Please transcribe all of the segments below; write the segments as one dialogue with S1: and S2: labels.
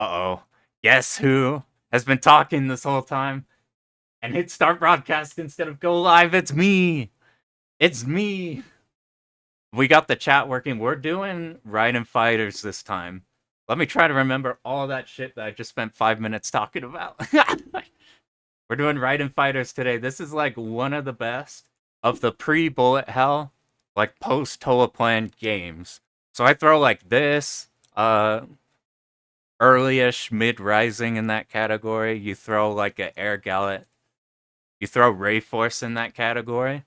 S1: Uh-oh. Guess who has been talking this whole time and hit start broadcast instead of go live? It's me. It's me. We got the chat working. We're doing Raiden Fighters this time. Let me try to remember all that shit that I just spent 5 minutes talking about. We're doing Raiden Fighters today. This is like one of the best of the pre-bullet hell, like post-Toa Plan games. So I throw like this, early-ish mid-rising in that category. You throw like an Air Gallet. You throw Ray Force in that category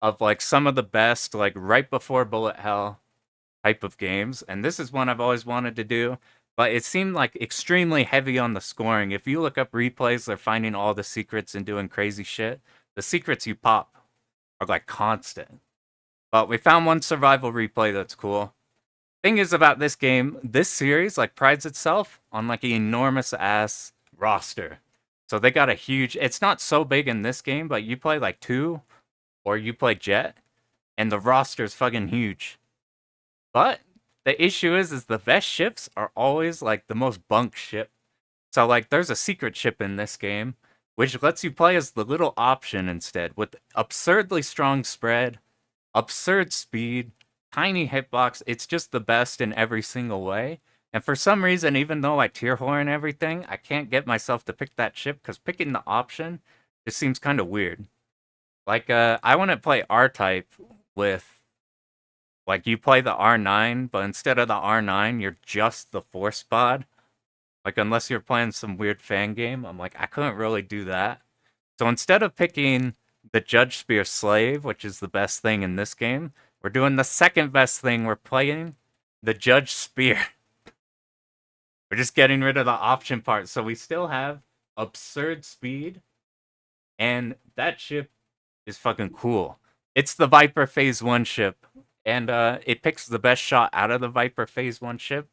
S1: of like some of the best, like right before Bullet Hell type of games. And this is one I've always wanted to do, but it seemed like extremely heavy on the scoring. If you look up replays, they're finding all the secrets and doing crazy shit. The secrets you pop are like constant. But we found one survival replay that's cool. Thing is about this game, this series like prides itself on like an enormous ass roster. So they got a huge, it's not so big in this game, but you play like 2 or you play Jet and the roster's fucking huge. But the issue is the best ships are always like the most bunk ship. So like there's a secret ship in this game which lets you play as the little option instead with absurdly strong spread, absurd speed, tiny hitbox. It's just the best in every single way. And for some reason, even though I tier whore and everything, I can't get myself to pick that ship because picking the option just seems kind of weird. Like, I want to play R-Type with, like, you play the R9, but instead of the R9, you're just the Force Pod. Like, unless you're playing some weird fan game, I'm like, I couldn't really do that. So instead of picking the Judge Spear Slave, which is the best thing in this game, we're doing the second best thing. We're playing the Judge Spear. We're just getting rid of the option part. So we still have absurd speed. And that ship is fucking cool. It's the Viper Phase 1 ship. And it picks the best shot out of the Viper Phase 1 ship.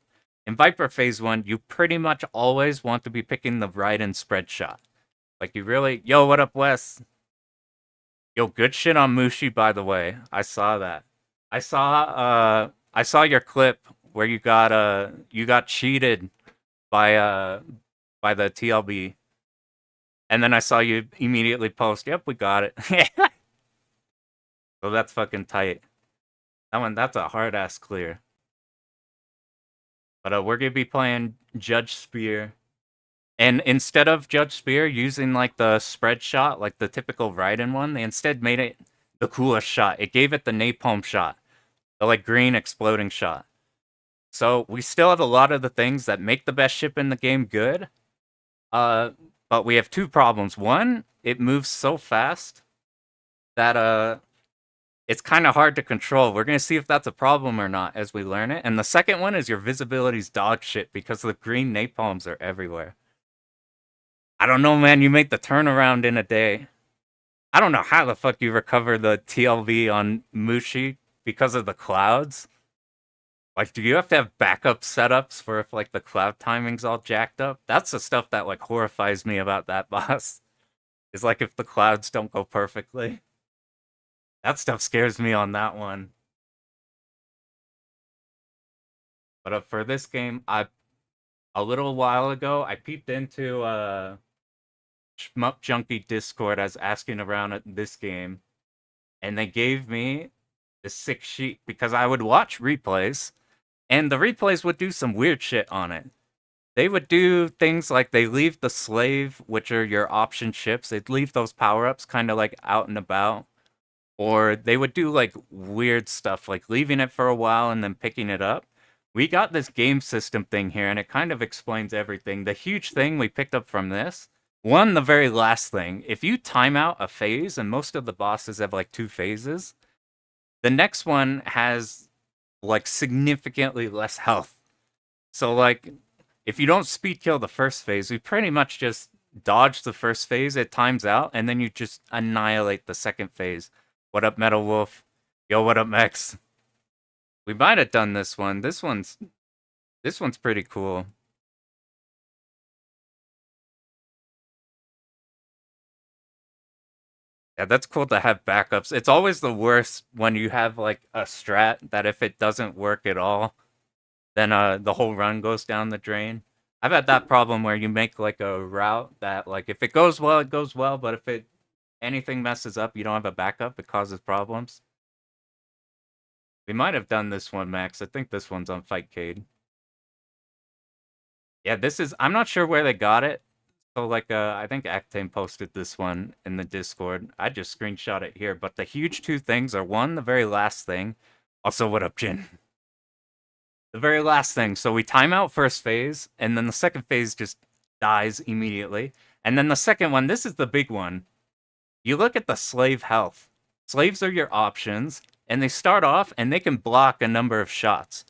S1: In Viper Phase 1, you pretty much always want to be picking the Raiden spread shot. Like you really... Yo, what up, Wes? Yo, good shit on Mushi, by the way. I saw that. I saw your clip where you got cheated by by the TLB. And then I saw you immediately post, "Yep, we got it." So that's fucking tight. That's a hard ass clear. But we're gonna be playing Judge Spear. And instead of Judge Spear using like the spread shot, like the typical Raiden one, they instead made it the coolest shot. It gave it the napalm shot. The like green exploding shot. So we still have a lot of the things that make the best ship in the game good. But we have 2 problems. One, it moves so fast that it's kind of hard to control. We're gonna see if that's a problem or not as we learn it. And the second one is your visibility's dog shit because the green napalms are everywhere. I don't know, man. You make the turnaround in a day. I don't know how the fuck you recover the TLV on Mushi because of the clouds. Like, do you have to have backup setups for if, like, the cloud timing's all jacked up? That's the stuff that, like, horrifies me about that boss. Is, like, if the clouds don't go perfectly. That stuff scares me on that one. But for this game, a little while ago, I peeped into Shmup Junkie Discord. I was asking around at this game. And they gave me the 6 sheet because I would watch replays. And the replays would do some weird shit on it. They would do things like they leave the slave, which are your option ships, they'd leave those power-ups kind of like out and about. Or they would do like weird stuff, like leaving it for a while and then picking it up. We got this game system thing here, and it kind of explains everything. The huge thing we picked up from this, one, the very last thing, if you time out a phase, and most of the bosses have like 2 phases, the next one has like significantly less health. So like if you don't speed kill the first phase, we pretty much just dodge the first phase, it times out, and then you just annihilate the second phase. What up, Metal Wolf? Yo, what up, Mex? We might have done this one. This one's pretty cool. Yeah, that's cool to have backups. It's always the worst when you have like a strat that if it doesn't work at all, then the whole run goes down the drain. I've had that problem where you make like a route that like if it goes well, it goes well, but if it anything messes up, you don't have a backup, it causes problems. We might have done this one, Max. I think this one's on Fightcade. Yeah, this is I'm not sure where they got it. So like I think Actane posted this one in the Discord. I just screenshot it here, but the huge two things are one, the very last thing. Also, what up, Jin? The very last thing. So we time out first phase, and then the second phase just dies immediately. And then the second one, this is the big one. You look at the slave health. Slaves are your options, and they start off and they can block a number of shots.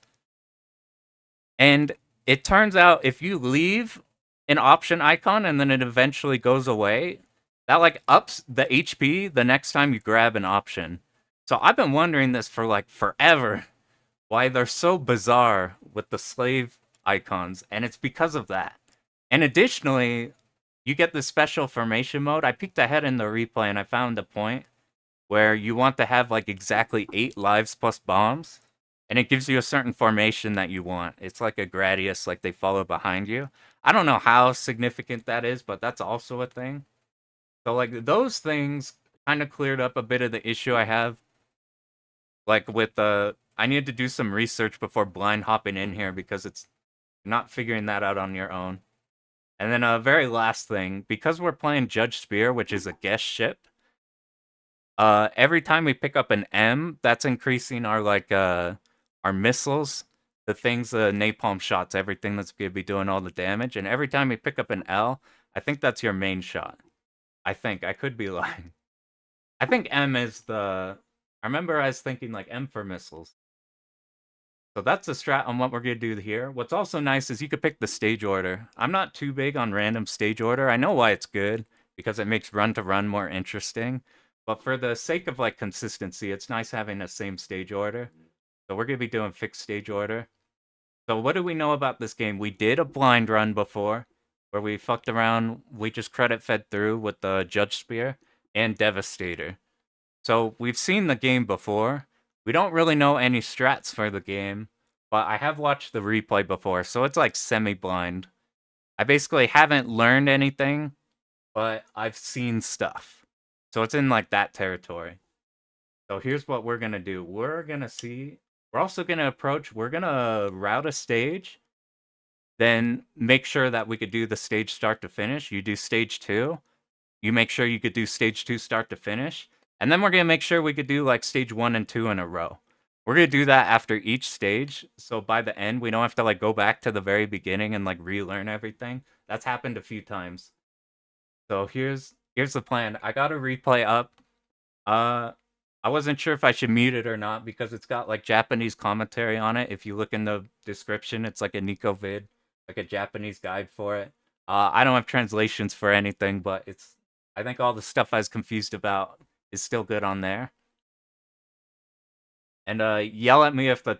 S1: And it turns out if you leave an option icon and then it eventually goes away, that like ups the HP the next time you grab an option. So I've been wondering this for like forever, why they're so bizarre with the slave icons, and it's because of that. And additionally, you get the special formation mode. I peeked ahead in the replay and I found a point where you want to have like exactly 8 lives plus bombs, and it gives you a certain formation that you want. It's like a Gradius, like they follow behind you. I don't know how significant that is, but that's also a thing. So like those things kind of cleared up a bit of the issue I have. Like with I needed to do some research before blind hopping in here because it's not figuring that out on your own. And then a very last thing, because we're playing Judge Spear, which is a guest ship, every time we pick up an M, that's increasing our like our missiles, the things, napalm shots, everything that's gonna be doing all the damage. And every time we pick up an L, I think that's your main shot. I think I could be lying. I think M is the. I remember I was thinking like M for missiles. So that's the strat on what we're going to do here. What's also nice is you could pick the stage order. I'm not too big on random stage order. I know why it's good, because it makes run to run more interesting. But for the sake of like consistency, it's nice having the same stage order. So we're going to be doing fixed stage order. So what do we know about this game? We did a blind run before, where we fucked around. We just credit fed through with the Judge Spear and Devastator. So we've seen the game before. We don't really know any strats for the game, but I have watched the replay before, so it's like semi-blind. I basically haven't learned anything, but I've seen stuff. So it's in like that territory. So here's what we're going to do. We're going to see, we're also going to approach, we're going to route a stage, then make sure that we could do the stage start to finish. You do stage 2. You make sure you could do stage 2 start to finish. And then we're going to make sure we could do like stage 1 and 2 in a row. We're going to do that after each stage. So by the end, we don't have to like go back to the very beginning and like relearn everything. That's happened a few times. So here's the plan. I got a replay up. I wasn't sure if I should mute it or not because it's got like Japanese commentary on it. If you look in the description, it's like a Nico vid, like a Japanese guide for it. I don't have translations for anything, but I think all the stuff I was confused about is still good on there. And yell at me if the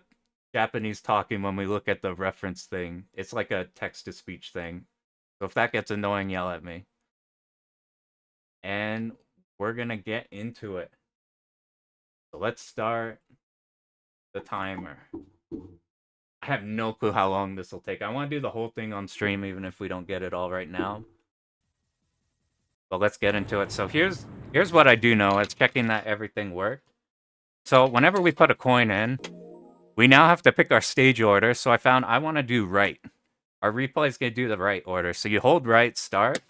S1: Japanese talking when we look at the reference thing. It's like a text-to-speech thing. So if that gets annoying, yell at me. And we're gonna get into it. So let's start the timer. I have no clue how long this will take. I want to do the whole thing on stream even if we don't get it all right now. But let's get into it. So here's what I do know. It's checking that everything worked. So whenever we put a coin in, we now have to pick our stage order. So I found I want to do right. Our replay is going to do the right order. So you hold right, start.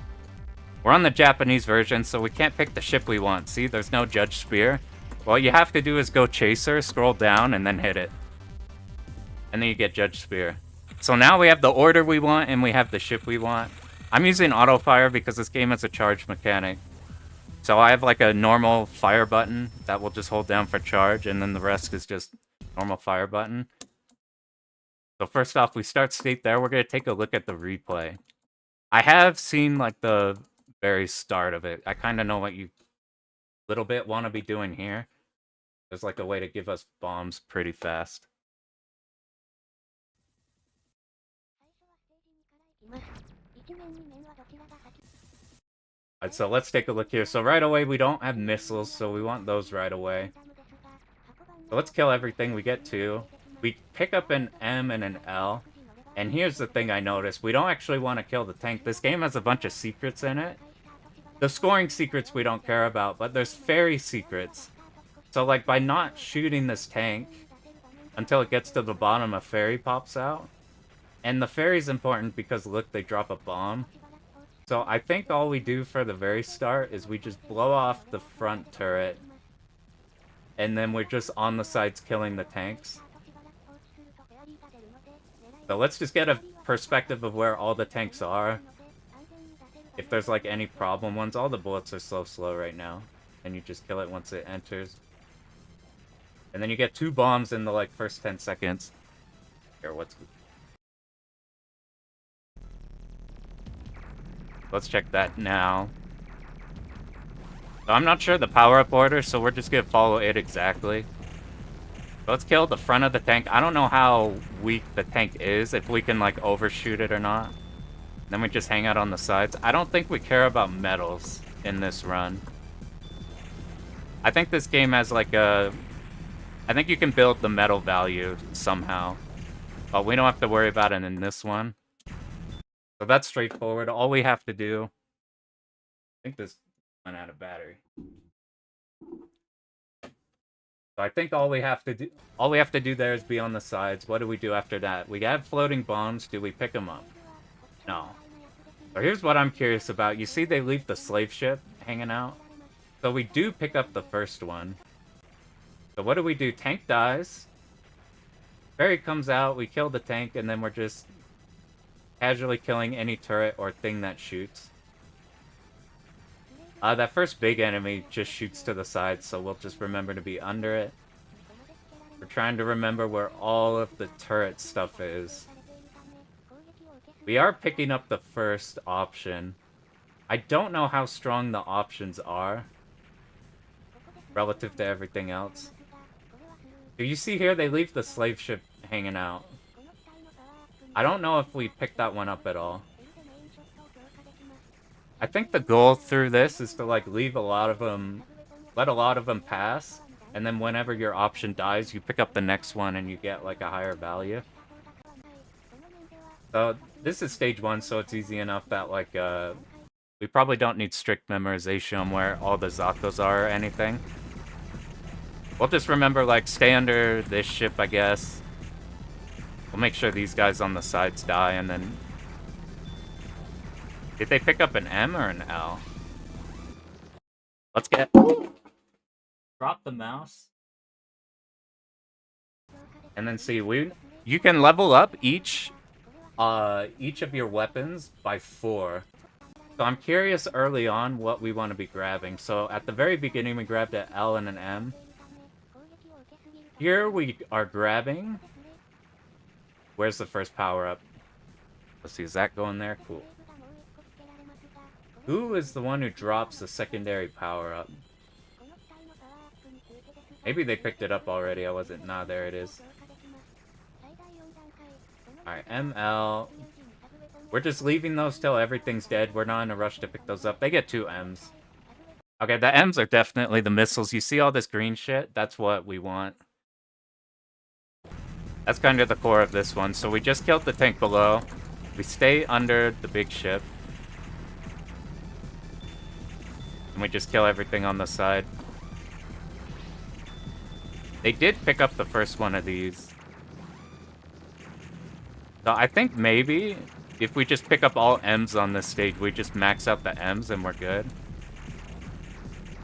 S1: We're on the Japanese version, so we can't pick the ship we want. See, there's no Judge Spear. What you have to do is go Chaser, scroll down, and then hit it. And then you get Judge Spear. So now we have the order we want, and we have the ship we want. I'm using auto fire because this game has a charge mechanic. So I have like a normal fire button that will just hold down for charge, and then the rest is just normal fire button. So first off, we start state there. We're going to take a look at the replay. I have seen like the very start of it. I kind of know what you little bit want to be doing here. There's like a way to give us bombs pretty fast. Alright, so let's take a look here. So right away, we don't have missiles, so we want those right away. So let's kill everything. We get 2. We pick up an M and an L. And here's the thing I noticed. We don't actually want to kill the tank. This game has a bunch of secrets in it. The scoring secrets we don't care about, but there's fairy secrets. So, like, by not shooting this tank until it gets to the bottom, a fairy pops out. And the fairy's important because, look, they drop a bomb. So I think all we do for the very start is we just blow off the front turret. And then we're just on the sides killing the tanks. So let's just get a perspective of where all the tanks are. If there's like any problem ones, all the bullets are slow right now. And you just kill it once it enters. And then you get 2 bombs in the like first 10 seconds. Here, let's check that now. So I'm not sure the power-up order, so we're just gonna follow it exactly. So let's kill the front of the tank. I don't know how weak the tank is, if we can like overshoot it or not. Then we just hang out on the sides. I don't think we care about medals in this run. I think this game has like a... I think you can build the medal value somehow. But we don't have to worry about it in this one. So that's straightforward. All we have to do... I think this went out of battery. So I think all we have to do there is be on the sides. What do we do after that? We have floating bombs. Do we pick them up? No. So here's what I'm curious about. You see they leave the slave ship hanging out? So we do pick up the first one. So what do we do? Tank dies. Fairy comes out, we kill the tank, and then we're just casually killing any turret or thing that shoots. That first big enemy just shoots to the side, so we'll just remember to be under it. We're trying to remember where all of the turret stuff is. We are picking up the first option. I don't know how strong the options are relative to everything else. Do you see here, they leave the slave ship hanging out. I don't know if we picked that one up at all. I think the goal through this is to like leave a lot of them, let a lot of them pass, and then whenever your option dies, you pick up the next one and you get like a higher value. So this is stage 1, so it's easy enough that like we probably don't need strict memorization on where all the Zatos are or anything. We'll just remember like stay under this ship, I guess. We'll make sure these guys on the sides die, and then... Did they pick up an M or an L? Let's get... Drop the mouse. And then see, you can level up each of your weapons by 4. So I'm curious early on what we want to be grabbing. So at the very beginning, we grabbed an L and an M. Here we are grabbing... Where's the first power-up? Let's see, is that going there? Cool. Who is the one who drops the secondary power-up? Maybe they picked it up already, I wasn't... Nah, there it is. Alright, ML... We're just leaving those till everything's dead. We're not in a rush to pick those up. They get 2 M's. Okay, the M's are definitely the missiles. You see all this green shit? That's what we want. That's kind of the core of this one. So we just killed the tank below. We stay under the big ship. And we just kill everything on the side. They did pick up the first one of these. So I think maybe if we just pick up all M's on this stage, we just max out the M's and we're good.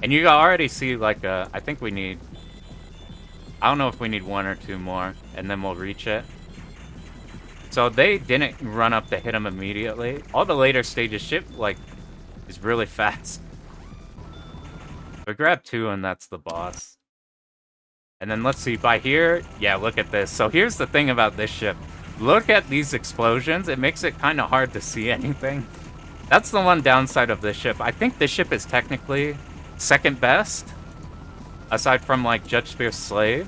S1: And you already see like I think we need... I don't know if we need 1 or 2 more, and then we'll reach it. So they didn't run up to hit him immediately. All the later stages, ship, like, is really fast. We grab 2, and that's the boss. And then let's see, by here, yeah, look at this. So here's the thing about this ship. Look at these explosions. It makes it kind of hard to see anything. That's the one downside of this ship. I think this ship is technically second best. Aside from, like, Judge Spear's Slave.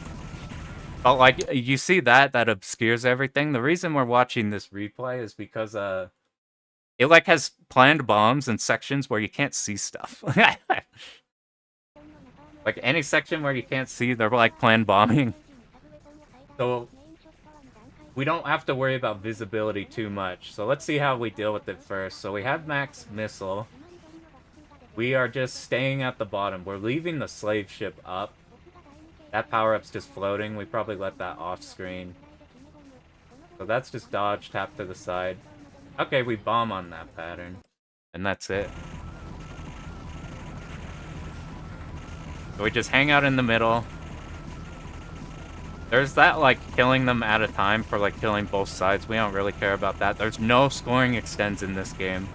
S1: But, like, you see that obscures everything. The reason we're watching this replay is because, it, like, has planned bombs in sections where you can't see stuff. Like, any section where you can't see, they're, like, planned bombing. So, we don't have to worry about visibility too much. So let's see how we deal with it first. So we have max missile. We are just staying at the bottom. We're leaving the slave ship up. That power-up's just floating. We probably let that off screen. So that's just dodge, tap to the side. Okay, we bomb on that pattern. And that's it. So we just hang out in the middle. There's that, like, killing them at a time for, like, killing both sides. We don't really care about that. There's no scoring extends in this game.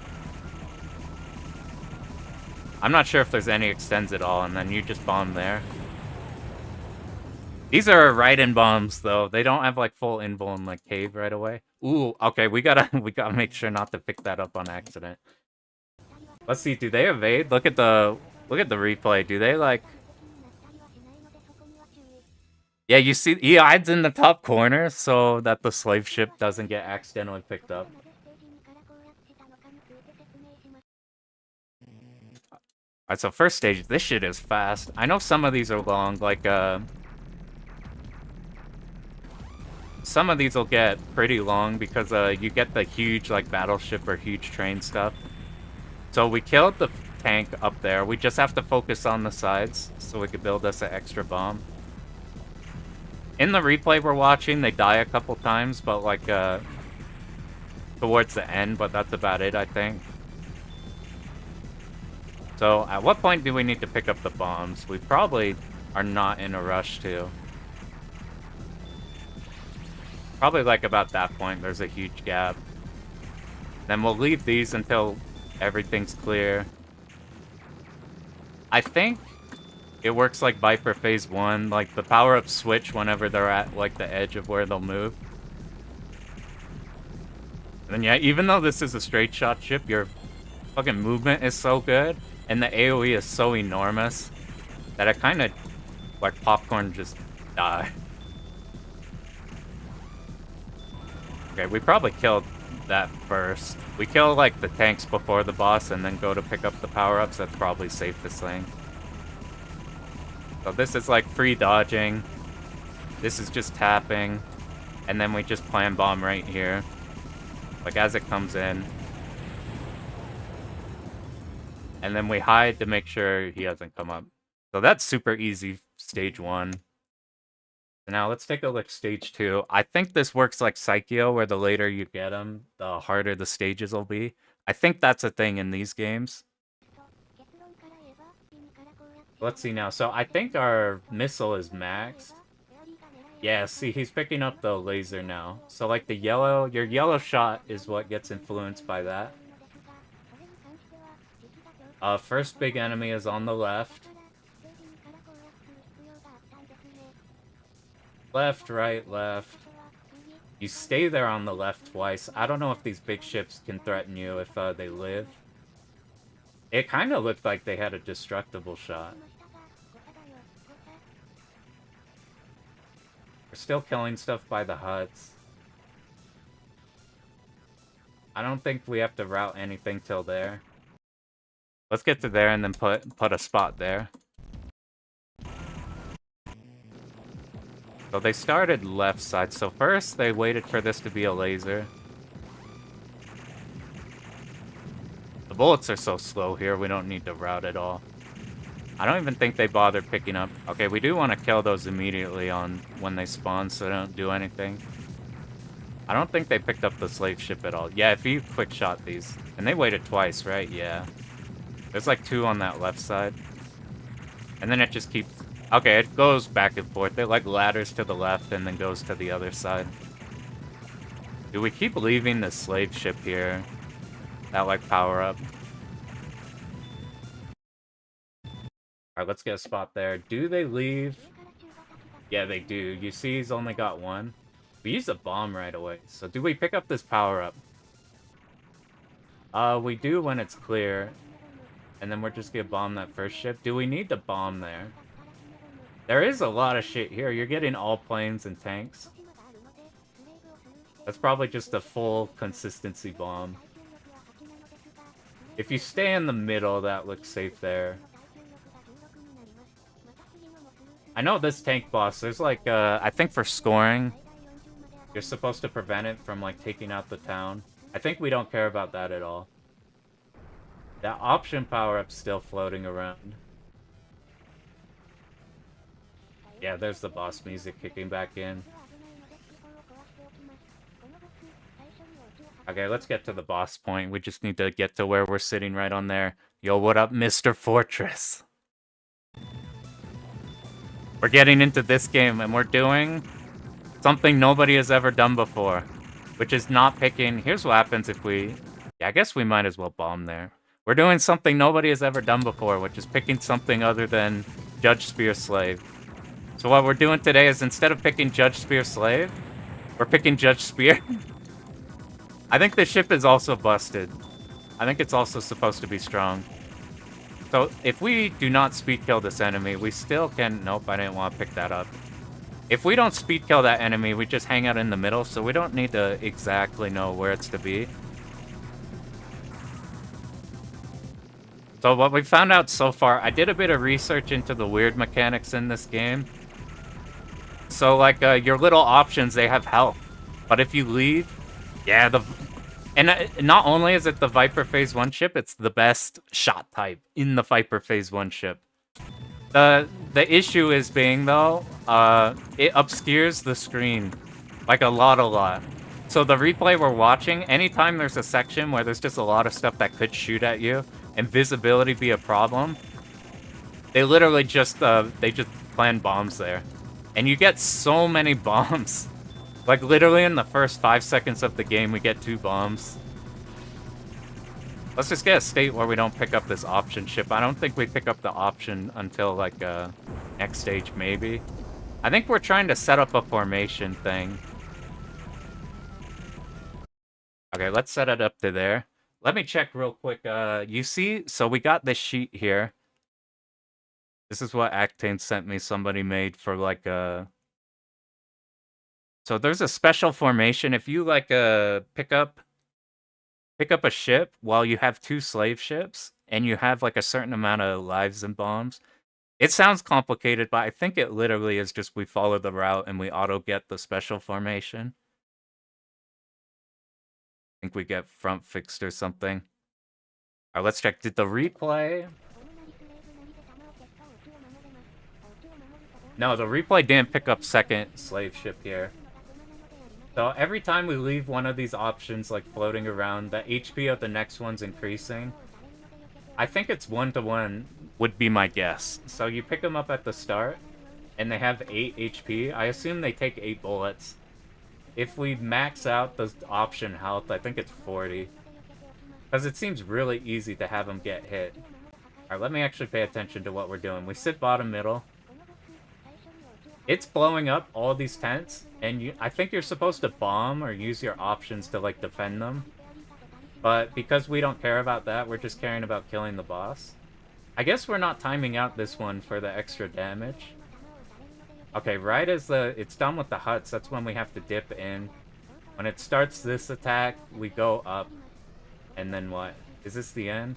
S1: I'm not sure if there's any extends at all, and then you just bomb there. These are Raiden bombs, though. They don't have, like, full invul and, like, cave right away. Ooh, okay, we gotta make sure not to pick that up on accident. Let's see, do they evade? Look at the replay. Do they, like... Yeah, you see, he hides in the top corner so that the slave ship doesn't get accidentally picked up. Alright, so first stage, this shit is fast. I know some of these are long, like, some of these will get pretty long because, you get the huge, like, battleship or huge train stuff. So we killed the tank up there. We just have to focus on the sides so we could build us an extra bomb. In the replay we're watching, they die a couple times, but, like, towards the end, but that's about it, I think. So, at what point do we need to pick up the bombs? We probably are not in a rush to. Probably, like, about that point, there's a huge gap. Then we'll leave these until everything's clear. I think it works like Viper Phase 1, like, the power-ups switch whenever they're at, like, the edge of where they'll move. And yeah, even though this is a straight shot ship, your fucking movement is so good, and the AoE is so enormous, that it kind of, like, popcorn just die. Okay, we probably killed that first. We kill, like, the tanks before the boss, and then go to pick up the power-ups. That's probably safest thing. So this is, like, free dodging. This is just tapping. And then we just plan bomb right here. Like, as it comes in. And then we hide to make sure he doesn't come up. So that's super easy, stage 1. So now let's take a look stage 2. I think this works like Psycho, where the later you get them, the harder the stages will be. I think that's a thing in these games. Let's see now. So I think our missile is maxed. Yeah, see, he's picking up the laser now. So, like, the yellow... Your yellow shot is what gets influenced by that. First big enemy is on the left. Left, right, left. You stay there on the left twice. I don't know if these big ships can threaten you if they live. It kind of looked like they had a destructible shot. We're still killing stuff by the huts. I don't think we have to route anything till there. Let's get to there and then put a spot there. So they started left side. So first they waited for this to be a laser. The bullets are so slow here, we don't need to route at all. I don't even think they bothered picking up. Okay, we do want to kill those immediately on when they spawn so they don't do anything. I don't think they picked up the slave ship at all. Yeah, if you quick shot these. And they waited twice, right? Yeah. There's like 2 on that left side. And then it just keeps... Okay, it goes back and forth. It like ladders to the left and then goes to the other side. Do we keep leaving the slave ship here? That like power up. Alright, let's get a spot there. Do they leave? Yeah, they do. You see he's only got 1. We use a bomb right away. So do we pick up this power up? We do when it's clear. And then we're just gonna bomb that first ship. Do we need to bomb there? There is a lot of shit here. You're getting all planes and tanks. That's probably just a full consistency bomb. If you stay in the middle, that looks safe there. I know this tank boss, there's like, I think for scoring, You're supposed to prevent it from, like, taking out the town. I think we don't care about that at all. That option power-up's still floating around. Yeah, there's the boss music kicking back in. Okay, let's get to the boss point. We just need to get to where we're sitting right on there. Yo, what up, Mr. Fortress? We're getting into this game, and we're doing something nobody has ever done before, which is not picking... Here's what happens if we... Yeah, I guess we might as well bomb there. We're doing something nobody has ever done before, which is picking something other than Judge Spear Slave. So what we're doing today is instead of picking Judge Spear Slave, we're picking Judge Spear. I think the ship is also busted. I think it's also supposed to be strong. So if we do not speed kill this enemy, we still can... Nope, I didn't want to pick that up. If we don't speed kill that enemy, we just hang out in the middle, so we don't need to exactly know where it's to be. So what we found out so far, I did a bit of research into the weird mechanics in this game. So like your little options, they have health. But if you leave, yeah, and not only is it the Viper Phase 1 ship, it's the best shot type in the Viper Phase 1 ship. The issue is being, though, it obscures the screen. Like a lot. So the replay we're watching, anytime there's a section where there's just a lot of stuff that could shoot at you, and visibility be a problem, they literally just, they just plant bombs there. And you get so many bombs. Like, literally in the first 5 seconds of the game, we get 2 bombs. Let's just get a state where we don't pick up this option ship. I don't think we pick up the option until, like, next stage, maybe. I think we're trying to set up a formation thing. Okay, let's set it up to there. Let me check real quick. You see, so we got this sheet here. This is what Actane sent me. Somebody made for, like, So there's a special formation. If you, like, pick up a ship while you have 2 slave ships, and you have, like, a certain amount of lives and bombs. It sounds complicated, but I think it literally is just we follow the route and we auto-get the special formation. I think we get front fixed or something. Alright, let's check. Did the replay... No, the replay didn't pick up second slave ship here. So every time we leave one of these options, like, floating around, the HP of the next one's increasing. I think it's 1-to-1 would be my guess. So you pick them up at the start, and they have 8 HP. I assume they take 8 bullets. If we max out the option health, I think it's 40. Because it seems really easy to have them get hit. Alright, let me actually pay attention to what we're doing. We sit bottom middle. It's blowing up all these tents, and I think you're supposed to bomb or use your options to, like, defend them. But because we don't care about that, we're just caring about killing the boss. I guess we're not timing out this one for the extra damage. Okay, right as it's done with the huts, that's when we have to dip in. When it starts this attack, we go up. And then what? Is this the end?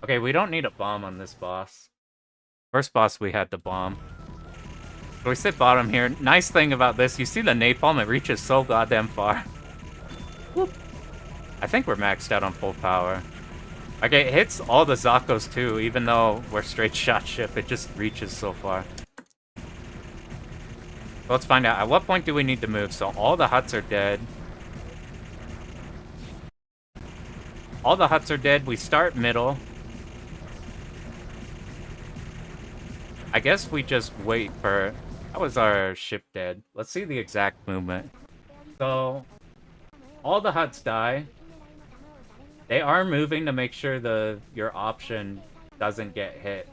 S1: Okay, we don't need a bomb on this boss. First boss we had to bomb. So we sit bottom here. Nice thing about this, you see the napalm, it reaches so goddamn far. Whoop. I think we're maxed out on full power. Okay, it hits all the Zakos too, even though we're straight shot ship, it just reaches so far. Let's find out, at what point do we need to move? So all the huts are dead. All the huts are dead, we start middle. I guess we just wait for... How was our ship dead? Let's see the exact movement. So, all the huts die. They are moving to make sure your option doesn't get hit.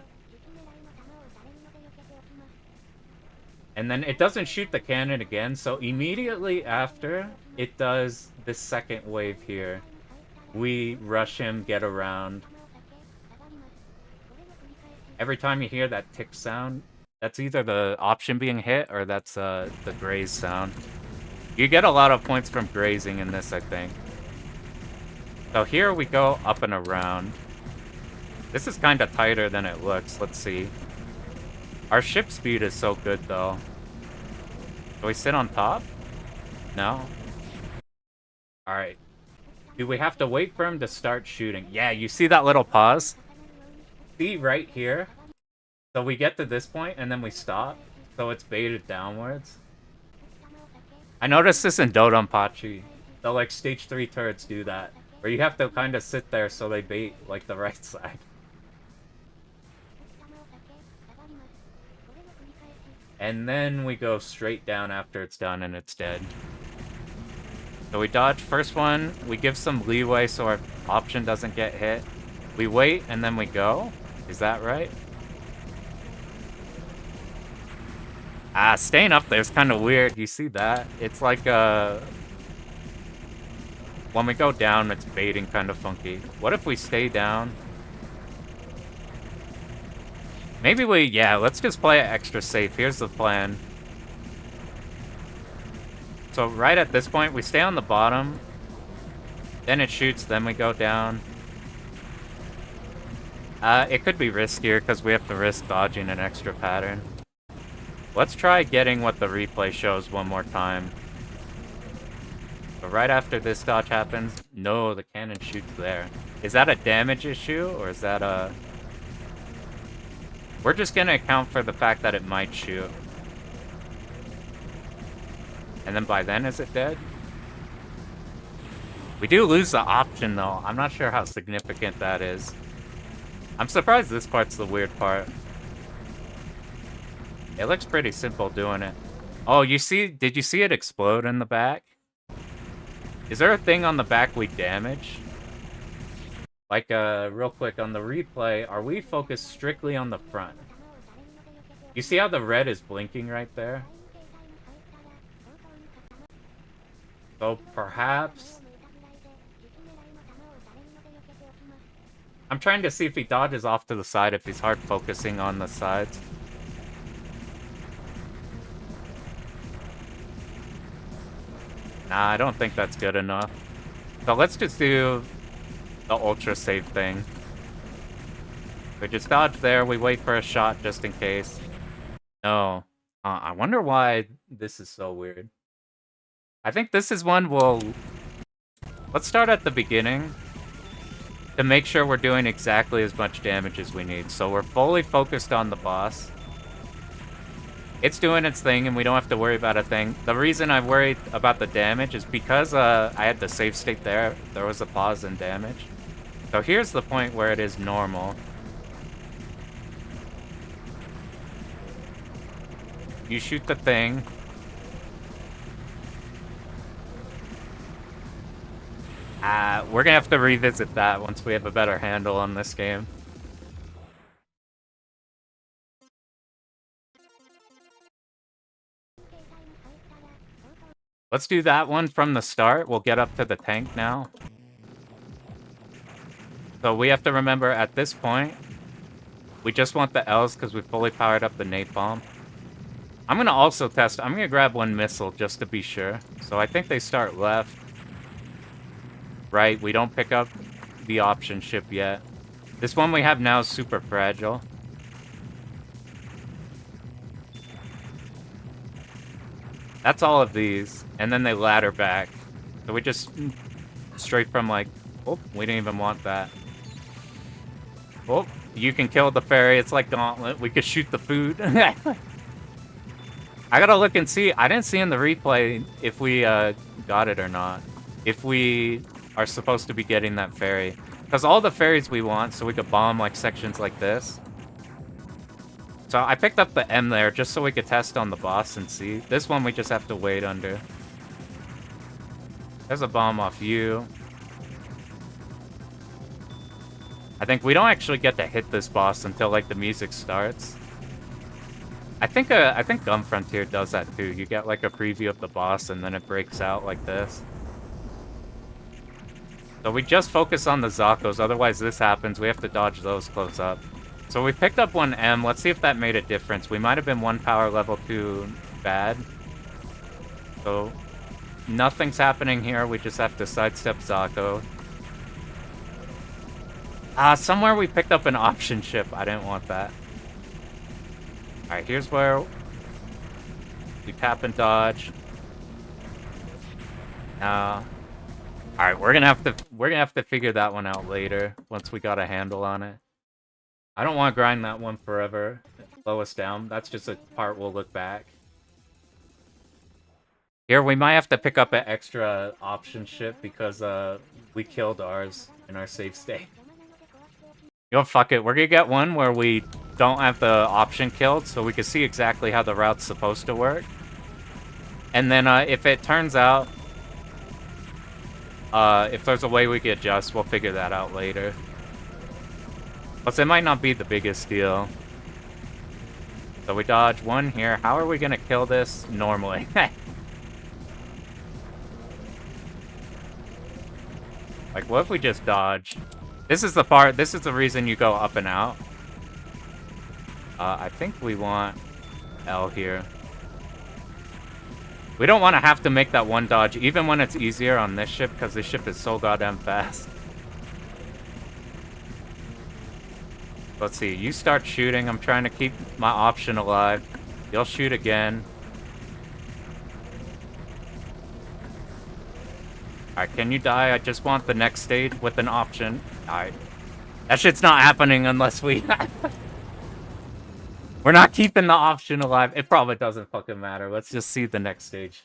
S1: And then it doesn't shoot the cannon again, so immediately after it does this second wave here, we rush him, get around. Every time you hear that tick sound, that's either the option being hit or that's the graze sound. You get a lot of points from grazing in this, I think. So here we go up and around. This is kind of tighter than it looks. Let's see. Our ship speed is so good, though. Do we sit on top? No? Alright. Do we have to wait for him to start shooting? Yeah, you see that little pause? See right here? So we get to this point and then we stop. So it's baited downwards. I noticed this in Dodonpachi. The like stage 3 turrets do that. Where you have to kind of sit there so they bait like the right side. And then we go straight down after it's done and it's dead. So we dodge first one, we give some leeway so our option doesn't get hit. We wait and then we go. Is that right? Ah, staying up there is kind of weird. You see that? It's like when we go down, it's baiting kind of funky. What if we stay down? Maybe yeah, let's just play it extra safe. Here's the plan. So right at this point, we stay on the bottom. Then it shoots, then we go down. It could be riskier because we have to risk dodging an extra pattern. Let's try getting what the replay shows one more time. But right after this dodge happens, no, the cannon shoots there. Is that a damage issue, or is that a... We're just gonna account for the fact that it might shoot. And then by then, is it dead? We do lose the option, though. I'm not sure how significant that is. I'm surprised this part's the weird part. It looks pretty simple doing it. Oh, did you see it explode in the back? Is there a thing on the back we damage? Like, real quick, on the replay, are we focused strictly on the front? You see how the red is blinking right there? So, perhaps... I'm trying to see if he dodges off to the side, if he's hard focusing on the sides. Nah, I don't think that's good enough. So let's just do the ultra safe thing. We just dodge there, we wait for a shot just in case. No. I wonder why this is so weird. I think this is one let's start at the beginning to make sure we're doing exactly as much damage as we need. So we're fully focused on the boss. It's doing its thing and we don't have to worry about a thing. The reason I worried about the damage is because I had the save state there. There was a pause in damage. So here's the point where it is normal. You shoot the thing. We're gonna have to revisit that once we have a better handle on this game. Let's do that one from the start. We'll get up to the tank now. So we have to remember at this point, we just want the L's because we fully powered up the napalm. I'm going to also test. I'm going to grab one missile just to be sure. So I think they start left. Right, we don't pick up the option ship yet. This one we have now is super fragile. That's all of these. And then they ladder back. So we just straight from like, oh, we didn't even want that. Oh, you can kill the ferry. It's like Gauntlet. We could shoot the food. I gotta look and see. I didn't see in the replay if we got it or not. If we are supposed to be getting that ferry. Because all the ferries we want, so we could bomb like sections like this. So I picked up the M there just so we could test on the boss and see. This one we just have to wait under. There's a bomb off you. I think we don't actually get to hit this boss until like the music starts. I think Gun Frontier does that too. You get like a preview of the boss and then it breaks out like this. So we just focus on the Zakos, otherwise this happens. We have to dodge those close up. So we picked up one M. Let's see if that made a difference. We might have been one power level too bad. So nothing's happening here. We just have to sidestep Zako. Somewhere we picked up an option ship. I didn't want that. Alright, here's where we tap and dodge. All right, we're gonna have to figure that one out later once we got a handle on it. I don't want to grind that one forever. Slow us down. That's just a part we'll look back. Here, we might have to pick up an extra option ship because we killed ours in our save state. Yo, fuck it. We're gonna get one where we don't have the option killed so we can see exactly how the route's supposed to work. And then if it turns out, if there's a way we can adjust, we'll figure that out later. Plus, it might not be the biggest deal. So we dodge one here. How are we gonna kill this normally? Like, what if we just dodge? This is the part, this is the reason you go up and out. I think we want L here. We don't want to have to make that one dodge, even when it's easier on this ship, because this ship is so goddamn fast. Let's see, you start shooting. I'm trying to keep my option alive. You'll shoot again. Alright, can you die? I just want the next stage with an option. Alright. That shit's not happening unless we... We're not keeping the option alive. It probably doesn't fucking matter. Let's just see the next stage.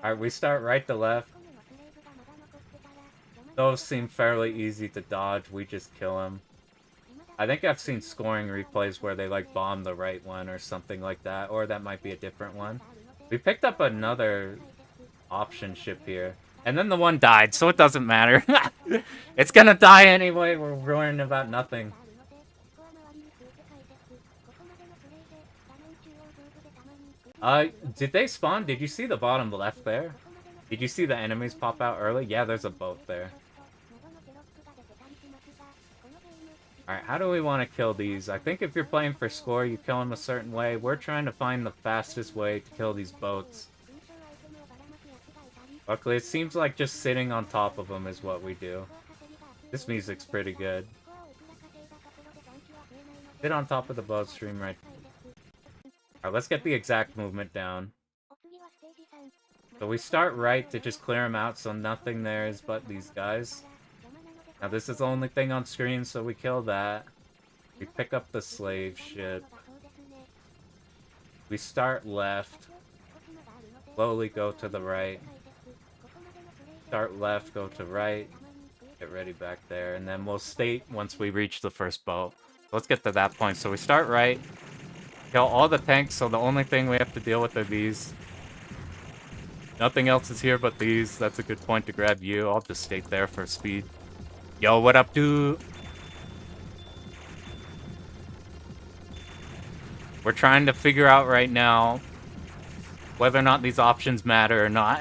S1: Alright, we start right to left. Those seem fairly easy to dodge. We just kill them. I think I've seen scoring replays where they, like, bomb the right one or something like that. Or that might be a different one. We picked up another option ship here. And then the one died, so it doesn't matter. It's gonna die anyway. We're worrying about nothing. Did they spawn? Did you see the bottom left there? Did you see the enemies pop out early? Yeah, there's a boat there. Alright, how do we want to kill these? I think if you're playing for score, you kill them a certain way. We're trying to find the fastest way to kill these boats. Luckily, it seems like just sitting on top of them is what we do. This music's pretty good. Sit on top of the boat, stream right. Alright, let's get the exact movement down. So we start right to just clear them out so nothing there is but these guys. Now this is the only thing on screen, so we kill that. We pick up the slave ship. We start left. Slowly go to the right. Start left, go to right. Get ready back there. And then we'll state once we reach the first boat. Let's get to that point. So we start right. Kill all the tanks, so the only thing we have to deal with are these. Nothing else is here but these. That's a good point to grab you. I'll just state there for speed. Yo, what up, dude? We're trying to figure out right now whether or not these options matter or not.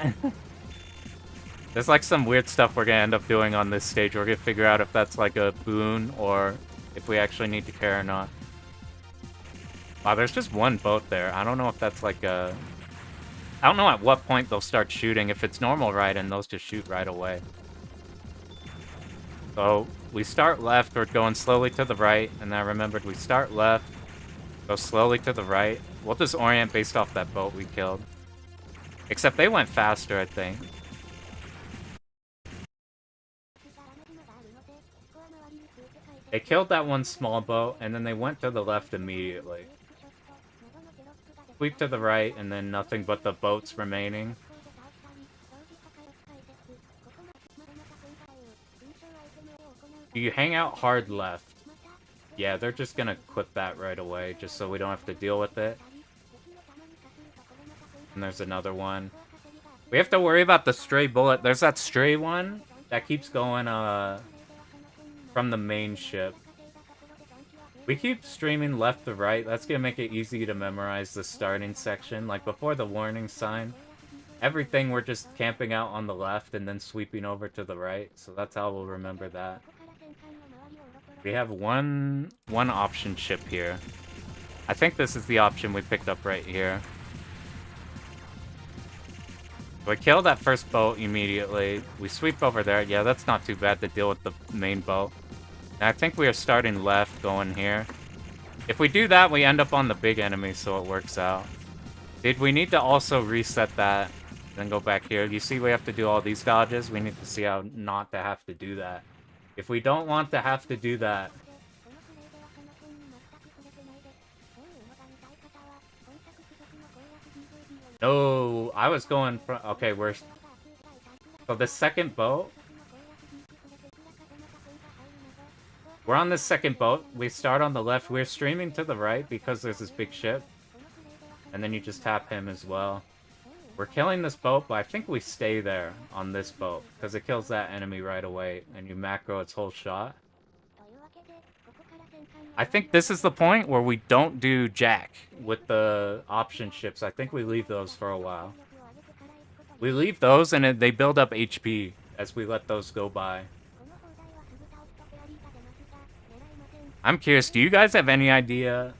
S1: There's like some weird stuff we're gonna end up doing on this stage. We're gonna figure out if that's like a boon or if we actually need to care or not. Wow, there's just one boat there. I don't know if that's like a... I don't know at what point they'll start shooting. If it's normal Raiden, those just shoot right away. So, we start left, we're going slowly to the right, and I remembered we start left, go slowly to the right. We'll just orient based off that boat we killed. Except they went faster, I think. They killed that one small boat, and then they went to the left immediately. Sweep to the right, and then nothing but the boats remaining. You hang out hard left. Yeah, they're just gonna quit that right away, just so we don't have to deal with it. And there's another one. We have to worry about the stray bullet. There's that stray one that keeps going, from the main ship. We keep streaming left to right. That's gonna make it easy to memorize the starting section. Like, before the warning sign, everything we're just camping out on the left and then sweeping over to the right. So that's how we'll remember that. We have one option ship here. I think this is the option we picked up right here. We kill that first boat immediately. We sweep over there. Yeah, that's not too bad to deal with the main boat. And I think we are starting left, going here. If we do that, we end up on the big enemy, so it works out. Did we need to also reset that? Then go back here. You see we have to do all these dodges? We need to see how not to have to do that. If we don't want to have to do that... No, I was going from... Okay, we're... So the second boat... We're on the second boat. We start on the left. We're streaming to the right because there's this big ship. And then you just tap him as well. We're killing this boat, but I think we stay there on this boat. Because it kills that enemy right away. And you macro its whole shot. I think this is the point where we don't do Jack with the option ships. I think we leave those for a while. We leave those and they build up HP as we let those go by. I'm curious, do you guys have any idea?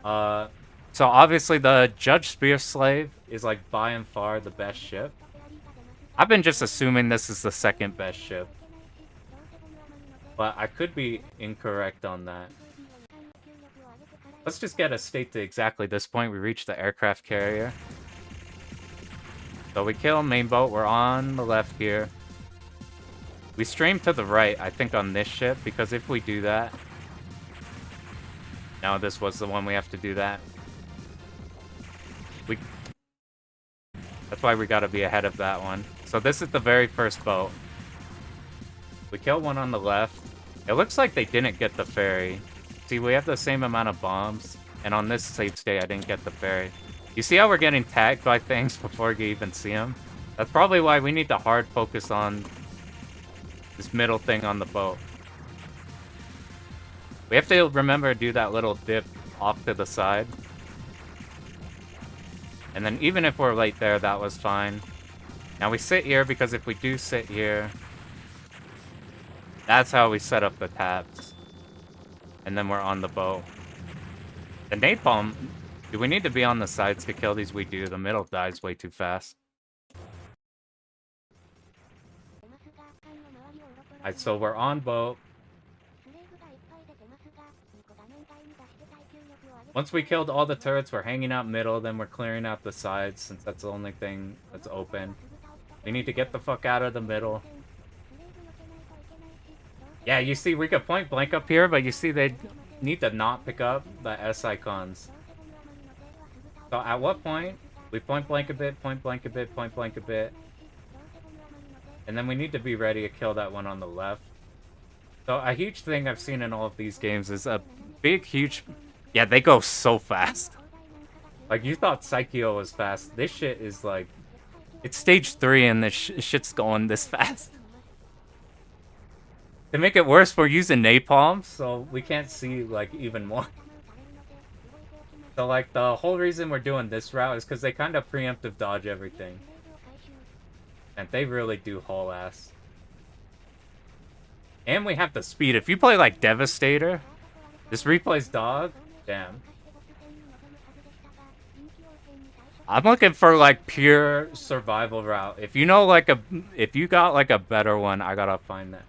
S1: So obviously the Judge Spear Slave is like by and far the best ship. I've been just assuming this is the second best ship. But I could be incorrect on that. Let's just get a state to exactly this point. We reach the aircraft carrier. So we kill main boat. We're on the left here. We stream to the right, I think, on this ship. Because if we do that... No, this was the one we have to do that. That's why we gotta be ahead of that one. So this is the very first boat. We kill one on the left. It looks like they didn't get the ferry. See, we have the same amount of bombs. And on this save state, I didn't get the ferry. You see how we're getting tagged by things before you even see them? That's probably why we need to hard focus on this middle thing on the boat. We have to remember to do that little dip off to the side. And then even if we're late there, that was fine. Now we sit here because if we do sit here... That's how we set up the taps. And then we're on the boat. The napalm... Do we need to be on the sides to kill these? We do. The middle dies way too fast. Alright, so we're on boat. Once we killed all the turrets, we're hanging out middle, then we're clearing out the sides, since that's the only thing that's open. We need to get the fuck out of the middle. Yeah, you see, we could point blank up here, but you see they need to not pick up the S icons. So at what point, we point blank a bit, point blank a bit, point blank a bit. And then we need to be ready to kill that one on the left. So a huge thing I've seen in all of these games is a big, huge... Yeah, they go so fast. Like, you thought Psycho was fast. This shit is like... It's stage 3 and this shit's going this fast. To make it worse, we're using napalm, so we can't see, like, even more. So, like, the whole reason we're doing this route is because they kind of preemptive dodge everything. And they really do haul ass. And we have the speed. If you play, like, Devastator, this replays dog, damn. I'm looking for, like, pure survival route. If you know, like, if you got, like, a better one, I gotta find that.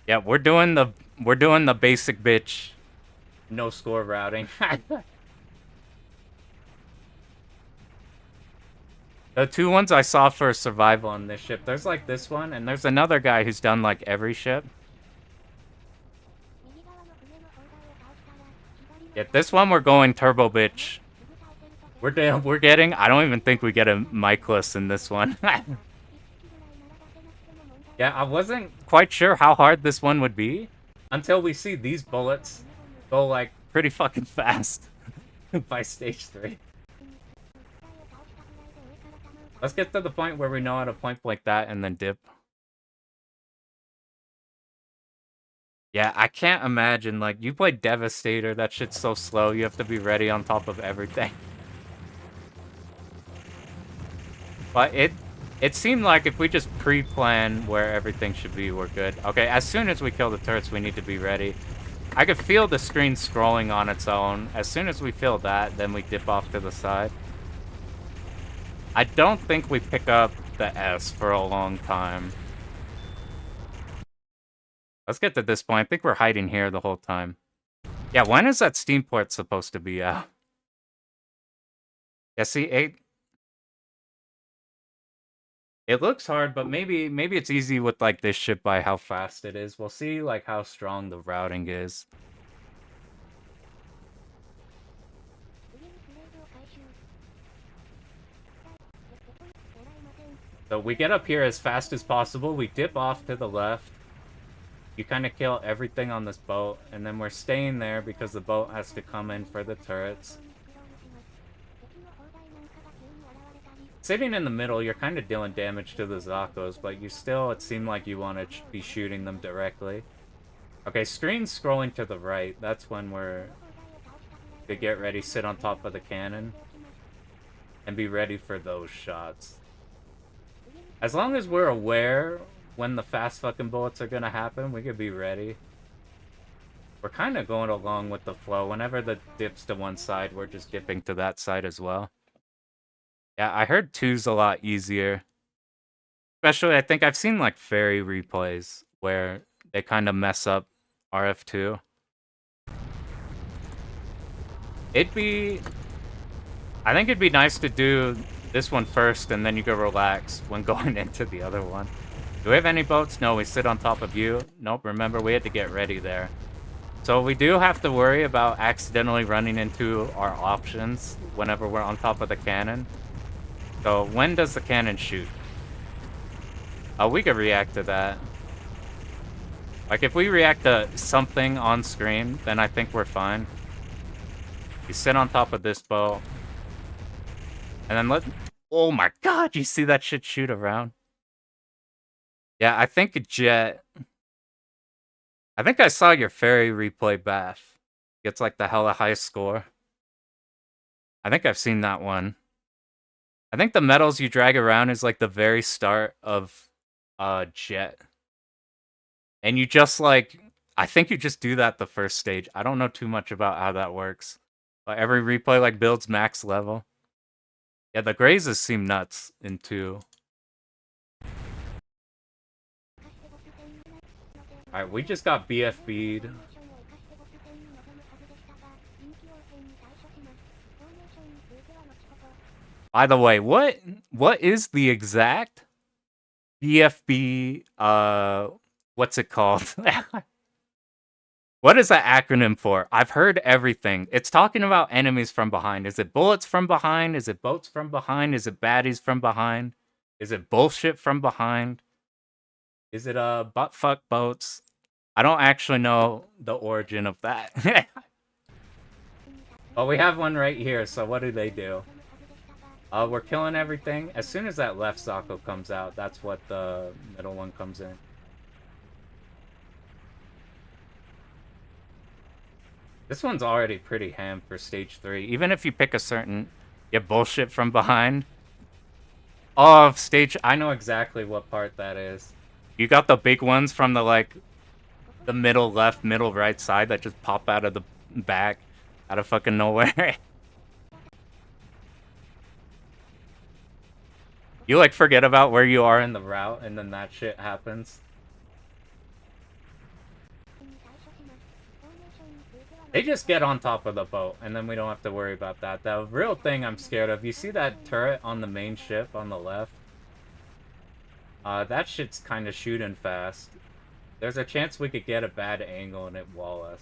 S1: Yeah, we're doing the basic bitch no score routing. The two ones I saw for survival on this ship, there's like this one, and there's another guy who's done like every ship. Yeah, this one we're going turbo bitch. We're getting, I don't even think we get a Micless in this one. Yeah, I wasn't quite sure how hard this one would be until we see these bullets go like pretty fucking fast by stage 3. Let's get to the point where we know how to point like that and then dip. Yeah, I can't imagine, like, you play Devastator, that shit's so slow, you have to be ready on top of everything. But it seemed like if we just pre-plan where everything should be, we're good. Okay, as soon as we kill the turrets, we need to be ready. I could feel the screen scrolling on its own. As soon as we feel that, then we dip off to the side. I don't think we pick up the S for a long time. Let's get to this point. I think we're hiding here the whole time. Yeah, when is that Steam port supposed to be out? Yeah, see, it looks hard, but maybe it's easy with like this ship by how fast it is. We'll see like how strong the routing is. So we get up here as fast as possible. We dip off to the left. You kind of kill everything on this boat, and then we're staying there because the boat has to come in for the turrets. Sitting in the middle, you're kind of dealing damage to the Zakos, but you still, it seemed like you want to be shooting them directly. Okay, screen scrolling to the right. That's when we're to get ready, sit on top of the cannon, and be ready for those shots. As long as we're aware when the fast fucking bullets are gonna happen, we could be ready. We're kind of going along with the flow. Whenever the dips to one side, we're just dipping to that side as well. Yeah, I heard 2's a lot easier. Especially, I think I've seen like fairy replays where they kind of mess up RF2. I think it'd be nice to do this one first, and then you go relax when going into the other one. Do we have any boats? No, we sit on top of you. Nope, remember, we had to get ready there. So we do have to worry about accidentally running into our options whenever we're on top of the cannon. So when does the cannon shoot? Oh, we could react to that. Like, if we react to something on screen, then I think we're fine. You sit on top of this boat. And then oh my god, you see that shit shoot around? Yeah, I think Jet... I think I saw your fairy replay, Bath. Gets like the hella high score. I think I've seen that one. I think the medals you drag around is like the very start of Jet. And you just like... I think you just do that the first stage. I don't know too much about how that works. But every replay like builds max level. Yeah, the grazes seem nuts in 2. Alright, we just got BFB'd. By the way, what is the exact BFB, what's it called? What is that acronym for? I've heard everything. It's talking about enemies from behind. Is it bullets from behind? Is it boats from behind? Is it baddies from behind? Is it bullshit from behind? Is it buttfuck boats? I don't actually know the origin of that. But we have one right here, so what do they do? We're killing everything. As soon as that left Zako comes out, that's what the middle one comes in. This one's already pretty ham for stage 3. Even if you pick a certain... Yeah, bullshit from behind. Oh, stage... I know exactly what part that is. You got the big ones from the, like... the middle left, middle right side that just pop out of the back. Out of fucking nowhere. You, like, forget about where you are in the route, and then that shit happens. They just get on top of the boat, and then we don't have to worry about that. The real thing I'm scared of, you see that turret on the main ship on the left? That shit's kind of shooting fast. There's a chance we could get a bad angle and it wall us.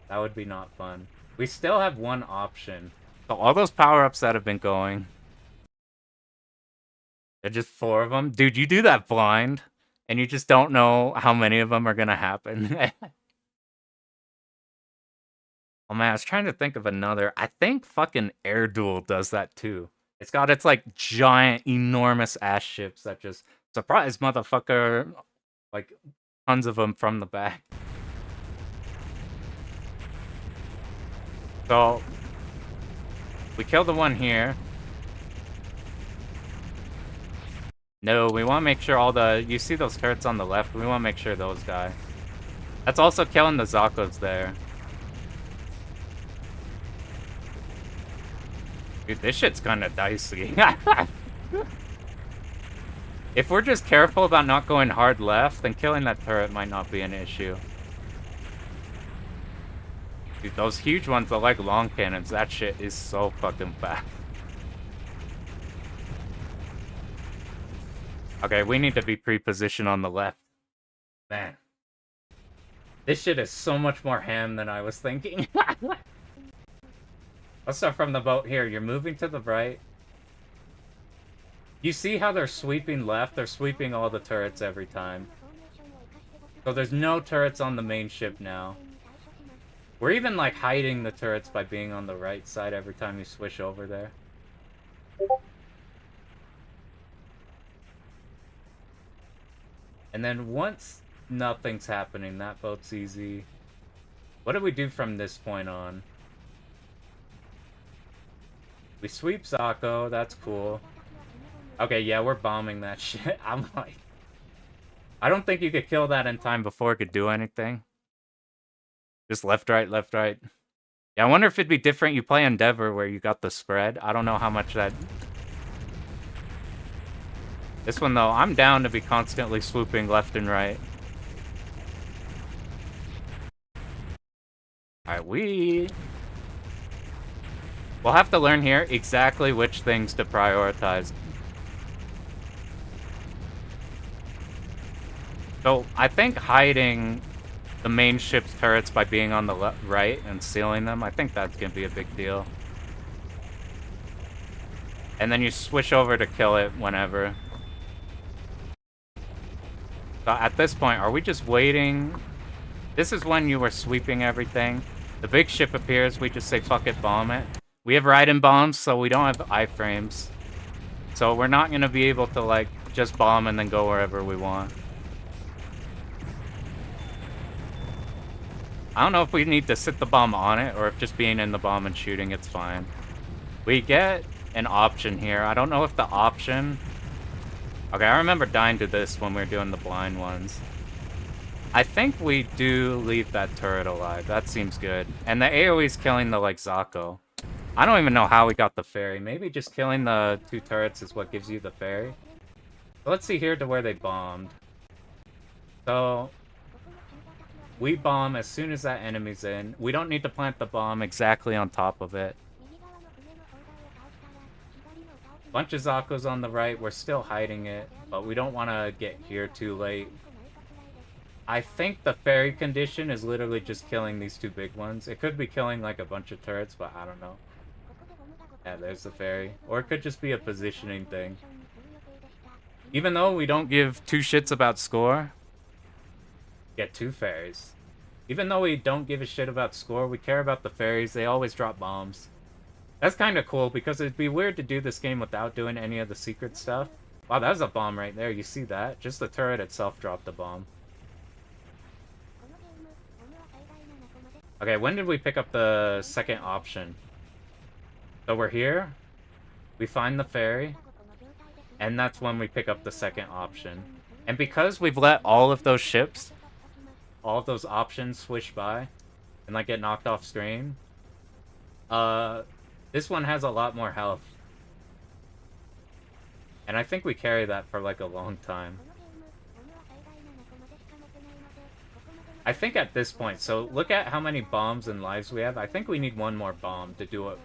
S1: That would be not fun. We still have one option. So all those power-ups that have been going... They're just 4 of them? Dude, you do that blind, and you just don't know how many of them are gonna happen. Oh man, I was trying to think of another. I think fucking Air Duel does that too. It's got its like giant, enormous ass ships that just surprise motherfucker, like tons of them from the back. So we killed the one here. No, we want to make sure all the... You see those turrets on the left? We want to make sure those die. That's also killing the Zakos there. Dude, this shit's kind of dicey. If we're just careful about not going hard left, then killing that turret might not be an issue. Dude, those huge ones are like long cannons. That shit is so fucking fast. Okay, we need to be pre-positioned on the left. Man. This shit is so much more ham than I was thinking. Let's start from the boat here. You're moving to the right. You see how they're sweeping left? They're sweeping all the turrets every time. So there's no turrets on the main ship now. We're even like hiding the turrets by being on the right side every time you switch over there. And then once nothing's happening, that boat's easy. What do we do from this point on? We sweep Zako, that's cool. Okay, yeah, we're bombing that shit. I'm like... I don't think you could kill that in time before it could do anything. Just left, right, left, right. Yeah, I wonder if it'd be different. You play Endeavor where you got the spread. I don't know how much that... This one, though, I'm down to be constantly swooping left and right. Alright, we'll have to learn here exactly which things to prioritize. So, I think hiding the main ship's turrets by being on the right and sealing them, I think that's going to be a big deal. And then you switch over to kill it whenever. So at this point, are we just waiting? This is when you were sweeping everything. The big ship appears, we just say fuck it, bomb it. We have Raiden bombs, so we don't have iframes. So we're not going to be able to like just bomb and then go wherever we want. I don't know if we need to sit the bomb on it or if just being in the bomb and shooting it's fine. We get an option here. I don't know if the option... Okay, I remember dying to this when we were doing the blind ones. I think we do leave that turret alive. That seems good. And the AoE's killing the, like, Zako. I don't even know how we got the ferry. Maybe just killing the 2 turrets is what gives you the ferry. So let's see here to where they bombed. So... we bomb as soon as that enemy's in. We don't need to plant the bomb exactly on top of it. Bunch of Zakos on the right. We're still hiding it, but we don't want to get here too late. I think the ferry condition is literally just killing these 2 big ones. It could be killing like a bunch of turrets, but I don't know. Yeah, there's the ferry. Or it could just be a positioning thing. Even though we don't give 2 shits about score, get 2 ferries. Even though we don't give a shit about score, we care about the ferries. They always drop bombs. That's kind of cool, because it'd be weird to do this game without doing any of the secret stuff. Wow, that was a bomb right there. You see that? Just the turret itself dropped the bomb. Okay, when did we pick up the second option? So we're here. We find the ferry. And that's when we pick up the second option. And because we've let all of those ships... all of those options swish by and like get knocked off screen. This one has a lot more health. And I think we carry that for like a long time. I think at this point, so look at how many bombs and lives we have. I think we need 1 more bomb to do it.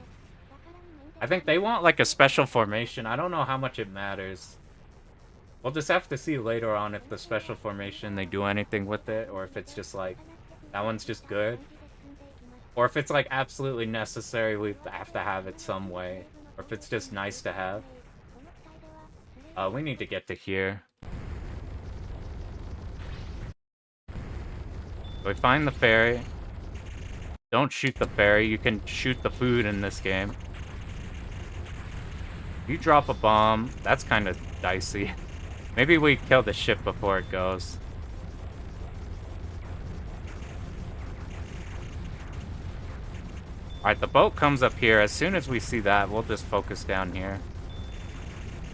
S1: I think they want like a special formation. I don't know how much it matters. We'll just have to see later on if the special formation, they do anything with it, or if it's just like, that one's just good. Or if it's like absolutely necessary, we have to have it some way. Or if it's just nice to have. We need to get to here. So we find the ferry. Don't shoot the ferry, you can shoot the food in this game. You drop a bomb, that's kind of dicey. Maybe we kill the ship before it goes. Alright, the boat comes up here. As soon as we see that, we'll just focus down here.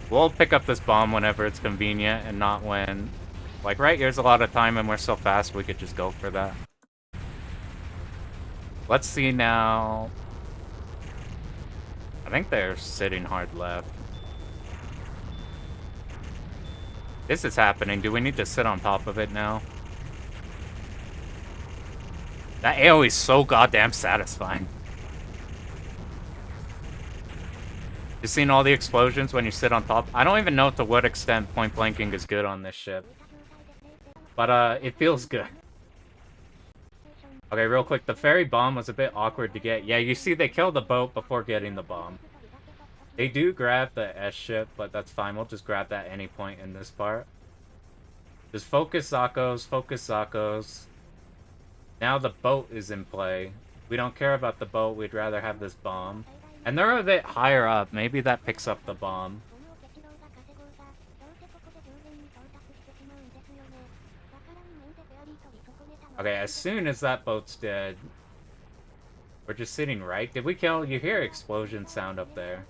S1: We'll pick up this bomb whenever it's convenient and not when... like, right here's a lot of time and we're so fast we could just go for that. Let's see now... I think they're sitting hard left. This is happening. Do we need to sit on top of it now? That AoE is so goddamn satisfying. You seen all the explosions when you sit on top? I don't even know to what extent point blanking is good on this ship. But it feels good. Okay, real quick, the ferry bomb was a bit awkward to get. Yeah, you see they kill the boat before getting the bomb. They do grab the S ship, but that's fine. We'll just grab that any point in this part. Just focus Zakos, focus Zakos. Now the boat is in play. We don't care about the boat, we'd rather have this bomb. And they're a bit higher up, maybe that picks up the bomb. Okay, as soon as that boat's dead, we're just sitting right. Did we kill? You hear explosion sound up there.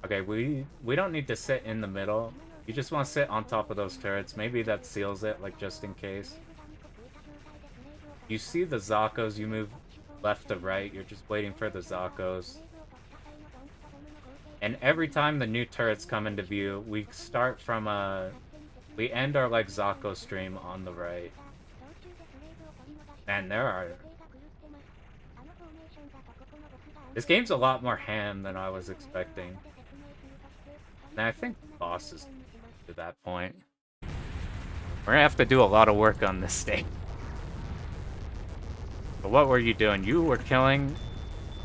S1: Okay, we don't need to sit in the middle. You just want to sit on top of those turrets. Maybe that seals it, like, just in case. You see the Zakos, you move left to right. You're just waiting for the Zakos. And every time the new turrets come into view, we start from we end our, like, Zako stream on the right. Man, there are... This game's a lot more ham than I was expecting. And I think boss is to that point. We're gonna have to do a lot of work on this stage. But what were you doing? You were killing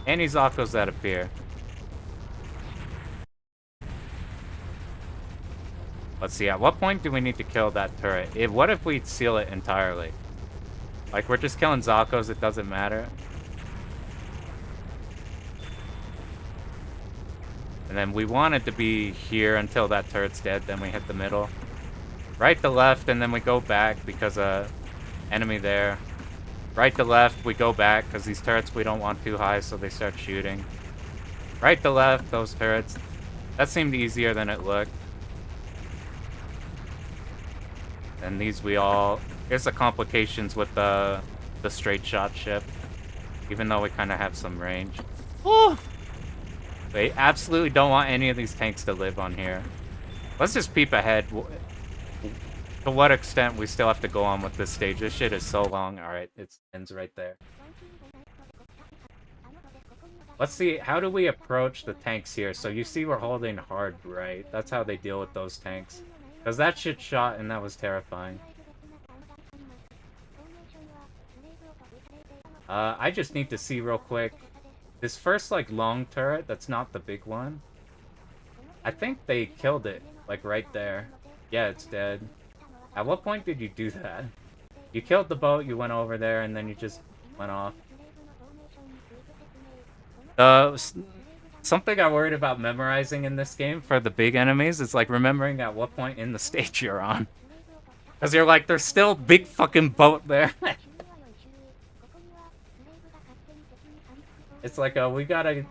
S1: any Zakos that appear. Let's see, at what point do we need to kill that turret? What if we seal it entirely? Like, we're just killing Zakos, it doesn't matter. And then we wanted to be here until that turret's dead, then we hit the middle. Right to left, and then we go back because enemy there. Right to left, we go back because these turrets we don't want too high, so they start shooting. Right to left, those turrets. That seemed easier than it looked. And these we all... Here's the complications with the straight shot ship. Even though we kind of have some range. Woo! They absolutely don't want any of these tanks to live on here. Let's just peep ahead. To what extent we still have to go on with this stage. This shit is so long. Alright, it ends right there. Let's see, how do we approach the tanks here? So you see we're holding hard right. That's how they deal with those tanks. Because that shit shot and that was terrifying. I just need to see real quick. This first, like, long turret, that's not the big one. I think they killed it, like, right there. Yeah, it's dead. At what point did you do that? You killed the boat, you went over there, and then you just went off. Something I worried about memorizing in this game for the big enemies is, like, remembering at what point in the stage you're on. Because you're like, there's still big fucking boat there. It's like, we gotta...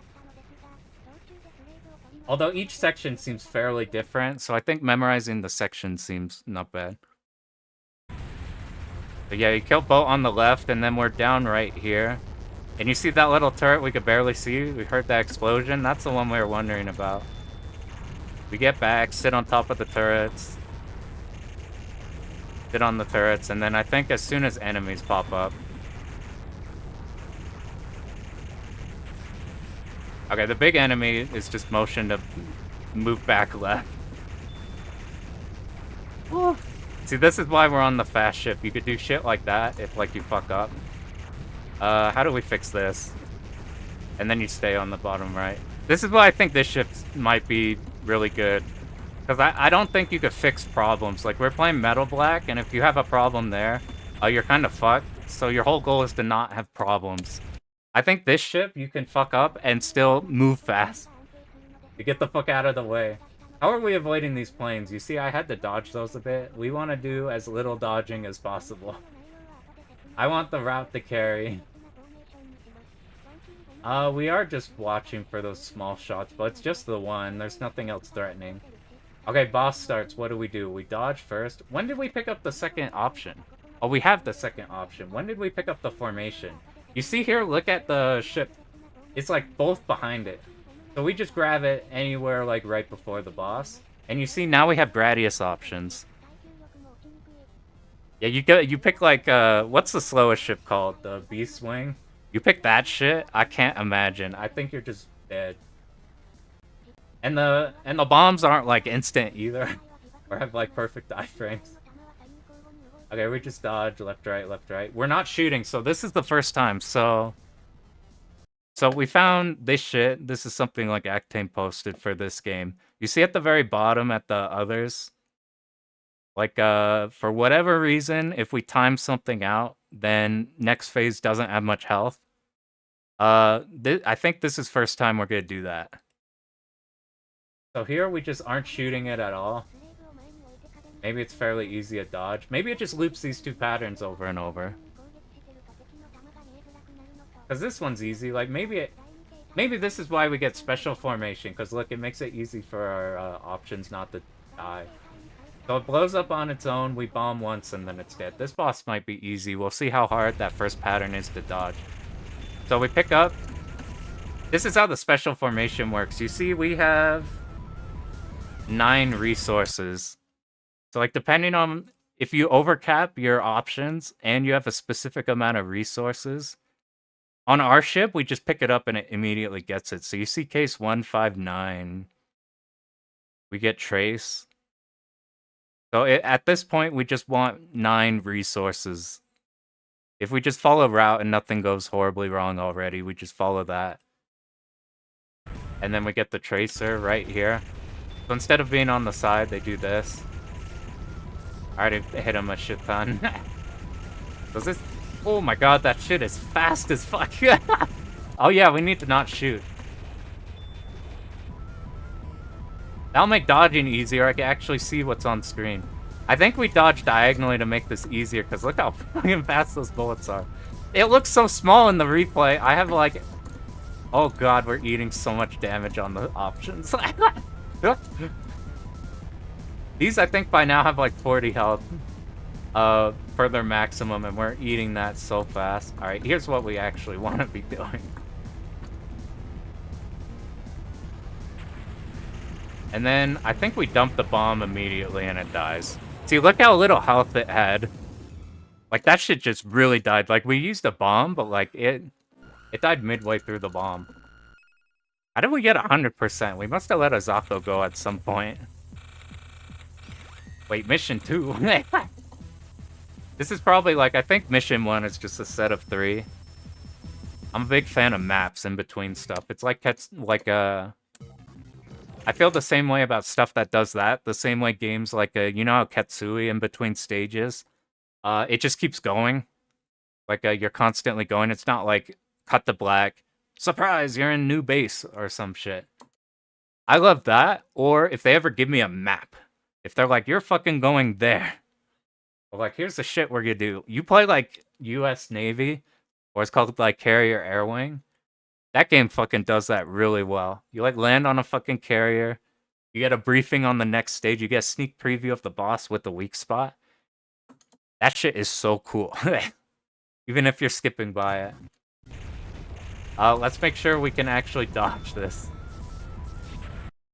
S1: Although each section seems fairly different, so I think memorizing the section seems not bad. But yeah, you kill boat on the left, and then we're down right here. And you see that little turret we could barely see? We heard that explosion? That's the one we were wondering about. We get back, sit on top of the turrets. Sit on the turrets, and then I think as soon as enemies pop up... Okay, the big enemy is just motioned to move back left. Woo. See, this is why we're on the fast ship. You could do shit like that if, like, you fuck up. How do we fix this? And then you stay on the bottom right. This is why I think this ship might be really good. Because I don't think you could fix problems. Like, we're playing Metal Black, and if you have a problem there, you're kind of fucked. So your whole goal is to not have problems. I think this ship, you can fuck up and still move fast. You get the fuck out of the way. How are we avoiding these planes? You see, I had to dodge those a bit. We want to do as little dodging as possible. I want the route to carry. We are just watching for those small shots, but it's just the one. There's nothing else threatening. Okay, boss starts. What do? We dodge first. When did we pick up the second option? Oh, we have the second option. When did we pick up the formation? You see here, look at the ship. It's like both behind it. So we just grab it anywhere like right before the boss. And you see now we have Gradius options. Yeah, you pick like what's the slowest ship called? The Beast Wing? You pick that shit? I can't imagine. I think you're just dead. And the bombs aren't like instant either. Or have like perfect iframes. Okay, we just dodge left right, left right. We're not shooting, so this is the first time, so we found this shit. This is something like Actane posted for this game. You see at the very bottom at the others, like for whatever reason, if we time something out, then next phase doesn't have much health. I think this is first time we're gonna do that. So here we just aren't shooting it at all. Maybe it's fairly easy to dodge. Maybe it just loops these two patterns over and over. Because this one's easy. Like, maybe this is why we get special formation. Because, look, it makes it easy for our options not to die. So it blows up on its own. We bomb once, and then it's dead. This boss might be easy. We'll see how hard that first pattern is to dodge. So we pick up. This is how the special formation works. You see, we have 9 resources. So, like, depending on if you overcap your options and you have a specific amount of resources, on our ship, we just pick it up and it immediately gets it. So you see case 159. We get trace. So at this point, we just want 9 resources. If we just follow route and nothing goes horribly wrong already, we just follow that. And then we get the tracer right here. So instead of being on the side, they do this. I already hit him a shit ton. Does this... Oh my god, that shit is fast as fuck. Oh yeah, we need to not shoot. That'll make dodging easier. I can actually see what's on screen. I think we dodge diagonally to make this easier, because look how fucking fast those bullets are. It looks so small in the replay. I have like... Oh god, we're eating so much damage on the options. These, I think, by now have like 40 health for their maximum, and we're eating that so fast. Alright, here's what we actually want to be doing. And then, I think we dump the bomb immediately and it dies. See, look how little health it had. Like, that shit just really died. Like, we used a bomb, but like, it died midway through the bomb. How did we get 100%? We must have let Azako go at some point. Wait, mission 2? This is probably like, I think mission 1 is just a set of 3. I'm a big fan of maps in between stuff. It's like, I feel the same way about stuff that does that. The same way games like, you know how Ketsui in between stages? It just keeps going. Like, you're constantly going. It's not like, cut to black. Surprise, you're in new base or some shit. I love that. Or if they ever give me a map. If they're like, you're fucking going there. Or like, here's the shit we're gonna do. You play like US Navy, or it's called like Carrier Air Wing. That game fucking does that really well. You like land on a fucking carrier. You get a briefing on the next stage. You get a sneak preview of the boss with the weak spot. That shit is so cool. Even if you're skipping by it. Let's make sure we can actually dodge this.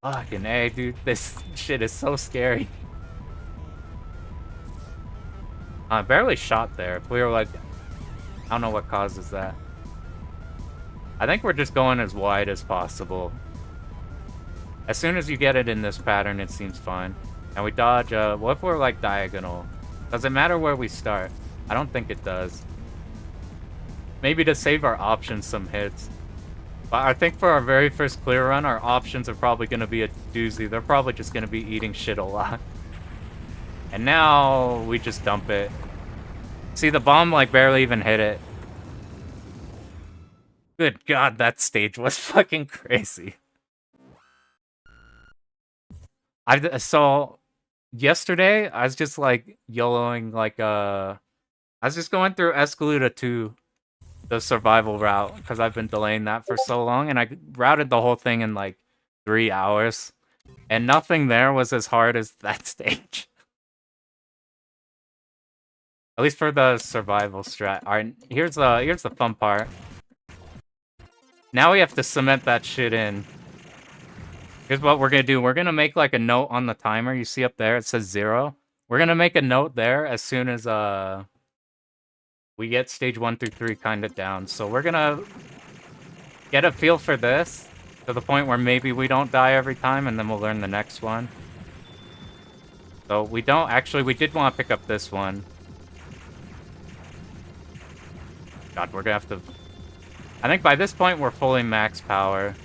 S1: Fucking A, dude. This shit is so scary. I barely shot there. If we were like... I don't know what causes that. I think we're just going as wide as possible. As soon as you get it in this pattern, it seems fine. And we dodge, what if we're like diagonal? Does it matter where we start? I don't think it does. Maybe to save our options some hits. But I think for our very first clear run, our options are probably going to be a doozy. They're probably just going to be eating shit a lot. And now we just dump it. See, the bomb like barely even hit it. Good god, that stage was fucking crazy. So yesterday I was just like YOLOing like I was just going through Escaluda 2, the survival route, because I've been delaying that for so long, and I routed the whole thing in like 3 hours, and nothing there was as hard as that stage. At least for the survival strat. Alright, here's the fun part. Now we have to cement that shit in. Here's what we're gonna do. We're gonna make like a note on the timer. You see up there, it says 0. We're gonna make a note there as soon as we get stage 1 through 3 kind of down. So we're gonna get a feel for this to the point where maybe we don't die every time, and then we'll learn the next one. So we don't actually. We did want to pick up this one. God, we're gonna have to. I think by this point we're fully max power.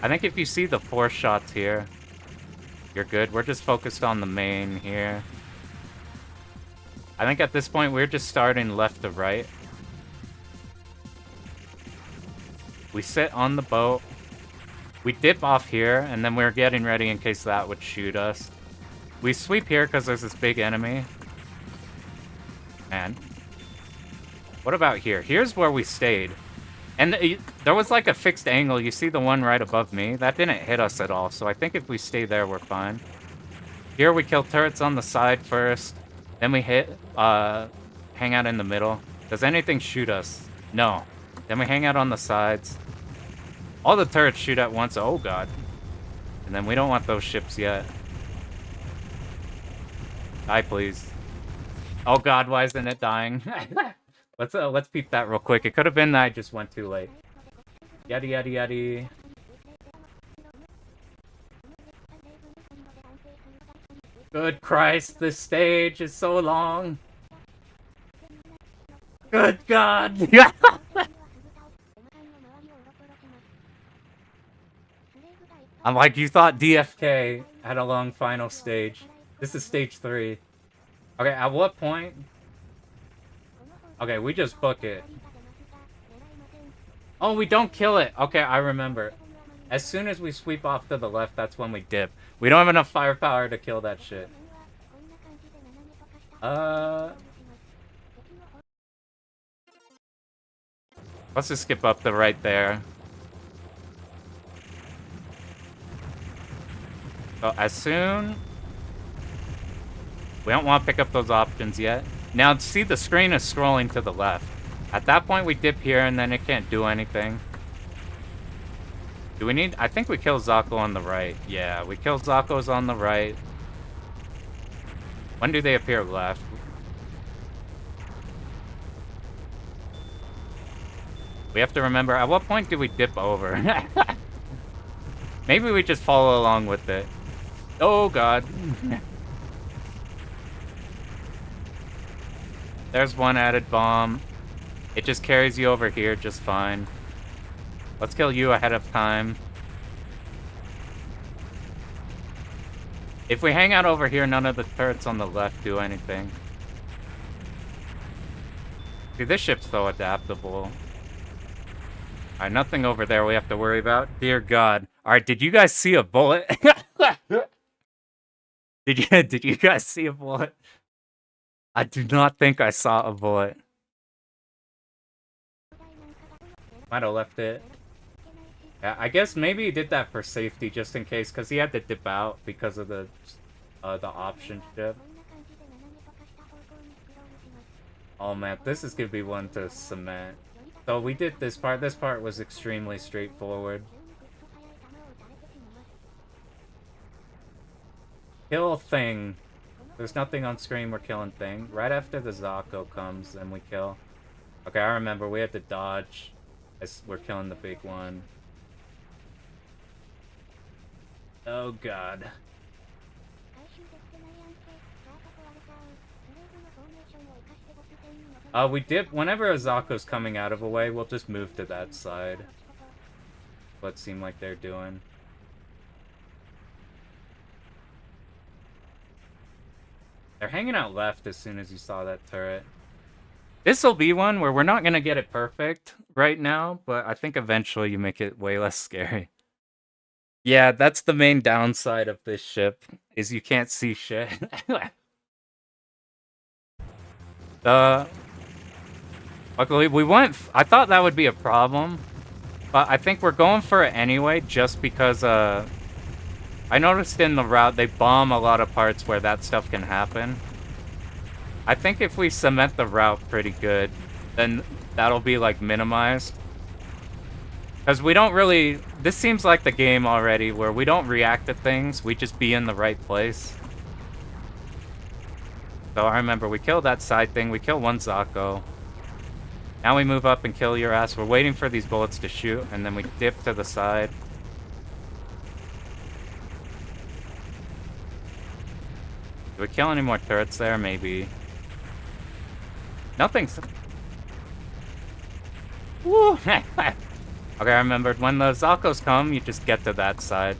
S1: I think if you see the 4 shots here, you're good. We're just focused on the main here. I think at this point we're just starting left to right. We sit on the boat. We dip off here, and then we're getting ready in case that would shoot us. We sweep here because there's this big enemy. And what about here? Here's where we stayed. And there was like a fixed angle. You see the one right above me? That didn't hit us at all. So I think if we stay there, we're fine. Here we kill turrets on the side first. Then we hit, hang out in the middle. Does anything shoot us? No. Then we hang out on the sides. All the turrets shoot at once. Oh, God. And then we don't want those ships yet. Die, please. Oh, God, why isn't it dying? Let's peep that real quick. It could have been that I just went too late. Yaddy, yaddy, yaddy. Good Christ, this stage is so long. Good God. I'm like, you thought DFK had a long final stage. This is stage 3. Okay, at what point? Okay, we just book it. Oh, we don't kill it. Okay, I remember. As soon as we sweep off to the left, that's when we dip. We don't have enough firepower to kill that shit. Let's just skip up to right there. So as soon... We don't want to pick up those options yet. Now, see, the screen is scrolling to the left. At that point, we dip here, and then it can't do anything. Do we need... I think we kill Zako on the right. Yeah, we kill Zako's on the right. When do they appear left? We have to remember, at what point do we dip over? Maybe we just follow along with it. Oh, God. There's one added bomb. It just carries you over here just fine. Let's kill you ahead of time. If we hang out over here, none of the turrets on the left do anything. See, this ship's so adaptable. Alright, nothing over there we have to worry about. Dear God. Alright, did you guys see a bullet? Did you guys see a bullet? I do not think I saw a bullet. Might have left it. Yeah, I guess maybe he did that for safety, just in case, because he had to dip out because of the option ship. Oh man, this is gonna be one to cement. So we did this part. This part was extremely straightforward. Kill thing. There's nothing on screen, we're killing thing. Right after the Zako comes, then we kill. Okay, I remember, we had to dodge as we're killing the big one. Oh God. We dip, whenever a Zako's coming out of a way, we'll just move to that side. What it seemed like they're doing. They're hanging out left as soon as you saw that turret. This'll be one where we're not gonna get it perfect right now, but I think eventually you make it way less scary. Yeah, that's the main downside of this ship, is you can't see shit. Luckily, we went... I thought that would be a problem, but I think we're going for it anyway, just because, I noticed in the route, they bomb a lot of parts where that stuff can happen. I think if we cement the route pretty good, then that'll be, like, minimized. Because we don't really... This seems like the game already, where we don't react to things, we just be in the right place. So I remember we kill that side thing, we kill one Zako. Now we move up and kill your ass. We're waiting for these bullets to shoot, and then we dip to the side. Do we kill any more turrets there? Maybe. Nothing's... Woo! Okay, I remembered. When the Zakos come, you just get to that side.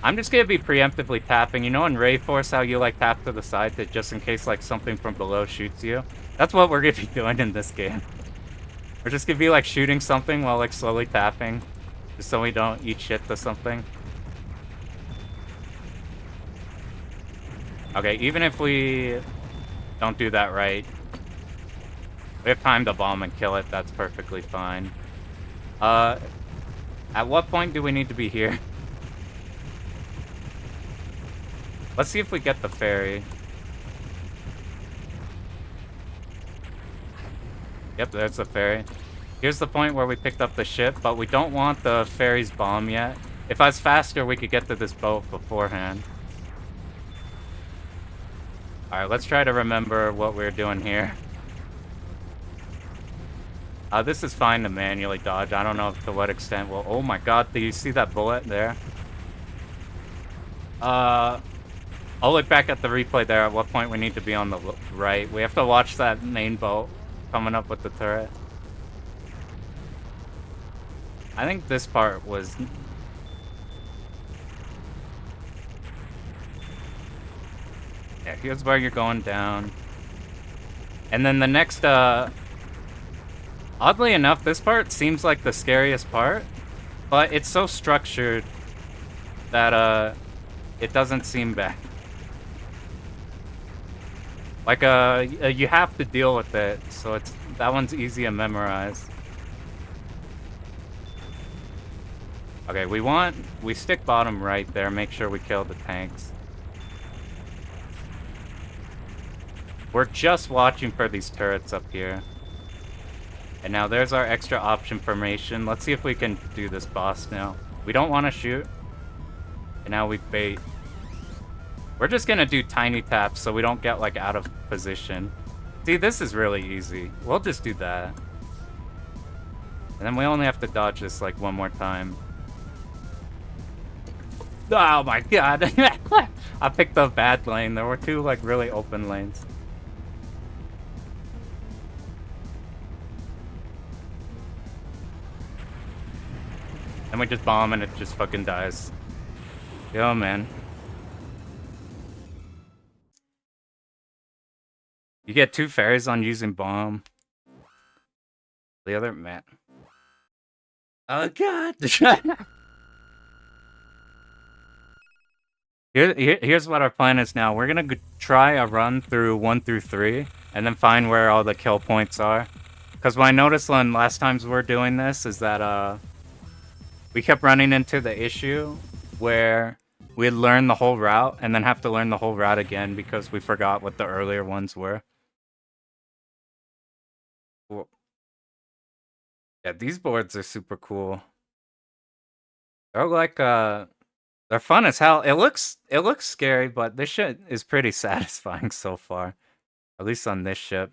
S1: I'm just gonna be preemptively tapping. You know in Ray Force how you like tap to the side to just in case like something from below shoots you? That's what we're gonna be doing in this game. We're just gonna be like shooting something while like slowly tapping. Just so we don't eat shit to something. Okay, even if we don't do that right, we have time to bomb and kill it. That's perfectly fine. At what point do we need to be here? Let's see if we get the ferry. Yep, there's the ferry. Here's the point where we picked up the ship, but we don't want the ferry's bomb yet. If I was faster, we could get to this boat beforehand. Alright, let's try to remember what we're doing here. This is fine to manually dodge. I don't know to what extent we'll... Oh my god, do you see that bullet there? I'll look back at the replay there at what point we need to be on the right. We have to watch that main boat coming up with the turret. I think this part was... Yeah, here's where you're going down. And then the next, oddly enough, this part seems like the scariest part, but it's so structured that, it doesn't seem bad. Like, you have to deal with it, so that one's easy to memorize. Okay, we stick bottom right there, make sure we kill the tanks. We're just watching for these turrets up here. And now there's our extra option formation. Let's see if we can do this boss now. We don't want to shoot. And now we bait. We're just gonna do tiny taps so we don't get like out of position. See, this is really easy. We'll just do that. And then we only have to dodge this like one more time. Oh my god. I picked the bad lane. There were two like really open lanes. And we just bomb and it just fucking dies. Yo, man. You get 2 fairies on using bomb. The other, man. Oh, God. Here's what our plan is now. We're going to try a run through 1 through 3 and then find where all the kill points are. Because what I noticed on last times we're doing this is that, we kept running into the issue where we'd learn the whole route and then have to learn the whole route again because we forgot what the earlier ones were. Cool. Yeah, these boards are super cool. They're like, they're fun as hell. It looks scary, but this shit is pretty satisfying so far. At least on this ship.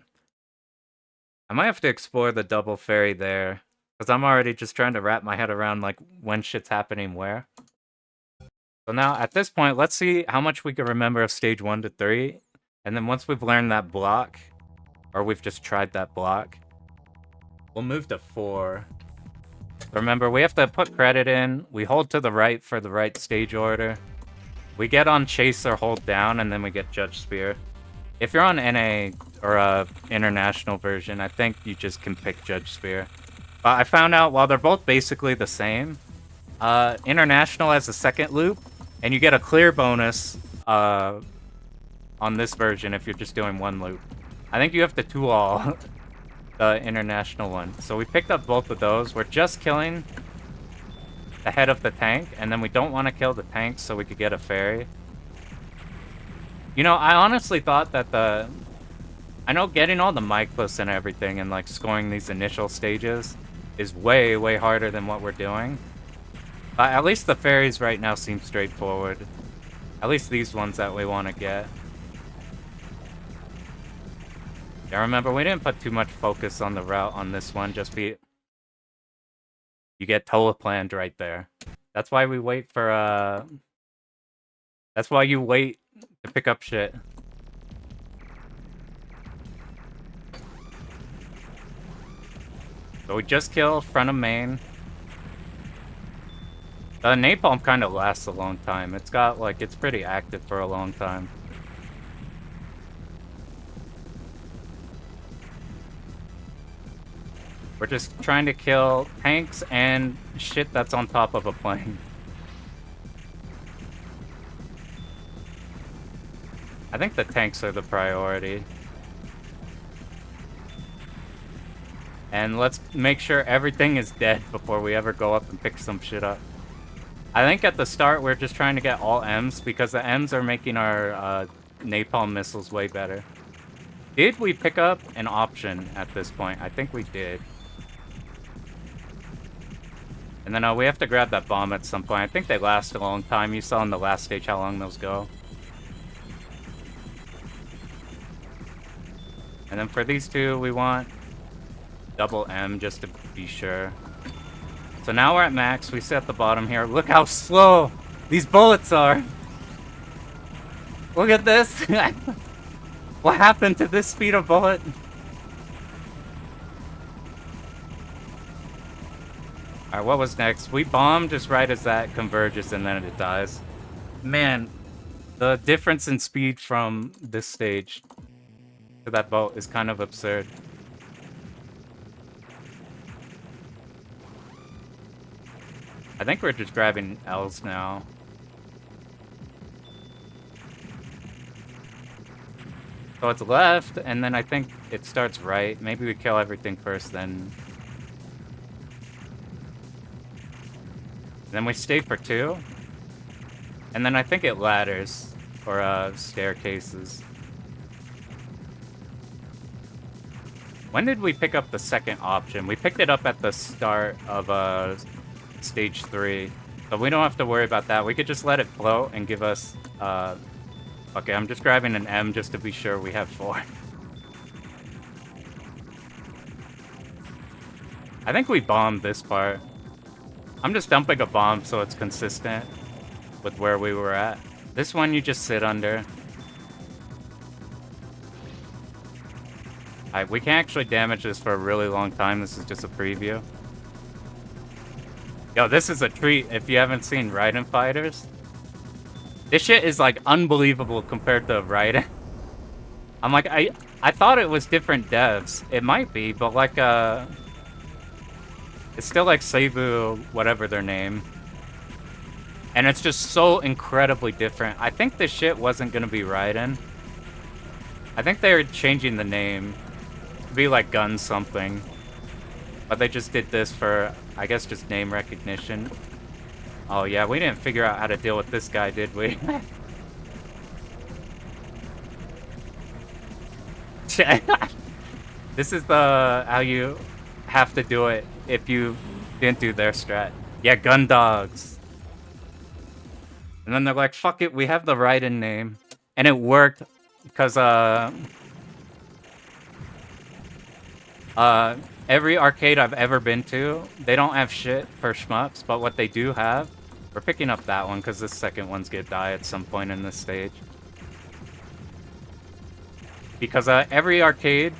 S1: I might have to explore the double ferry there. Because I'm already just trying to wrap my head around, like, when shit's happening where. So now, at this point, let's see how much we can remember of stage 1 to 3. And then once we've learned that block, or we've just tried that block, we'll move to 4. Remember, we have to put credit in. We hold to the right for the right stage order. We get on chase or hold down, and then we get judge spear. If you're on NA, or a international version, I think you just can pick judge spear. I found out while they're both basically the same, international has a second loop, and you get a clear bonus on this version if you're just doing 1 loop. I think you have to 2-all the international one. So we picked up both of those. We're just killing the head of the tank, and then we don't want to kill the tank so we could get a ferry. You know, I honestly thought that I know getting all the mic clips and everything and like scoring these initial stages is way, way harder than what we're doing. But at least the ferries right now seem straightforward. At least these ones that we want to get. Yeah, remember, we didn't put too much focus on the route on this one, just be... You get teleplanned right there. That's why we wait for, That's why you wait to pick up shit. So we just killed front of main. The napalm kind of lasts a long time. It's got, like, it's pretty active for a long time. We're just trying to kill tanks and shit that's on top of a plane. I think the tanks are the priority. And let's make sure everything is dead before we ever go up and pick some shit up. I think at the start we're just trying to get all M's because the M's are making our napalm missiles way better. Did we pick up an option at this point? I think we did. And then we have to grab that bomb at some point. I think they last a long time. You saw in the last stage how long those go. And then for these two, we want double M just to be sure. So now we're at max. We sit at the bottom here. Look how slow these bullets are. Look at this. What happened to this speed of bullet? Alright, what was next? We bombed just right as that converges and then it dies. Man, the difference in speed from this stage to that boat is kind of absurd. I think we're just grabbing L's now. So it's left, and then I think it starts right. Maybe we kill everything first, then... Then we stay for 2. And then I think it ladders, or staircases. When did we pick up the second option? We picked it up at the start of stage 3. So we don't have to worry about that. We could just let it float and give us... Okay, I'm just grabbing an M just to be sure we have 4. I think we bombed this part. I'm just dumping a bomb so it's consistent with where we were at. This one you just sit under. Alright, we can actually damage this for a really long time. This is just a preview. Yo, this is a treat if you haven't seen Raiden Fighters. This shit is like unbelievable compared to Raiden. I'm like, I thought it was different devs. It might be, but like it's still like Seibu, whatever their name. And it's just so incredibly different. I think this shit wasn't gonna be Raiden. I think they were changing the name to be like Gun something. But they just did this for, I guess, just name recognition. Oh yeah, we didn't figure out how to deal with this guy, did we? This is how you have to do it if you didn't do their strat. Yeah, gun dogs. And then they're like, fuck it, we have the Raiden name. And it worked because every arcade I've ever been to, they don't have shit for shmups, but what they do have, we're picking up that one because this second one's gonna die at some point in this stage. Because every arcade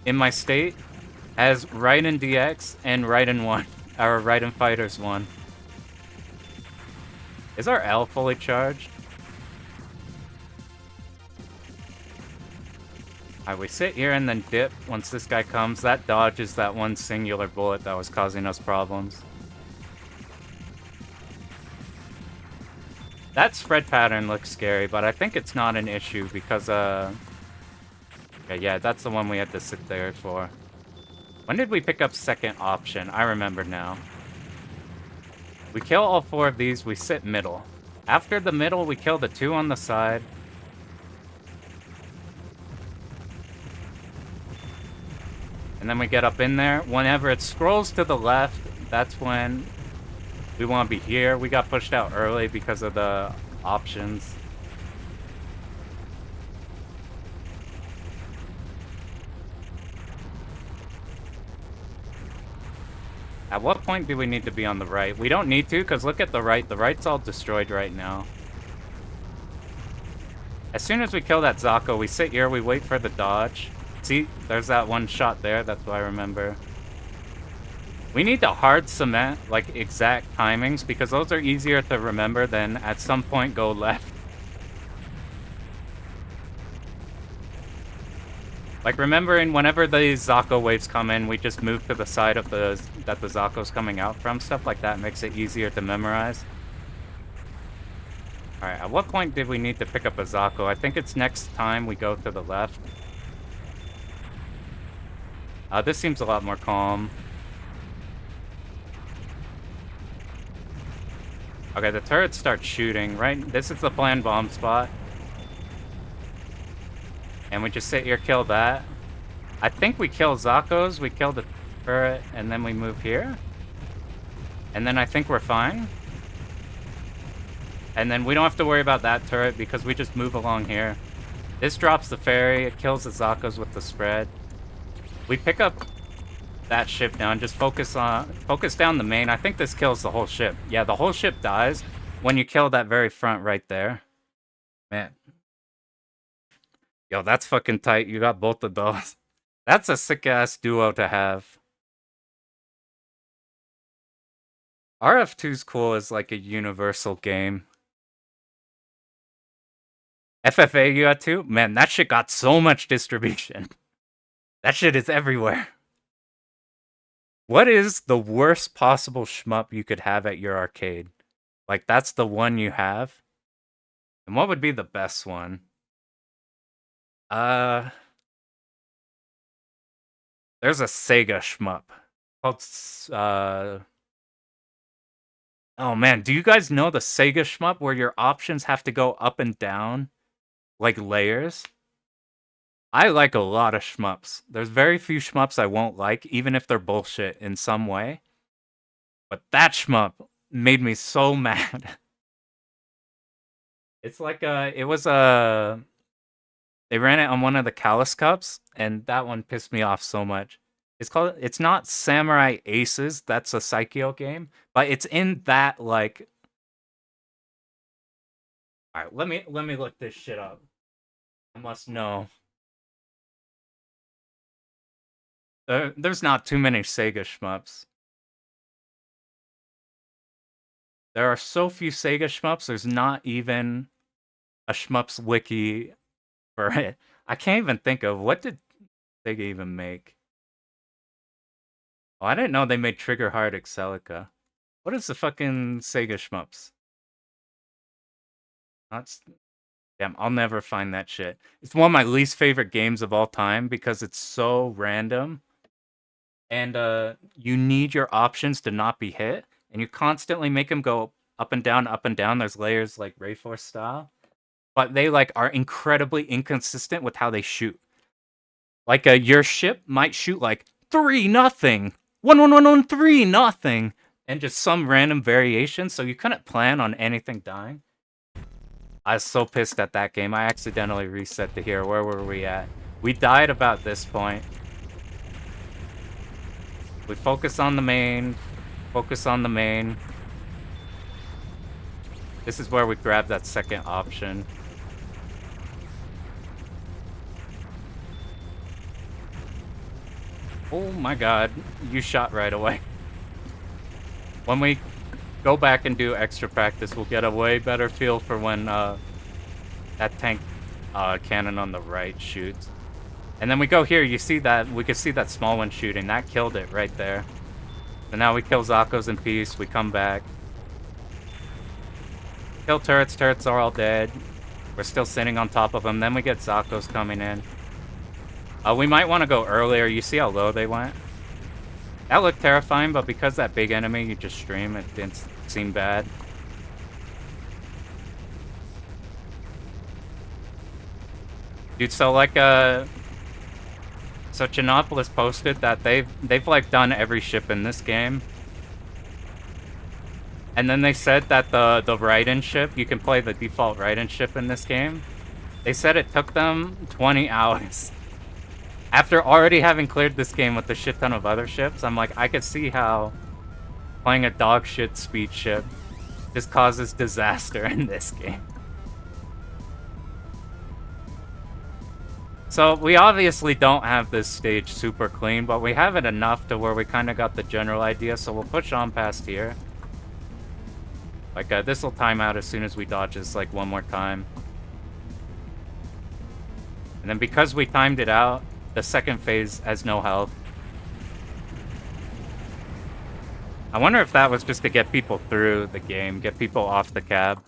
S1: in my state has Raiden DX and Raiden 1, or Raiden Fighters 1. Is our L fully charged? Alright, we sit here and then dip once this guy comes. That dodges that one singular bullet that was causing us problems. That spread pattern looks scary, but I think it's not an issue because, okay, yeah, that's the one we had to sit there for. When did we pick up second option? I remember now. We kill all 4 of these, we sit middle. After the middle, we kill the 2 on the side. And then we get up in there. Whenever it scrolls to the left, that's when we want to be here. We got pushed out early because of the options. At what point do we need to be on the right? We don't need to, because look at the right. The right's all destroyed right now. As soon as we kill that Zako, we sit here, we wait for the dodge. See, there's that one shot there, that's what I remember. We need to hard cement, like, exact timings, because those are easier to remember than at some point go left. Like, remembering whenever the Zako waves come in, we just move to the side of that the Zako's coming out from. Stuff like that makes it easier to memorize. Alright, at what point did we need to pick up a Zako? I think it's next time we go to the left. This seems a lot more calm. Okay, the turrets start shooting, right? This is the planned bomb spot. And we just sit here, kill that. I think we kill Zakos, we kill the turret, and then we move here. And then I think we're fine. And then we don't have to worry about that turret because we just move along here. This drops the ferry, it kills the Zakos with the spread. We pick up that ship down, just focus down the main. I think this kills the whole ship. Yeah, the whole ship dies when you kill that very front right there. Man. Yo, that's fucking tight. You got both of those. That's a sick-ass duo to have. RF2's cool as like a universal game. FFA you got too? Man, that shit got so much distribution. That shit is everywhere. What is the worst possible shmup you could have at your arcade? Like, that's the one you have? And what would be the best one? There's a Sega shmup called, oh man, do you guys know the Sega shmup where your options have to go up and down? Like layers? I like a lot of shmups. There's very few shmups I won't like, even if they're bullshit in some way. But that shmup made me so mad. It's like they ran it on one of the Callus Cups, and that one pissed me off so much. It's not Samurai Aces, that's a Psycho game, but it's in that, like... Alright, let me look this shit up. I must know. There's not too many Sega shmups. There are so few Sega shmups, there's not even a shmups wiki for it. I can't even think of, what did Sega even make? Oh, I didn't know they made Trigger Hard Excelica. What is the fucking Sega shmups? Damn, I'll never find that shit. It's one of my least favorite games of all time because it's so random. And you need your options to not be hit. And you constantly make them go up and down, up and down. There's layers like Rayforce style. But they like are incredibly inconsistent with how they shoot. Like your ship might shoot like 3-0. 1-1-1-1-3-0. And just some random variation. So you couldn't plan on anything dying. I was so pissed at that game. I accidentally reset to here. Where were we at? We died about this point. We focus on the main. Focus on the main. This is where we grab that second option. Oh my god. You shot right away. When we go back and do extra practice, we'll get a way better feel for when that tank cannon on the right shoots. And then we go here, you see that, we can see that small one shooting. That killed it right there. So now we kill Zakos in peace, we come back. Kill turrets, turrets are all dead. We're still sitting on top of them. Then we get Zakos coming in. We might want to go earlier. You see how low they went? That looked terrifying, but because that big enemy you just stream, it didn't seem bad. Dude, so like so Chinopolis posted that they've like done every ship in this game. And then they said that the Raiden ship, you can play the default Raiden ship in this game. They said it took them 20 hours. After already having cleared this game with a shit ton of other ships, I'm like, I could see how playing a dog shit speed ship just causes disaster in this game. So we obviously don't have this stage super clean, but we have it enough to where we kind of got the general idea, so we'll push on past here. Like, this will time out as soon as we dodge this, like, one more time. And then because we timed it out, the second phase has no health. I wonder if that was just to get people through the game, get people off the cab.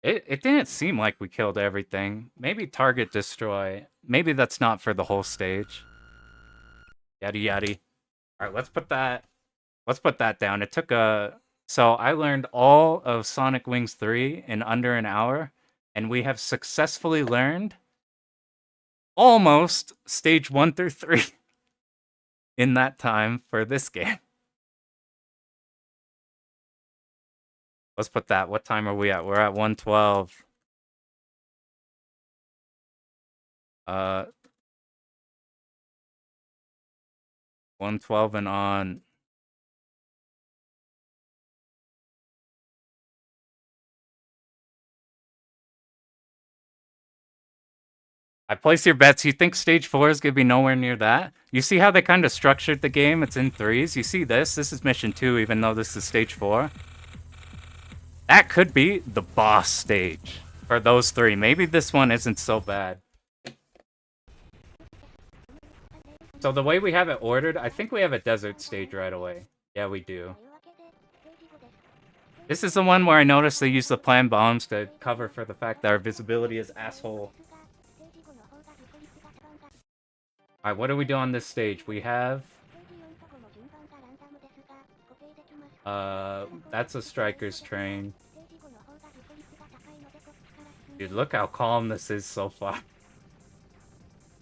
S1: It didn't seem like we killed everything. Maybe target destroy. Maybe that's not for the whole stage. Yaddy yaddy. Alright, let's put that down. It took a... So I learned all of Sonic Wings 3 in under an hour, and we have successfully learned almost stage 1 through 3 in that time for this game. Let's put that. What time are we at? We're at 1:12. 1:12 and on. I place your bets. You think stage 4 is going to be nowhere near that? You see how they kind of structured the game? It's in threes. You see this? This is mission 2, even though this is stage 4. That could be the boss stage for those 3. Maybe this one isn't so bad. So the way we have it ordered, I think we have a desert stage right away. Yeah, we do. This is the one where I noticed they use the plant bombs to cover for the fact that our visibility is asshole. Alright, what do we do on this stage? We have... that's a striker's train. Dude, look how calm this is so far.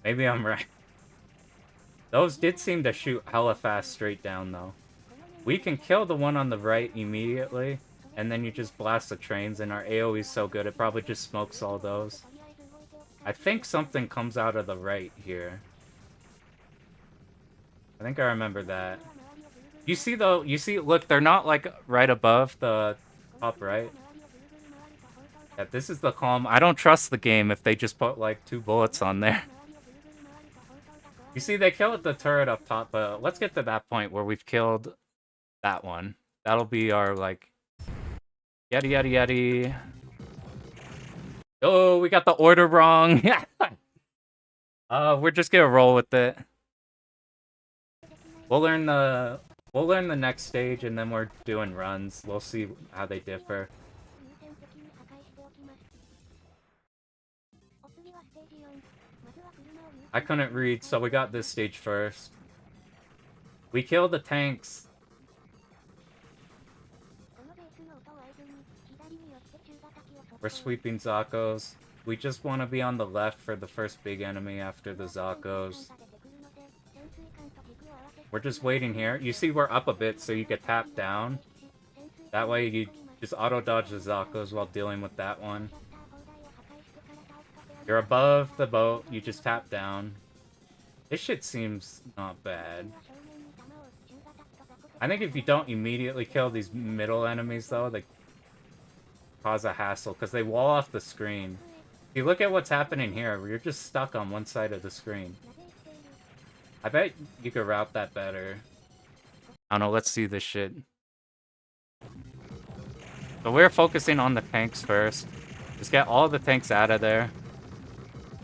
S1: Maybe I'm right. Those did seem to shoot hella fast straight down, though. We can kill the one on the right immediately, and then you just blast the trains, and our AoE is so good, it probably just smokes all those. I think something comes out of the right here. I think I remember that. You see, though, look, they're not, like, right above the top right. Yeah, this is the calm. I don't trust the game if they just put, like, 2 bullets on there. You see, they killed the turret up top, but let's get to that point where we've killed that one. That'll be our, like... Yaddy, yaddy, yaddy. Oh, we got the order wrong. We're just gonna roll with it. We'll learn the next stage, and then we're doing runs. We'll see how they differ. I couldn't read, so we got this stage first. We killed the tanks. We're sweeping Zakos. We just want to be on the left for the first big enemy after the Zakos. We're just waiting here. You see we're up a bit, so you can tap down. That way you just auto-dodge the Zakos while dealing with that one. You're above the boat, you just tap down. This shit seems not bad. I think if you don't immediately kill these middle enemies, though, they cause a hassle, because they wall off the screen. If you look at what's happening here, you're just stuck on one side of the screen. I bet you could route that better. I don't know, let's see this shit. So we're focusing on the tanks first. Just get all the tanks out of there.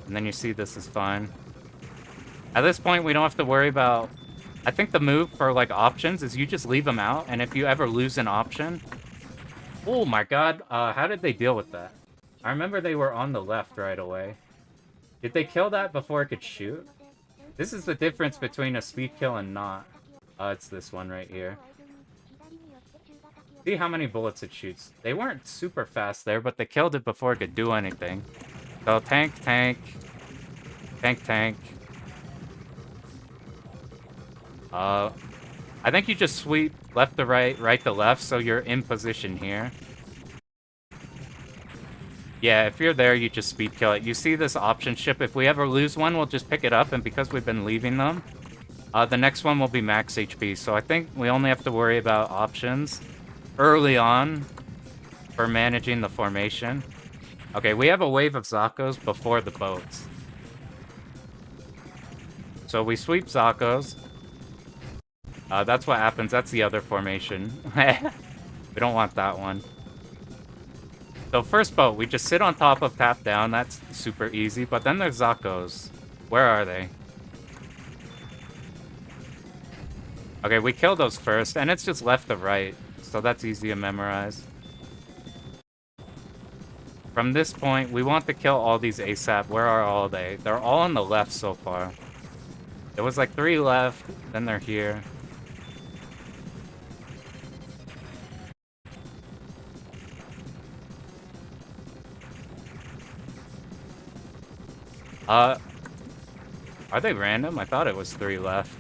S1: And then you see this is fine. At this point, we don't have to worry about... I think the move for, like, options is you just leave them out, and if you ever lose an option... Oh my god, how did they deal with that? I remember they were on the left right away. Did they kill that before it could shoot? This is the difference between a speed kill and not. It's this one right here. See how many bullets it shoots. They weren't super fast there, but they killed it before it could do anything. So tank, tank. Tank, tank. I I think you just sweep left to right, right to left, so you're in position here. Yeah, if you're there, you just speed kill it. You see this option ship. If we ever lose one, we'll just pick it up, and because we've been leaving them, the next one will be max HP. So I think we only have to worry about options early on for managing the formation. Okay, we have a wave of Zakos before the boats. So we sweep Zakos. That's what happens. That's the other formation. We don't want that one. So first boat, we just sit on top of tap down. That's super easy. But then there's Zakos. Where are they? Okay, we kill those first. And it's just left to right. So that's easy to memorize. From this point, we want to kill all these ASAP. Where are all they? They're all on the left so far. There was like 3 left. Then they're here. Are they random? I thought it was 3 left.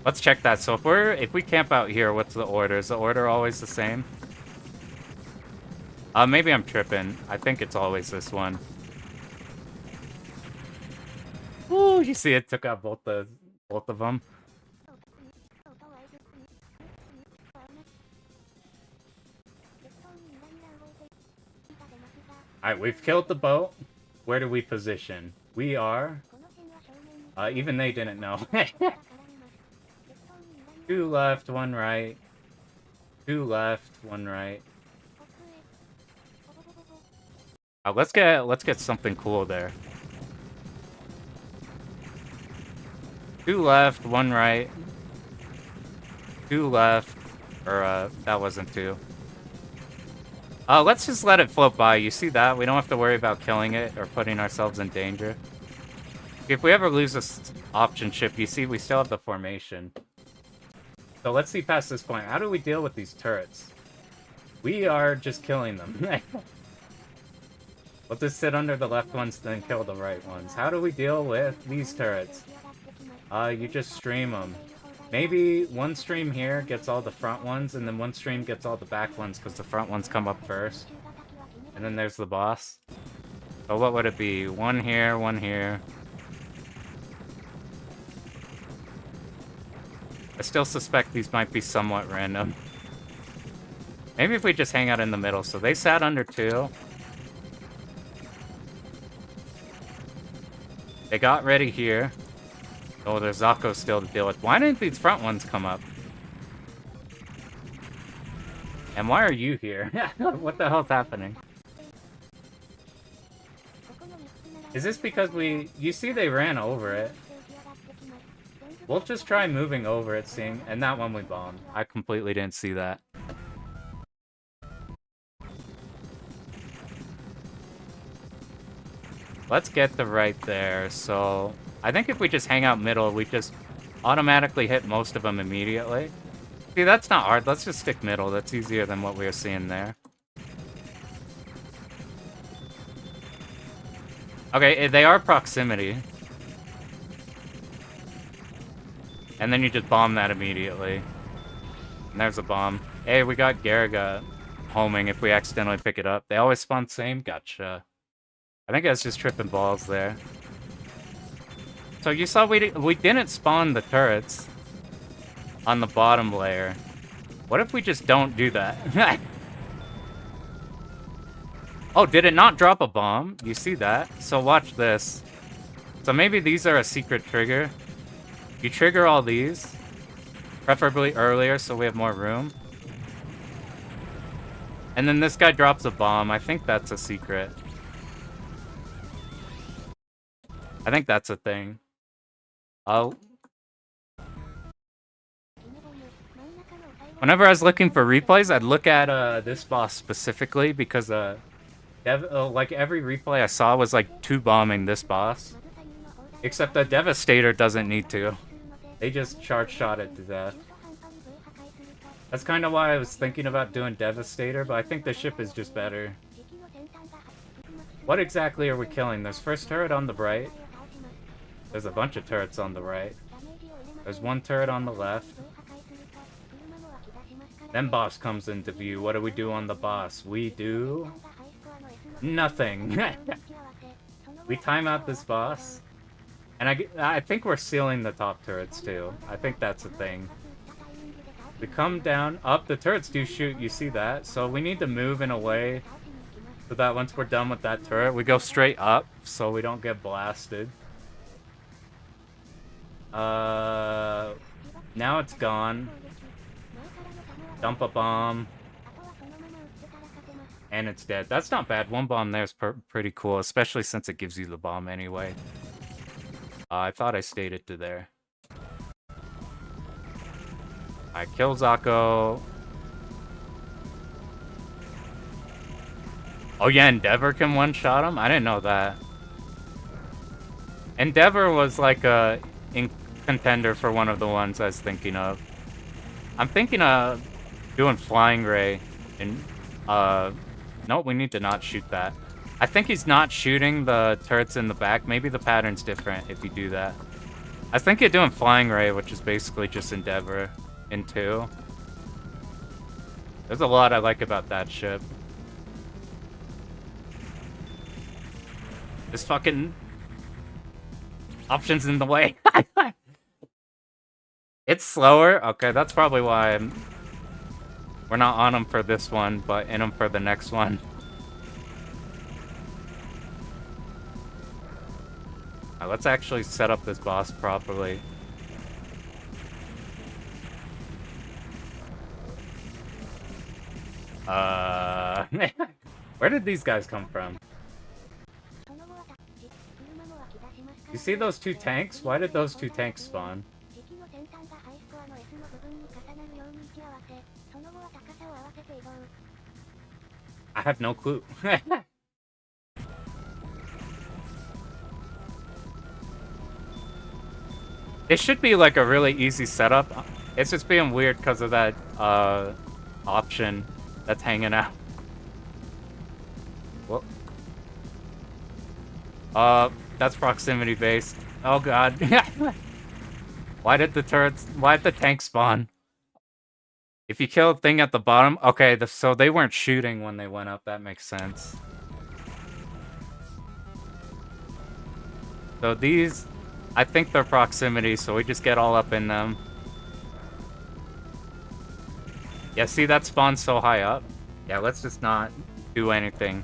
S1: Let's check that. So if we camp out here, what's the order? Is the order always the same? Maybe I'm tripping. I think it's always this one. Ooh, you see it took out both of them. Alright, we've killed the boat. Where do we position? We are... even they didn't know. 2 left, 1 right. 2 left, 1 right. Let's get something cool there. 2 left, 1 right. 2 left. Or, that wasn't 2. Let's just let it float by. You see that? We don't have to worry about killing it or putting ourselves in danger. If we ever lose this option ship, you see we still have the formation. So let's see past this point. How do we deal with these turrets? We are just killing them. We'll just sit under the left ones, then kill the right ones. How do we deal with these turrets? You just stream them. Maybe one stream here gets all the front ones, and then one stream gets all the back ones, because the front ones come up first. And then there's the boss. So what would it be? 1 here, 1 here. I still suspect these might be somewhat random. Maybe if we just hang out in the middle. So they sat under 2. They got ready here. Oh, there's Zako still to deal with. Why didn't these front ones come up? And why are you here? What the hell's happening? Is this because you see they ran over it. We'll just try moving over it, seeing... And that one we bombed. I completely didn't see that. Let's get the right there, so... I think if we just hang out middle, we just automatically hit most of them immediately. See, that's not hard. Let's just stick middle. That's easier than what we were seeing there. Okay, they are proximity. And then you just bomb that immediately. And there's a bomb. Hey, we got Garaga homing if we accidentally pick it up. They always spawn same? Gotcha. I think I was just tripping balls there. So you saw we didn't spawn the turrets on the bottom layer. What if we just don't do that? Oh, did it not drop a bomb? You see that? So watch this. So maybe these are a secret trigger. You trigger all these, preferably earlier so we have more room. And then this guy drops a bomb. I think that's a secret. I think that's a thing. Whenever I was looking for replays, I'd look at this boss specifically because like every replay I saw was like 2 bombing this boss. Except the Devastator doesn't need to. They just charge shot it to death. That's kind of why I was thinking about doing Devastator, but I think the ship is just better. What exactly are we killing? There's first turret on the right. There's a bunch of turrets on the right. There's one turret on the left. Then boss comes into view. What do we do on the boss? We do... nothing. We time out this boss. And I think we're sealing the top turrets too. I think that's a thing. We come down, up, the turrets do shoot, you see that. So we need to move in a way so that once we're done with that turret, we go straight up so we don't get blasted. Now it's gone. Dump a bomb. And it's dead. That's not bad. One bomb there is pretty cool, especially since it gives you the bomb anyway. I thought I stayed it to there. I kill Zako. Oh yeah, Endeavor can one-shot him? I didn't know that. Endeavor was like a contender for one of the ones I was thinking of. I'm thinking of doing Flying Ray and no, we need to not shoot that. I think he's not shooting the turrets in the back. Maybe the pattern's different if you do that. I think you're doing Flying Ray, which is basically just Endeavor in 2. There's a lot I like about that ship. This fucking option's in the way. It's slower? Okay, that's probably why we're not on him for this one, but in him for the next one. Right, let's actually set up this boss properly. Where did these guys come from? You see those 2 tanks? Why did those 2 tanks spawn? I have no clue. It should be like a really easy setup. It's just being weird because of that option that's hanging out. Well, that's proximity based. Oh god. Why did the tank spawn? If you kill a thing at the bottom, okay, so they weren't shooting when they went up, that makes sense. So these, I think they're proximity, so we just get all up in them. Yeah, see that spawn's so high up? Yeah, let's just not do anything.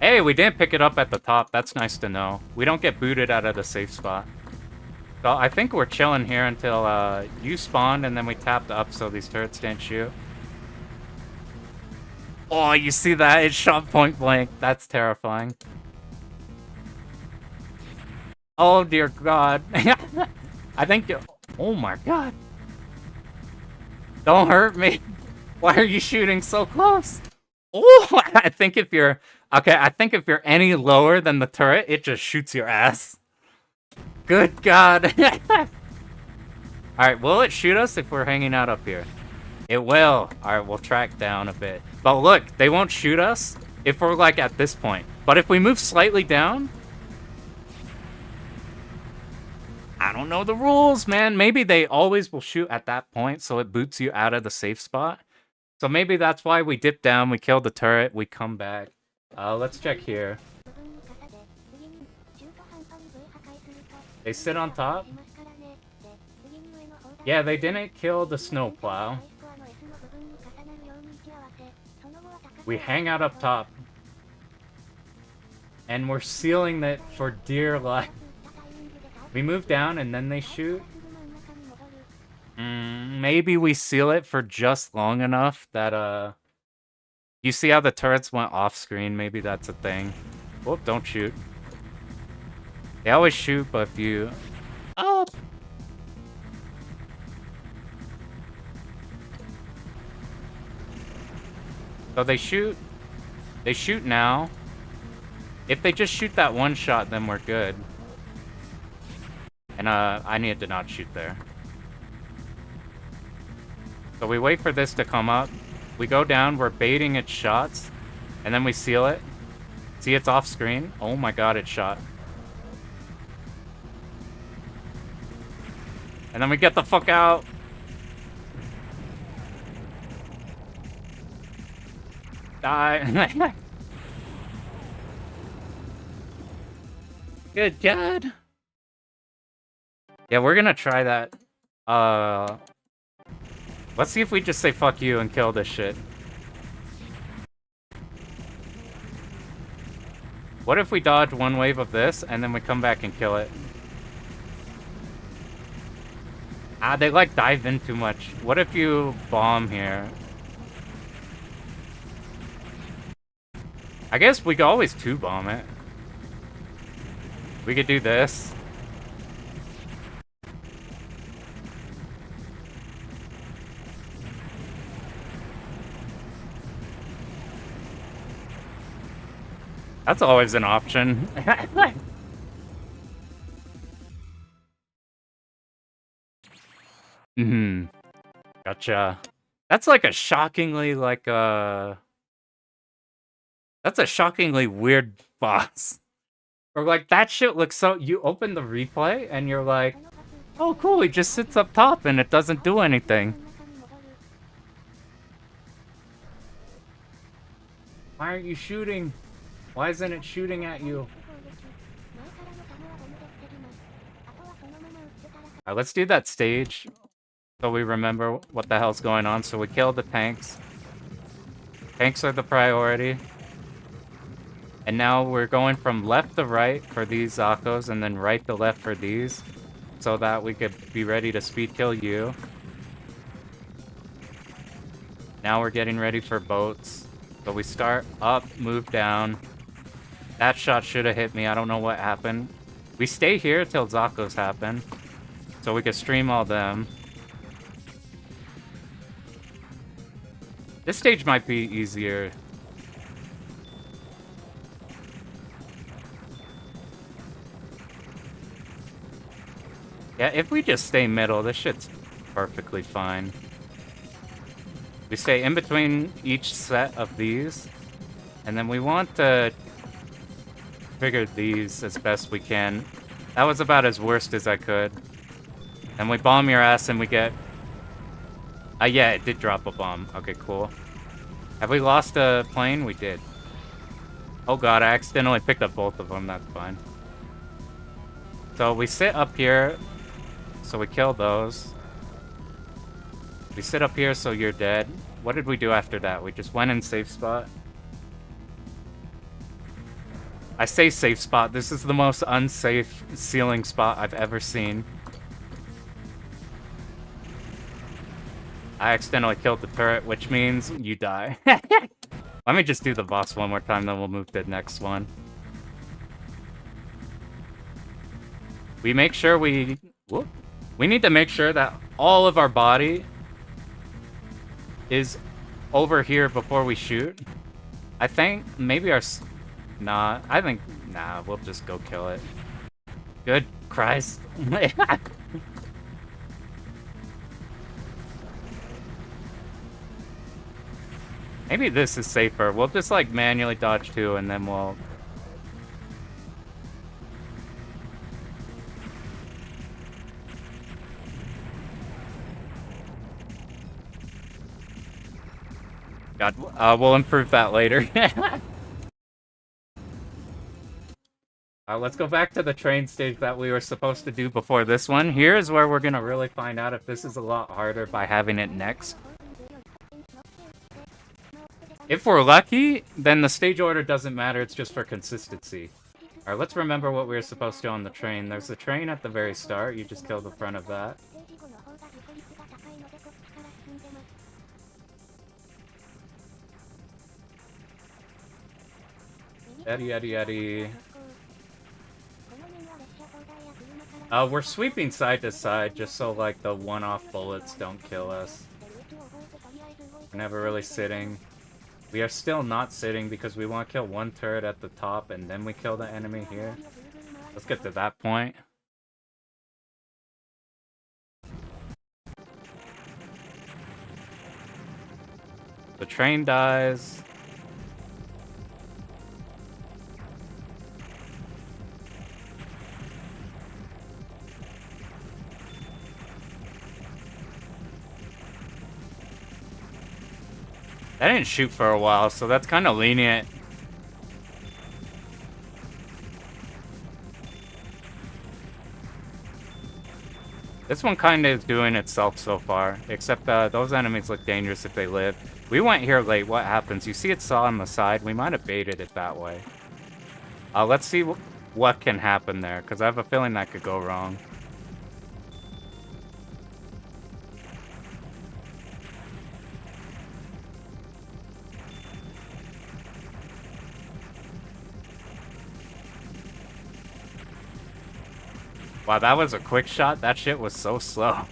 S1: Hey, we didn't pick it up at the top, that's nice to know. We don't get booted out of the safe spot. So I think we're chilling here until you spawned and then we tapped up so these turrets didn't shoot. Oh, you see that? It shot point blank. That's terrifying. Oh dear god. I think you... Oh my god. Don't hurt me. Why are you shooting so close? Oh, I think if you're... Okay, I think if you're any lower than the turret, it just shoots your ass. Good god. Alright, will it shoot us if we're hanging out up here? It will. Alright, we'll track down a bit. But look, they won't shoot us if we're like at this point. But if we move slightly down... I don't know the rules, man. Maybe they always will shoot at that point, so it boots you out of the safe spot. So maybe that's why we dip down, we kill the turret, we come back. Let's check here. They sit on top? Yeah, they didn't kill the snowplow. We hang out up top. And we're sealing it for dear life. We move down and then they shoot. Maybe we seal it for just long enough that, you see how the turrets went off screen? Maybe that's a thing. Whoop, don't shoot. They always shoot, but if you... Oh! So they shoot. They shoot now. If they just shoot that one shot, then we're good. And, I needed to not shoot there. So we wait for this to come up. We go down, we're baiting its shots. And then we seal it. See, it's off screen. Oh my god, it shot. And then we get the fuck out. Die. Good God. Yeah, we're gonna try that. Let's see if we just say fuck you and kill this shit. What if we dodge one wave of this and then we come back and kill it? Ah, they like dive in too much. What if you bomb here? I guess we could always two bomb it. We could do this. That's always an option. Gotcha. That's like a shockingly that's a shockingly weird boss. Or like that shit looks so you open the replay and you're like, oh cool, he just sits up top and it doesn't do anything. Why aren't you shooting? Why isn't it shooting at you? Alright, let's do that stage so we remember what the hell's going on. So we kill the tanks. Tanks are the priority. And now we're going from left to right for these Zakos and then right to left for these so that we could be ready to speed kill you. Now we're getting ready for boats. So we start up, move down. That shot should have hit me. I don't know what happened. We stay here till Zakos happen. So we can stream all them. This stage might be easier. Yeah, if we just stay middle, this shit's perfectly fine. We stay in between each set of these. And then we want to figure these as best we can. That was about as worst as I could. And we bomb your ass and we get... yeah, it did drop a bomb. Okay, cool. Have we lost a plane? We did. Oh god, I accidentally picked up both of them. That's fine. So we sit up here. So we kill those. We sit up here so you're dead. What did we do after that? We just went in safe spot. I say safe spot. This is the most unsafe ceiling spot I've ever seen. I accidentally killed the turret, which means you die. Let me just do the boss one more time, then we'll move to the next one. We make sure we... Whoop. We need to make sure that all of our body is over here before we shoot. I think maybe our... Nah, I think... Nah, we'll just go kill it. Good Christ. Maybe this is safer. We'll just like manually dodge two and then we'll... God, we'll improve that later. Let's go back to the train stage that we were supposed to do before this one. Here's where we're gonna really find out if this is a lot harder by having it next. If we're lucky, then the stage order doesn't matter, it's just for consistency. Alright, let's remember what we were supposed to on the train. There's a train at the very start, you just kill the front of that. Yaddy yaddy yaddy. We're sweeping side to side just so like the one-off bullets don't kill us. We're never really sitting. We are still not sitting because we want to kill one turret at the top and then we kill the enemy here. Let's get to that point. The train dies. That didn't shoot for a while, so that's kind of lenient. This one kind of is doing itself so far, except those enemies look dangerous if they live. We went here late. What happens? You see it saw on the side. We might have baited it that way. Let's see what can happen there, because I have a feeling that could go wrong. Wow, that was a quick shot. That shit was so slow.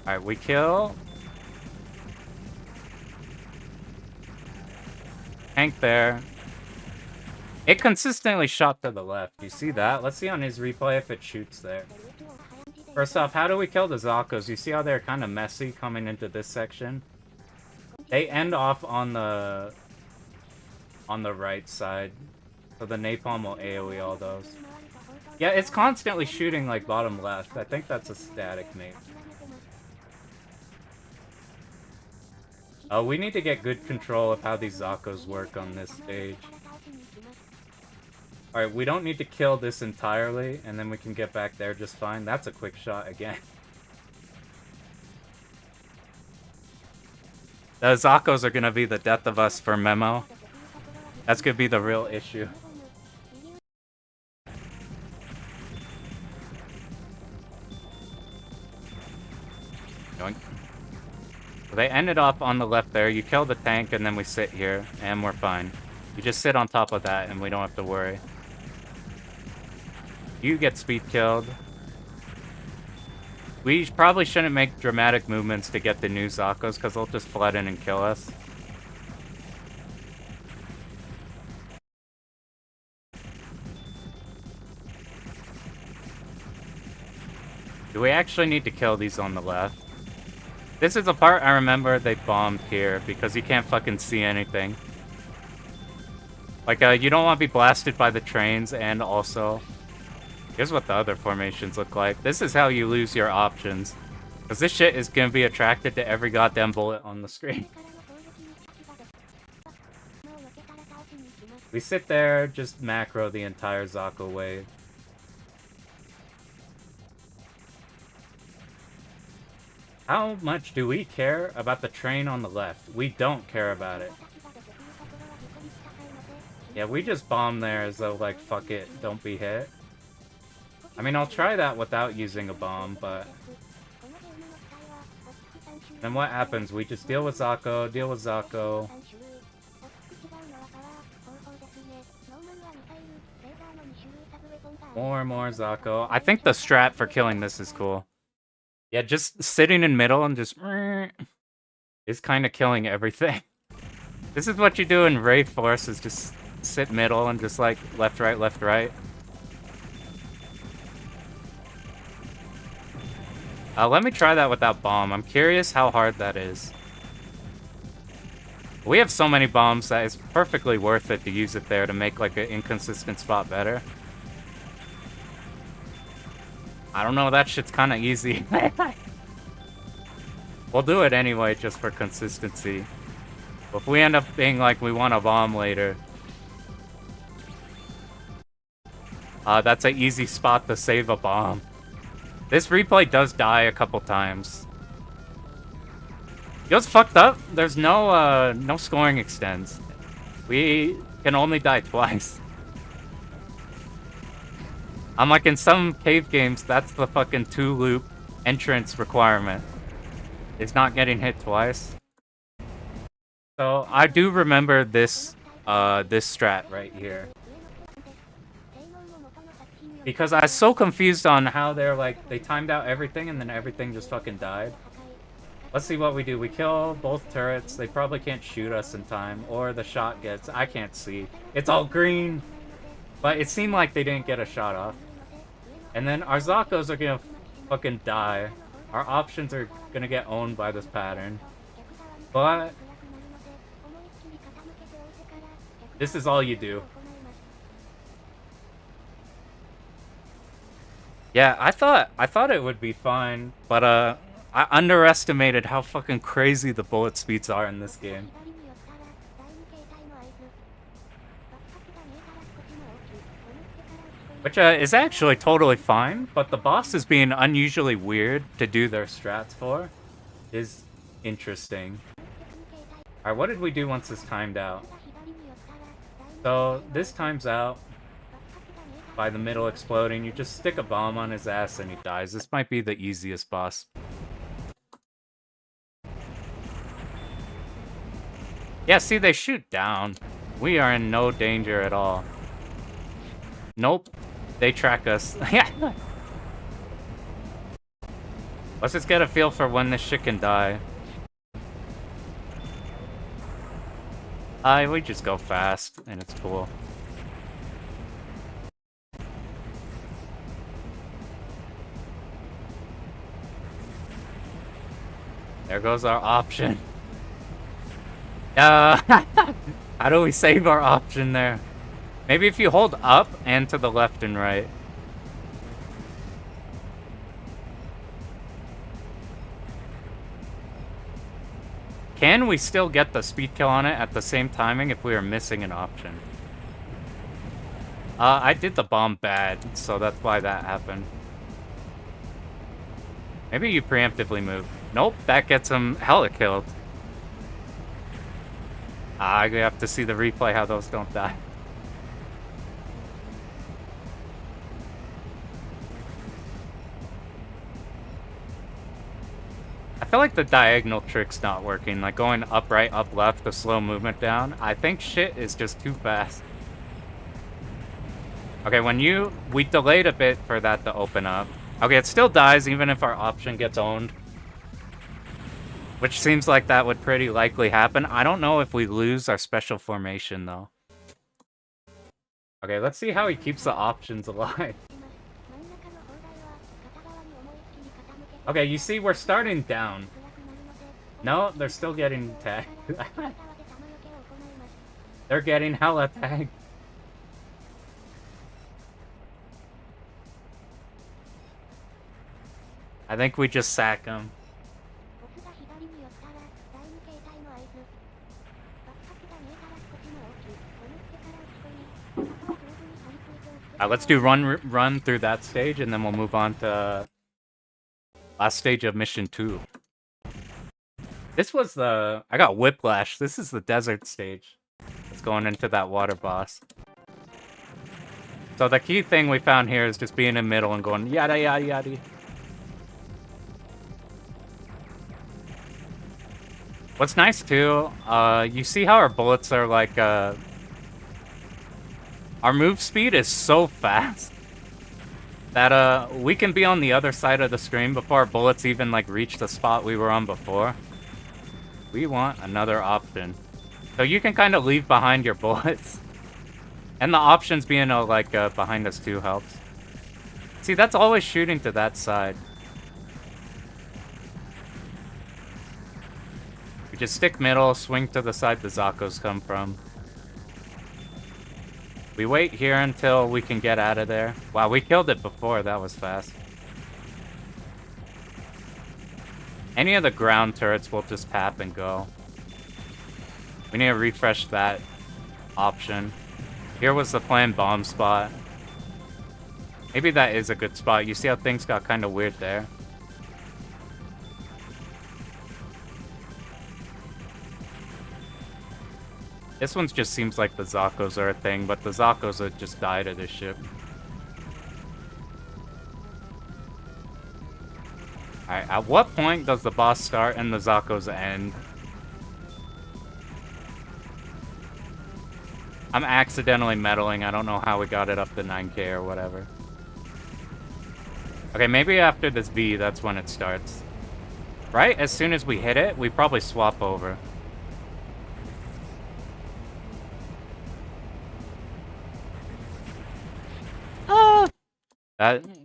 S1: Alright, we kill. Tank there. It consistently shot to the left. You see that? Let's see on his replay if it shoots there. First off, how do we kill the Zakos? You see how they're kind of messy coming into this section? They end off on the right side. So the napalm will AoE all those. Yeah, it's constantly shooting like bottom left. I think that's a static mate. We need to get good control of how these Zakos work on this stage. Alright, we don't need to kill this entirely, and then we can get back there just fine. That's a quick shot again. The Zakos are gonna be the death of us for Memo. That's gonna be the real issue. Yoink. So they ended up on the left there. You kill the tank, and then we sit here, and we're fine. You just sit on top of that, and we don't have to worry. You get speed killed. We probably shouldn't make dramatic movements to get the new Zakos, because they'll just flood in and kill us. Do we actually need to kill these on the left? This is the part I remember they bombed here, because you can't fucking see anything. Like, you don't want to be blasted by the trains, and also... Here's what the other formations look like. This is how you lose your options. Because this shit is gonna be attracted to every goddamn bullet on the screen. We sit there, just macro the entire Zako wave. How much do we care about the train on the left? We don't care about it. Yeah, we just bomb there as though, like, fuck it, don't be hit. I mean, I'll try that without using a bomb, but... Then what happens? We just deal with Zako, deal with Zako. More and more Zako. I think the strat for killing this is cool. Yeah, just sitting in middle and just... is kind of killing everything. This is what you do in Raid Force, is just sit middle and just like left, right, left, right. Let me try that without bomb. I'm curious how hard that is. We have so many bombs that it's perfectly worth it to use it there to make like an inconsistent spot better. I don't know, that shit's kind of easy. We'll do it anyway just for consistency. But if we end up being like we want a bomb later... that's an easy spot to save a bomb. This replay does die a couple times. You know what's fucked up? There's no no scoring extends. We can only die twice. Unlike in some cave games, that's the fucking 2-loop entrance requirement. It's not getting hit twice. So I do remember this this strat right here. Because I was so confused on how they're like, they timed out everything and then everything just fucking died. Let's see what we do. We kill both turrets. They probably can't shoot us in time. Or the shot gets... I can't see. It's all green! But it seemed like they didn't get a shot off. And then our Zakos are gonna fucking die. Our options are gonna get owned by this pattern. But... this is all you do. Yeah, I thought it would be fine, but I underestimated how fucking crazy the bullet speeds are in this game. Which is actually totally fine, but the boss is being unusually weird to do their strats for. Is interesting. Alright, what did we do once this timed out? So, this times out by the middle exploding. You just stick a bomb on his ass and he dies. This might be the easiest boss. Yeah, see, they shoot down. We are in no danger at all. Nope. They track us. Let's just get a feel for when this shit can die. We just go fast, and it's cool. There goes our option. How do we save our option there? Maybe if you hold up and to the left and right. Can we still get the speed kill on it at the same timing if we are missing an option? I did the bomb bad, so that's why that happened. Maybe you preemptively move. Nope, that gets him hella killed. I have to see the replay how those don't die. I feel like the diagonal trick's not working, like going up, right, up, left, the slow movement down. I think shit is just too fast. Okay, we delayed a bit for that to open up. Okay, it still dies even if our option gets owned. Which seems like that would pretty likely happen. I don't know if we lose our special formation, though. Okay, let's see how he keeps the options alive. Okay, you see, we're starting down. No, they're still getting tagged. They're getting hella tagged. I think we just sack them. Let's do run through that stage, and then we'll move on to last stage of mission 2. This was the... I got whiplash. This is the desert stage. It's going into that water boss. So the key thing we found here is just being in the middle and going yada yada yada. What's nice too, you see how our bullets are like, our move speed is so fast that we can be on the other side of the screen before our bullets even like reach the spot we were on before. We want another option. So you can kind of leave behind your bullets. And the options being like behind us too helps. See, that's always shooting to that side. We just stick middle, swing to the side the Zakos come from. We wait here until we can get out of there. Wow, we killed it before. That was fast. Any of the ground turrets will just tap and go. We need to refresh that option. Here was the planned bomb spot. Maybe that is a good spot. You see how things got kind of weird there? This one just seems like the Zakos are a thing, but the Zakos would just die to this ship. Alright, at what point does the boss start and the Zakos end? I'm accidentally meddling. I don't know how we got it up to 9k or whatever. Okay, maybe after this V, that's when it starts. Right? As soon as we hit it, we probably swap over.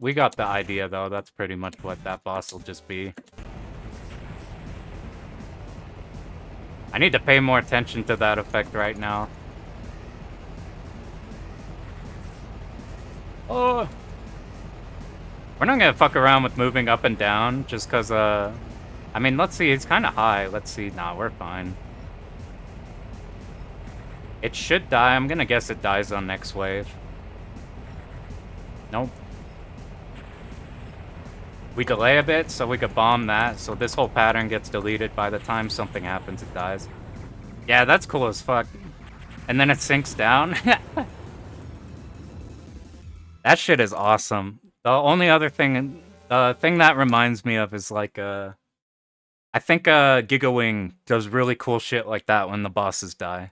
S1: We got the idea, though. That's pretty much what that boss will just be. I need to pay more attention to that effect right now. Oh! We're not gonna fuck around with moving up and down, just because, I mean, let's see. It's kind of high. Let's see. Nah, we're fine. It should die. I'm gonna guess it dies on next wave. Nope. We delay a bit so we could bomb that, so this whole pattern gets deleted. By the time something happens, it dies. Yeah, that's cool as fuck. And then it sinks down. That shit is awesome. The only other thing, the thing that reminds me of is like, I think Gigawing does really cool shit like that when the bosses die.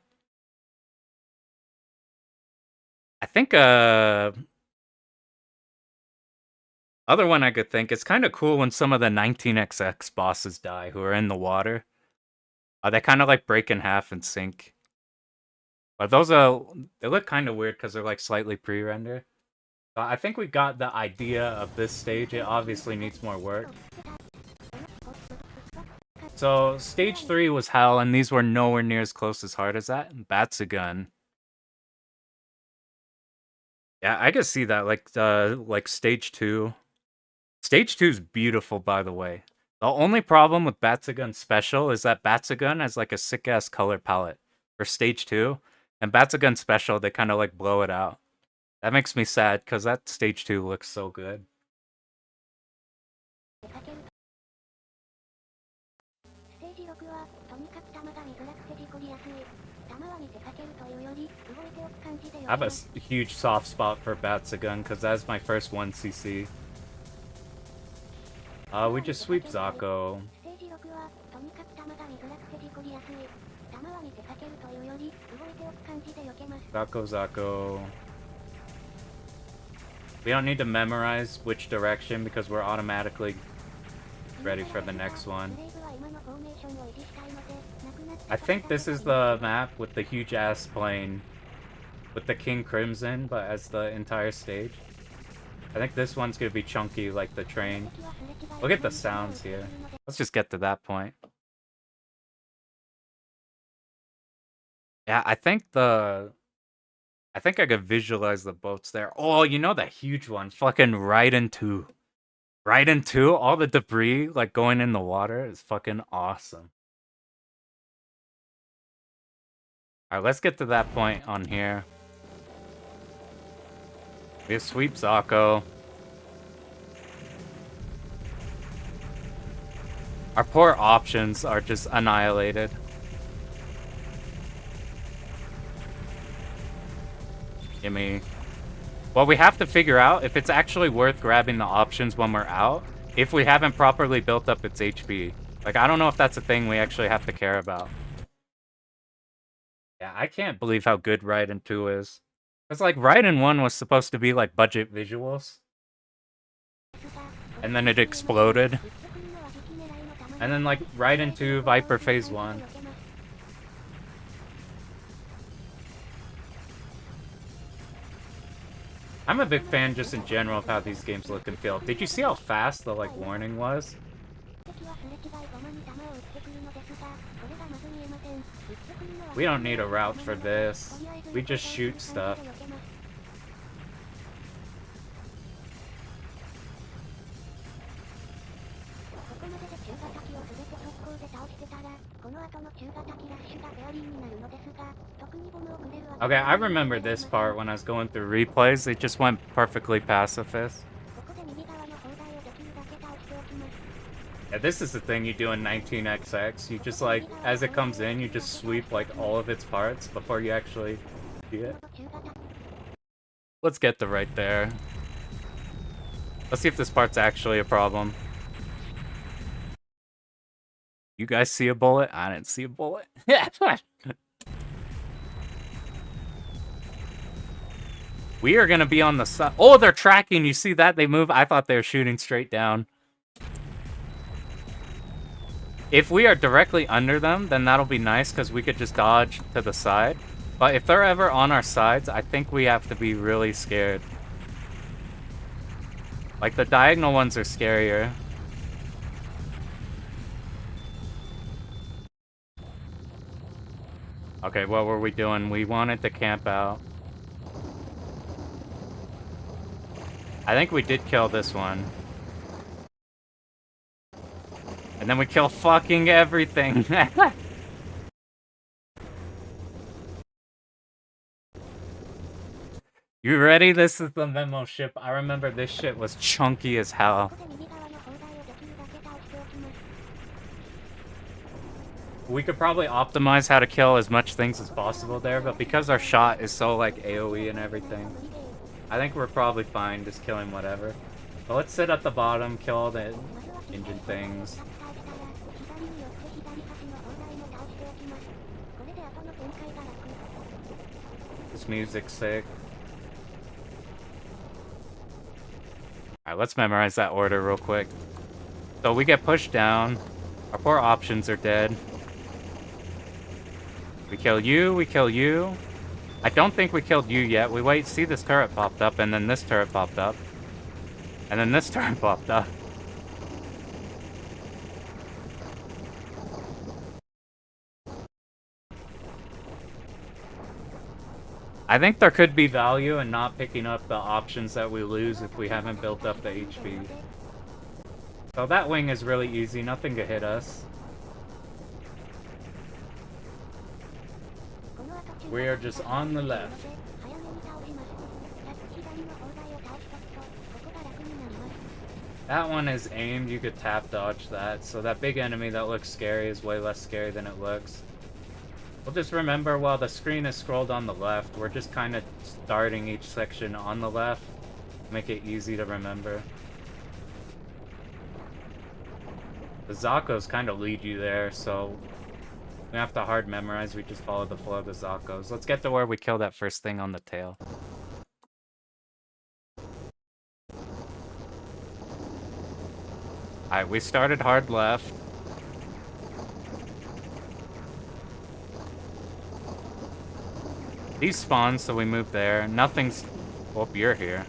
S1: I think, other one I could think, it's kind of cool when some of the 19XX bosses die who are in the water. They kind of like break in half and sink. But those they look kind of weird because they're like slightly pre-rendered. I think we got the idea of this stage. It obviously needs more work. So stage 3 was hell, and these were nowhere near as close as hard as that. Batsugun. Yeah, I could see that. Like stage 2. Stage 2 is beautiful, by the way. The only problem with Batsugun Special is that Batsugun has like a sick-ass color palette for stage 2. And Batsugun Special, they kind of like blow it out. That makes me sad, because that stage 2 looks so good. I have a huge soft spot for Batsugun, because that's my first 1cc. We just sweep Zako. Zako. We don't need to memorize which direction because we're automatically ready for the next one. I think this is the map with the huge ass plane with the King Crimson, but as the entire stage. I think this one's gonna be chunky like the train. Look at the sounds here. Let's just get to that point. Yeah, I think I could visualize the boats there. Oh, you know that huge one? Fucking Raiden 2. Raiden 2, all the debris like going in the water is fucking awesome. Alright, let's get to that point on here. We have Sweep Zako. Our poor options are just annihilated. Gimme. Well, we have to figure out if it's actually worth grabbing the options when we're out, if we haven't properly built up its HP. Like, I don't know if that's a thing we actually have to care about. Yeah, I can't believe how good Raiden 2 is. It's like, Raiden 1 was supposed to be, like, budget visuals. And then it exploded. And then, like, Raiden 2, Viper Phase 1. I'm a big fan just in general of how these games look and feel. Did you see how fast the, like, warning was? We don't need a route for this. We just shoot stuff. Okay, I remember this part when I was going through replays. It just went perfectly pacifist. Yeah, this is the thing you do in 19XX. You just, like, as it comes in, you just sweep, like, all of its parts before you actually see it. Let's get the right there. Let's see if this part's actually a problem. You guys see a bullet? I didn't see a bullet. We are gonna be on the side. Oh, they're tracking. You see that? They move. I thought they were shooting straight down. If we are directly under them, then that'll be nice because we could just dodge to the side. But if they're ever on our sides, I think we have to be really scared. Like, the diagonal ones are scarier. Okay, what were we doing? We wanted to camp out. I think we did kill this one. And then we kill fucking everything. You ready? This is the memo ship. I remember this shit was chunky as hell. We could probably optimize how to kill as much things as possible there, but because our shot is so like AoE and everything, I think we're probably fine just killing whatever. But let's sit at the bottom, kill all the engine things. This music's sick. Alright, let's memorize that order real quick. So we get pushed down. Our poor options are dead. We kill you, we kill you. I don't think we killed you yet. We wait, see this turret popped up, and then this turret popped up. And then this turret popped up. I think there could be value in not picking up the options that we lose if we haven't built up the HP. So that wing is really easy, nothing to hit us. We are just on the left. That one is aimed, you could tap dodge that, so that big enemy that looks scary is way less scary than it looks. We'll just remember while the screen is scrolled on the left, we're just kind of starting each section on the left. Make it easy to remember. The Zakos kind of lead you there, so we have to hard memorize, we just follow the flow of the Zakos. Let's get to where we kill that first thing on the tail. Alright, we started hard left. These spawn, so we move there. Nothing's... Oh, you're here.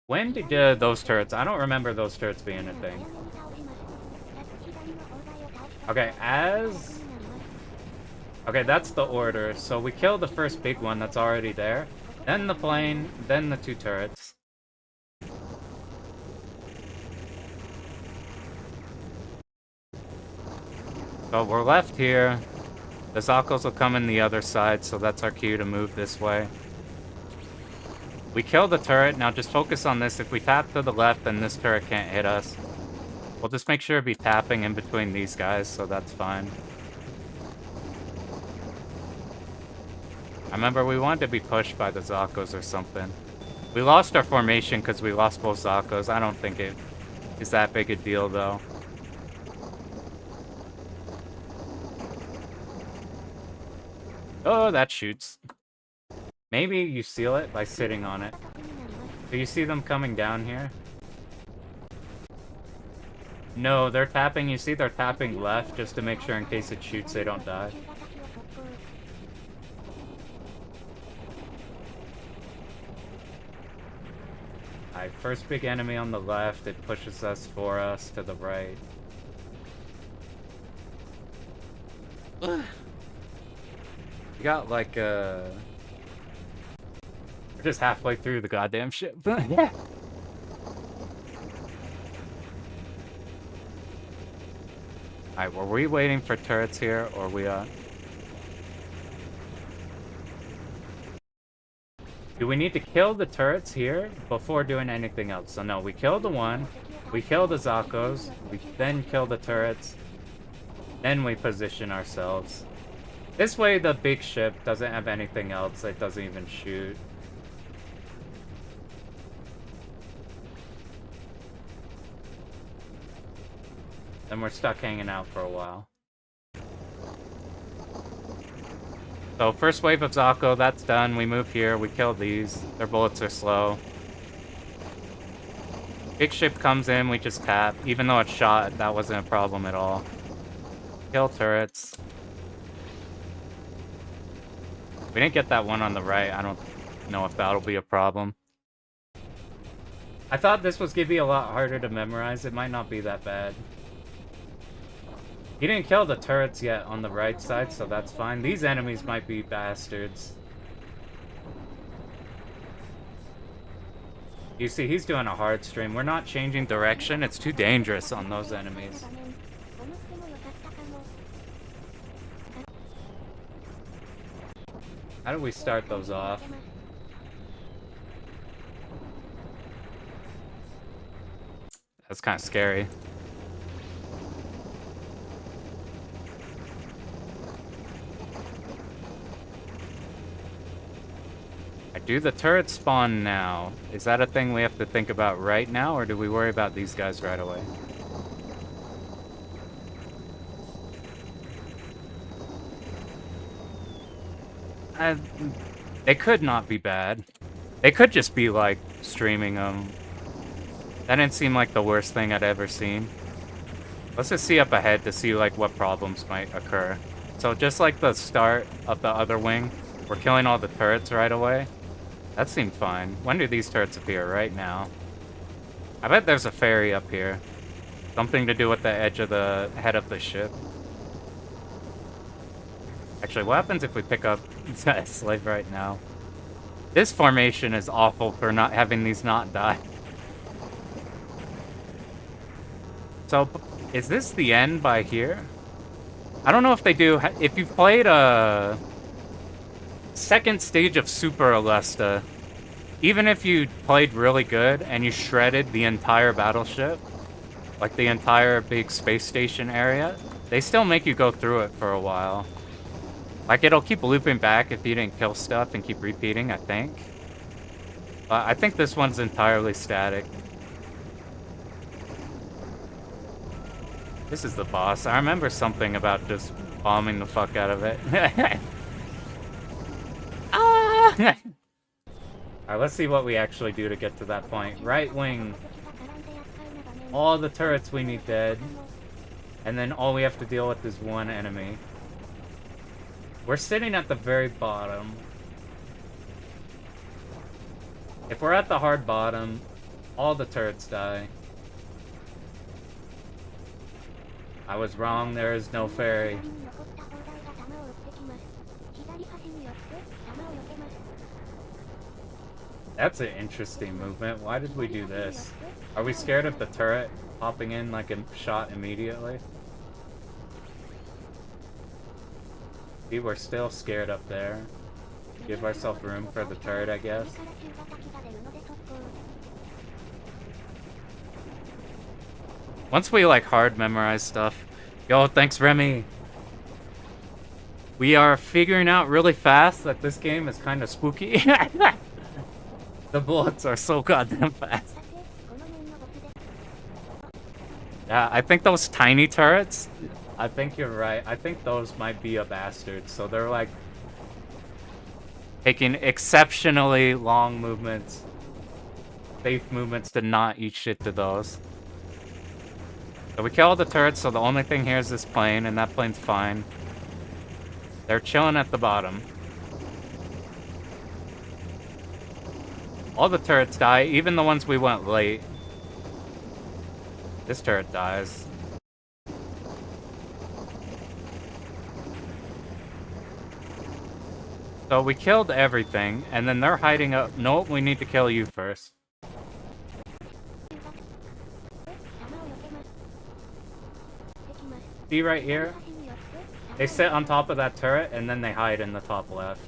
S1: When did those turrets... I don't remember those turrets being a thing. Okay, as... Okay, that's the order. So we kill the first big one that's already there. Then the plane, then the two turrets. So we're left here. The Zakos will come in the other side, so that's our cue to move this way. We kill the turret, now just focus on this. If we tap to the left, then this turret can't hit us. We'll just make sure to be tapping in between these guys, so that's fine. I remember we wanted to be pushed by the Zakos or something. We lost our formation because we lost both Zakos. I don't think it is that big a deal, though. Oh, that shoots. Maybe you seal it by sitting on it. Do you see them coming down here? No, they're tapping. You see they're tapping left just to make sure in case it shoots they don't die. Alright, first big enemy on the left. It pushes us for us to the right. We got like we're just halfway through the goddamn ship. Yeah. Alright, were we waiting for turrets here or we do we need to kill the turrets here before doing anything else? So no, we kill the one, we kill the Zakos, we then kill the turrets, then we position ourselves. This way the big ship doesn't have anything else, it doesn't even shoot. Then we're stuck hanging out for a while. So first wave of Zako, that's done. We move here, we kill these. Their bullets are slow. Big ship comes in, we just tap. Even though it's shot, that wasn't a problem at all. Kill turrets. We didn't get that one on the right. I don't know if that'll be a problem. I thought this was gonna be a lot harder to memorize. It might not be that bad. He didn't kill the turrets yet on the right side, so that's fine. These enemies might be bastards. You see, he's doing a hard stream. We're not changing direction. It's too dangerous on those enemies. How do we start those off? That's kind of scary. Do the turrets spawn now? Is that a thing we have to think about right now, or do we worry about these guys right away? They could not be bad. They could just be, like, streaming them. That didn't seem like the worst thing I'd ever seen. Let's just see up ahead to see, like, what problems might occur. So just like the start of the other wing, we're killing all the turrets right away. That seemed fine. When do these turrets appear? Right now. I bet there's a ferry up here. Something to do with the edge of the head of the ship. Actually, what happens if we pick up that slave right now? This formation is awful for not having these not die. So, is this the end by here? I don't know if they do. If you've played a second stage of Super Alesta, even if you played really good and you shredded the entire battleship, like the entire big space station area, they still make you go through it for a while. Like, it'll keep looping back if you didn't kill stuff and keep repeating, I think. I think this one's entirely static. This is the boss. I remember something about just bombing the fuck out of it. Ah! Alright, let's see what we actually do to get to that point. Right wing. All the turrets we need dead. And then all we have to deal with is one enemy. We're sitting at the very bottom. If we're at the hard bottom, all the turrets die. I was wrong, there is no ferry. That's an interesting movement. Why did we do this? Are we scared of the turret popping in like a shot immediately? See, we're still scared up there. Give ourselves room for the turret, I guess. Once we like hard memorize stuff. Yo, thanks Remy. We are figuring out really fast that this game is kind of spooky. The bullets are so goddamn fast. Yeah, I think those tiny turrets, I think you're right. I think those might be a bastard. So they're like taking exceptionally long movements, safe movements to not eat shit to those. So we kill all the turrets, so the only thing here is this plane, and that plane's fine. They're chilling at the bottom. All the turrets die, even the ones we went late. This turret dies. So we killed everything, and then they're hiding up. Nope, we need to kill you first. See right here? They sit on top of that turret, and then they hide in the top left.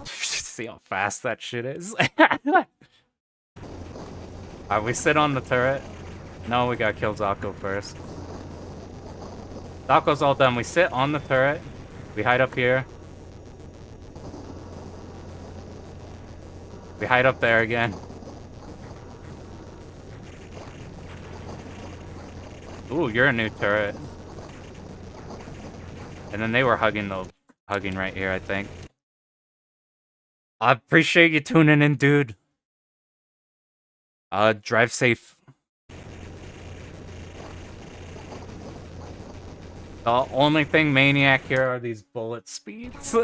S1: See how fast that shit is? Alright, we sit on the turret. No, we gotta kill Zako first. Zako's all done. We sit on the turret. We hide up here. We hide up there again. Ooh, you're a new turret. And then they were hugging right here, I think. I appreciate you tuning in, dude. Drive safe. The only thing maniac here are these bullet speeds.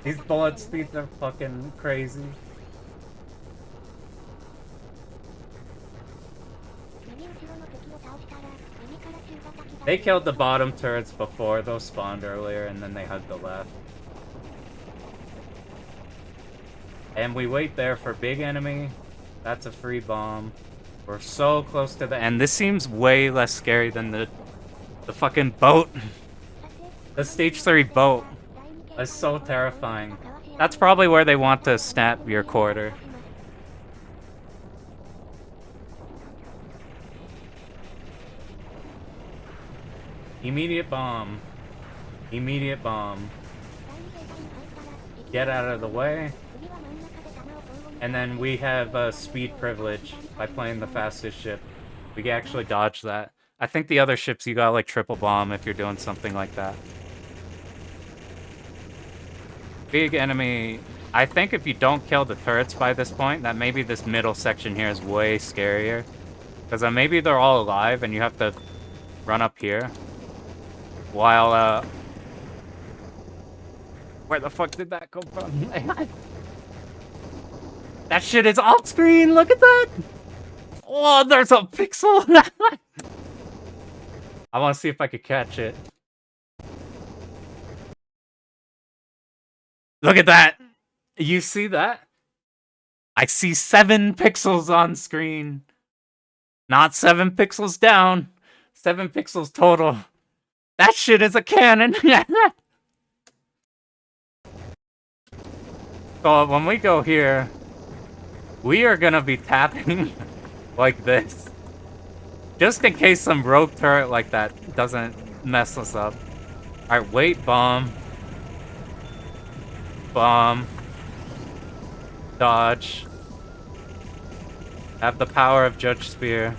S1: These bullet speeds are fucking crazy. They killed the bottom turrets before, those spawned earlier, and then they hugged the left. And we wait there for big enemy. That's a free bomb. We're so close to the end. This seems way less scary than the fucking boat. The stage 3 boat is so terrifying. That's probably where they want to snap your quarter. Immediate bomb. Immediate bomb. Get out of the way. And then we have speed privilege by playing the fastest ship. We can actually dodge that. I think the other ships you got like triple bomb if you're doing something like that. Big enemy. I think if you don't kill the turrets by this point, that maybe this middle section here is way scarier. Because maybe they're all alive and you have to run up here. While, where the fuck did that come from? That shit is off screen! Look at that! Oh, there's a pixel! I want to see if I could catch it. Look at that! You see that? I see 7 pixels on screen. Not 7 pixels down. 7 pixels total. That shit is a cannon! So when we go here, we are gonna be tapping like this. Just in case some rogue turret like that doesn't mess us up. Alright, wait, bomb. Bomb. Dodge. Have the power of Judge Spear.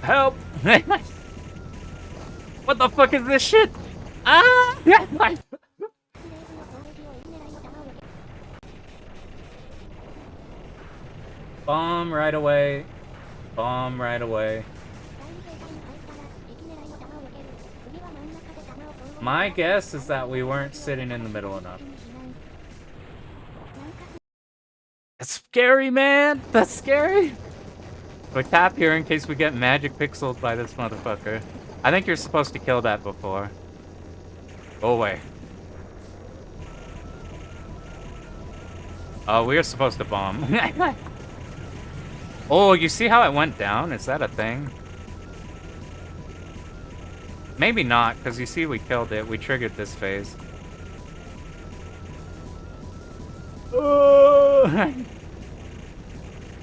S1: Help! What the fuck is this shit? Ah! Bomb right away. Bomb right away. My guess is that we weren't sitting in the middle enough. That's scary, man! That's scary! We tap here in case we get magic pixeled by this motherfucker. I think you're supposed to kill that before. Go away. Oh, we are supposed to bomb. Oh, you see how it went down? Is that a thing? Maybe not, because you see we killed it. We triggered this phase. Oh.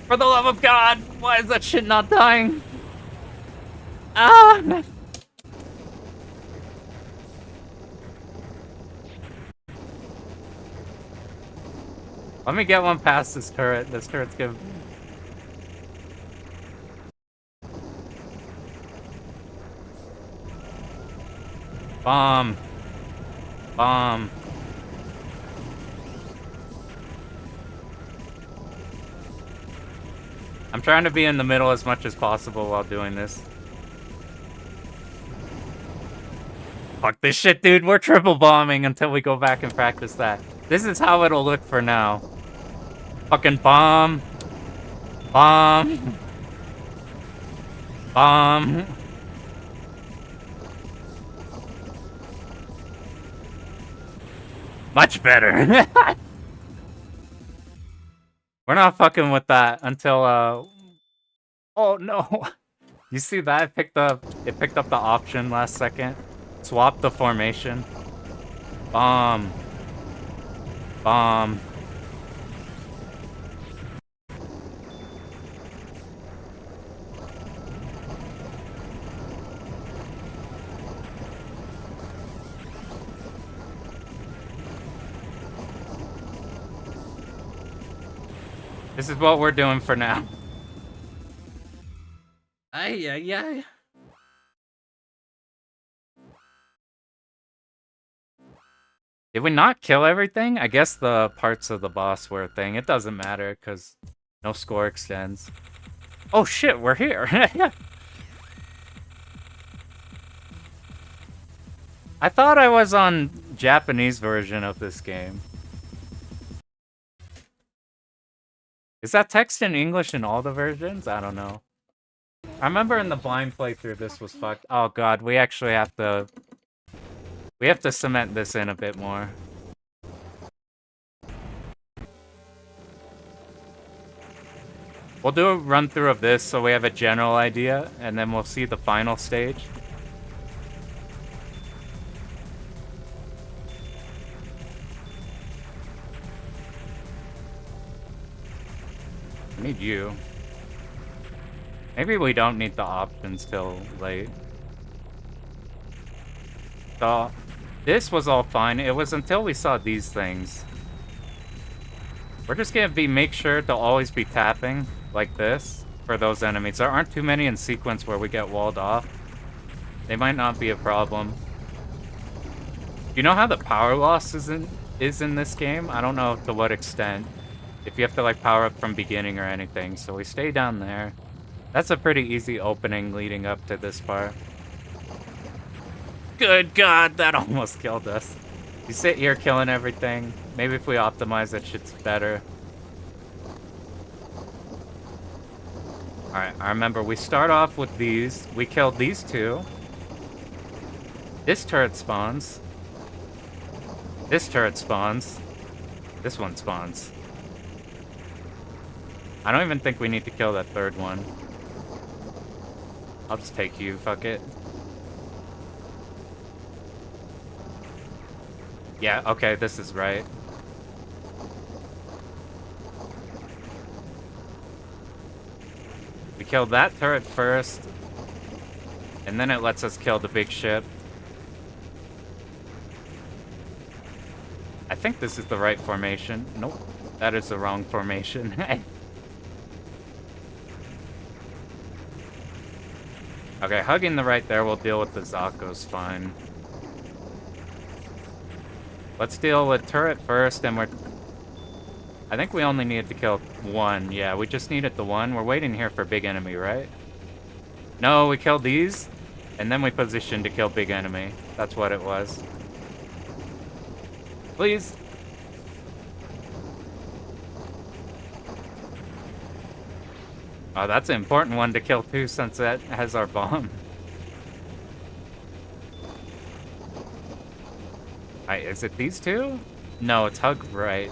S1: For the love of God, why is that shit not dying? Ah! Let me get one past this turret. This turret's good. Bomb. Bomb. I'm trying to be in the middle as much as possible while doing this. Fuck this shit, dude. We're triple bombing until we go back and practice that. This is how it'll look for now. Fucking bomb. Bomb. Bomb. Much better. We're not fucking with that until, oh no. You see that? It picked up the option last second. Swap the formation. Bomb. Bomb. This is what we're doing for now. Ay, ay, ay. Did we not kill everything? I guess the parts of the boss were a thing. It doesn't matter, because no score extends. Oh shit, we're here. I thought I was on Japanese version of this game. Is that text in English in all the versions? I don't know. I remember in the blind playthrough this was fucked. Oh god, we actually have to... We have to cement this in a bit more. We'll do a run through of this so we have a general idea, and then we'll see the final stage. I need you. Maybe we don't need the options till late. So, this was all fine. It was until we saw these things. We're just gonna make sure to always be tapping like this for those enemies. There aren't too many in sequence where we get walled off. They might not be a problem. You know how the power loss is in this game? I don't know to what extent. If you have to like power up from beginning or anything. So we stay down there. That's a pretty easy opening leading up to this part. Good God, that almost killed us. You sit here killing everything. Maybe if we optimize it, shit's better. Alright, I remember we start off with these. We killed these two. This turret spawns. This turret spawns. This one spawns. I don't even think we need to kill that third one. I'll just take you, fuck it. Yeah, okay, this is right. We killed that turret first, and then it lets us kill the big ship. I think this is the right formation. Nope, that is the wrong formation. Okay, hugging the right there, we'll deal with the Zakos fine. Let's deal with turret first, and I think we only needed to kill one. Yeah, we just needed the one. We're waiting here for big enemy, right? No, we killed these, and then we positioned to kill big enemy. That's what it was. Please. Oh, that's an important one to kill too, since that has our bomb. Alright, is it these two? No, it's hug right.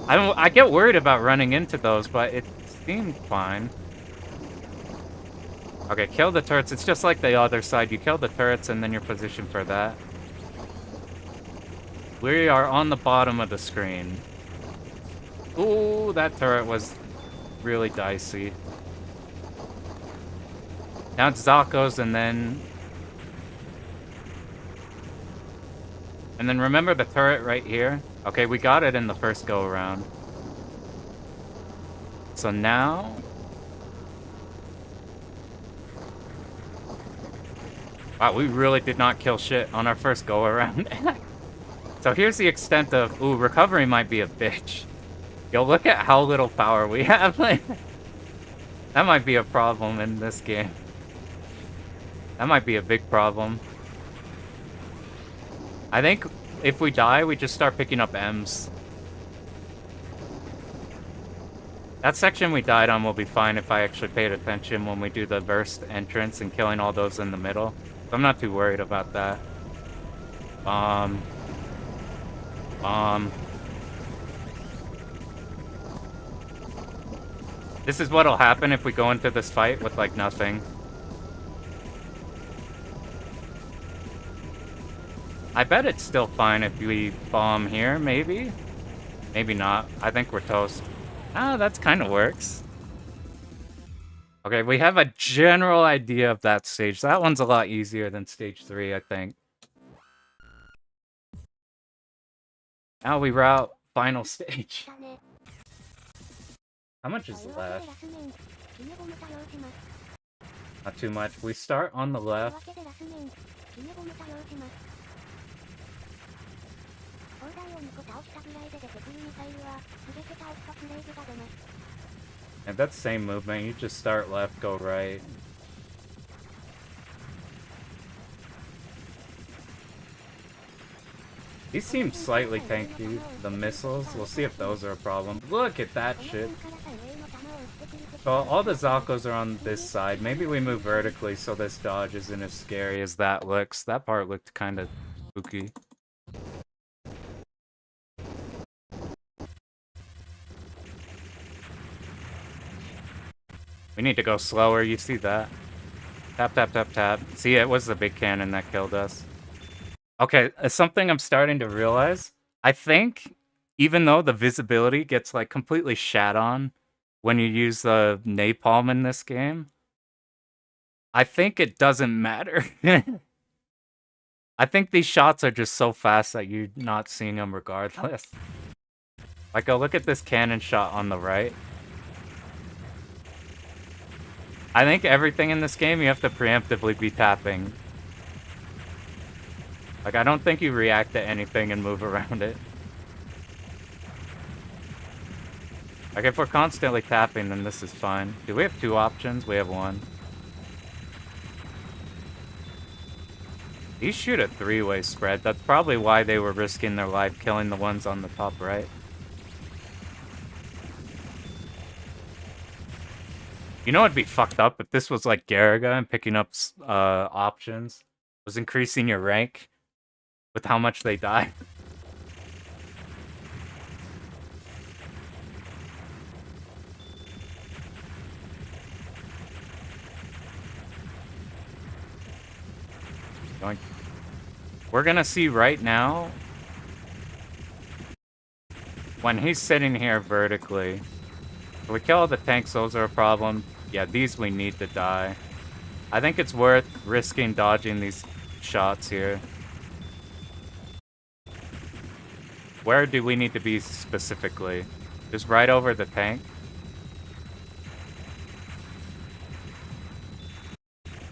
S1: I get worried about running into those, but it seemed fine. Okay, kill the turrets. It's just like the other side. You kill the turrets and then you're positioned for that. We are on the bottom of the screen. Ooh, that turret was really dicey. Now it's Zakos and then... And then remember the turret right here? Okay, we got it in the first go-around. So now... Wow, we really did not kill shit on our first go-around. So here's the extent of... Ooh, recovery might be a bitch. Yo, look at how little power we have. That might be a problem in this game. That might be a big problem. I think if we die, we just start picking up M's. That section we died on will be fine if I actually paid attention when we do the burst entrance and killing all those in the middle. So I'm not too worried about that. This is what'll happen if we go into this fight with, like, nothing. I bet it's still fine if we bomb here, maybe? Maybe not. I think we're toast. Ah, that kind of works. Okay, we have a general idea of that stage. That one's a lot easier than stage 3, I think. Now we route final stage. How much is left? Not too much. We start on the left. And that's the same movement. You just start left, go right. These seem slightly tanky, the missiles. We'll see if those are a problem. Look at that shit. So all the Zakos are on this side. Maybe we move vertically so this dodge isn't as scary as that looks. That part looked kind of spooky. We need to go slower, you see that? Tap, tap, tap, tap. See, it was the big cannon that killed us. Okay, something I'm starting to realize. I think even though the visibility gets like completely shat on when you use the napalm in this game, I think it doesn't matter. I think these shots are just so fast that you're not seeing them regardless. Like, look at this cannon shot on the right. I think everything in this game you have to preemptively be tapping. Like, I don't think you react to anything and move around it. Like, if we're constantly tapping, then this is fine. Do we have 2 options? We have 1. These shoot a 3-way spread. That's probably why they were risking their life killing the ones on the top right. You know what'd be fucked up if this was like Garaga and picking up options was increasing your rank with how much they die. We're gonna see right now when he's sitting here vertically. If we kill all the tanks, those are a problem. Yeah, these we need to die. I think it's worth risking dodging these shots here. Where do we need to be specifically? Just right over the tank?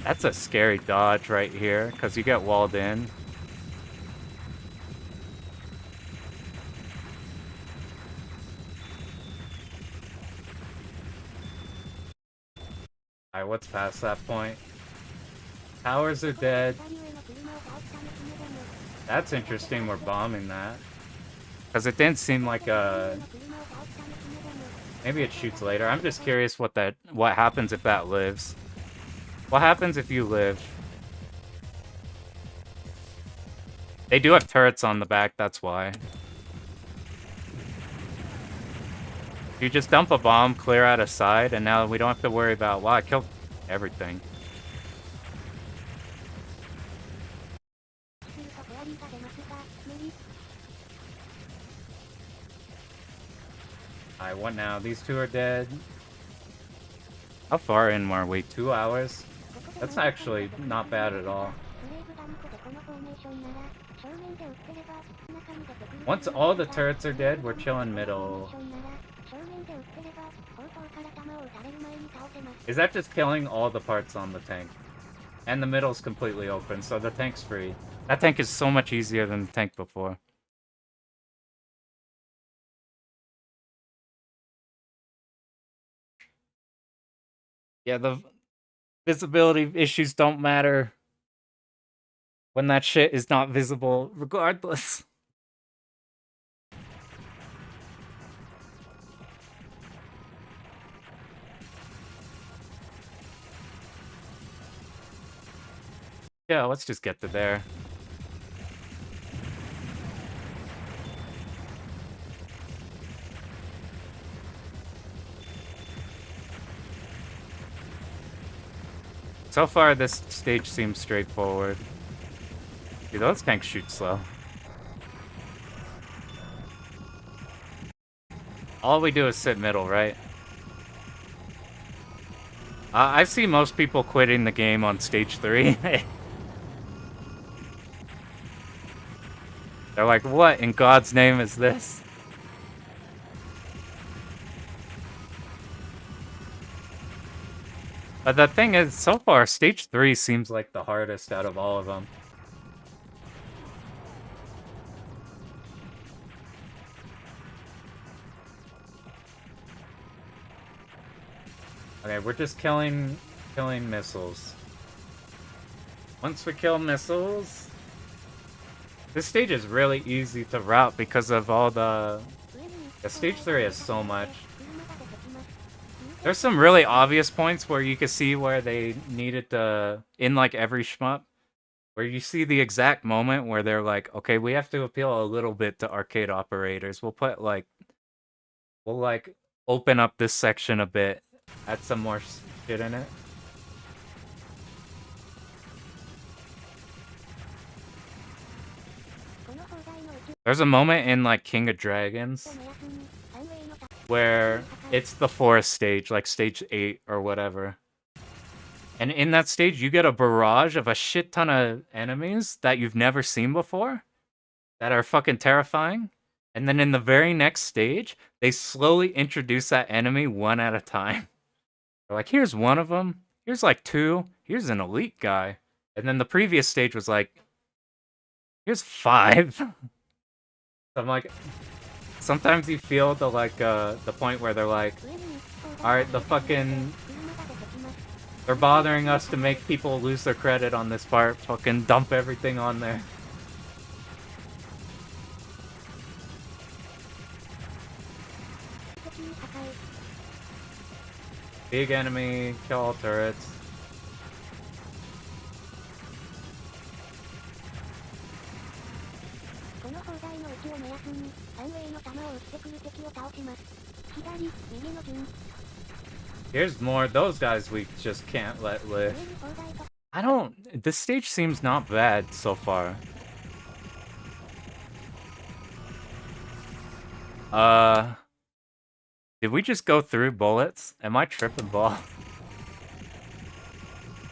S1: That's a scary dodge right here, because you get walled in. Alright, what's past that point? Towers are dead. That's interesting, we're bombing that. Because it didn't seem like a... Maybe it shoots later. I'm just curious what happens if that lives. What happens if you live? They do have turrets on the back, that's why. You just dump a bomb, clear out a side, and now we don't have to worry about, wow, I killed everything. Alright, what now? These 2 are dead. How far in are we? 2 hours? That's actually not bad at all. Once all the turrets are dead, we're chilling middle. Is that just killing all the parts on the tank? And the middle's completely open, so the tank's free. That tank is so much easier than the tank before. Yeah, the visibility issues don't matter when that shit is not visible, regardless. Yeah, let's just get to there. So far, this stage seems straightforward. Dude, those tanks shoot slow. All we do is sit middle, right? I see most people quitting the game on stage 3. They're like, what in God's name is this? But the thing is, so far, stage 3 seems like the hardest out of all of them. Okay, we're just killing missiles. Once we kill missiles, This stage is really easy to route because of all the... Yeah, stage 3 has so much. There's some really obvious points where you can see where they needed to... In, like, every shmup. Where you see the exact moment where they're like, okay, we have to appeal a little bit to arcade operators. We'll put, like... We'll, like, open up this section a bit. Add some more shit in it. There's a moment in, like, King of Dragons where it's the forest stage, like stage 8 or whatever. And in that stage, you get a barrage of a shit ton of enemies that you've never seen before that are fucking terrifying. And then in the very next stage, they slowly introduce that enemy one at a time. They're like, here's one of them. Here's like 2. Here's an elite guy. And then the previous stage was like, here's 5. So I'm like, sometimes you feel the like the point where they're like, alright, they're bothering us to make people lose their credit on this part. Fucking dump everything on there. Big enemy, kill all turrets. Here's more. Those guys we just can't let live. This stage seems not bad so far. Did we just go through bullets? Am I tripping ball?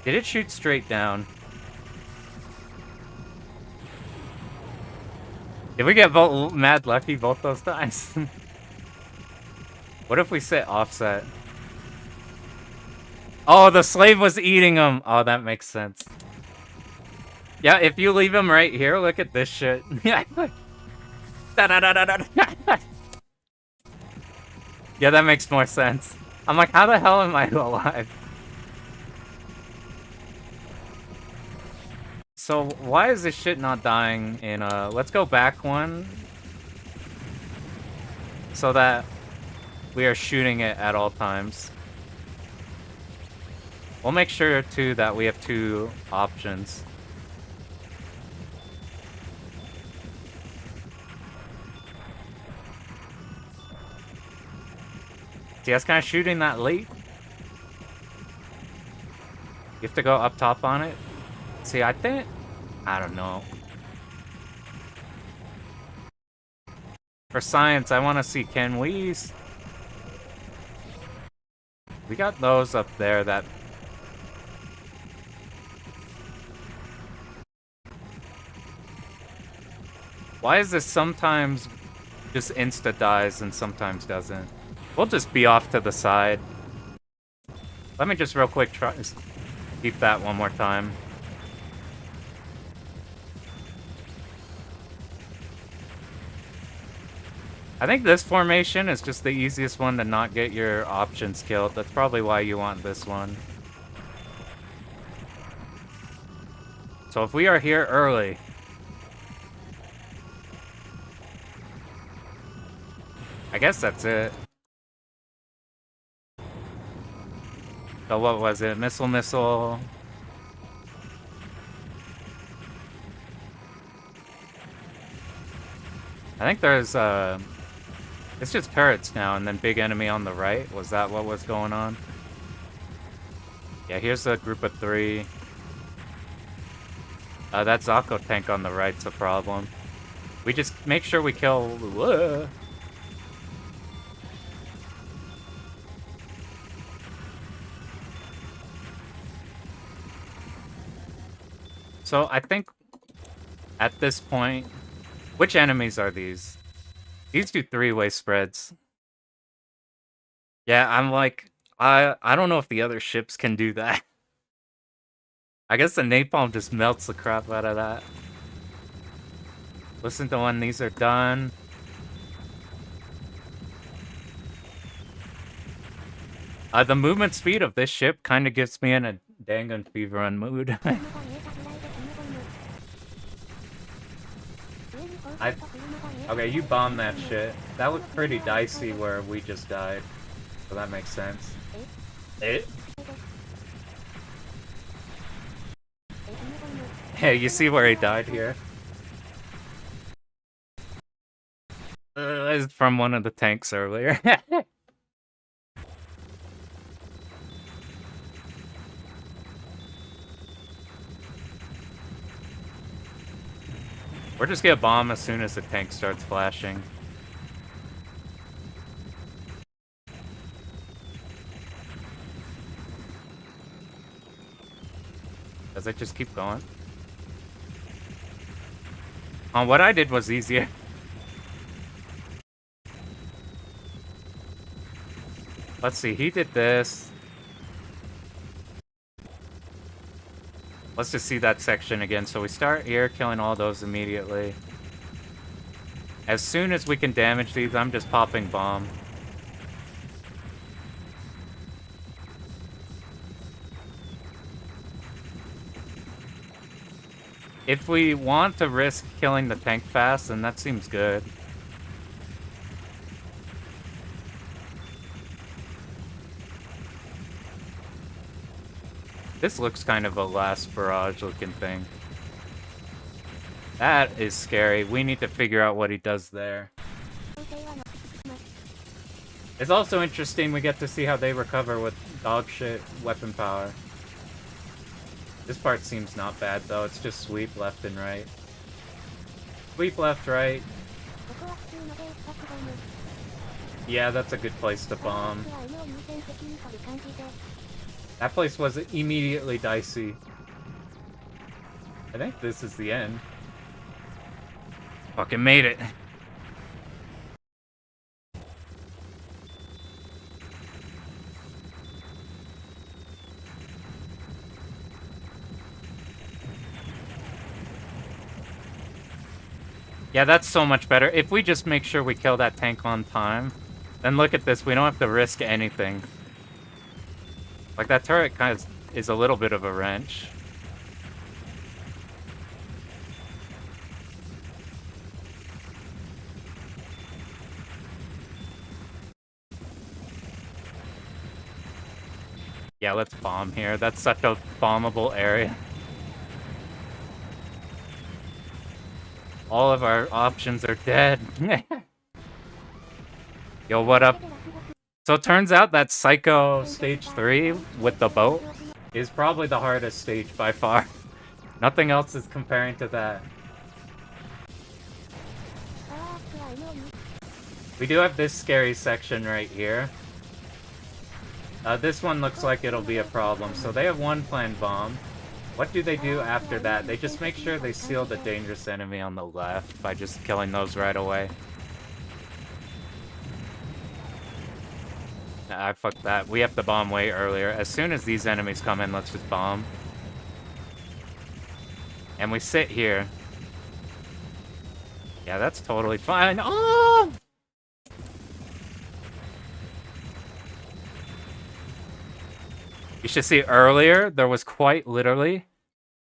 S1: Did it shoot straight down? Did we get mad lucky both those times? What if we set offset? Oh, the slave was eating him! Oh, that makes sense. Yeah, if you leave him right here, look at this shit. Yeah, that makes more sense. I'm like, how the hell am I alive? So, why is this shit not dying in, let's go back one. So that we are shooting it at all times. We'll make sure, too, that we have 2 options. See, I was kind of shooting that late. You have to go up top on it. See, I think... I don't know. For science, I want to see, can we... We got those up there that... Why is this sometimes just insta-dies and sometimes doesn't? We'll just be off to the side. Let me just real quick try keep that one more time. I think this formation is just the easiest one to not get your options killed. That's probably why you want this one. So if we are here early... I guess that's it. So what was it? Missile. I think there's it's just turrets now and then big enemy on the right. Was that what was going on? Yeah, here's a group of 3. That Zako tank on the right's a problem. We just make sure we kill... So I think at this point, which enemies are these? These do 3-way spreads. Yeah, I'm like, I don't know if the other ships can do that. I guess the napalm just melts the crap out of that. Listen to when these are done. The movement speed of this ship kind of gets me in a Dangan Fever Run mood. Okay, you bombed that shit. That looked pretty dicey where we just died. So that makes sense. Hey, you see where he died here? It's from one of the tanks earlier. We're just gonna bomb as soon as the tank starts flashing. Does it just keep going? What I did was easier. Let's see, he did this. Let's just see that section again. So we start here, killing all those immediately. As soon as we can damage these, I'm just popping bomb. If we want to risk killing the tank fast, then that seems good. This looks kind of a last barrage looking thing. That is scary. We need to figure out what he does there. It's also interesting we get to see how they recover with dog shit weapon power. This part seems not bad though, it's just sweep left and right. Sweep left, right. Yeah, that's a good place to bomb. That place was immediately dicey. I think this is the end. Fucking made it. Yeah, that's so much better. If we just make sure we kill that tank on time, then look at this, we don't have to risk anything. Like, that turret kind of is a little bit of a wrench. Yeah, let's bomb here. That's such a bombable area. All of our options are dead. Yo, what up? So it turns out that Psycho Stage 3 with the boat is probably the hardest stage by far. Nothing else is comparing to that. We do have this scary section right here. This one looks like it'll be a problem. So they have one planned bomb. What do they do after that? They just make sure they seal the dangerous enemy on the left by just killing those right away. I fucked that. We have to bomb way earlier. As soon as these enemies come in, let's just bomb. And we sit here. Yeah, that's totally fine. Oh! You should see earlier, there was quite literally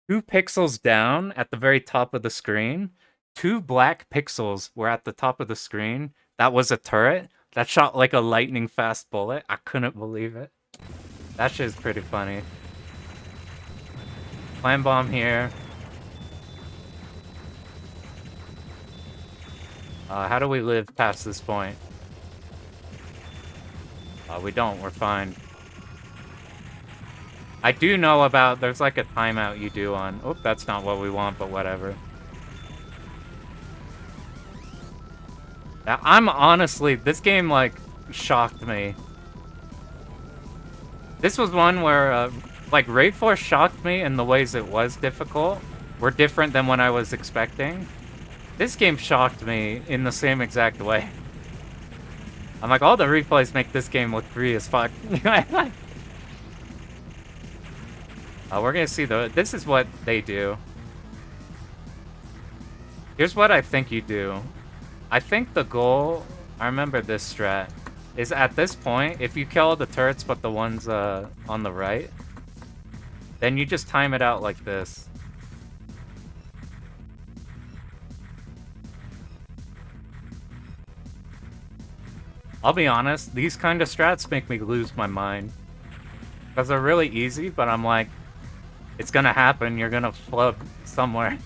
S1: 2 pixels down at the very top of the screen. 2 black pixels were at the top of the screen. That was a turret. That shot like a lightning fast bullet. I couldn't believe it. That shit is pretty funny. Plan bomb here. How do we live past this point? We don't. We're fine. I do know about... There's like a timeout you do on... Oh, that's not what we want, but whatever. Now, I'm honestly... This game, like, shocked me. This was one where, like, Raid Force shocked me in the ways it was difficult. Were different than what I was expecting. This game shocked me in the same exact way. I'm like, all the replays make this game look free as fuck. We're gonna see this is what they do. Here's what I think you do. I think the goal, I remember this strat, is at this point, if you kill all the turrets but the ones on the right, then you just time it out like this. I'll be honest, these kind of strats make me lose my mind. Because they're really easy, but I'm like, it's gonna happen, you're gonna float somewhere.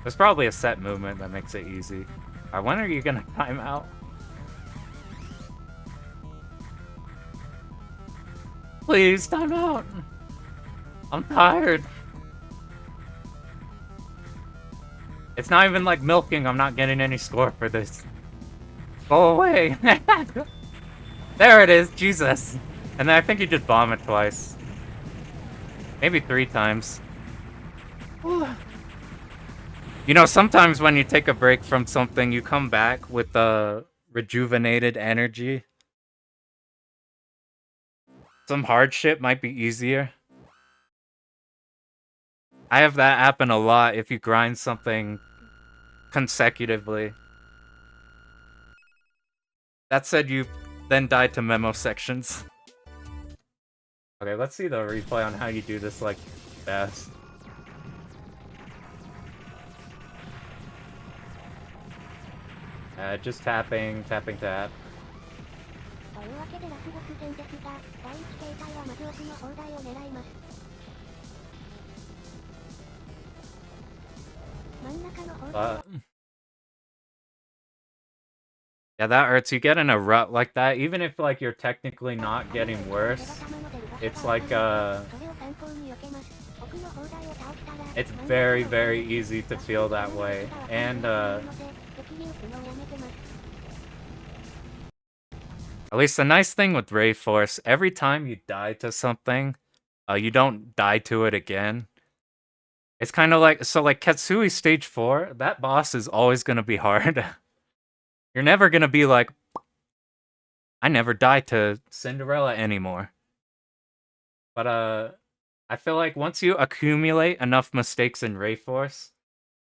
S1: There's probably a set movement that makes it easy. Alright, when are you gonna time out? Please, time out! I'm tired. It's not even like milking, I'm not getting any score for this. Go away! There it is, Jesus! And then I think you just bomb it twice. Maybe 3 times. You know, sometimes when you take a break from something, you come back with the rejuvenated energy. Some hardship might be easier. I have that happen a lot if you grind something consecutively. That said, you then die to memo sections. Okay, let's see the replay on how you do this, like, best. Just tapping, tapping, tap. Yeah, that hurts. You get in a rut like that, even if, like, you're technically not getting worse. It's like, it's very, very easy to feel that way. And, at least the nice thing with Ray Force, every time you die to something, you don't die to it again. It's kind of like, so like Katsui Stage 4, that boss is always going to be hard. You're never going to be like, I never die to Cinderella anymore. But I feel like once you accumulate enough mistakes in Ray Force,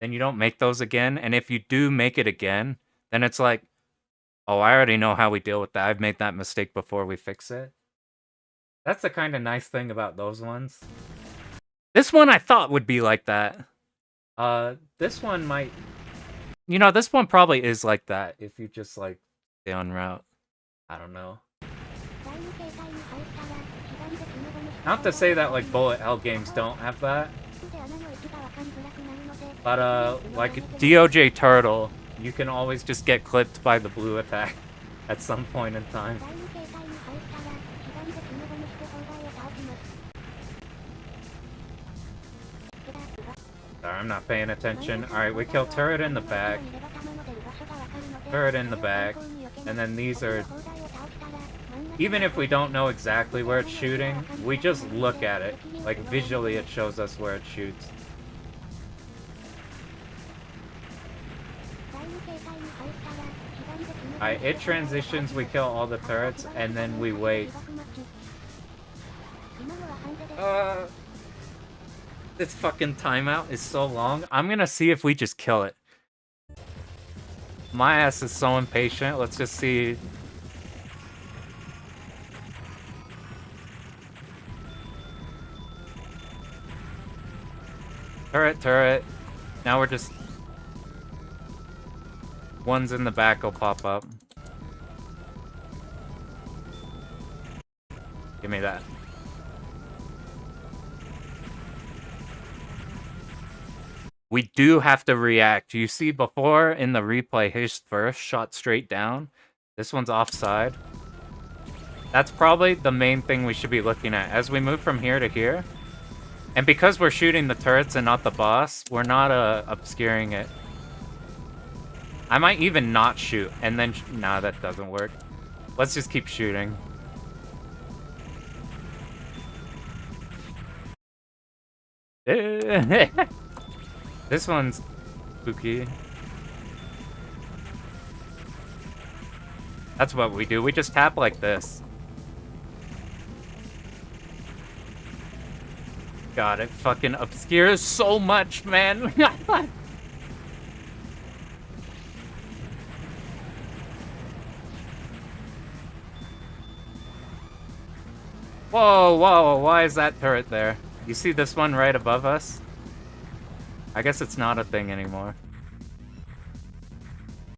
S1: then you don't make those again. And if you do make it again, then it's like, oh, I already know how we deal with that. I've made that mistake before, we fix it. That's the kind of nice thing about those ones. This one I thought would be like that. This one might... You know, this one probably is like that if you just, like, stay on route. I don't know. Not to say that, like, bullet hell games don't have that. But, like, DOJ Turtle, you can always just get clipped by the blue attack at some point in time. Sorry, I'm not paying attention. Alright, we kill turret in the back. Turret in the back. And then these are... Even if we don't know exactly where it's shooting, we just look at it. Like, visually it shows us where it shoots. Alright, it transitions, we kill all the turrets, and then we wait. This fucking timeout is so long. I'm gonna see if we just kill it. My ass is so impatient. Let's just see. Turret, turret. Now we're just... Ones in the back will pop up. Give me that. We do have to react. You see before in the replay, his first shot straight down. This one's offside. That's probably the main thing we should be looking at. As we move from here to here. And because we're shooting the turrets and not the boss, we're not obscuring it. I might even not shoot, and then... Nah, that doesn't work. Let's just keep shooting. This one's spooky. That's what we do. We just tap like this. God, it fucking obscures so much, man. Whoa, whoa, why is that turret there? You see this one right above us? I guess it's not a thing anymore.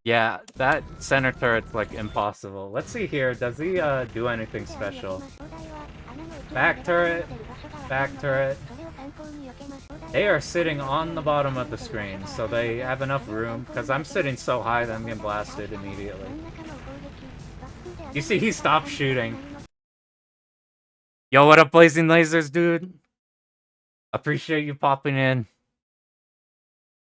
S1: Yeah, that center turret's like impossible. Let's see here. Does he do anything special? Back turret. Back turret. They are sitting on the bottom of the screen, so they have enough room. Because I'm sitting so high that I'm getting blasted immediately. You see, he stopped shooting. Yo, what up, Blazing Lasers, dude? Appreciate you popping in.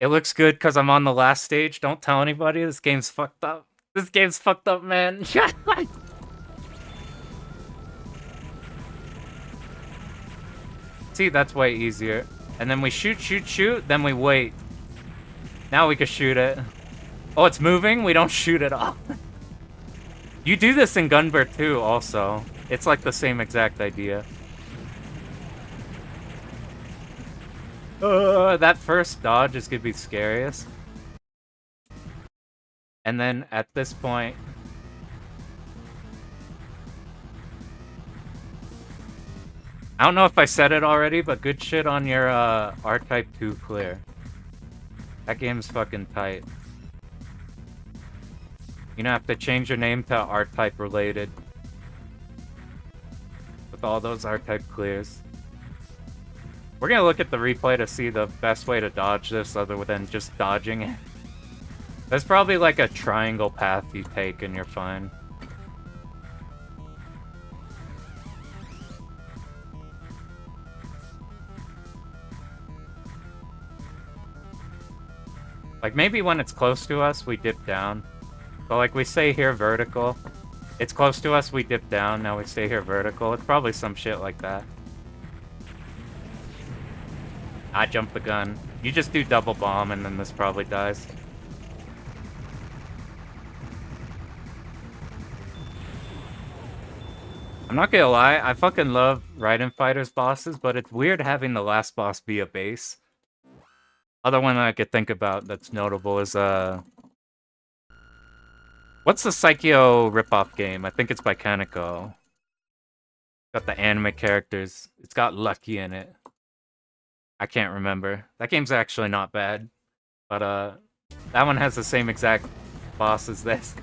S1: It looks good because I'm on the last stage. Don't tell anybody. This game's fucked up. This game's fucked up, man. See, that's way easier. And then we shoot, shoot, shoot. Then we wait. Now we can shoot it. Oh, it's moving? We don't shoot it off. You do this in Gunbird too, also. It's like the same exact idea. That first dodge is gonna be scariest. And then at this point... I don't know if I said it already, but good shit on your R-Type 2 clear. That game's fucking tight. You're gonna have to change your name to R-Type related. With all those R-Type clears. We're gonna look at the replay to see the best way to dodge this other than just dodging it. There's probably like a triangle path you take and you're fine. Like maybe when it's close to us, we dip down. But like we stay here vertical. It's close to us, we dip down, now we stay here vertical. It's probably some shit like that. I jumped the gun. You just do double bomb and then this probably dies. I'm not gonna lie, I fucking love Raiden Fighters bosses, but it's weird having the last boss be a base. Other one I could think about that's notable is, what's the Psycho ripoff game? I think it's by Kaneko. Got the anime characters. It's got Lucky in it. I can't remember. That game's actually not bad. But, that one has the same exact boss as this.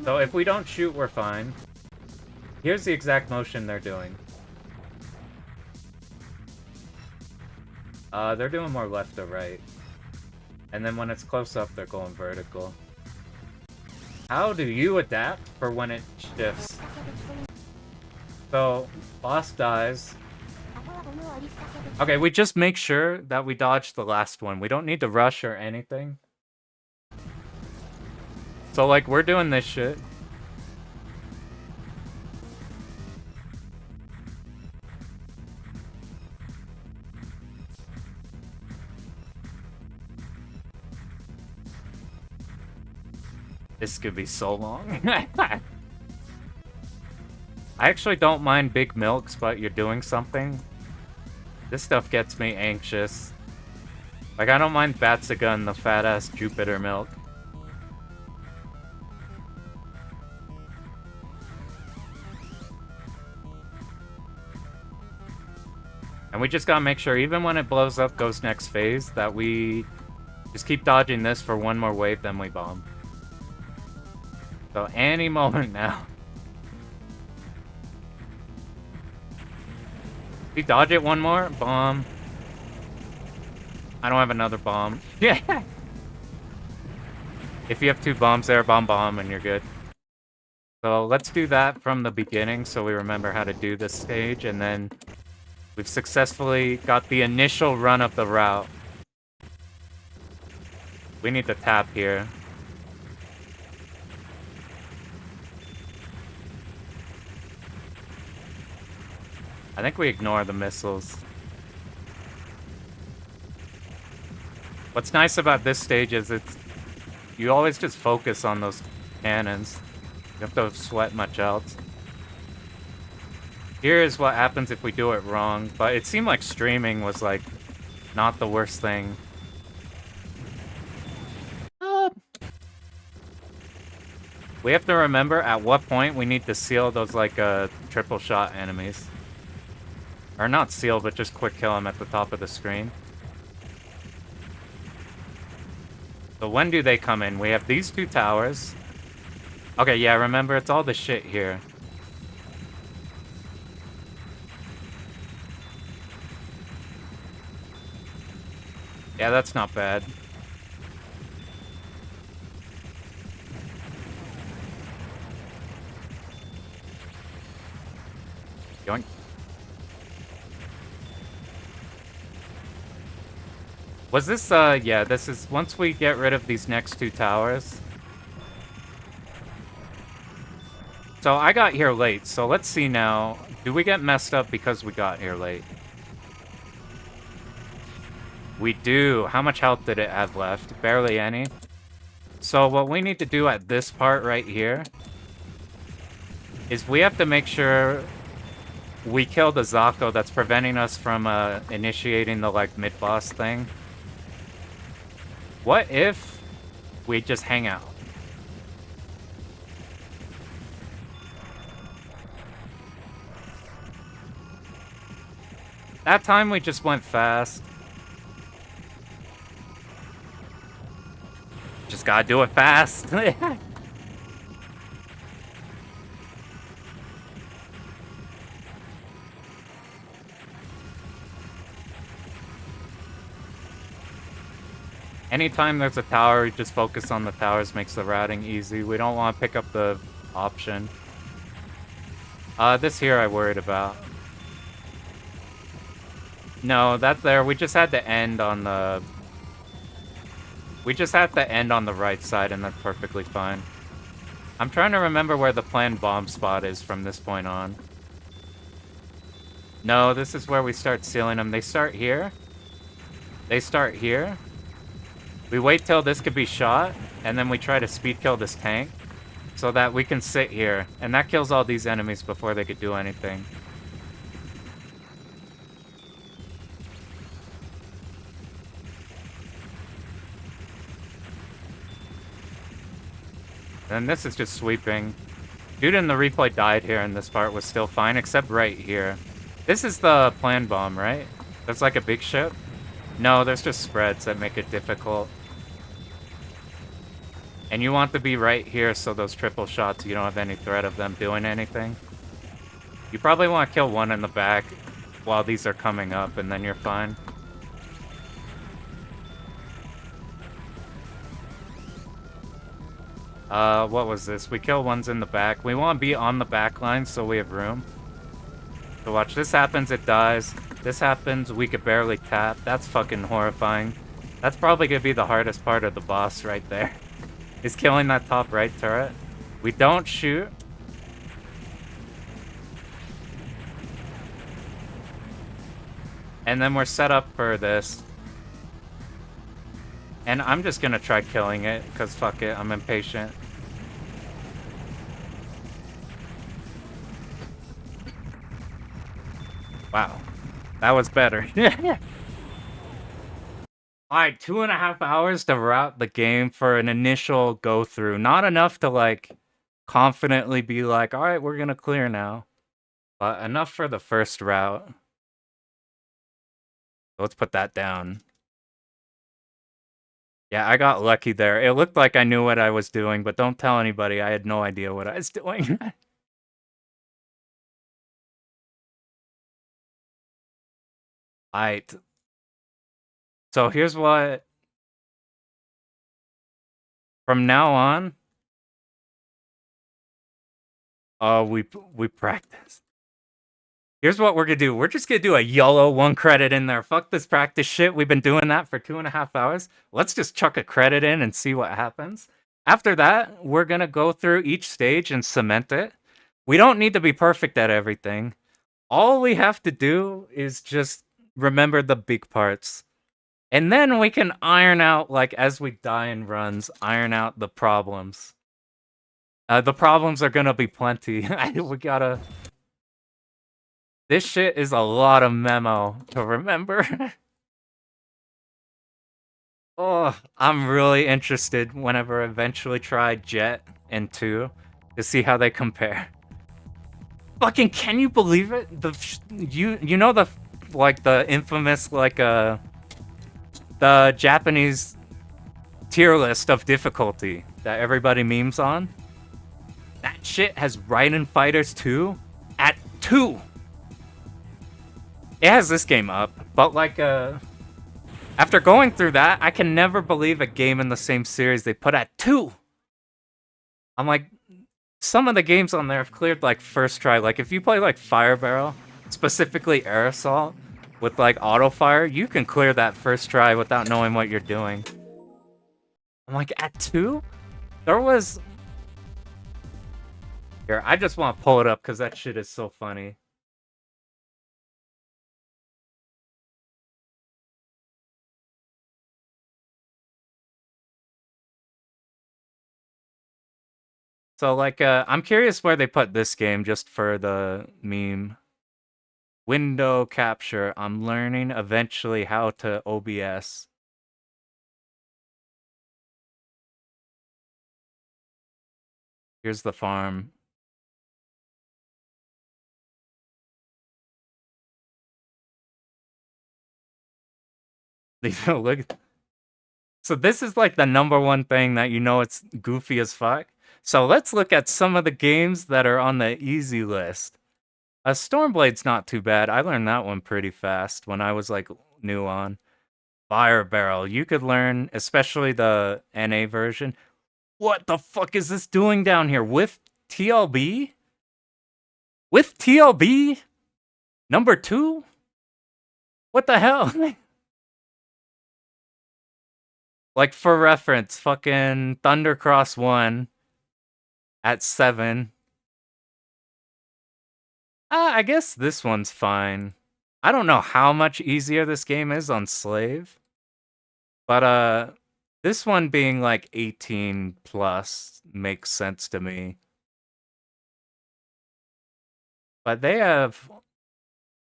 S1: So if we don't shoot, we're fine. Here's the exact motion they're doing. They're doing more left to right. And then when it's close up, they're going vertical. How do you adapt for when it shifts? So, boss dies. Okay, we just make sure that we dodge the last one. We don't need to rush or anything. So, like, we're doing this shit. This could be so long. I actually don't mind big milks, but you're doing something. This stuff gets me anxious. Like, I don't mind Batsuga and the fat-ass Jupiter milk. And we just gotta make sure, even when it blows up, goes next phase, that we just keep dodging this for one more wave, then we bomb. So any moment now. We dodge it one more, bomb. I don't have another bomb. Yeah. If you have two bombs there, bomb, and you're good. So let's do that from the beginning so we remember how to do this stage, and then we've successfully got the initial run of the route. We need to tap here. I think we ignore the missiles. What's nice about this stage is you always just focus on those cannons. You don't have to sweat much else. Here's what happens if we do it wrong, but it seemed like streaming was like not the worst thing. We have to remember at what point we need to seal those like triple shot enemies. Or not seal, but just quick kill him at the top of the screen. So when do they come in? We have these two towers. Okay, yeah, remember, it's all the shit here. Yeah, that's not bad. Yoink. Was this, yeah, this is, once we get rid of these next two towers. So I got here late, so let's see now. Do we get messed up because we got here late? We do. How much health did it have left? Barely any. So what we need to do at this part right here is we have to make sure we kill the Zako that's preventing us from initiating the like mid-boss thing. What if we just hang out? That time we just went fast. Just gotta do it fast. Anytime there's a tower, we just focus on the towers, makes the routing easy. We don't want to pick up the option. This here I worried about. No, that there, we just had to end on the... We just have to end on the right side, and that's perfectly fine. I'm trying to remember where the planned bomb spot is from this point on. No, this is where we start sealing them. They start here. They start here. We wait till this could be shot, and then we try to speed kill this tank, so that we can sit here. And that kills all these enemies before they could do anything. And this is just sweeping. Dude in the replay died here, and this part was still fine, except right here. This is the planned bomb, right? That's like a big ship? No, there's just spreads that make it difficult. And you want to be right here so those triple shots, you don't have any threat of them doing anything. You probably want to kill one in the back while these are coming up, and then you're fine. What was this? We kill ones in the back. We want to be on the back line so we have room. So watch, this happens, it dies. This happens, we could barely tap. That's fucking horrifying. That's probably gonna be the hardest part of the boss right there. Is killing that top right turret. We don't shoot. And then we're set up for this. And I'm just gonna try killing it, because fuck it, I'm impatient. Wow. That was better. Alright, 2.5 hours to route the game for an initial go-through. Not enough to, like, confidently be like, alright, we're gonna clear now. But enough for the first route. Let's put that down. Yeah, I got lucky there. It looked like I knew what I was doing, but don't tell anybody. I had no idea what I was doing. Alright. So here's what... From now on... we practice. Here's what we're gonna do. We're just gonna do a YOLO 1 credit in there. Fuck this practice shit. We've been doing that for 2.5 hours. Let's just chuck a credit in and see what happens. After that, we're gonna go through each stage and cement it. We don't need to be perfect at everything. All we have to do is just remember the big parts. And then we can iron out, like, as we die in runs, iron out the problems. The problems are gonna be plenty. We gotta... This shit is a lot of memo to remember. Oh, I'm really interested whenever I eventually try Jet and 2 to see how they compare. Fucking, can you believe it? You know the like the infamous like the Japanese tier list of difficulty that everybody memes on? That shit has Raiden Fighters 2 at 2. It has this game up, but like after going through that, I can never believe a game in the same series they put at 2. I'm like, some of the games on there have cleared like first try. Like if you play like Fire Barrel, specifically Air Assault, with like auto fire, you can clear that first try without knowing what you're doing. I'm like, at 2? There was... Here, I just want to pull it up because that shit is so funny. So like, I'm curious where they put this game just for the meme. Window capture. I'm learning eventually how to OBS. Here's the farm. Look. So this is like the #1 thing that you know it's goofy as fuck. So let's look at some of the games that are on the easy list. Stormblade's not too bad. I learned that one pretty fast when I was like new on. Fire Barrel, you could learn, especially the NA version. What the fuck is this doing down here? With TLB? With TLB? #2? What the hell? Like, for reference, fucking Thundercross 1 at 7. I guess this one's fine. I don't know how much easier this game is on Slave. But, this one being like 18 plus makes sense to me. But they have...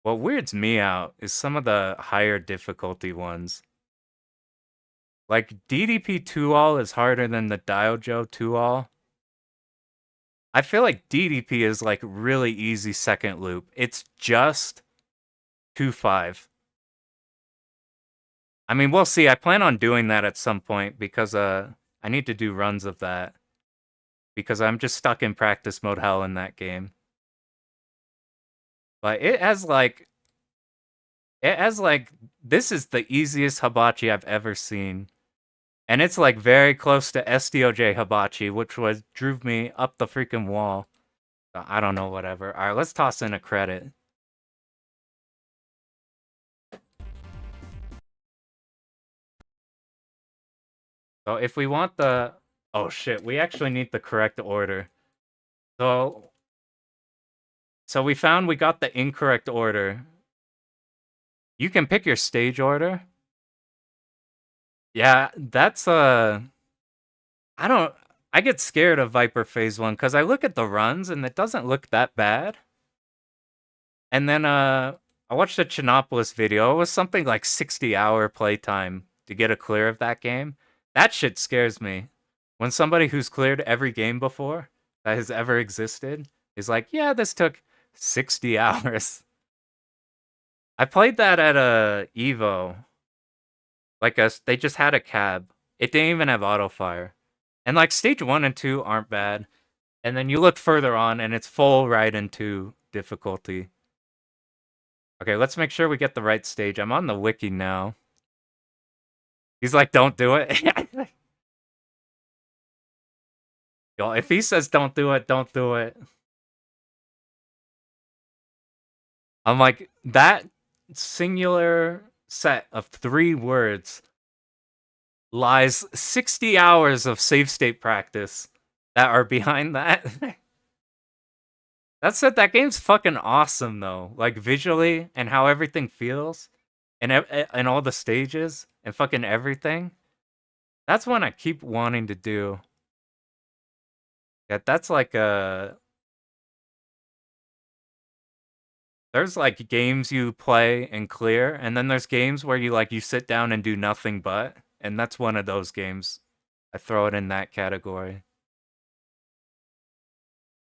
S1: What weirds me out is some of the higher difficulty ones. Like, DDP 2-all is harder than the Diojo 2-all. I feel like DDP is like really easy second loop. It's just 2-5. I mean, we'll see. I plan on doing that at some point because I need to do runs of that. Because I'm just stuck in practice mode hell in that game. But it has like this is the easiest hibachi I've ever seen. And it's like very close to SDOJ hibachi, which drove me up the freaking wall. So I don't know, whatever. All right, let's toss in a credit. So if we want the... Oh shit, we actually need the correct order. So we found we got the incorrect order. You can pick your stage order. Yeah, that's I get scared of Viper Phase 1 because I look at the runs and it doesn't look that bad. And then I watched a Chinopolis video. It was something like 60-hour playtime to get a clear of that game. That shit scares me. When somebody who's cleared every game before that has ever existed is like, yeah, this took 60 hours. I played that at a Evo. Like they just had a cab. It didn't even have auto fire. And like stage 1 and 2 aren't bad. And then you look further on and it's full Raiden 2 difficulty. Okay, let's make sure we get the right stage. I'm on the wiki now. He's like, don't do it. Yo, if he says don't do it, don't do it. I'm like, that singular set of 3 words lies 60 hours of save state practice that are behind that. That said, that game's fucking awesome though. Like visually and how everything feels and all the stages and fucking everything. That's one I keep wanting to do. Yeah, that's like a... There's like games you play and clear, and then there's games where you sit down and do nothing but, and that's one of those games. I throw it in that category.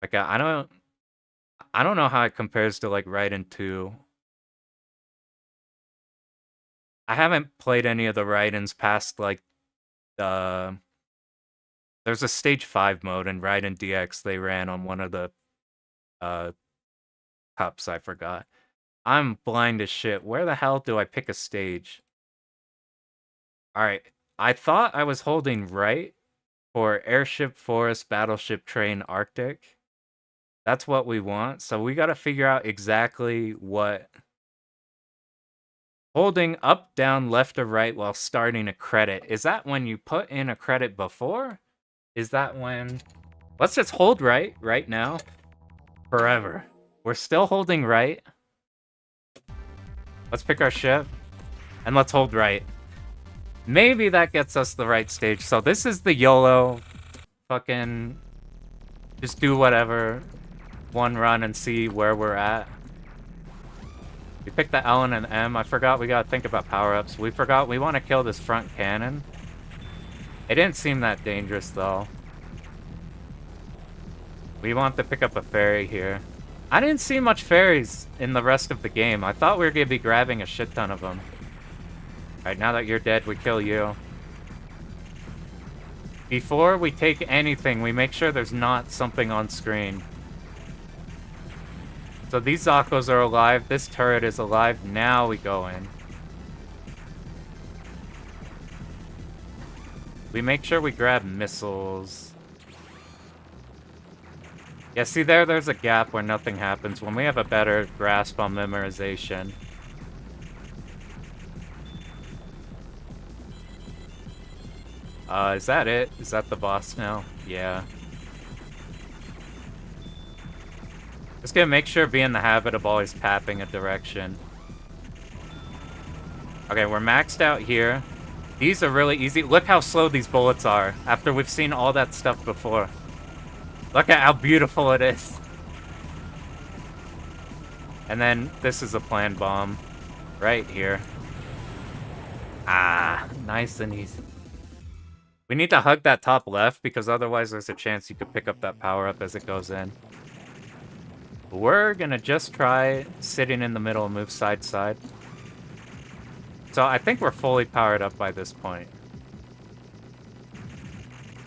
S1: Like I don't know how it compares to like Raiden 2. I haven't played any of the Raidens past like the. There's a stage 5 mode in Raiden DX they ran on one of the uh cups, I forgot. I'm blind as shit. Where the hell do I pick a stage? Alright. I thought I was holding right for airship, forest, battleship, train, Arctic. That's what we want. So we gotta figure out exactly what. Holding up, down, left, or right while starting a credit. Is that when you put in a credit before? Is that when... Let's just hold right now. Forever. We're still holding right. Let's pick our ship. And let's hold right. Maybe that gets us the right stage. So this is the YOLO. Fucking... Just do whatever. One run and see where we're at. We picked the L and an M. I forgot we gotta think about power-ups. We forgot we want to kill this front cannon. It didn't seem that dangerous, though. We want to pick up a ferry here. I didn't see much ferries in the rest of the game. I thought we were gonna be grabbing a shit ton of them. Alright, now that you're dead, we kill you. Before we take anything, we make sure there's not something on screen. So these Zakos are alive, this turret is alive, now we go in. We make sure we grab missiles. Yeah, see there's a gap where nothing happens when we have a better grasp on memorization. Is that it? Is that the boss now? Yeah. Just gonna make sure be in the habit of always tapping a direction. Okay, we're maxed out here. These are really easy. Look how slow these bullets are after we've seen all that stuff before. Look at how beautiful it is. And then this is a planned bomb right here. Ah, nice and easy. We need to hug that top left because otherwise there's a chance you could pick up that power up as it goes in. We're gonna just try sitting in the middle and move side to side. So I think we're fully powered up by this point.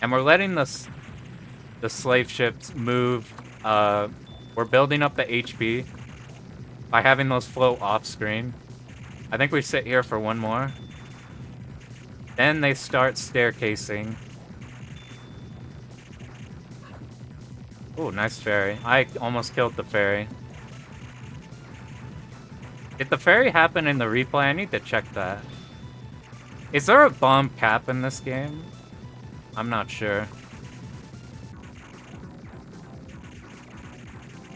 S1: And we're letting the slave ships move. We're building up the HP by having those float off screen. I think we sit here for one more. Then they start staircasing. Ooh, nice ferry. I almost killed the ferry. Did the ferry happen in the replay? I need to check that. Is there a bomb cap in this game? I'm not sure.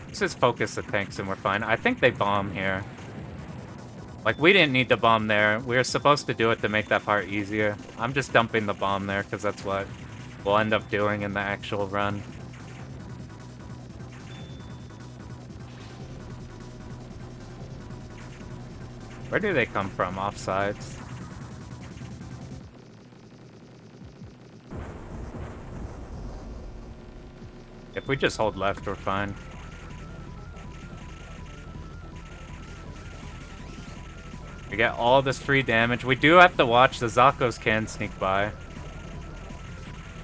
S1: Let's just focus the tanks and we're fine. I think they bomb here. Like, we didn't need to bomb there. We were supposed to do it to make that part easier. I'm just dumping the bomb there because that's what we'll end up doing in the actual run. Where do they come from? Offsides? If we just hold left, we're fine. We get all this free damage. We do have to watch. The Zakos can sneak by.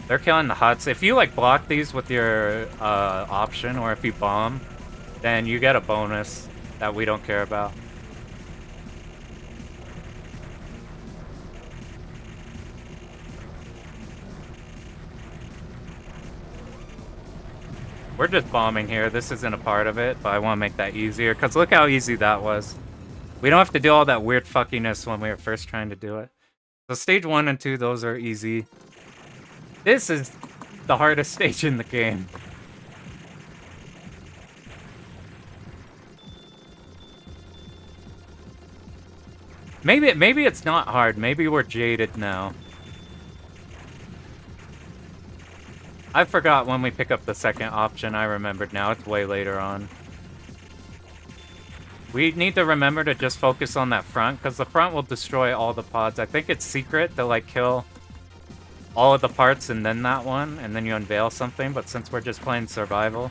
S1: They're killing the huts. If you like block these with your option, or if you bomb, then you get a bonus that we don't care about. We're just bombing here. This isn't a part of it, but I want to make that easier, because look how easy that was. We don't have to do all that weird fuckiness when we were first trying to do it. So stage 1 and 2, those are easy. This is the hardest stage in the game. Maybe it's not hard. Maybe we're jaded now. I forgot when we pick up the second option. I remembered now. It's way later on. We need to remember to just focus on that front, because the front will destroy all the pods. I think it's secret to, like, kill all of the parts and then that one, and then you unveil something, but since we're just playing survival,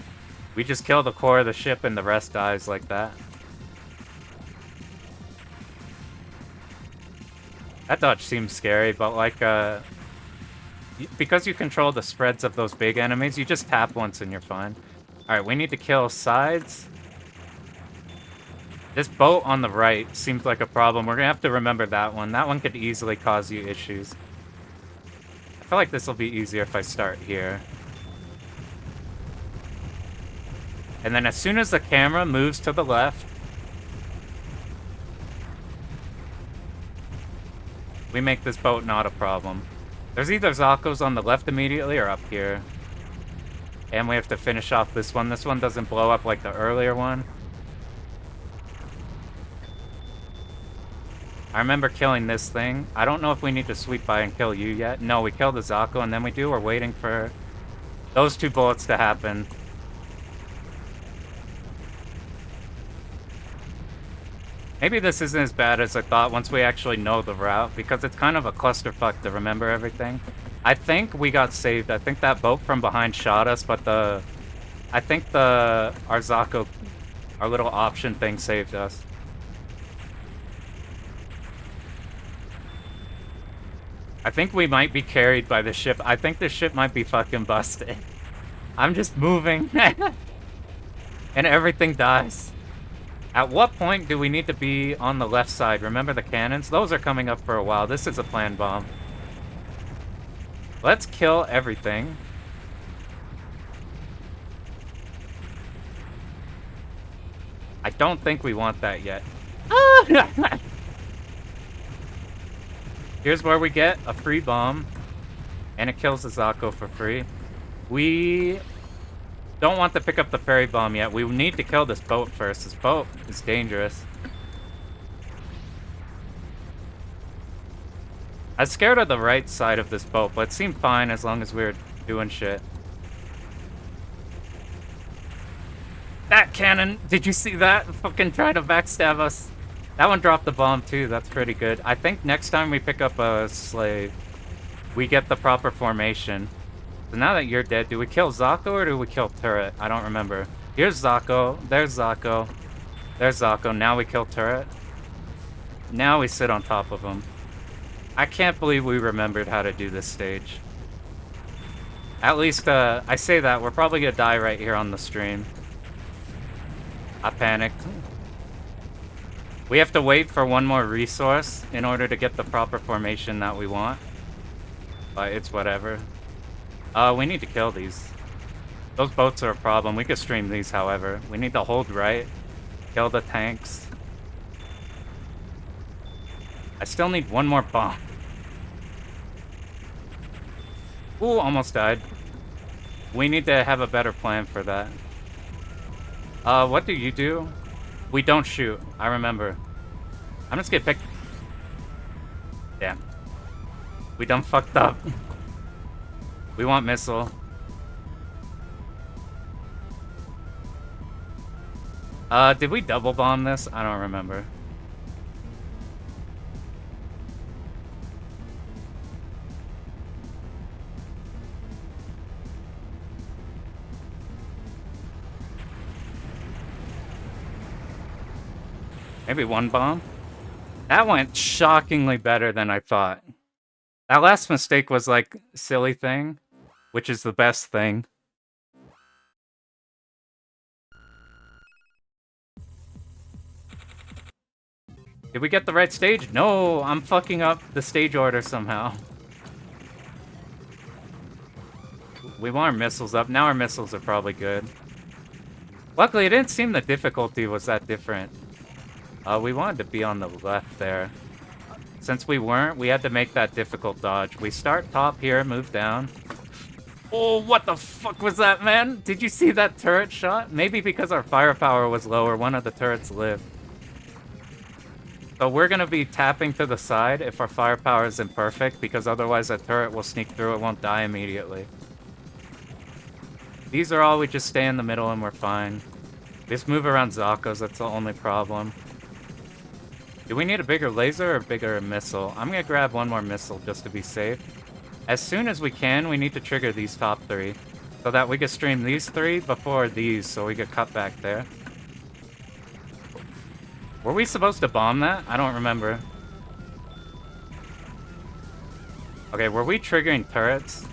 S1: We just kill the core of the ship and the rest dies like that. That dodge seems scary, but like, because you control the spreads of those big enemies, you just tap once and you're fine. Alright, we need to kill sides. This boat on the right seems like a problem. We're gonna have to remember that one. That one could easily cause you issues. I feel like this will be easier if I start here. And then as soon as the camera moves to the left, we make this boat not a problem. There's either Zakos on the left immediately or up here. And we have to finish off this one. This one doesn't blow up like the earlier one. I remember killing this thing. I don't know if we need to sweep by and kill you yet. No, we kill the Zako and then we do. We're waiting for those 2 bullets to happen. Maybe this isn't as bad as I thought once we actually know the route, because it's kind of a clusterfuck to remember everything. I think we got saved. I think that boat from behind shot us, but I think our Zako, our little option thing saved us. I think we might be carried by the ship. I think the ship might be fucking busted. I'm just moving. And everything dies. At what point do we need to be on the left side? Remember the cannons? Those are coming up for a while. This is a planned bomb. Let's kill everything. I don't think we want that yet. Here's where we get a free bomb. And it kills the Zako for free. We don't want to pick up the ferry bomb yet. We need to kill this boat first. This boat is dangerous. I was scared of the right side of this boat, but it seemed fine as long as we were doing shit. That cannon! Did you see that? Fucking try to backstab us. That one dropped the bomb too. That's pretty good. I think next time we pick up a slave, we get the proper formation. So now that you're dead, do we kill Zako or do we kill Turret? I don't remember. Here's Zako. There's Zako. There's Zako. Now we kill Turret. Now we sit on top of him. I can't believe we remembered how to do this stage. At least, I say that. We're probably gonna die right here on the stream. I panicked. We have to wait for one more resource in order to get the proper formation that we want. But it's whatever. We need to kill these. Those boats are a problem. We could stream these, however. We need to hold right. Kill the tanks. I still need one more bomb. Ooh, almost died. We need to have a better plan for that. What do you do? We don't shoot. I remember. I'm just gonna pick... Damn. We done fucked up. We want missile. Did we double bomb this? I don't remember. Maybe one bomb? That went shockingly better than I thought. That last mistake was like silly thing, which is the best thing. Did we get the right stage? No, I'm fucking up the stage order somehow. We want our missiles up. Now our missiles are probably good. Luckily, it didn't seem the difficulty was that different. We wanted to be on the left there. Since we weren't, we had to make that difficult dodge. We start top here, move down. Oh, what the fuck was that, man? Did you see that turret shot? Maybe because our firepower was lower, one of the turrets lived. So we're gonna be tapping to the side if our firepower is imperfect, because otherwise that turret will sneak through, it won't die immediately. These are all, we just stay in the middle and we're fine. Just move around Zakos, that's the only problem. Do we need a bigger laser or a bigger missile? I'm gonna grab one more missile just to be safe. As soon as we can, we need to trigger these top three. So that we could stream these 3 before these, so we could cut back there. Were we supposed to bomb that? I don't remember. Okay, were we triggering turrets?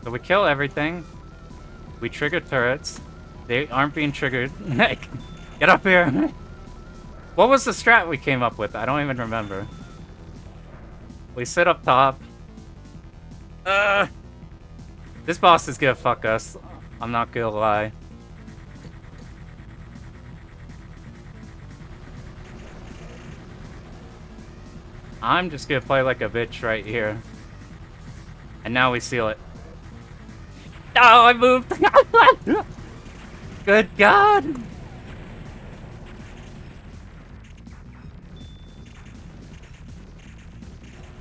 S1: So we kill everything. We trigger turrets. They aren't being triggered. Get up here! What was the strat we came up with? I don't even remember. We sit up top. This boss is gonna fuck us. I'm not gonna lie. I'm just gonna play like a bitch right here. And now we seal it. Oh, I moved! Good God!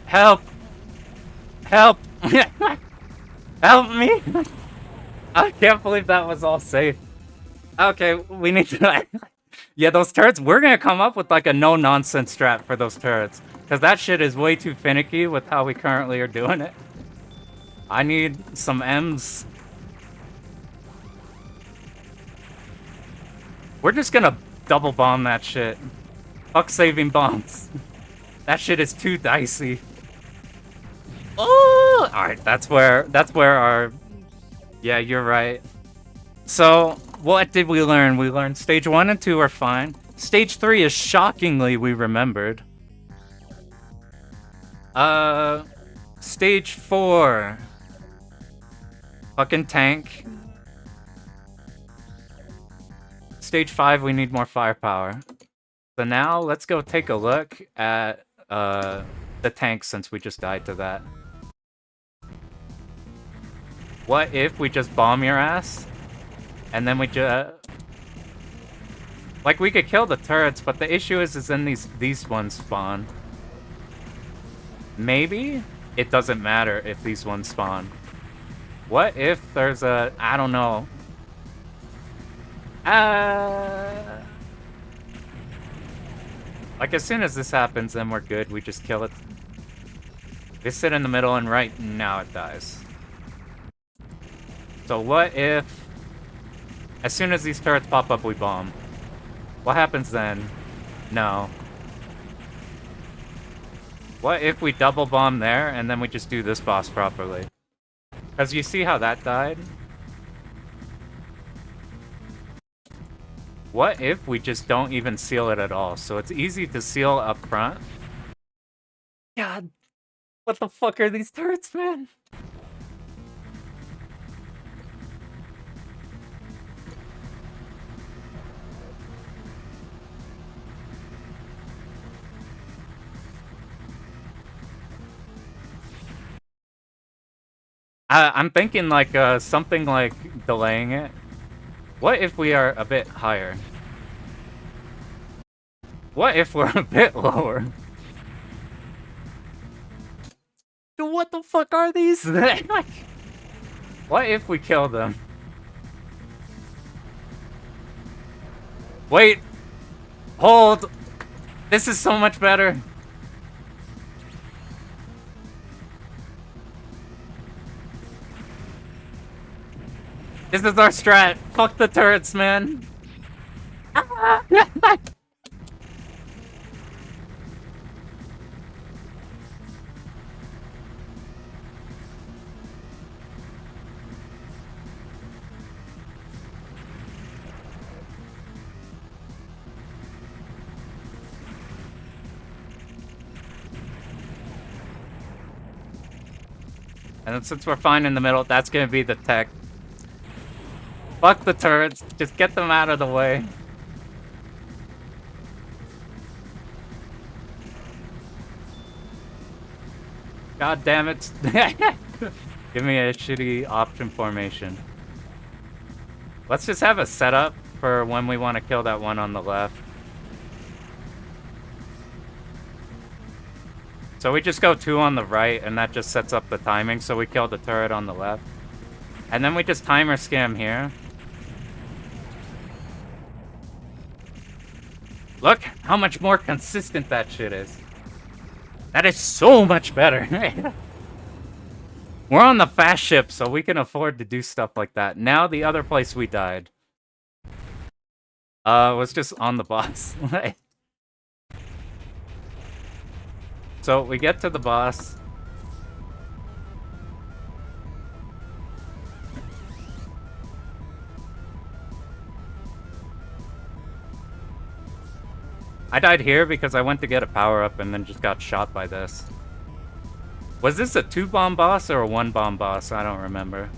S1: Help! Help! Help me! I can't believe that was all safe. Okay, we need to... Yeah, those turrets, we're gonna come up with like a no-nonsense strat for those turrets. Because that shit is way too finicky with how we currently are doing it. I need some M's. We're just gonna double bomb that shit. Fuck saving bombs. That shit is too dicey. Oh! Alright, that's where our... Yeah, you're right. So, what did we learn? We learned stage 1 and 2 are fine. Stage 3 is shockingly we remembered. Stage 4. Fucking tank. Stage 5, we need more firepower. So now, let's go take a look at, the tank since we just died to that. What if we just bomb your ass? And then we just... Like, we could kill the turrets, but the issue is then these ones spawn. Maybe it doesn't matter if these ones spawn. What if there's a... I don't know. Like, as soon as this happens, then we're good. We just kill it. They sit in the middle, and right now it dies. So what if... As soon as these turrets pop up, we bomb? What happens then? No. What if we double bomb there, and then we just do this boss properly? Because you see how that died? What if we just don't even seal it at all? So it's easy to seal up front. God, what the fuck are these turrets, man? I'm thinking like something like delaying it. What if we are a bit higher? What if we're a bit lower? Dude, what the fuck are these? What if we kill them? Wait! Hold! This is so much better! This is our strat. Fuck the turrets, man. And then since we're fine in the middle, that's gonna be the tech. Fuck the turrets, just get them out of the way. God damn it. Give me a shitty option formation. Let's just have a setup for when we want to kill that one on the left. So we just go 2 on the right, and that just sets up the timing, so we kill the turret on the left. And then we just timer scam here. Look how much more consistent that shit is. That is so much better. We're on the fast ship, so we can afford to do stuff like that. Now the other place we died. Was just on the boss. So we get to the boss. I died here because I went to get a power-up and then just got shot by this. Was this a 2-bomb boss or a 1-bomb boss? I don't remember.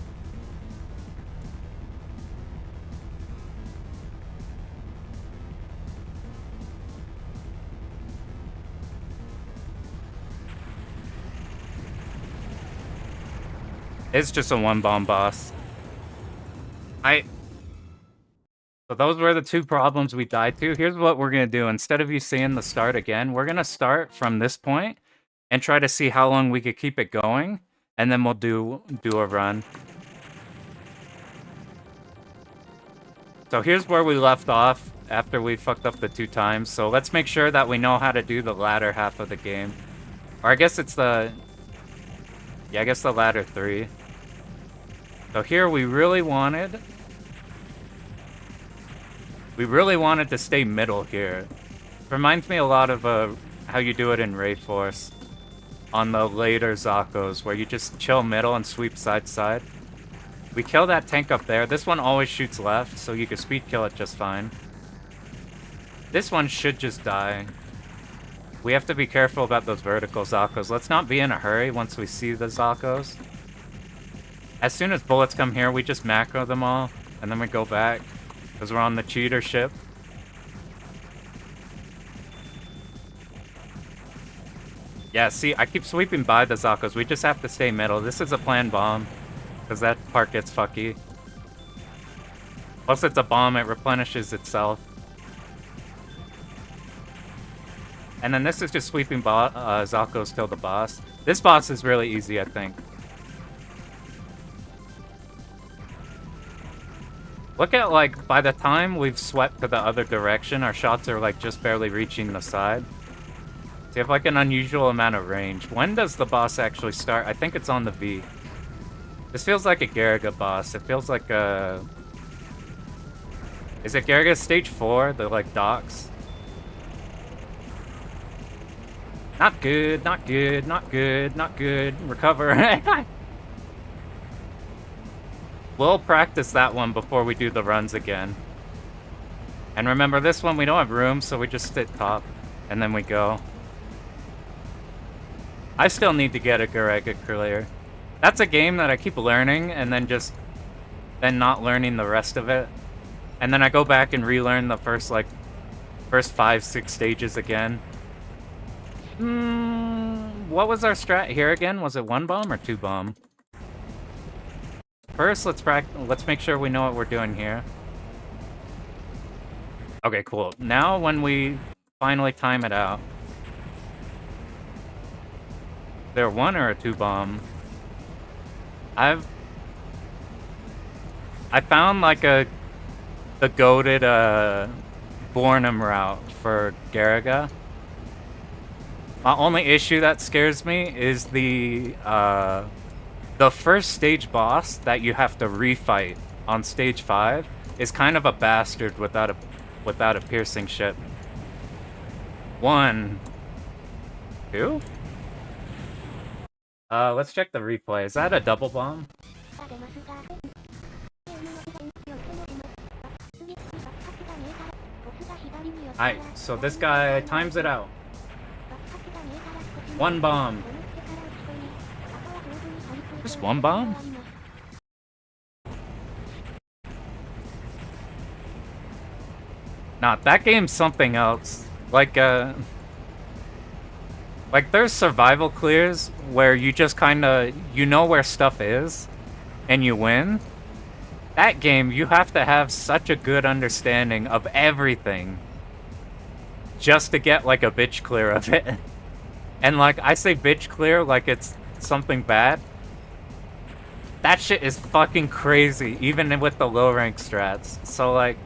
S1: It's just a 1-bomb boss. So those were the two problems we died to. Here's what we're going to do. Instead of you seeing the start again, we're going to start from this point and try to see how long we could keep it going. And then we'll do a run. So here's where we left off after we fucked up the 2 times. So let's make sure that we know how to do the latter half of the game. Or I guess it's the... Yeah, I guess the latter 3. So here we really wanted... We really wanted to stay middle here. Reminds me a lot of how you do it in Ray Force on the later Zakos, where you just chill middle and sweep side to side. We kill that tank up there. This one always shoots left, so you can speed kill it just fine. This one should just die. We have to be careful about those vertical Zakos. Let's not be in a hurry once we see the Zakos. As soon as bullets come here, we just macro them all, and then we go back. Because we're on the cheater ship. Yeah, see, I keep sweeping by the Zakos. We just have to stay middle. This is a planned bomb. Because that part gets fucky. Plus it's a bomb, it replenishes itself. And then this is just sweeping Zakos till the boss. This boss is really easy, I think. Look at, like, by the time we've swept to the other direction, our shots are, like, just barely reaching the side. So you have, like, an unusual amount of range. When does the boss actually start? I think it's on the V. This feels like a Garaga boss. It feels like a... Is it Garaga Stage 4? The, like, docks? Not good, not good, not good, not good. Recover. We'll practice that one before we do the runs again. And remember, this one we don't have room, so we just sit top. And then we go. I still need to get a Garaga clear. That's a game that I keep learning, and then not learning the rest of it. And then I go back and relearn the first 5-6 stages again. What was our strat here again? Was it 1-bomb or 2-bomb? First, let's make sure we know what we're doing here. Okay, cool. Now when we finally time it out. Is there 1 or a 2-bomb? I found like the goated Bornham route for Garaga. My only issue that scares me is the first stage boss that you have to refight on stage 5 is kind of a bastard without a piercing ship. 1, 2. Let's check the replay. Is that a double bomb? Alright, so this guy times it out. 1 bomb. Just 1 bomb? Nah, that game's something else. Like there's survival clears where you just kinda, you know where stuff is, and you win. That game, you have to have such a good understanding of everything just to get, like, a bitch clear of it. And, like, I say bitch clear like it's something bad. That shit is fucking crazy, even with the low rank strats. So, like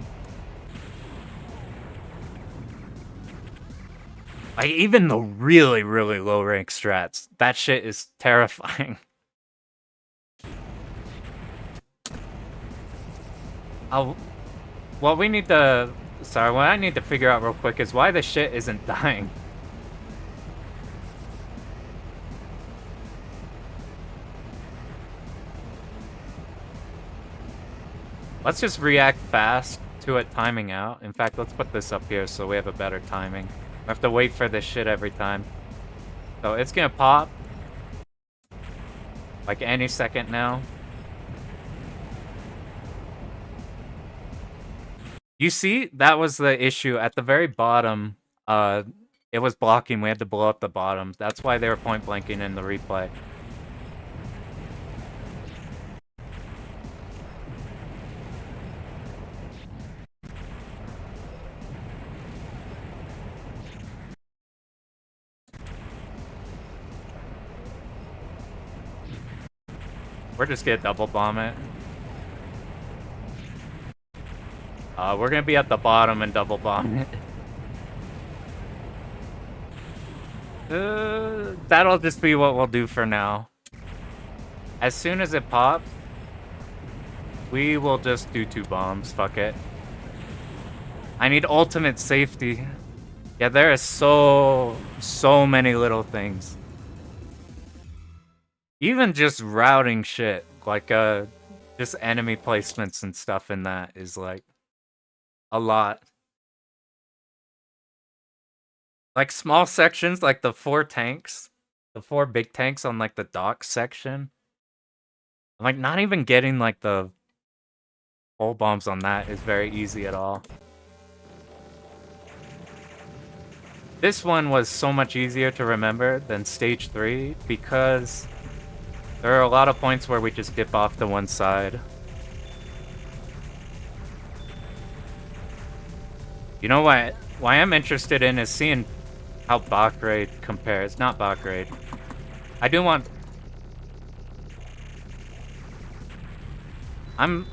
S1: even the really, really low rank strats, that shit is terrifying. I'll, what we need to... Sorry, what I need to figure out real quick is why the shit isn't dying. Let's just react fast to it timing out. In fact, let's put this up here so we have a better timing. We have to wait for this shit every time. So it's gonna pop. Like any second now. You see, that was the issue at the very bottom. It was blocking. We had to blow up the bottom. That's why they were point blanking in the replay. We're just gonna double bomb it. We're gonna be at the bottom and double bomb it. That'll just be what we'll do for now. As soon as it pops, we will just do 2 bombs. Fuck it. I need ultimate safety. Yeah, there is so many little things. Even just routing shit, like just enemy placements and stuff in that is like a lot. Like small sections, like the 4 tanks, the 4 big tanks on like the dock section. I'm like not even getting like the full bombs on that is very easy at all. This one was so much easier to remember than stage 3 because there are a lot of points where we just dip off to one side. You know what? Why I'm interested in is seeing how Bach Raid compares. Not Bach Raid. I do want... I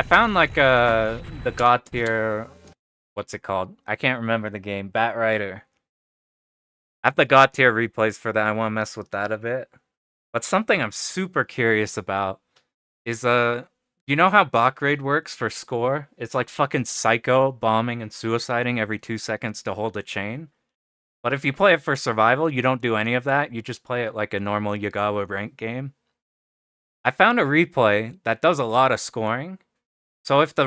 S1: found like the God tier... What's it called? I can't remember the game. Bat Rider. I have the God tier replays for that. I want to mess with that a bit. But something I'm super curious about is you know how Bach Raid works for score? It's like fucking psycho bombing and suiciding every 2 seconds to hold a chain. But if you play it for survival, you don't do any of that. You just play it like a normal Yagawa rank game. I found a replay that does a lot of scoring. So if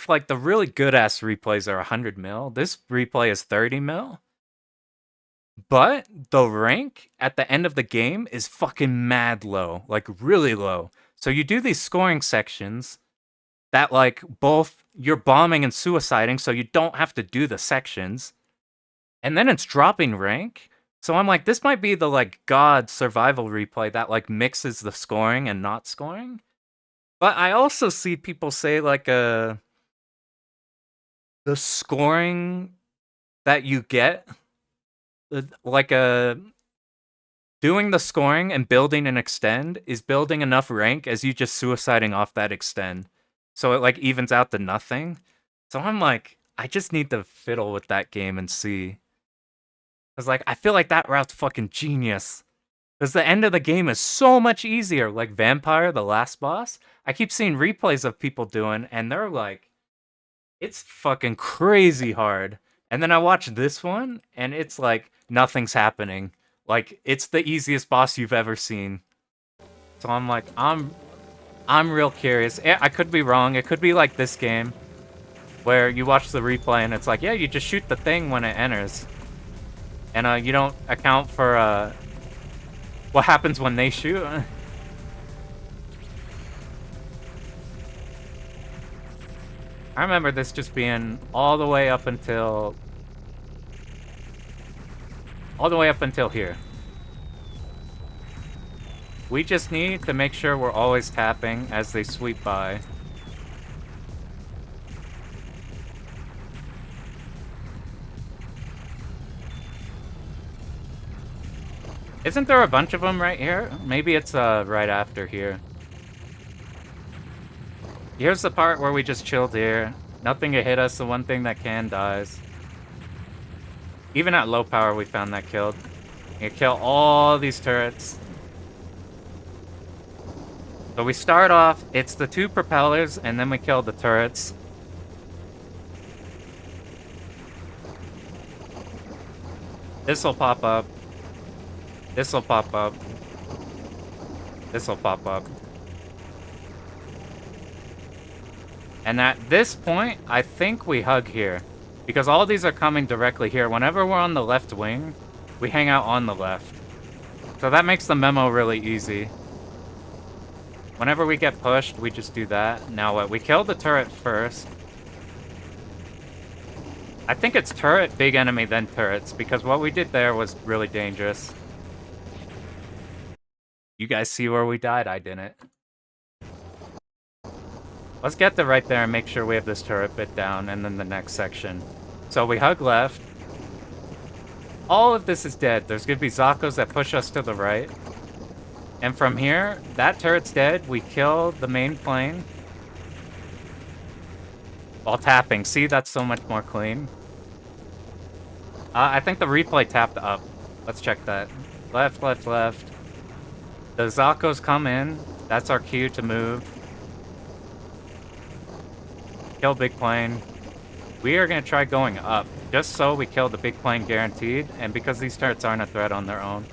S1: like the really good ass replays are 100 mil, this replay is 30 mil. But the rank at the end of the game is fucking mad low, like really low. So you do these scoring sections that like both you're bombing and suiciding, so you don't have to do the sections. And then it's dropping rank. So I'm like, this might be the like God survival replay that like mixes the scoring and not scoring. But I also see people say like the scoring that you get, like doing the scoring and building an extend is building enough rank as you just suiciding off that extend. So it like evens out to nothing. So I'm like, I just need to fiddle with that game and see. Cause like, I feel like that route's fucking genius. Cause the end of the game is so much easier. Like Vampire, the last boss, I keep seeing replays of people doing and they're like, it's fucking crazy hard. And then I watch this one and it's like, nothing's happening. Like, it's the easiest boss you've ever seen. So I'm like, I'm real curious. I could be wrong. It could be like this game, where you watch the replay and it's like, yeah, you just shoot the thing when it enters. And you don't account for what happens when they shoot. I remember this just being all the way up until here. We just need to make sure we're always tapping as they sweep by. Isn't there a bunch of them right here? Maybe it's right after here. Here's the part where we just chilled here. Nothing can hit us, the one thing that can dies. Even at low power, we found that killed. You kill all these turrets. So we start off, it's the 2 propellers, and then we kill the turrets. This'll pop up. This'll pop up. This'll pop up. And at this point, I think we hug here. Because all these are coming directly here. Whenever we're on the left wing, we hang out on the left. So that makes the memo really easy. Whenever we get pushed, we just do that. Now what? We kill the turret first. I think it's turret, big enemy, then turrets. Because what we did there was really dangerous. You guys see where we died? I didn't. Let's get the right there and make sure we have this turret bit down, and then the next section. So we hug left. All of this is dead. There's going to be Zakos that push us to the right. And from here, that turret's dead. We kill the main plane. While tapping. See, that's so much more clean. I think the replay tapped up. Let's check that. Left, left, left. The Zakos come in. That's our cue to move. Kill big plane. We are going to try going up, just so we kill the big plane guaranteed, and because these turrets aren't a threat on their own.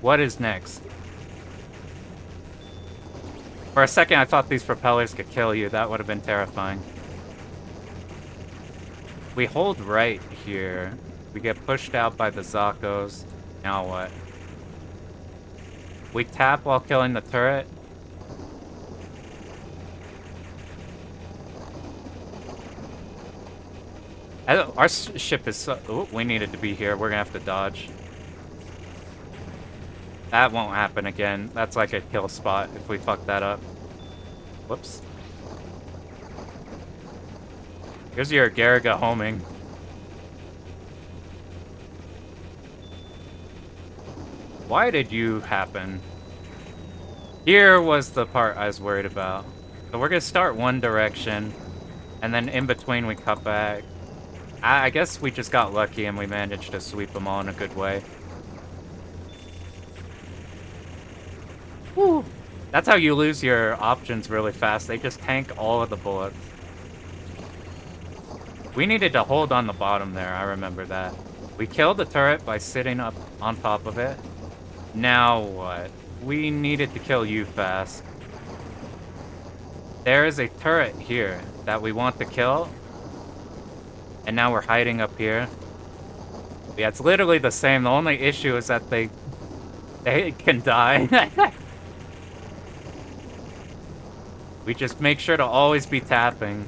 S1: What is next? For a second, I thought these propellers could kill you. That would have been terrifying. We hold right here. We get pushed out by the Zakos. Now what? We tap while killing the turret. Our ship is so... Ooh, we needed to be here. We're gonna have to dodge. That won't happen again. That's like a kill spot if we fuck that up. Whoops. Here's your Garaga homing. Why did you happen? Here was the part I was worried about. So we're gonna start one direction, and then in between we cut back. I guess we just got lucky and we managed to sweep them all in a good way. Woo! That's how you lose your options really fast. They just tank all of the bullets. We needed to hold on the bottom there, I remember that. We killed the turret by sitting up on top of it. Now what? We needed to kill you fast. There is a turret here that we want to kill. And now we're hiding up here. Yeah, it's literally the same. The only issue is that they can die. We just make sure to always be tapping.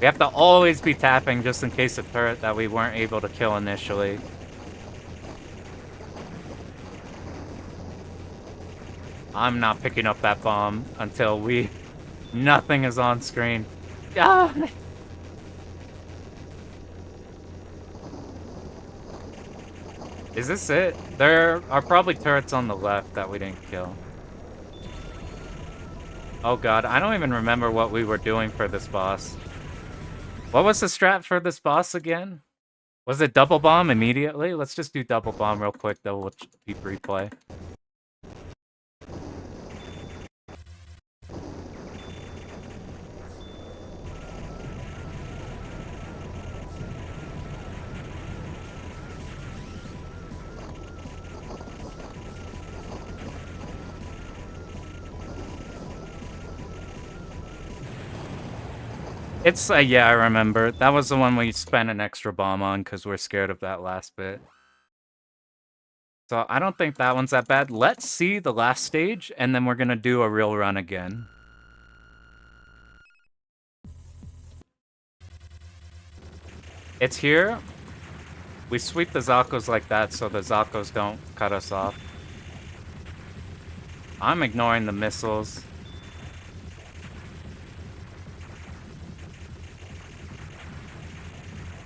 S1: We have to always be tapping just in case a turret that we weren't able to kill initially. I'm not picking up that bomb until nothing is on screen. Ah! Is this it? There are probably turrets on the left that we didn't kill. Oh god, I don't even remember what we were doing for this boss. What was the strat for this boss again? Was it double bomb immediately? Let's just do double bomb real quick, though we'll keep replay. It's, yeah, I remember. That was the one we spent an extra bomb on because we're scared of that last bit. So I don't think that one's that bad. Let's see the last stage, and then we're going to do a real run again. It's here. We sweep the Zakos like that so the Zakos don't cut us off. I'm ignoring the missiles.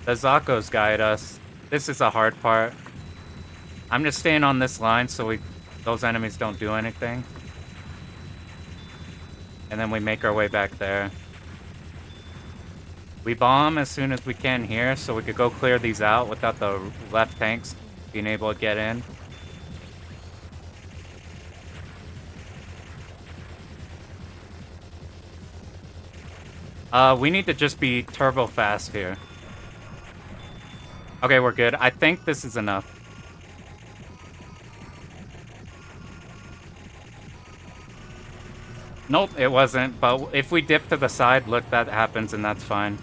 S1: The Zakos guide us. This is the hard part. I'm just staying on this line so those enemies don't do anything. And then we make our way back there. We bomb as soon as we can here so we could go clear these out without the left tanks being able to get in. We need to just be turbo fast here. Okay, we're good. I think this is enough. Nope, it wasn't. But if we dip to the side, look, that happens, and that's fine.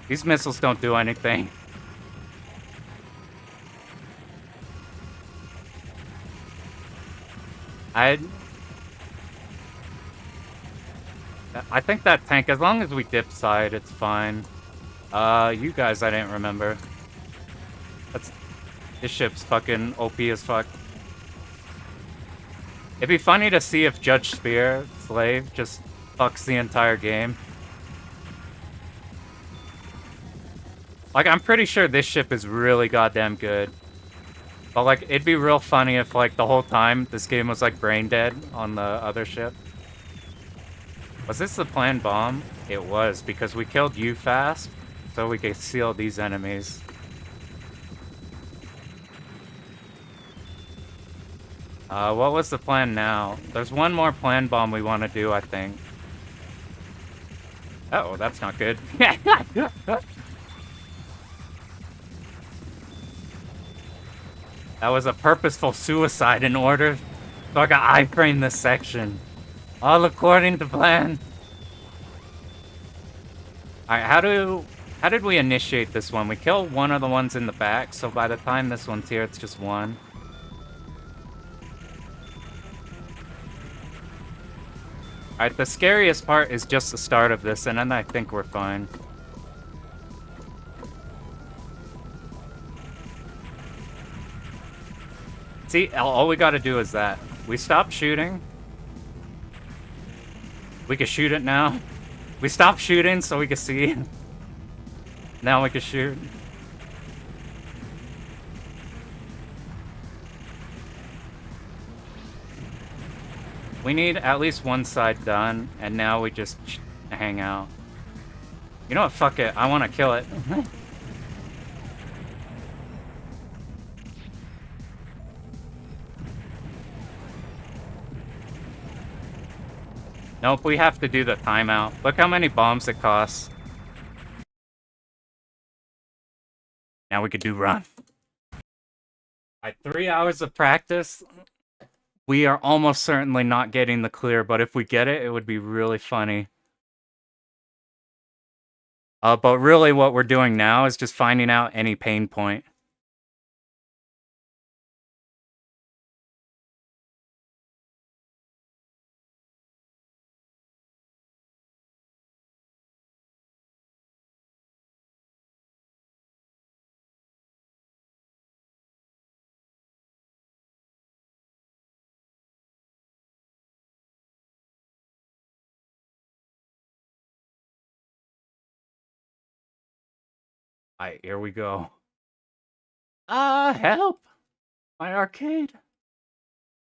S1: These missiles don't do anything. I think that tank, as long as we dip side, it's fine. You guys, I didn't remember. This ship's fucking OP as fuck. It'd be funny to see if Judge Spear, Slave, just fucks the entire game. Like, I'm pretty sure this ship is really goddamn good. But, like, it'd be real funny if, like, the whole time this game was, like, brain dead on the other ship. Was this the planned bomb? It was, because we killed you fast, so we could seal these enemies. What was the plan now? There's one more planned bomb we want to do, I think. Uh-oh, that's not good. That was a purposeful suicide in order so I could iframe this section. All according to plan. Alright, how did we initiate this one? We killed one of the ones in the back, so by the time this one's here, it's just one. Alright, the scariest part is just the start of this, and then I think we're fine. See, all we gotta do is that. We stop shooting. We can shoot it now. We stop shooting so we can see. Now we can shoot. We need at least one side done, and now we just hang out. You know what? Fuck it. I want to kill it. Nope, we have to do the timeout. Look how many bombs it costs. Now we could do run. At 3 hours of practice, we are almost certainly not getting the clear, but if we get it, it would be really funny. But really what we're doing now is just finding out any pain point. Alright, here we go. Help! My arcade.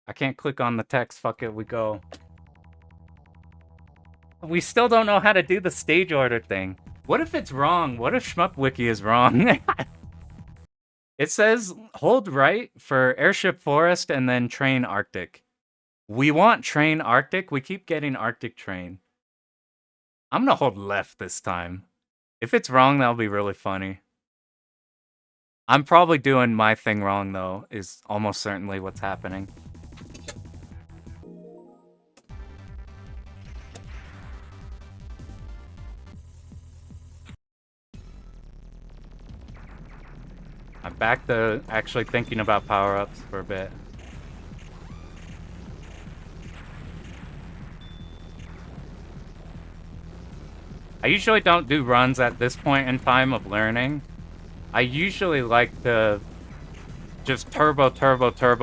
S1: I can't click on the text, fuck it, we go. We still don't know how to do the stage order thing. What if it's wrong? What if Shmup Wiki is wrong? It says, hold right for Airship Forest and then Train Arctic. We want Train Arctic, we keep getting Arctic Train. I'm gonna hold left this time. If it's wrong, that'll be really funny. I'm probably doing my thing wrong, though, is almost certainly what's happening. I'm back to actually thinking about power-ups for a bit. I usually don't do runs at this point in time of learning. I usually like to just turbo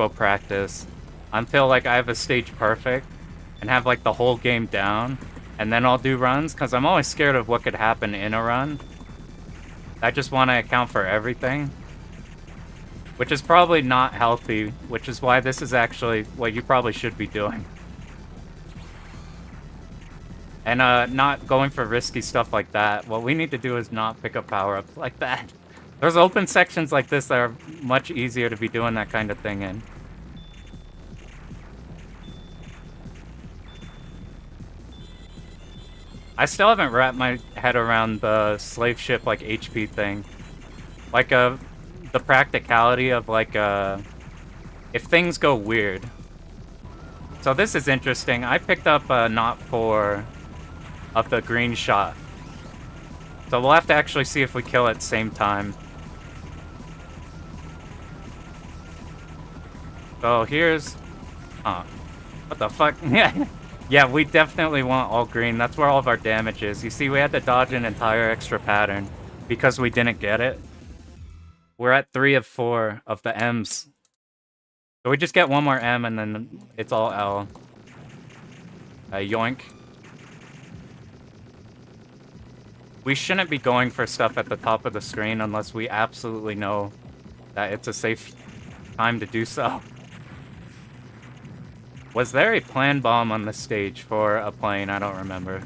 S1: practice until like I have a stage perfect and have like the whole game down, and then I'll do runs because I'm always scared of what could happen in a run. I just want to account for everything, which is probably not healthy, which is why this is actually what you probably should be doing. And not going for risky stuff like that. What we need to do is not pick up power-ups like that. There's open sections like this that are much easier to be doing that kind of thing in. I still haven't wrapped my head around the slave ship, like, HP thing. Like, the practicality of, like, if things go weird. So this is interesting. I picked up Knot 4 of the green shot. So we'll have to actually see if we kill it at the same time. So here's... what the fuck? Yeah, we definitely want all green. That's where all of our damage is. You see, we had to dodge an entire extra pattern because we didn't get it. We're at 3 of 4 of the M's. So we just get one more M and then it's all L. Yoink. We shouldn't be going for stuff at the top of the screen unless we absolutely know that it's a safe time to do so. Was there a planned bomb on the stage for a plane? I don't remember.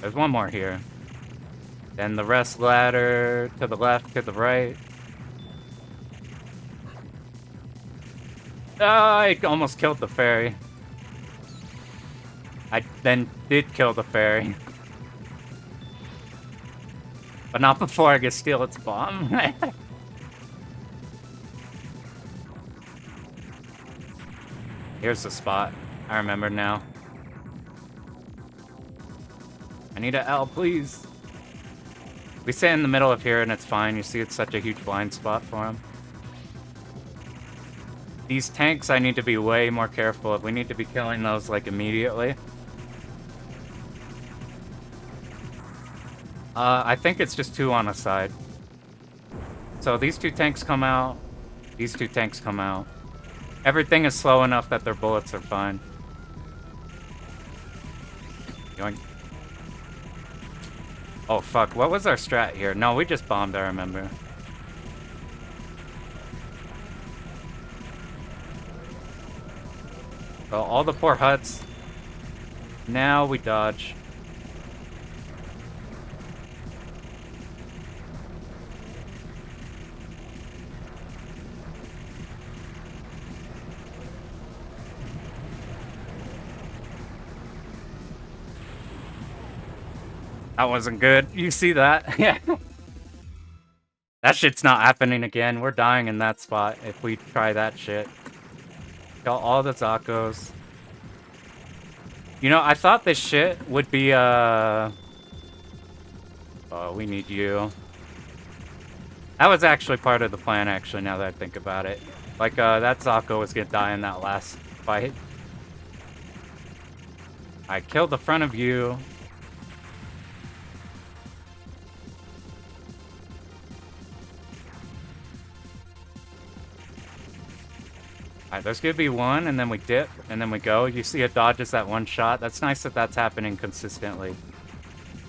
S1: There's one more here. Then the rest ladder to the left, to the right. I almost killed the fairy. I then did kill the fairy. But not before I could steal its bomb. Here's the spot. I remember now. I need a L, please. We sit in the middle of here and it's fine. You see it's such a huge blind spot for him. These tanks I need to be way more careful of. We need to be killing those, like, immediately. I think it's just 2 on a side. So these 2 tanks come out. These 2 tanks come out. Everything is slow enough that their bullets are fine. Yoink. Oh, fuck. What was our strat here? No, we just bombed, I remember. So all the poor huts. Now we dodge. That wasn't good. You see that? Yeah. That shit's not happening again. We're dying in that spot if we try that shit. Kill all the Zakos. You know, I thought this shit would be, Oh, we need you. That was actually part of the plan, actually, now that I think about it. Like, that Zako was gonna die in that last fight. I killed the front of you. Alright, there's gonna be one, and then we dip, and then we go. You see it dodges that one shot. That's nice that that's happening consistently.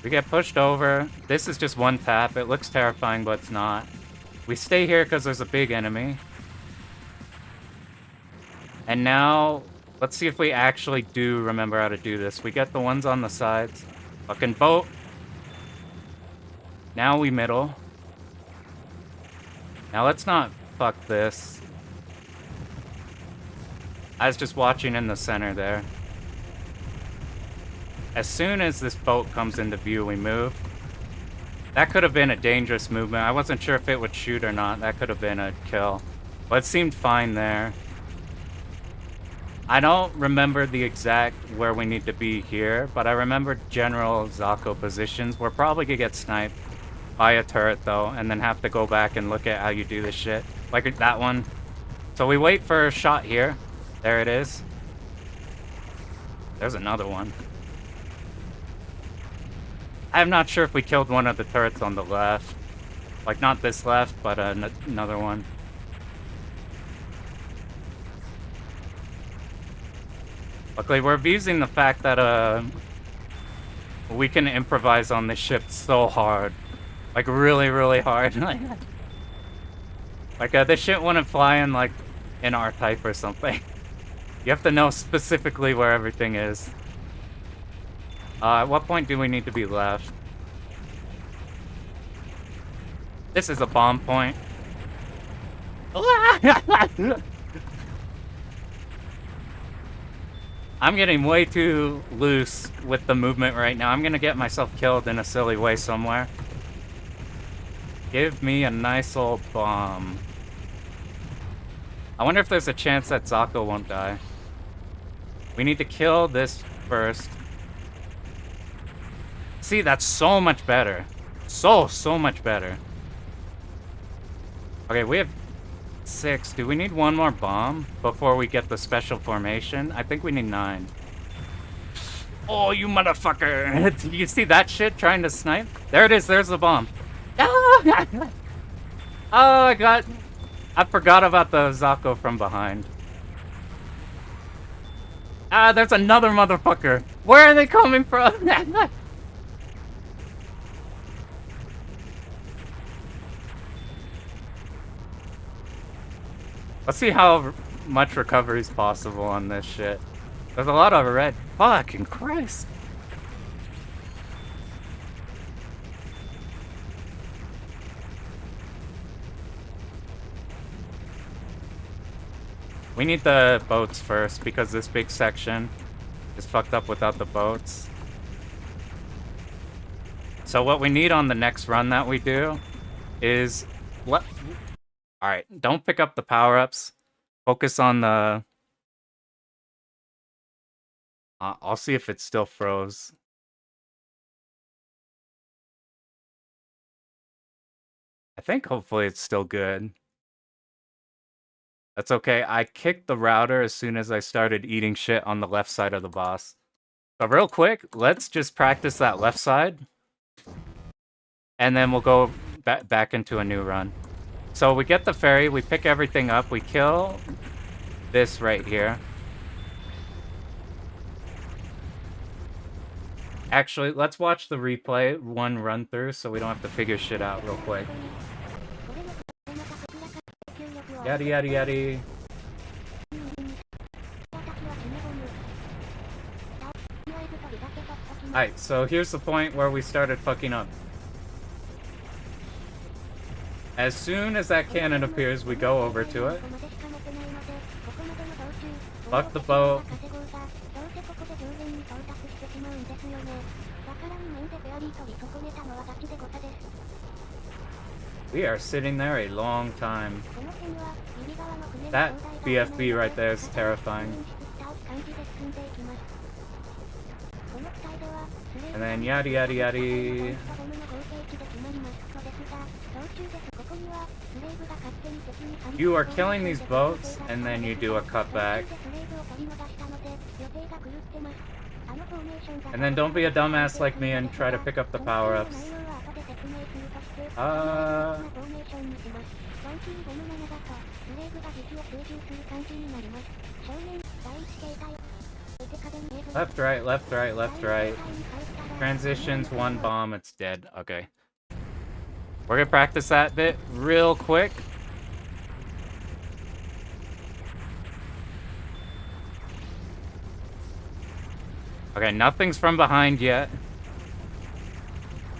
S1: We get pushed over. This is just one tap. It looks terrifying, but it's not. We stay here because there's a big enemy. And now, let's see if we actually do remember how to do this. We get the ones on the sides. Fucking boat. Now we middle. Now let's not fuck this. I was just watching in the center there. As soon as this boat comes into view, we move. That could have been a dangerous movement. I wasn't sure if it would shoot or not. That could have been a kill. But it seemed fine there. I don't remember the exact where we need to be here, but I remember general Zako positions. We're probably gonna get sniped by a turret, though, and then have to go back and look at how you do this shit. Like that one. So we wait for a shot here. There it is. There's another one. I'm not sure if we killed one of the turrets on the left. Like, not this left, but another one. Luckily, we're abusing the fact that we can improvise on this ship so hard. Like, really, really hard. Like, this shit wouldn't fly in, like, in R-Type or something. You have to know specifically where everything is. At what point do we need to be left? This is a bomb point. I'm getting way too loose with the movement right now. I'm gonna get myself killed in a silly way somewhere. Give me a nice old bomb. I wonder if there's a chance that Zako won't die. We need to kill this first. See, that's so much better. So much better. Okay, we have 6. Do we need one more bomb before we get the special formation? I think we need 9. Oh, you motherfucker. You see that shit trying to snipe? There it is. There's the bomb. Oh, I forgot about the Zako from behind. Ah, there's another motherfucker. Where are they coming from? Let's see how much recovery is possible on this shit. There's a lot of red. Fucking Christ. We need the boats first because this big section is fucked up without the boats. So what we need on the next run that we do is... Alright, don't pick up the power-ups. Focus on the... I'll see if it still froze. I think hopefully it's still good. That's okay. I kicked the router as soon as I started eating shit on the left side of the boss. So real quick, let's just practice that left side. And then we'll go back into a new run. So we get the ferry, we pick everything up, we kill this right here. Actually, let's watch the replay, one run through, so we don't have to figure shit out real quick. Yada yada yada. Alright, so here's the point where we started fucking up. As soon as that cannon appears, we go over to it. Fuck the boat. We are sitting there a long time. That BFB right there is terrifying. And then yada yada yada. You are killing these boats, and then you do a cutback. And then don't be a dumbass like me and try to pick up the power-ups. Left, right, left, right, left, right. Transitions, one bomb, it's dead. Okay. We're gonna practice that bit real quick. Okay, nothing's from behind yet.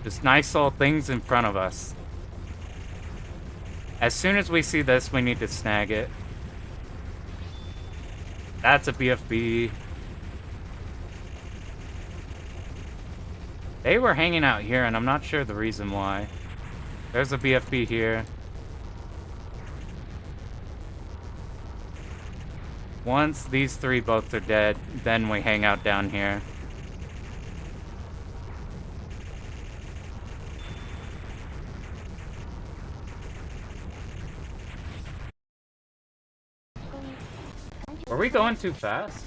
S1: Just nice little things in front of us. As soon as we see this, we need to snag it. That's a BFB. They were hanging out here, and I'm not sure the reason why. There's a BFB here. Once these 3 boats are dead, then we hang out down here. Were we going too fast?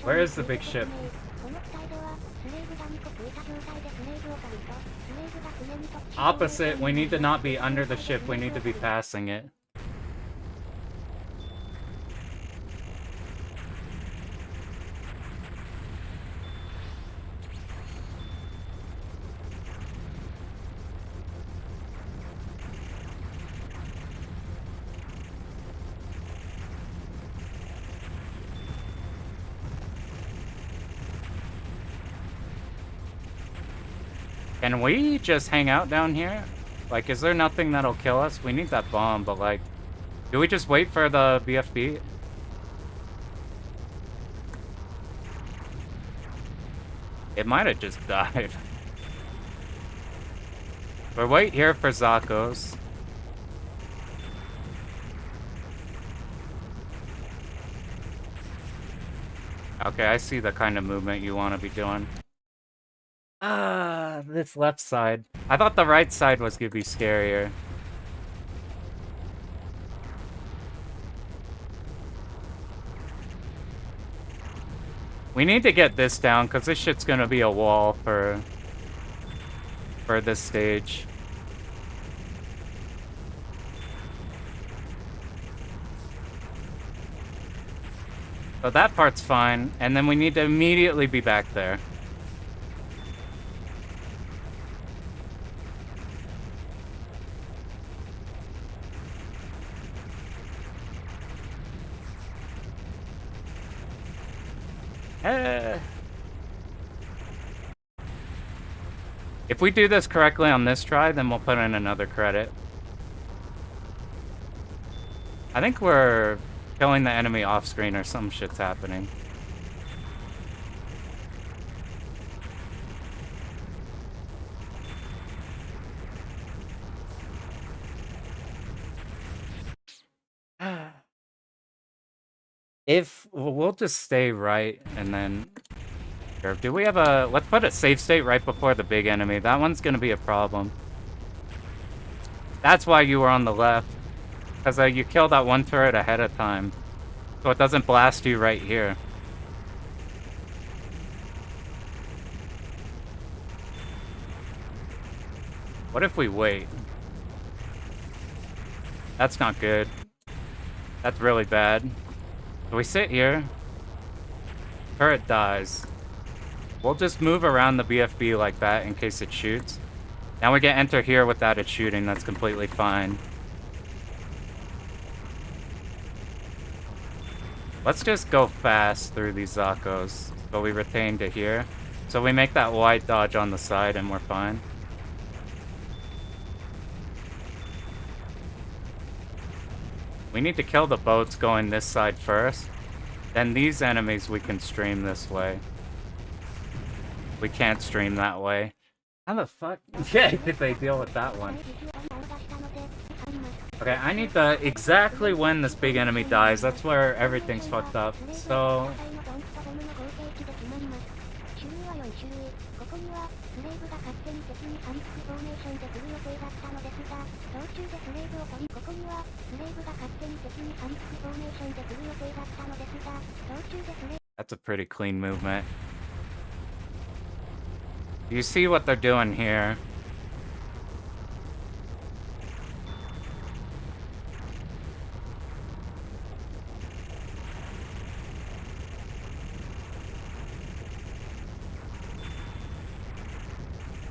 S1: Where is the big ship? Opposite, we need to not be under the ship, we need to be passing it. Can we just hang out down here? Like, is there nothing that'll kill us? We need that bomb, but like, do we just wait for the BFB? It might have just died. But wait here for Zakos. Okay, I see the kind of movement you want to be doing. This left side. I thought the right side was gonna be scarier. We need to get this down, because this shit's gonna be a wall for this stage. So that part's fine, and then we need to immediately be back there. If we do this correctly on this try, then we'll put in another credit. I think we're killing the enemy off screen or some shit's happening. If we'll just stay right and then do we have a let's put a safe state right before the big enemy. That one's gonna be a problem. That's why you were on the left. Because you kill that one turret ahead of time. So it doesn't blast you right here. What if we wait? That's not good. That's really bad. So we sit here. Turret dies. We'll just move around the BFB like that in case it shoots. Now we get enter here without it shooting. That's completely fine. Let's just go fast through these Zakos. So we retain to here. So we make that wide dodge on the side and we're fine. We need to kill the boats going this side first. Then these enemies we can stream this way. We can't stream that way. How the fuck did they deal with that one? Okay, I need the exactly when this big enemy dies. That's where everything's fucked up. So that's a pretty clean movement. You see what they're doing here?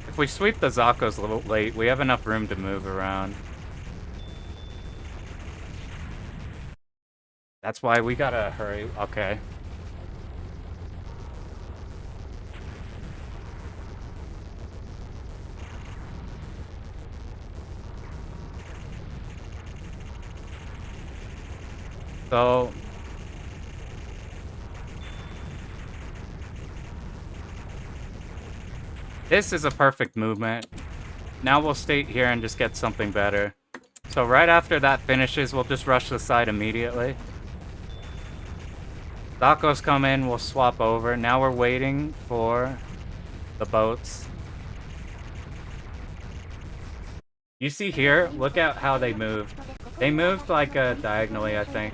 S1: If we sweep the Zakos a little late, we have enough room to move around. That's why we gotta hurry. Okay. So this is a perfect movement. Now we'll stay here and just get something better. So right after that finishes, we'll just rush the side immediately. Zakos come in, we'll swap over. Now we're waiting for the boats. You see here, look at how they moved. They moved like diagonally, I think.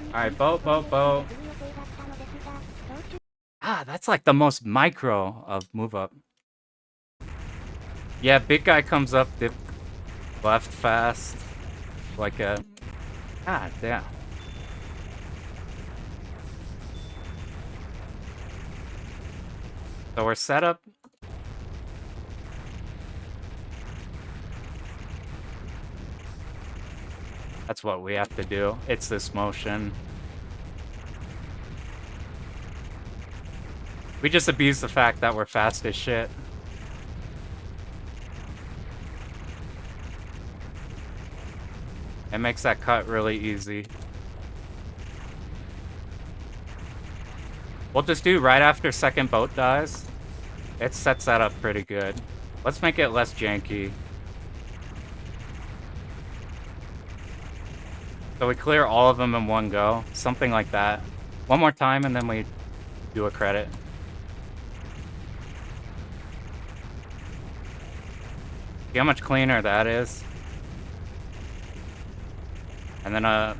S1: Alright, boat, boat, boat. Ah, that's like the most micro of move up. Yeah, big guy comes up, dip left fast. Like a... God damn. So we're set up. That's what we have to do. It's this motion. We just abuse the fact that we're fast as shit. It makes that cut really easy. We'll just do right after second boat dies. It sets that up pretty good. Let's make it less janky. So we clear all of them in one go. Something like that. One more time and then we do a credit. See how much cleaner that is? And then, I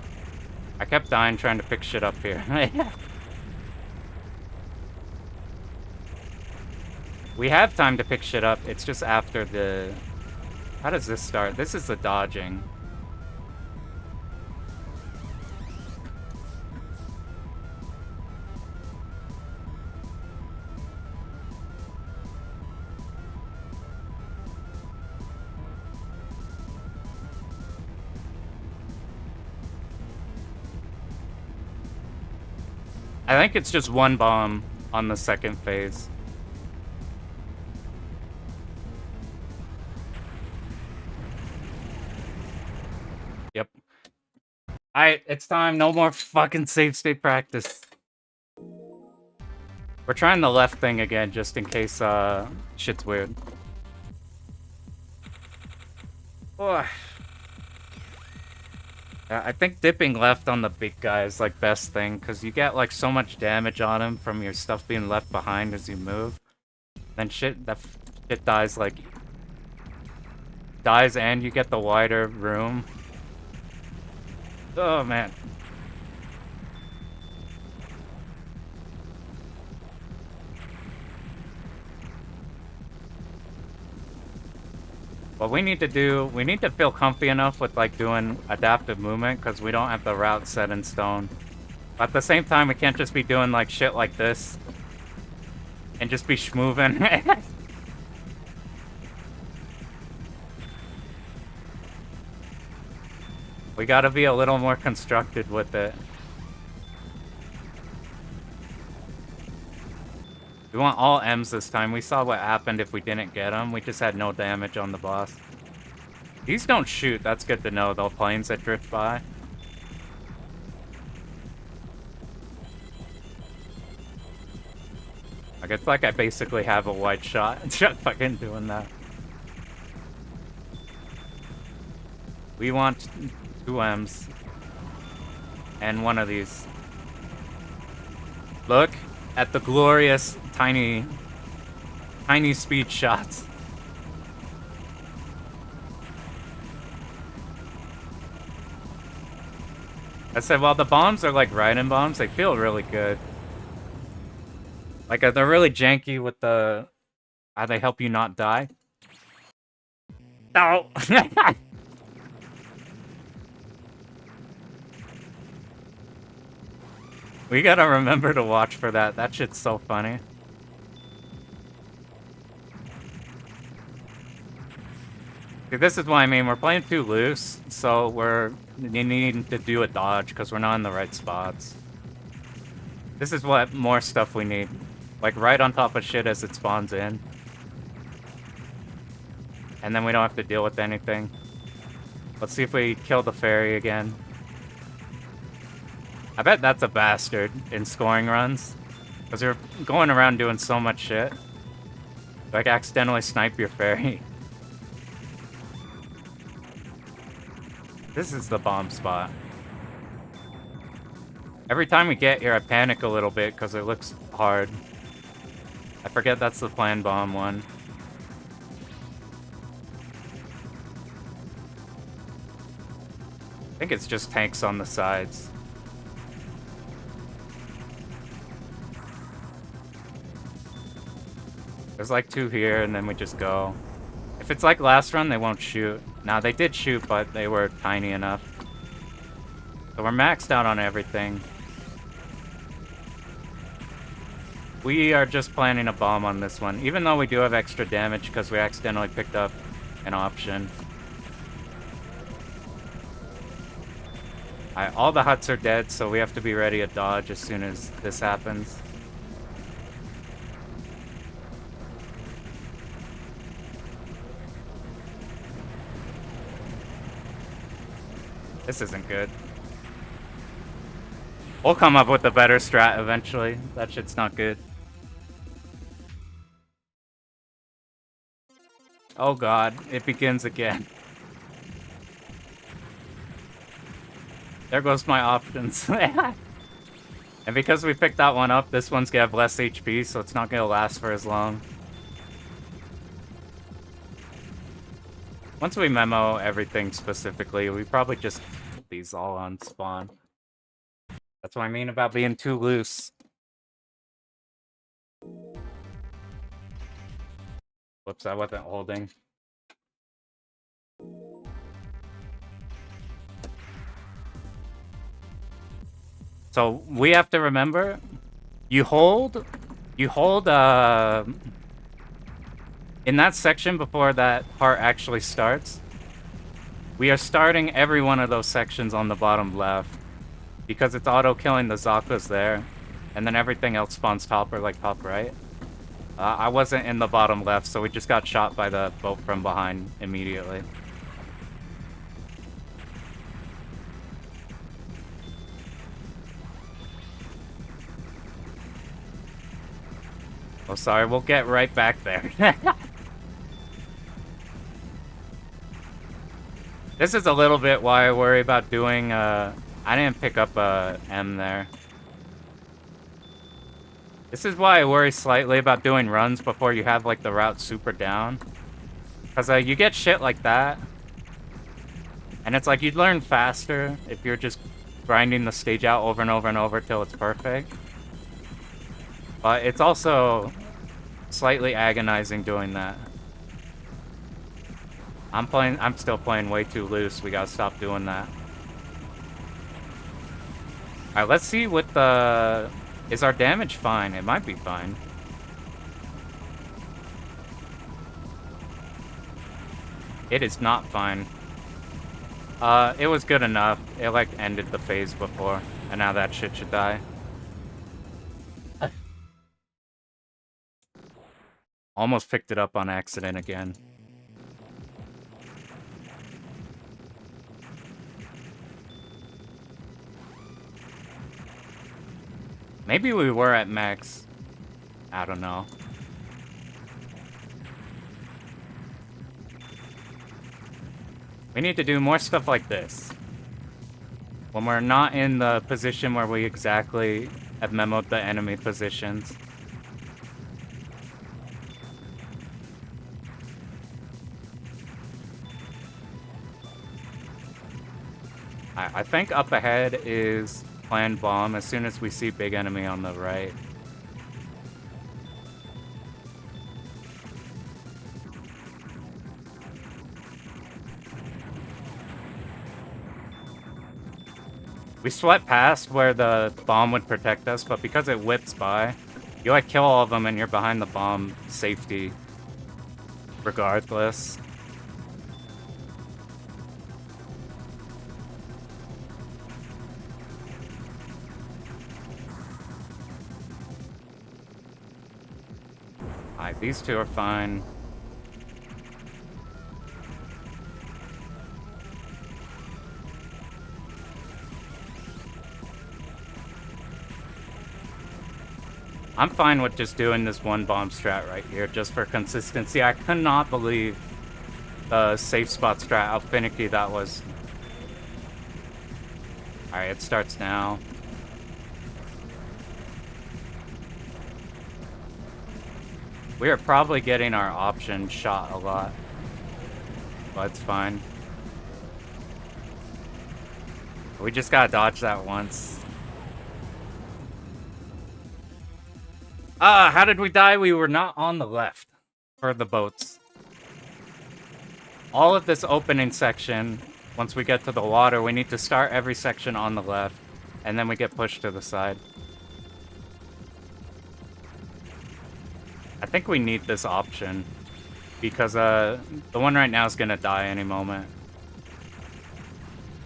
S1: kept dying trying to pick shit up here. We have time to pick shit up, it's just after the... How does this start? This is the dodging. I think it's just one bomb on the second phase. Yep. Alright, it's time. No more fucking save state practice. We're trying the left thing again, just in case, shit's weird. Oh. I think dipping left on the big guy is, like, best thing, because you get, like, so much damage on him from your stuff being left behind as you move. Then shit dies, like... Dies and you get the wider room. Oh, man. What we need to feel comfy enough with, like, doing adaptive movement, because we don't have the route set in stone. But at the same time, we can't just be doing, like, shit like this. And just be schmoovin'. We gotta be a little more constructed with it. We want all M's this time. We saw what happened if we didn't get them. We just had no damage on the boss. These don't shoot. That's good to know, though. Planes that drift by. Like, it's like I basically have a wide shot. Just fucking doing that. We want 2 M's. And one of these. Look at the glorious tiny speed shots. I said, while the bombs are like Raiden bombs, they feel really good. Like, they're really janky with the... How they help you not die. No! We gotta remember to watch for that. That shit's so funny. See, this is what I mean. We're playing too loose, so we're needing to do a dodge because we're not in the right spots. This is what more stuff we need. Like, right on top of shit as it spawns in. And then we don't have to deal with anything. Let's see if we kill the fairy again. I bet that's a bastard in scoring runs. Because you're going around doing so much shit. Like, accidentally snipe your fairy. This is the bomb spot. Every time we get here, I panic a little bit because it looks hard. I forget that's the planned bomb one. I think it's just tanks on the sides. There's like 2 here, and then we just go. If it's like last run, they won't shoot. Now, they did shoot, but they were tiny enough. So we're maxed out on everything. We are just planning a bomb on this one, even though we do have extra damage because we accidentally picked up an option. Alright, all the huts are dead, so we have to be ready to dodge as soon as this happens. This isn't good. We'll come up with a better strat eventually. That shit's not good. Oh god, it begins again. There goes my options. And because we picked that one up, this one's gonna have less HP, so it's not gonna last for as long. Once we memo everything specifically, we probably just put these all on spawn. That's what I mean about being too loose. Whoops, I wasn't holding. So we have to remember, you hold, in that section before that part actually starts, we are starting every one of those sections on the bottom left, because it's auto-killing the Zakas there, and then everything else spawns top or like top right. I wasn't in the bottom left, so we just got shot by the boat from behind immediately. Oh, sorry, we'll get right back there. This is a little bit why I worry about doing, I didn't pick up a M there. This is why I worry slightly about doing runs before you have, like, the route super down. Because you get shit like that. And it's like, you'd learn faster if you're just grinding the stage out over and over and over till it's perfect. But it's also slightly agonizing doing that. I'm still playing way too loose. We gotta stop doing that. Alright, let's see what the... Is our damage fine? It might be fine. It is not fine. It was good enough. It, like, ended the phase before. And now that shit should die. Almost picked it up on accident again. Maybe we were at max. I don't know. We need to do more stuff like this. When we're not in the position where we exactly have memoed the enemy positions. I think up ahead is planned bomb as soon as we see big enemy on the right. We swept past where the bomb would protect us, but because it whips by, you like kill all of them and you're behind the bomb safety regardless. Alright, these two are fine. I'm fine with just doing this one bomb strat right here, just for consistency. I cannot believe the safe spot strat, how finicky that was. Alright, it starts now. We are probably getting our option shot a lot, but it's fine. We just gotta dodge that once. How did we die? We were not on the left for the boats. All of this opening section, once we get to the water, we need to start every section on the left, and then we get pushed to the side. I think we need this option, because the one right now is gonna die any moment.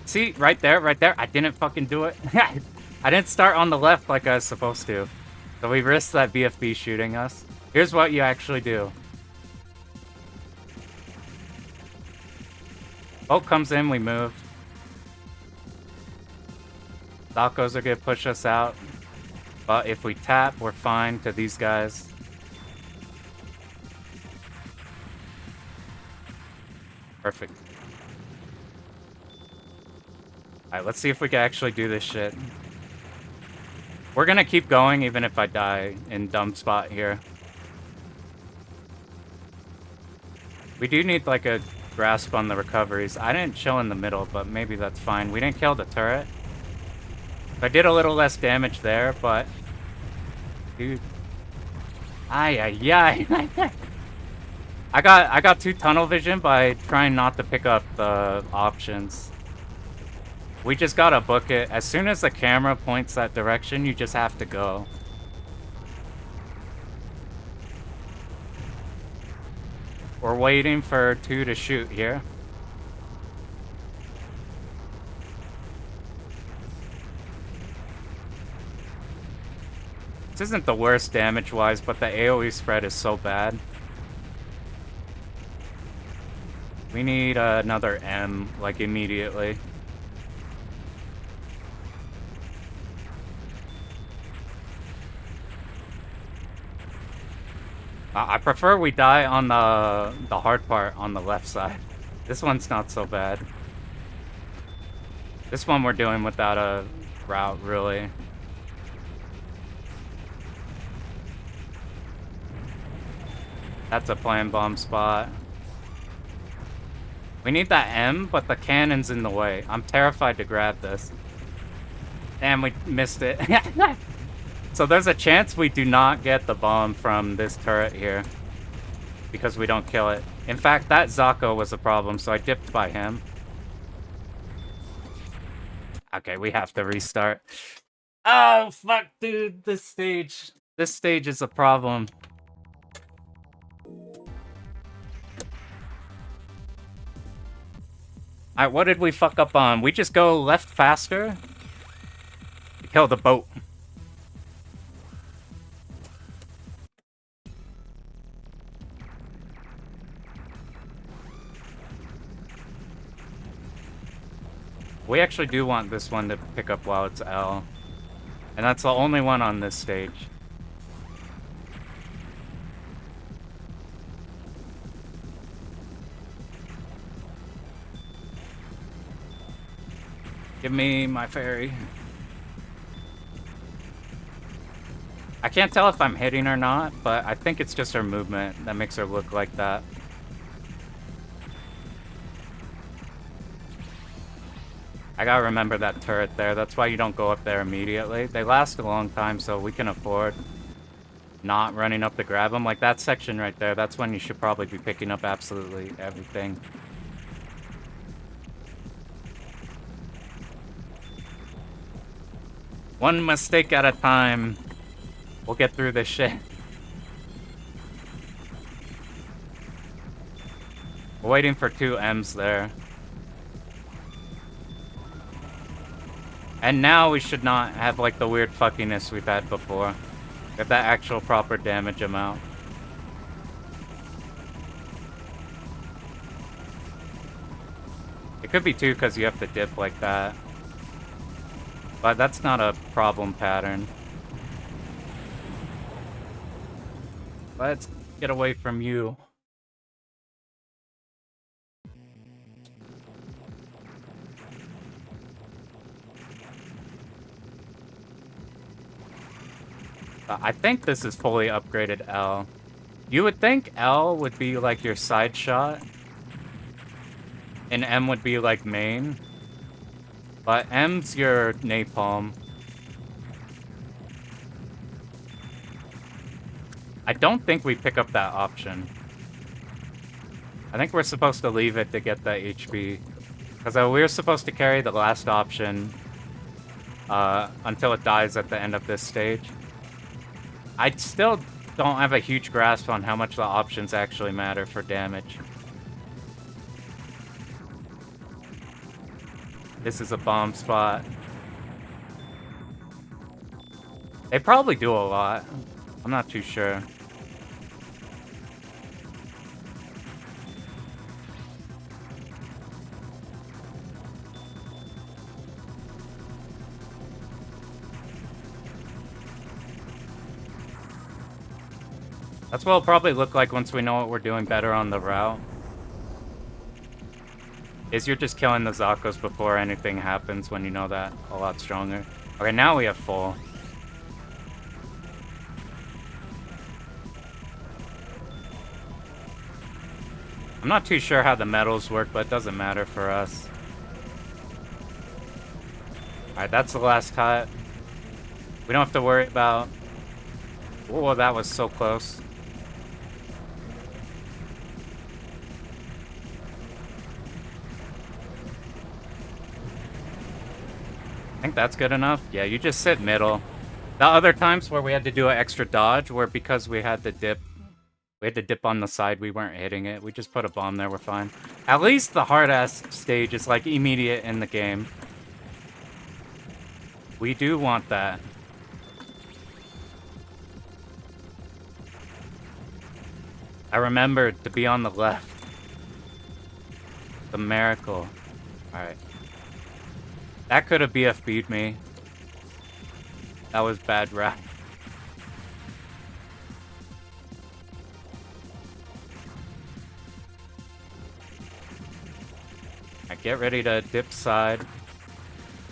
S1: See, right there, I didn't fucking do it. I didn't start on the left like I was supposed to. So we risked that BFB shooting us. Here's what you actually do. Boat comes in, we move. Zakos are gonna push us out. But if we tap, we're fine to these guys. Perfect. Alright, let's see if we can actually do this shit. We're gonna keep going even if I die in dumb spot here. We do need like a grasp on the recoveries. I didn't chill in the middle, but maybe that's fine. We didn't kill the turret. I did a little less damage there, but... Dude. Ay, ay, ay. I got 2 tunnel vision by trying not to pick up the options. We just gotta book it. As soon as the camera points that direction, you just have to go. We're waiting for 2 to shoot here. This isn't the worst damage-wise, but the AoE spread is so bad. We need another M, like, immediately. I prefer we die on the hard part on the left side. This one's not so bad. This one we're doing without a route, really. That's a plan bomb spot. We need that M, but the cannon's in the way. I'm terrified to grab this. And we missed it. So there's a chance we do not get the bomb from this turret here. Because we don't kill it. In fact, that Zako was a problem, so I dipped by him. Okay, we have to restart. Oh, fuck, dude. This stage is a problem. Alright, what did we fuck up on? We just go left faster? We kill the boat. We actually do want this one to pick up while it's L. And that's the only one on this stage. Give me my fairy. I can't tell if I'm hitting or not, but I think it's just her movement that makes her look like that. I gotta remember that turret there. That's why you don't go up there immediately. They last a long time, so we can afford not running up to grab them. Like that section right there, that's when you should probably be picking up absolutely everything. One mistake at a time. We'll get through this shit. We're waiting for 2 M's there. And now we should not have like the weird fuckiness we've had before. Get that actual proper damage amount. It could be 2 because you have to dip like that. But that's not a problem pattern. Let's get away from you. I think this is fully upgraded L. You would think L would be like your side shot. And M would be like main. But M's your napalm. I don't think we pick up that option. I think we're supposed to leave it to get that HP. Because we were supposed to carry the last option until it dies at the end of this stage. I still don't have a huge grasp on how much the options actually matter for damage. This is a bomb spot. They probably do a lot. I'm not too sure. That's what it'll probably look like once we know what we're doing better on the route. Is you're just killing the Zakos before anything happens when you know that a lot stronger. Okay, now we have full. I'm not too sure how the metals work, but it doesn't matter for us. Alright, that's the last cut. We don't have to worry about... Oh, that was so close. I think that's good enough. Yeah, you just sit middle. The other times where we had to do an extra dodge were because we had to dip. We had to dip on the side, we weren't hitting it. We just put a bomb there, we're fine. At least the hard-ass stage is like immediate in the game. We do want that. I remembered to be on the left. The miracle. Alright. That could have BFB'd me. That was bad rap. Alright, get ready to dip side.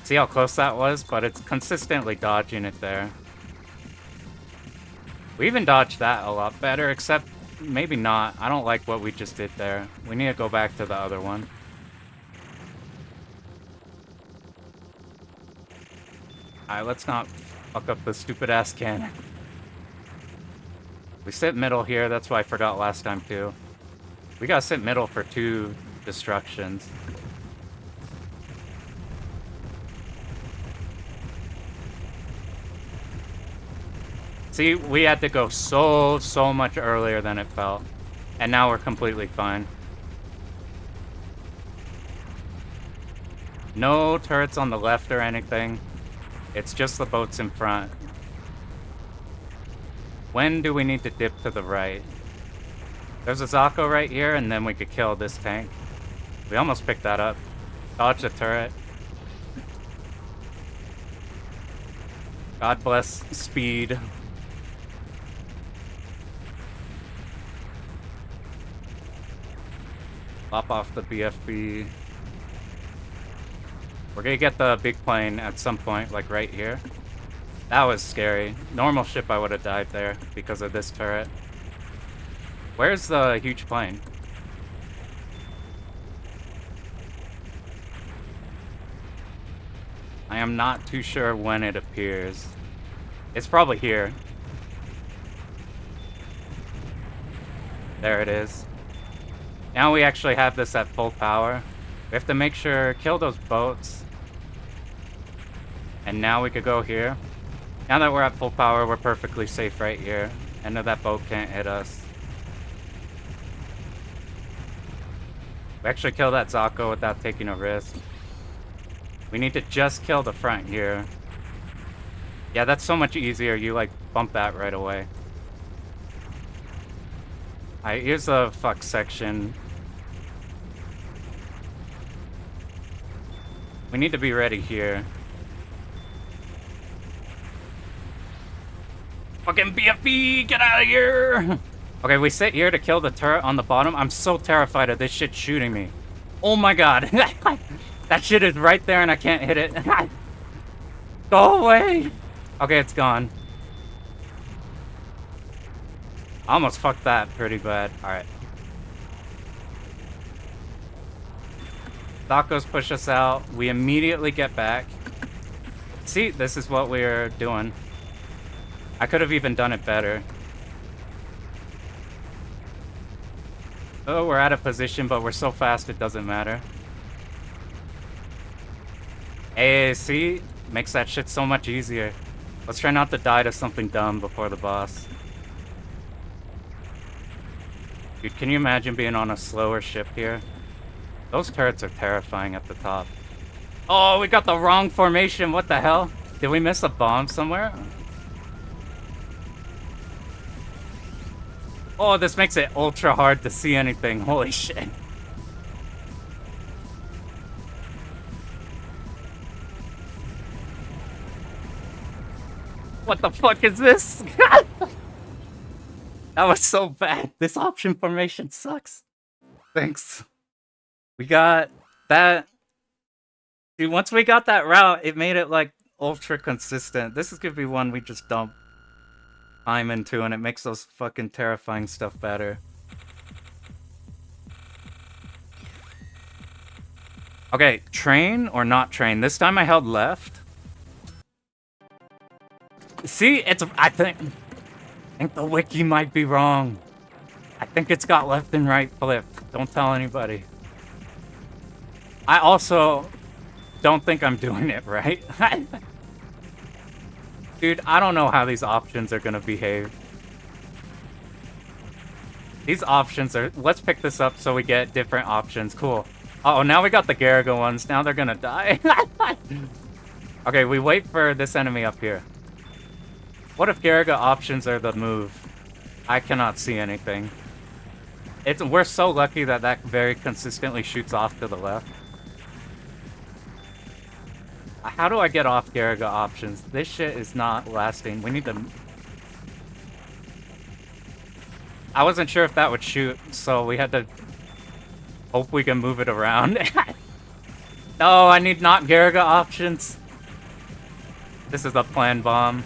S1: See how close that was? But it's consistently dodging it there. We even dodged that a lot better, except maybe not. I don't like what we just did there. We need to go back to the other one. Alright, let's not fuck up the stupid-ass cannon. We sit middle here, that's what I forgot last time too. We gotta sit middle for 2 destructions. See, we had to go so much earlier than it felt. And now we're completely fine. No turrets on the left or anything. It's just the boats in front. When do we need to dip to the right? There's a Zako right here, and then we could kill this tank. We almost picked that up. Dodge the turret. God bless speed. Lop off the BFB. We're gonna get the big plane at some point, like right here. That was scary. Normal ship I would have died there because of this turret. Where's the huge plane? I am not too sure when it appears. It's probably here. There it is. Now we actually have this at full power. We have to make sure, kill those boats. And now we could go here. Now that we're at full power, we're perfectly safe right here. I know that boat can't hit us. We actually kill that Zako without taking a risk. We need to just kill the front here. Yeah, that's so much easier. You, like, bump that right away. Alright, here's the fuck section. We need to be ready here. Fucking BFB, get out of here! Okay, we sit here to kill the turret on the bottom. I'm so terrified of this shit shooting me. Oh my god. That shit is right there and I can't hit it. Go away! Okay, it's gone. I almost fucked that pretty bad. Alright. Zakos push us out. We immediately get back. See, this is what we're doing. I could have even done it better. Oh, we're out of position, but we're so fast it doesn't matter. Hey, see? Makes that shit so much easier. Let's try not to die to something dumb before the boss. Dude, can you imagine being on a slower ship here? Those turrets are terrifying at the top. Oh, we got the wrong formation. What the hell? Did we miss a bomb somewhere? Oh, this makes it ultra hard to see anything. Holy shit. What the fuck is this? That was so bad. This option formation sucks. Thanks. We got that. Dude, once we got that route, it made it like ultra consistent. This is gonna be one we just dump time into, and it makes those fucking terrifying stuff better. Okay, train or not train? This time I held left. See, I think the wiki might be wrong. I think it's got left and right flipped. Don't tell anybody. I also don't think I'm doing it right. Dude, I don't know how these options are gonna behave. These options are... Let's pick this up so we get different options. Cool. Uh-oh, now we got the Garaga ones. Now they're gonna die. Okay, we wait for this enemy up here. What if Garaga options are the move? I cannot see anything. We're so lucky that that very consistently shoots off to the left. How do I get off Garaga options? This shit is not lasting. We need to... I wasn't sure if that would shoot, so we had to hope we can move it around. No, I need not Garaga options. This is a planned bomb.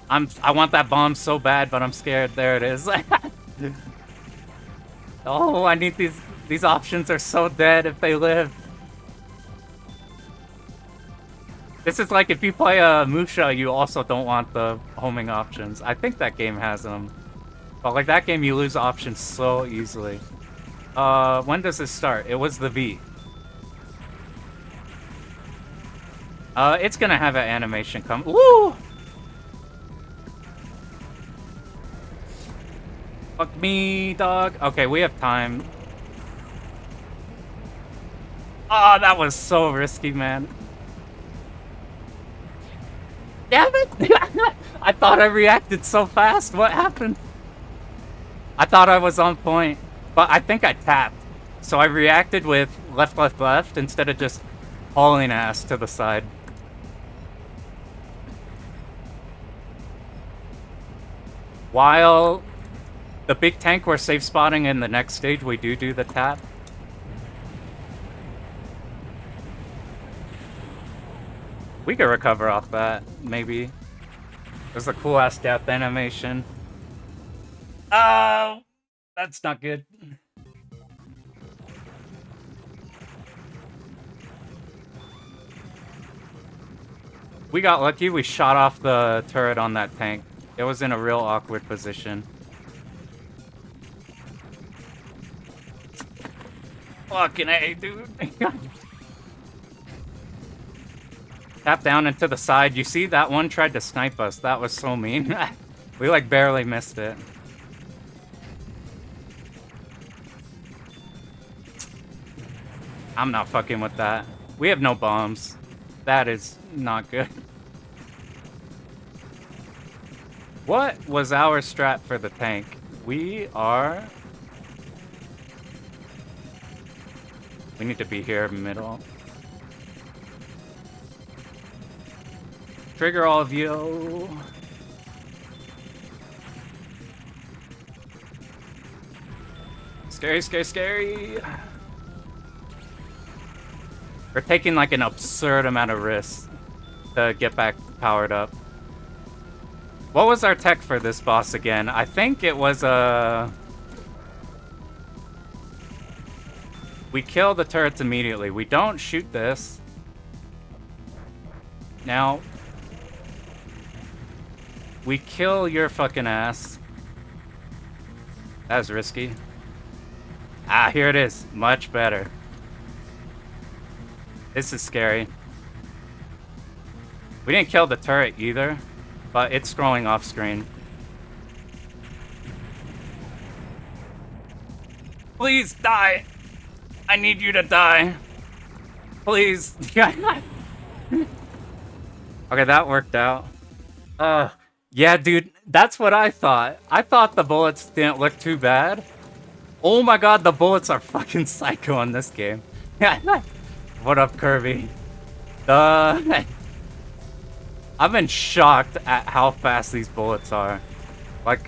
S1: I want that bomb so bad, but I'm scared. There it is. Oh, I need these options are so dead if they live. This is like if you play a Musha, you also don't want the homing options. I think that game has them. But like that game, you lose options so easily. When does this start? It was the V. It's gonna have an animation come. Woo! Fuck me, dog. Okay, we have time. Oh, that was so risky, man. Damn it! I thought I reacted so fast. What happened? I thought I was on point, but I think I tapped. So I reacted with left, left, left instead of just hauling ass to the side. While the big tank we're safe spotting in the next stage, we do the tap. We could recover off that, maybe. There's a cool ass death animation. Oh, that's not good. We got lucky, we shot off the turret on that tank. It was in a real awkward position. Fucking A, dude. Tap down and to the side. You see, that one tried to snipe us. That was so mean. We, like, barely missed it. I'm not fucking with that. We have no bombs. That is not good. What was our strat for the tank? We need to be here middle. Trigger all of you. Scary, scary, scary. We're taking like an absurd amount of risks to get back powered up. What was our tech for this boss again? I think it was we kill the turrets immediately. We don't shoot this. Now, we kill your fucking ass. That was risky. Ah, here it is. Much better. This is scary. We didn't kill the turret either, but it's scrolling off screen. Please die. I need you to die. Please. Okay, that worked out. Yeah, dude, that's what I thought. I thought the bullets didn't look too bad. Oh my god, the bullets are fucking psycho in this game. What up, Kirby? I've been shocked at how fast these bullets are. Like,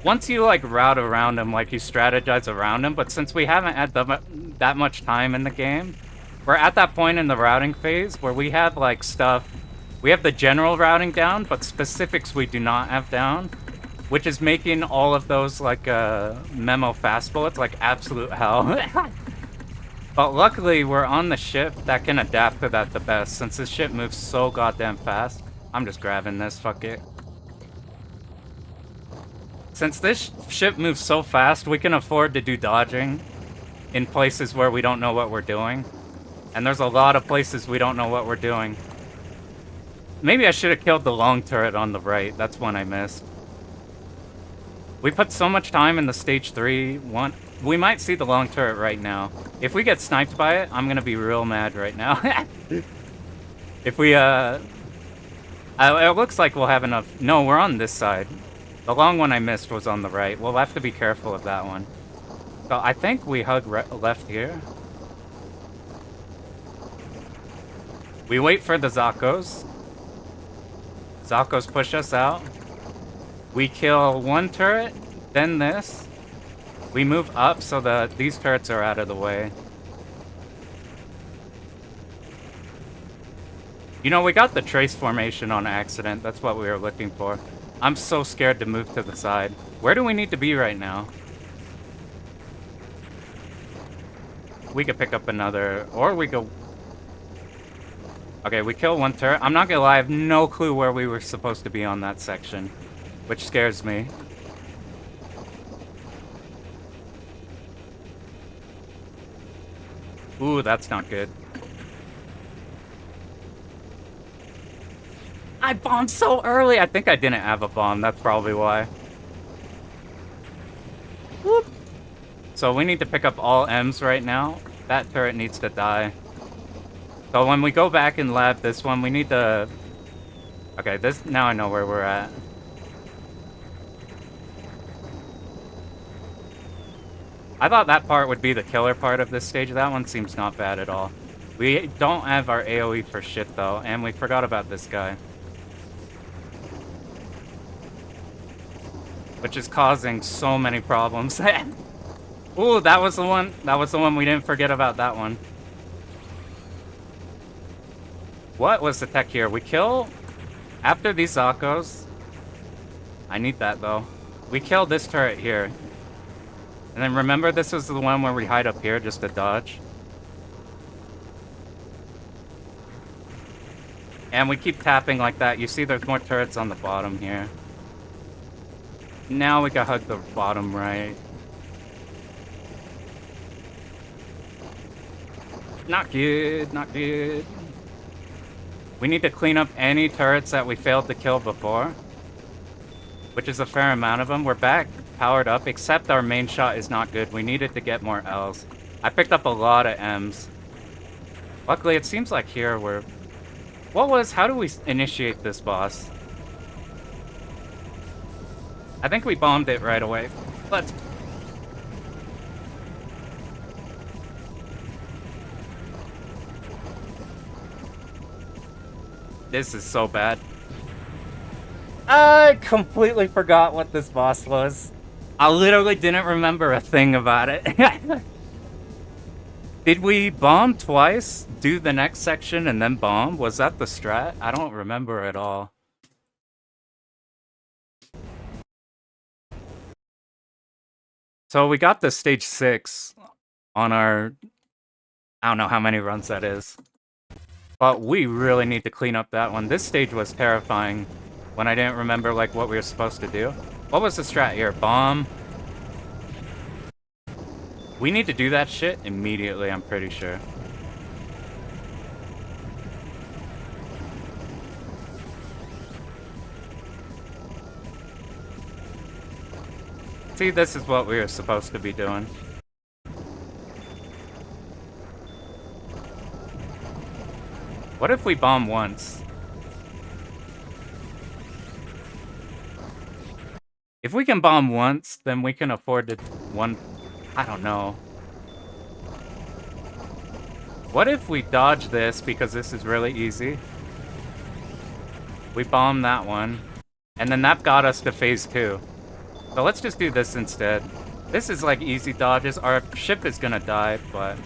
S1: once you, like, route around him, like, you strategize around him, but since we haven't had that much time in the game, we're at that point in the routing phase where we have, like, stuff... We have the general routing down, but specifics we do not have down, which is making all of those, like, memo fast bullets, like, absolute hell. But luckily, we're on the ship that can adapt to that the best, since this ship moves so goddamn fast. I'm just grabbing this, fuck it. Since this ship moves so fast, we can afford to do dodging in places where we don't know what we're doing. And there's a lot of places we don't know what we're doing. Maybe I should have killed the long turret on the right. That's one I missed. We put so much time in the stage 3 one. We might see the long turret right now. If we get sniped by it, I'm gonna be real mad right now. If we, it looks like we'll have enough... No, we're on this side. The long one I missed was on the right. We'll have to be careful of that one. So I think we hug left here. We wait for the Zakos. Zakos push us out. We kill one turret, then this. We move up so that these turrets are out of the way. You know, we got the trace formation on accident. That's what we were looking for. I'm so scared to move to the side. Where do we need to be right now? We could pick up another, or we go... Okay, we kill one turret. I'm not gonna lie, I have no clue where we were supposed to be on that section, which scares me. Ooh, that's not good. I bombed so early! I think I didn't have a bomb, that's probably why. Whoop! So we need to pick up all M's right now. That turret needs to die. So when we go back and lab this one, we need to... Okay, this... Now I know where we're at. I thought that part would be the killer part of this stage. That one seems not bad at all. We don't have our AoE for shit, though, and we forgot about this guy. Which is causing so many problems. Ooh, that was the one. That was the one. We didn't forget about that one. What was the tech here? We kill... After these Zakos... I need that, though. We kill this turret here. And then remember, this was the one where we hide up here just to dodge. And we keep tapping like that. You see there's more turrets on the bottom here. Now we can hug the bottom right. Not good, not good. We need to clean up any turrets that we failed to kill before. Which is a fair amount of them. We're back powered up, except our main shot is not good. We needed to get more L's. I picked up a lot of M's. Luckily, it seems like here we're... How do we initiate this boss? I think we bombed it right away. Let's... This is so bad. I completely forgot what this boss was. I literally didn't remember a thing about it. Did we bomb twice, do the next section, and then bomb? Was that the strat? I don't remember at all. So we got the stage 6 on our... I don't know how many runs that is. But we really need to clean up that one. This stage was terrifying when I didn't remember like what we were supposed to do. What was the strat here? Bomb. We need to do that shit immediately, I'm pretty sure. See, this is what we were supposed to be doing. What if we bomb once? If we can bomb once, then we can afford to I don't know. What if we dodge this because this is really easy? We bombed that one. And then that got us to phase 2. So let's just do this instead. This is like easy dodges. Our ship is gonna die, but...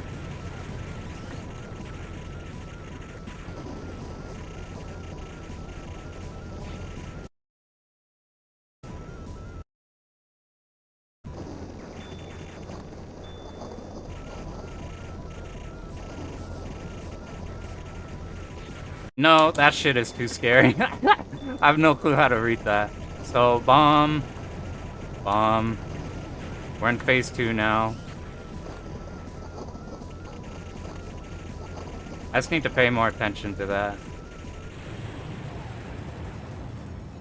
S1: No, that shit is too scary. I have no clue how to read that. So, bomb. Bomb. We're in phase 2 now. I just need to pay more attention to that.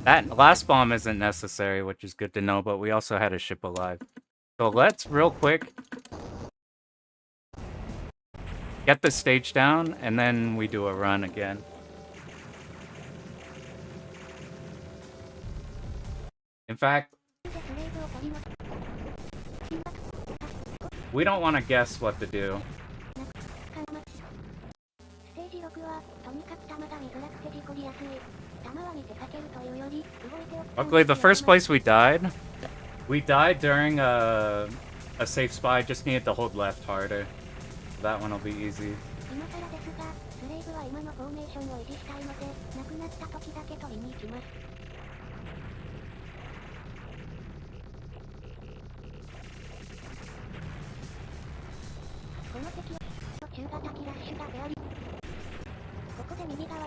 S1: That last bomb isn't necessary, which is good to know, but we also had a ship alive. So let's, real quick, get the stage down, and then we do a run again. In fact, we don't want to guess what to do. Luckily, the first place we died during a safe spot. I just needed to hold left harder. That one will be easy.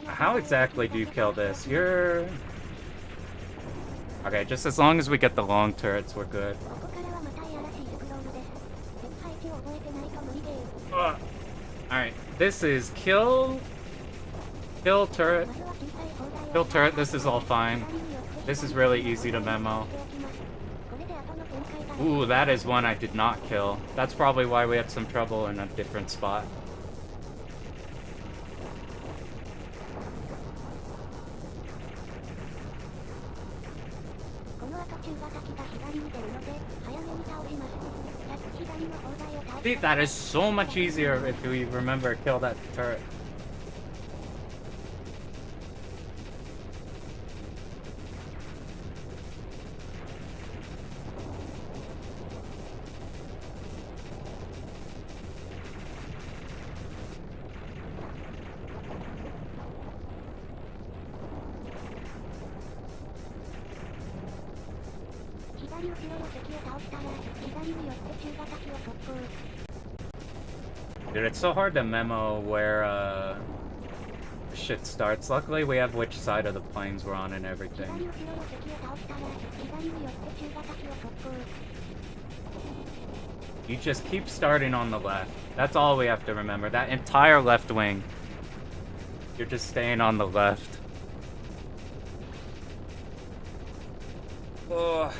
S1: How exactly do you kill this? You're... Okay, just as long as we get the long turrets, we're good. Alright, this is kill turret. Kill turret, this is all fine. This is really easy to memo. Ooh, that is one I did not kill. That's probably why we had some trouble in a different spot. See, that is so much easier if we remember to kill that turret. Dude, it's so hard to memo where shit starts. Luckily, we have which side of the planes we're on and everything. You just keep starting on the left. That's all we have to remember. That entire left wing. You're just staying on the left. Ugh.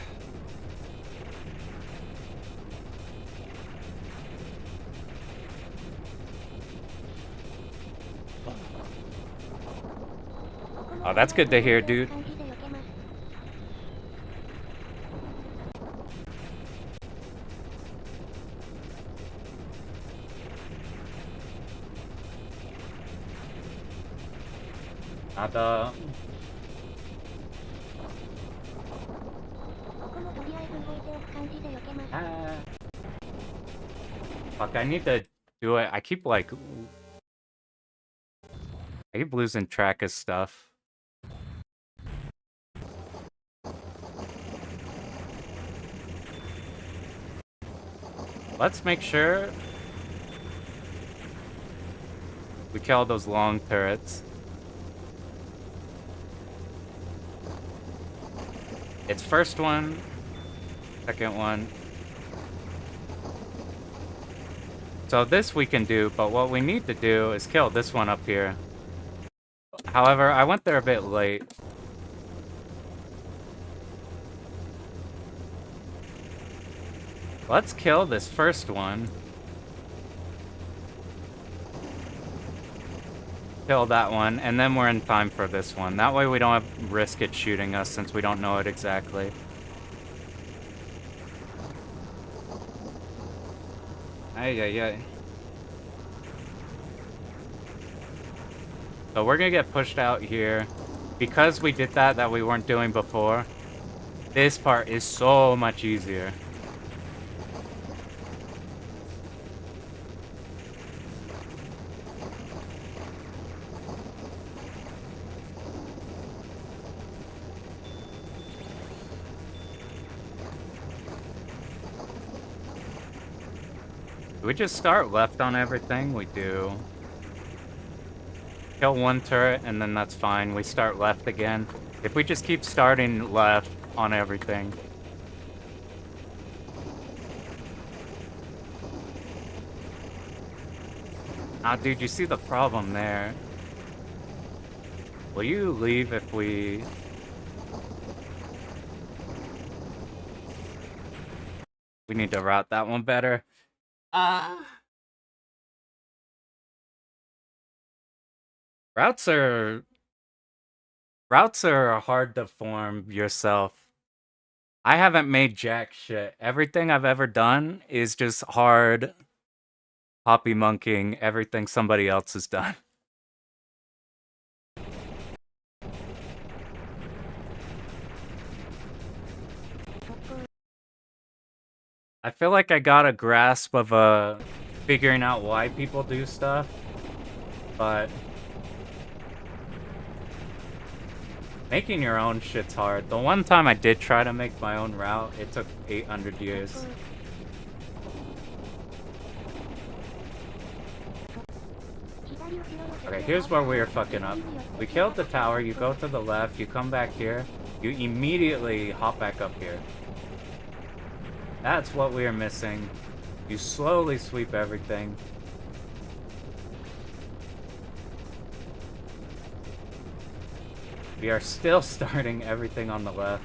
S1: Oh, that's good to hear, dude. Nada. Fuck, I need to do it. I keep losing track of stuff. Let's make sure we kill those long turrets. It's first one, second one. So this we can do, but what we need to do is kill this one up here. However, I went there a bit late. Let's kill this first one. Kill that one, and then we're in time for this one. That way we don't have to risk it shooting us since we don't know it exactly. Ay, ay, ay. So we're gonna get pushed out here. Because we did that we weren't doing before, this part is so much easier. Do we just start left on everything? We do. Kill one turret, and then that's fine. We start left again. If we just keep starting left on everything. Ah, dude, you see the problem there. Will you leave if we... We need to route that one better. Routes are... Routes are hard to form yourself. I haven't made jack shit. Everything I've ever done is just hard poppy monkeying everything somebody else has done. I feel like I got a grasp of figuring out why people do stuff, but making your own shit's hard. The one time I did try to make my own route, it took 800 years. Okay, here's where we are fucking up. We killed the tower, you go to the left, you come back here, you immediately hop back up here. That's what we are missing. You slowly sweep everything. We are still starting everything on the left.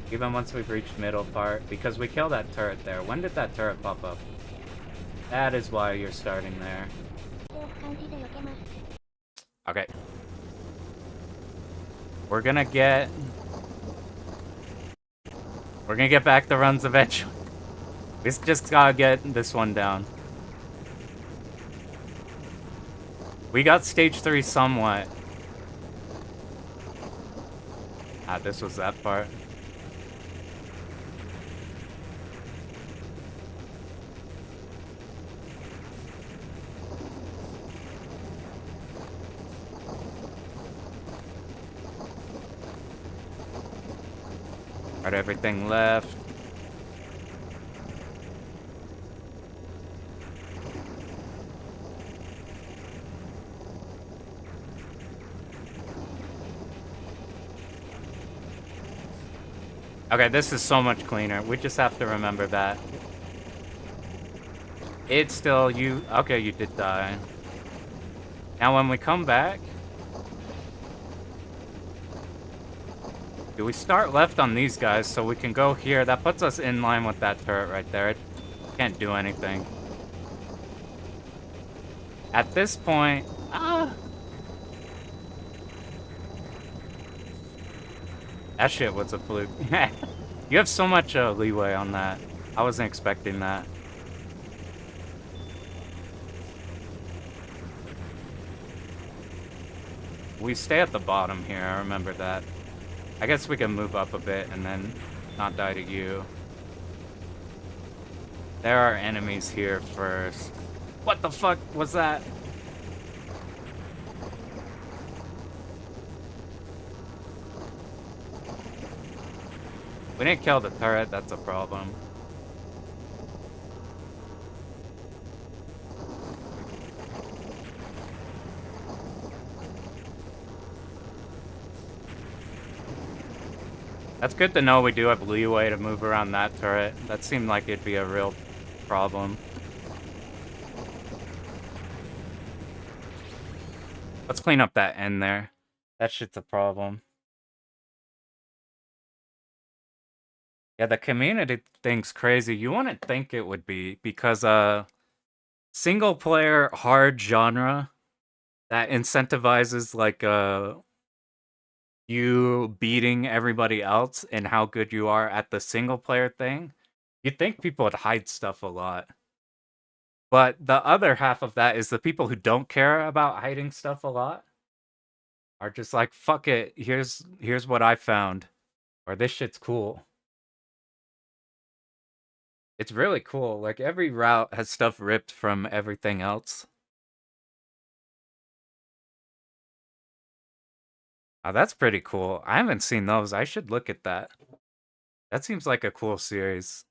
S1: Even once we've reached middle part, because we killed that turret there. When did that turret pop up? That is why you're starting there. Okay. We're gonna get back the runs eventually. We just gotta get this one down. We got stage 3 somewhat. Ah, this was that part. Got everything left. Okay, this is so much cleaner. We just have to remember that. It's still you. Okay, you did die. Now when we come back, do we start left on these guys so we can go here? That puts us in line with that turret right there. It can't do anything. At this point, that shit was a fluke. You have so much leeway on that. I wasn't expecting that. We stay at the bottom here, I remember that. I guess we can move up a bit and then not die to you. There are enemies here first. What the fuck was that? We didn't kill the turret, that's a problem. That's good to know we do have leeway to move around that turret. That seemed like it'd be a real problem. Let's clean up that end there. That shit's a problem. Yeah, the community thing's crazy. You wouldn't think it would be, because single player hard genre that incentivizes like you beating everybody else and how good you are at the single player thing. You'd think people would hide stuff a lot. But the other half of that is the people who don't care about hiding stuff a lot. are just like, fuck it, here's what I found. Or this shit's cool. It's really cool. Like every route has stuff ripped from everything else. Oh, that's pretty cool. I haven't seen those. I should look at that. That seems like a cool series.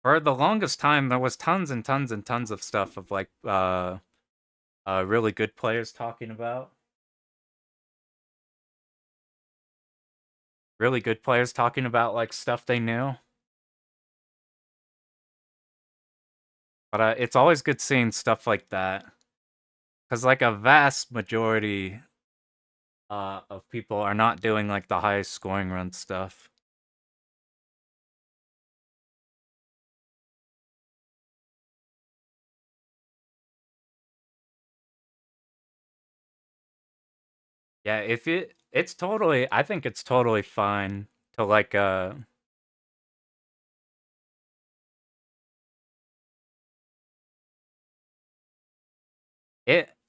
S1: For the longest time, there was tons and tons and tons of stuff of like really good players talking about. Really good players talking about like stuff they knew. But it's always good seeing stuff like that. Because like a vast majority of people are not doing like the highest scoring run stuff. Yeah, if it's totally, I think it's totally fine to like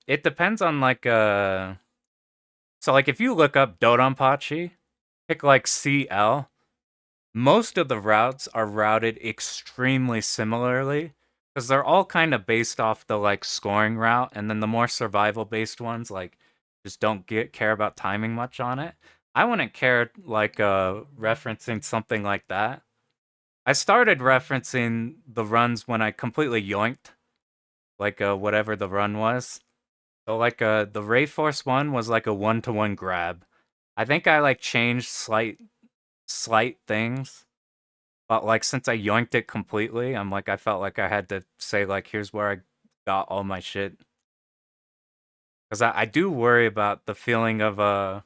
S1: it depends on like so like if you look up Dodonpachi, pick like CL, most of the routes are routed extremely similarly because they're all kind of based off the like scoring route, and then the more survival based ones like just don't care about timing much on it. I wouldn't care like referencing something like that. I started referencing the runs when I completely yoinked like whatever the run was. So like the Ray Force one was like a 1-to-1 grab. I think I like changed slight things, but like since I yoinked it completely, I'm like I felt like I had to say like here's where I got all my shit. Cuz I do worry about the feeling of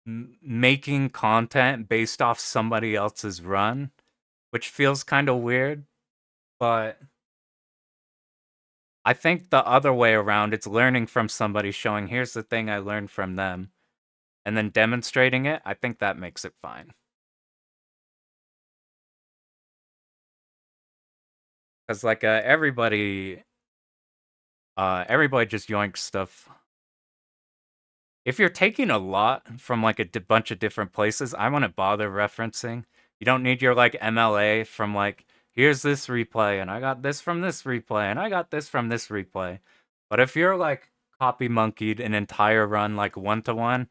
S1: making content based off somebody else's run, which feels kind of weird, but I think the other way around, it's learning from somebody, showing here's the thing I learned from them, and then demonstrating it. I think that makes it fine. Because like everybody just yoinks stuff. If you're taking a lot from like a bunch of different places, I wouldn't bother referencing. You don't need your like MLA from like here's this replay and I got this from this replay and I got this from this replay. But if you're like copy monkeyed an entire run like 1-to-1,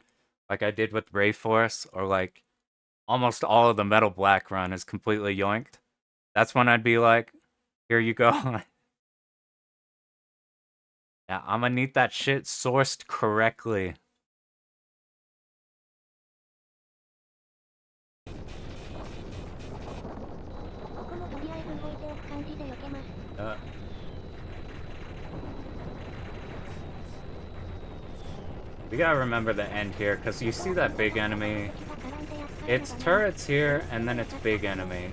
S1: like I did with Ray Force, or like almost all of the Metal Black run is completely yoinked, that's when I'd be like, here you go. Yeah, I'm gonna need that shit sourced correctly. Uh, we gotta remember the end here, because you see that big enemy. It's turrets here, and then it's big enemy.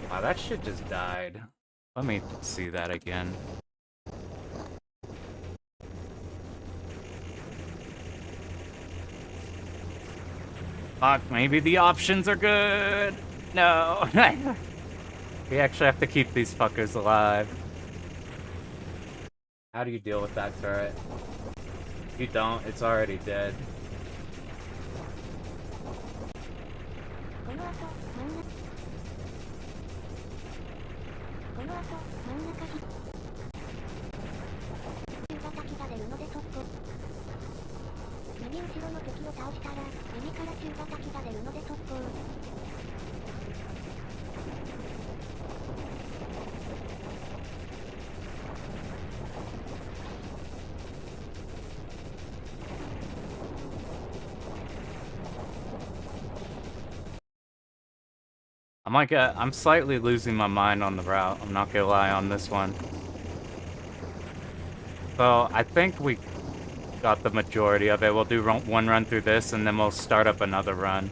S1: Wow, that shit just died. Let me see that again. Fuck, maybe the options are good. No. We actually have to keep these fuckers alive. How do you deal with that turret? If you don't, it's already dead. I'm slightly losing my mind on the route. I'm not gonna lie on this one. So I think we got the majority of it. We'll do one run through this, and then we'll start up another run.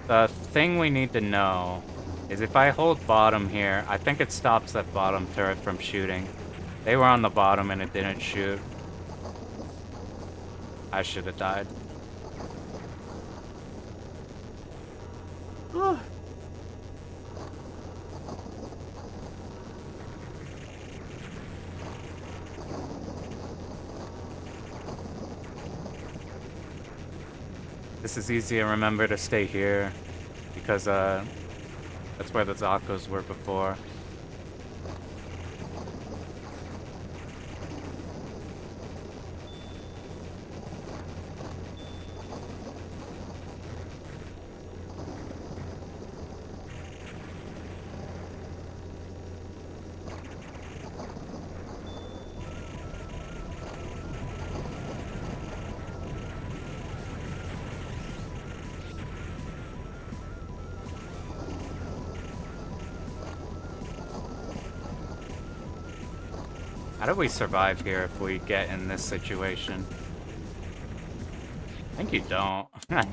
S1: The thing we need to know is if I hold bottom here, I think it stops that bottom turret from shooting. They were on the bottom and it didn't shoot. I should have died. This is easy to remember to stay here because that's where the Zakos were before. How do we survive here if we get in this situation? I think you don't. Let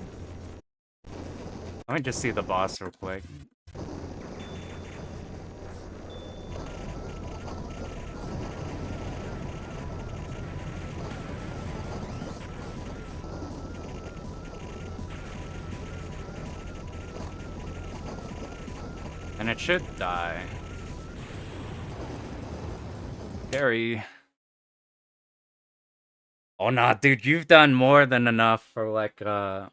S1: me just see the boss real quick. And it should die. Scary. Oh nah, dude, you've done more than enough for like I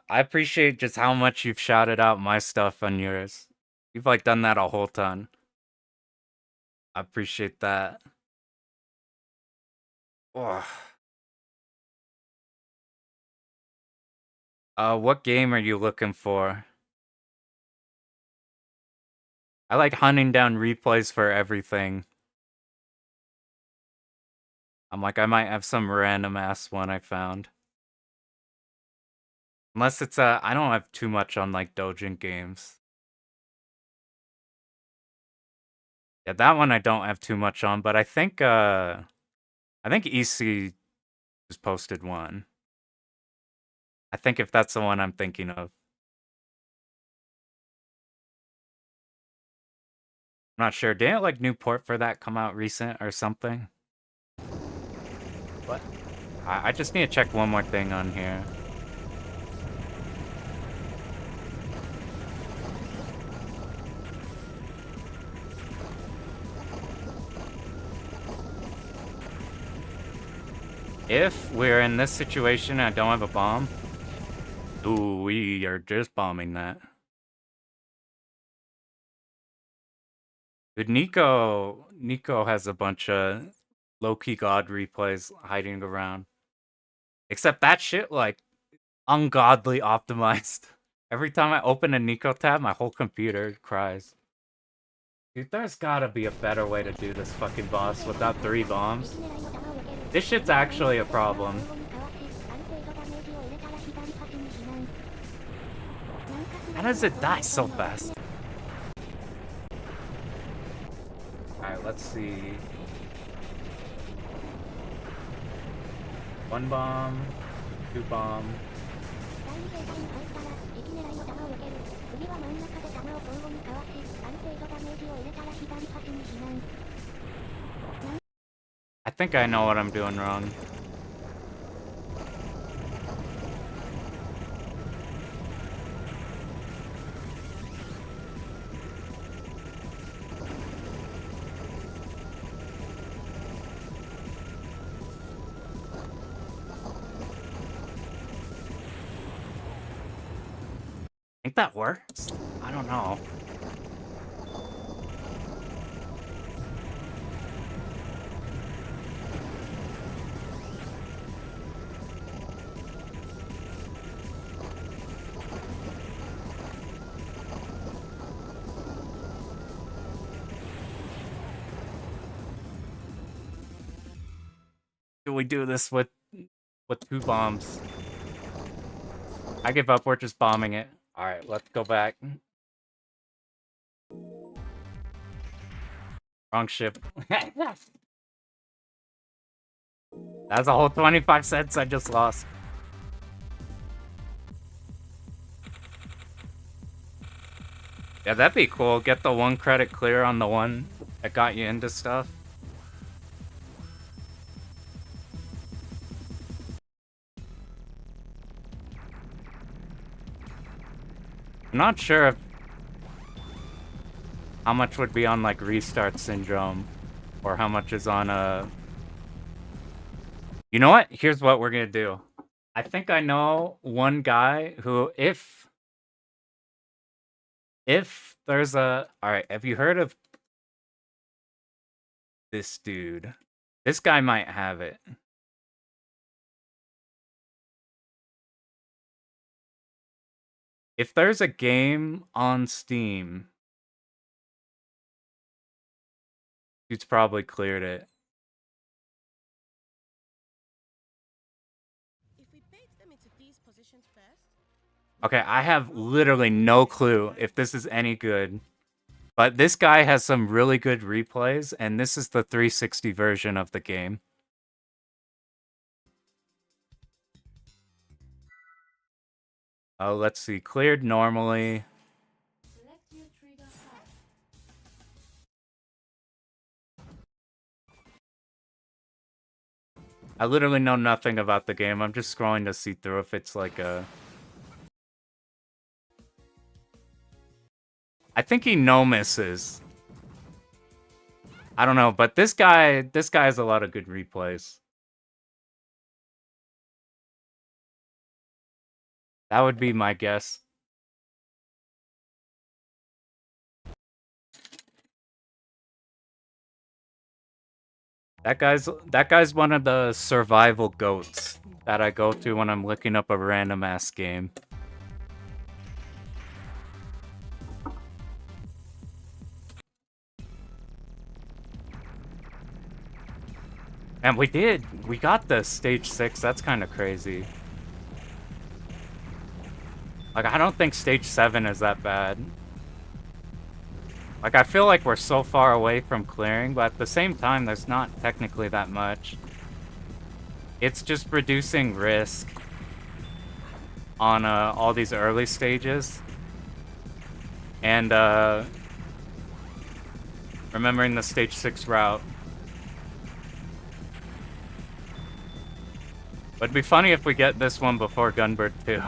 S1: appreciate just how much you've shouted out my stuff on yours. You've like done that a whole ton. I appreciate that. Ugh. What game are you looking for? I like hunting down replays for everything. I'm like, I might have some random ass one I found. Unless it's I don't have too much on like Dojin games. Yeah, that one I don't have too much on, but I think EC just posted one. I think if that's the one I'm thinking of. I'm not sure. Didn't like new port for that come out recent or something? What? I just need to check one more thing on here. If we're in this situation and I don't have a bomb, ooh, we are just bombing that. Dude, Nico has a bunch of low-key god replays hiding around. Except that shit, like, ungodly optimized. Every time I open a Nico tab, my whole computer cries. Dude, there's gotta be a better way to do this fucking boss without 3 bombs. This shit's actually a problem. How does it die so fast? Alright, let's see. 1 bomb, 2 bomb. I think I know what I'm doing wrong. Think that works? I don't know. Do we do this with 2 bombs? I give up, we're just bombing it. Alright, let's go back. Wrong ship. That's a whole 25 cents I just lost. Yeah, that'd be cool. Get the 1 credit clear on the one that got you into stuff. I'm not sure if how much would be on like restart syndrome or how much is on You know what? Here's what we're gonna do. I think I know one guy who, if there's a, all right, have you heard of this dude? This guy might have it. If there's a game on Steam, dude's probably cleared it. Okay, I have literally no clue if this is any good. But this guy has some really good replays, and this is the 360 version of the game. Oh, let's see. Cleared normally. I literally know nothing about the game. I'm just scrolling to see through if it's like a... I think he no misses. I don't know, but this guy has a lot of good replays. That would be my guess. That guy's one of the survival goats that I go to when I'm looking up a random ass game. And we got the stage 6. That's kind of crazy. Like, I don't think stage 7 is that bad. Like, I feel like we're so far away from clearing, but at the same time, there's not technically that much. It's just reducing risk on all these early stages. And remembering the stage 6 route. But it'd be funny if we get this one before Gunbird 2.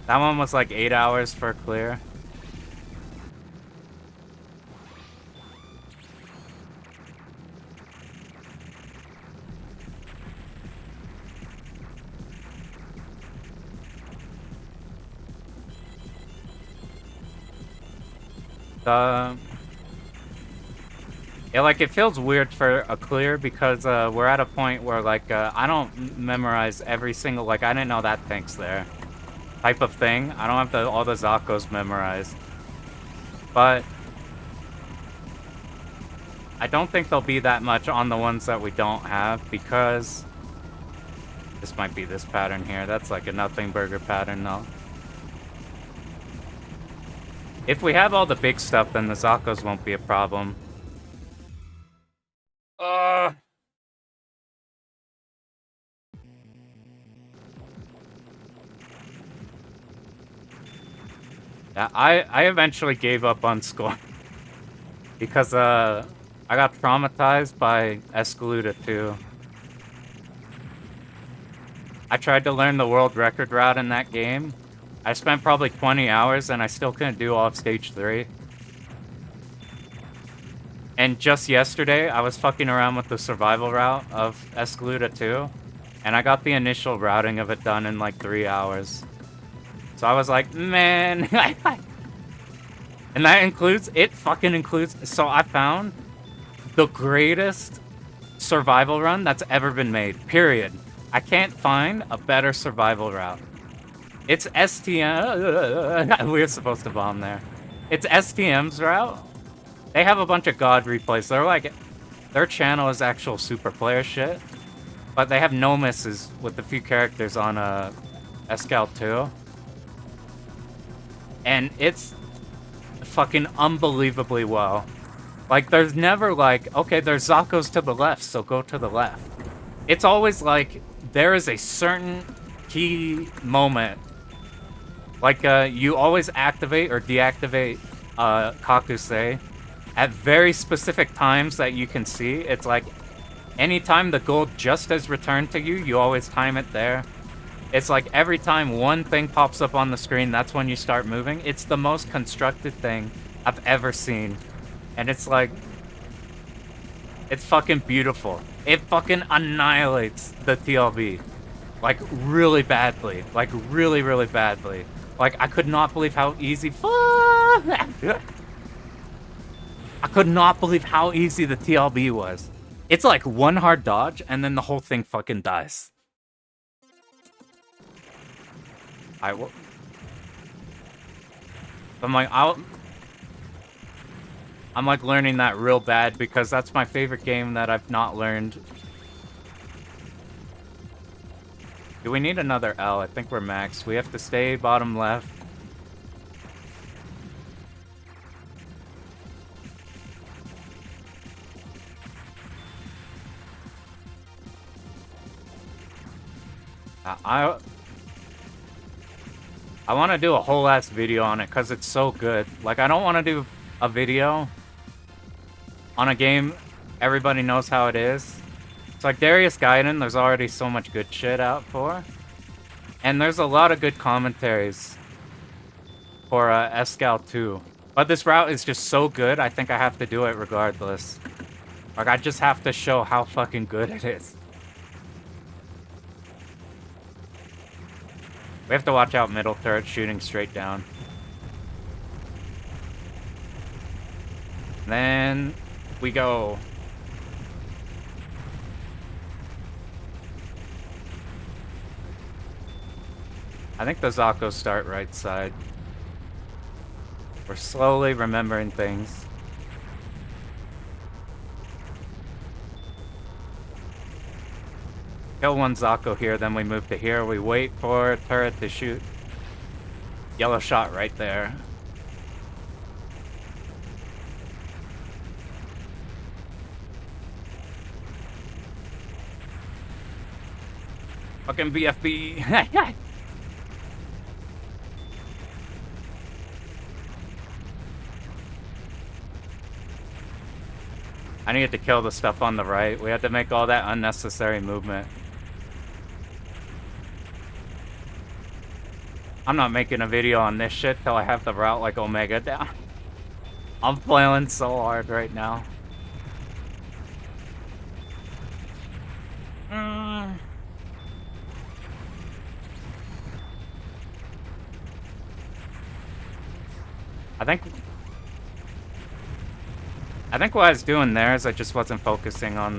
S1: That one was like 8 hours for clear. Yeah, like, it feels weird for a clear because we're at a point where, like, I don't memorize every single, like, I didn't know that tank's there type of thing. I don't have all the Zakos memorized. But I don't think there'll be that much on the ones that we don't have because this might be this pattern here. That's like a nothing burger pattern, though. If we have all the big stuff, then the Zakos won't be a problem. Yeah, I eventually gave up on scoring because I got traumatized by Escaluda 2. I tried to learn the world record route in that game. I spent probably 20 hours and I still couldn't do all of stage 3. And just yesterday, I was fucking around with the survival route of Escaluda 2, and I got the initial routing of it done in like 3 hours. So I was like, man. And that includes, so I found the greatest survival run that's ever been made, period. I can't find a better survival route. It's STM, we were supposed to bomb there. It's STM's route. They have a bunch of god replays. They're like, their channel is actual super player shit, but they have no misses with the few characters on Escal 2. And it's fucking unbelievably well. Like, there's never like, okay, there's Zakos to the left, so go to the left. It's always like, there is a certain key moment. Like, you always activate or deactivate Kakusei at very specific times that you can see. It's like, anytime the gold just has returned to you, you always time it there. It's like every time one thing pops up on the screen, that's when you start moving. It's the most constructed thing I've ever seen. And it's like, it's fucking beautiful. It fucking annihilates the TLB. Like, really badly. Like, really, really badly. Like, I could not believe how easy... I could not believe how easy the TLB was. It's like one hard dodge, and then the whole thing fucking dies. I'm like, I'm like learning that real bad because that's my favorite game that I've not learned. Do we need another L? I think we're maxed. We have to stay bottom left. I want to do a whole ass video on it because it's so good. Like, I don't want to do a video on a game everybody knows how it is. It's like Darius Gaiden, there's already so much good shit out for. And there's a lot of good commentaries for Escal 2. But this route is just so good, I think I have to do it regardless. Like, I just have to show how fucking good it is. We have to watch out middle turret shooting straight down. Then we go. I think the Zakos start right side. We're slowly remembering things. Kill one Zako here, then we move to here. We wait for turret to shoot. Yellow shot right there. Fucking BFB. I needed to kill the stuff on the right. We had to make all that unnecessary movement. I'm not making a video on this shit till I have the route like Omega down. I'm flailing so hard right now. I think what I was doing there is I just wasn't focusing on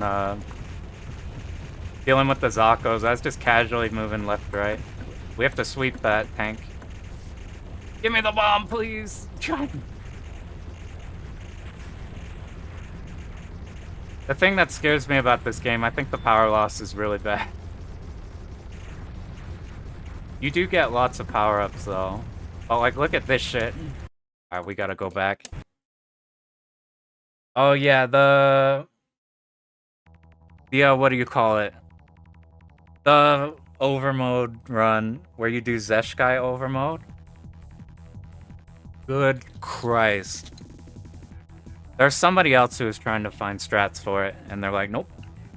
S1: dealing with the Zakos. I was just casually moving left, right. We have to sweep that tank. Give me the bomb, please! The thing that scares me about this game, I think the power loss is really bad. You do get lots of power-ups, though. But, like, look at this shit. Alright, we gotta go back. Oh, yeah, the what do you call it? The overmode run where you do Zeshkai overmode. Good Christ. There's somebody else who is trying to find strats for it, and they're like, nope,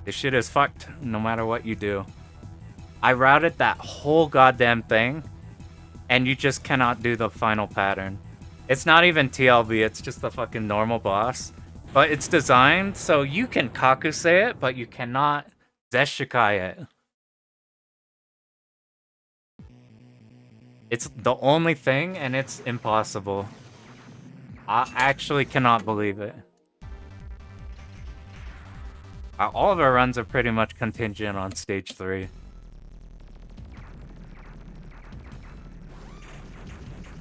S1: this shit is fucked no matter what you do. I routed that whole goddamn thing, and you just cannot do the final pattern. It's not even TLB, it's just the fucking normal boss. But it's designed so you can Kakusei it, but you cannot Zeshikai it. It's the only thing, and it's impossible. I actually cannot believe it. All of our runs are pretty much contingent on stage 3.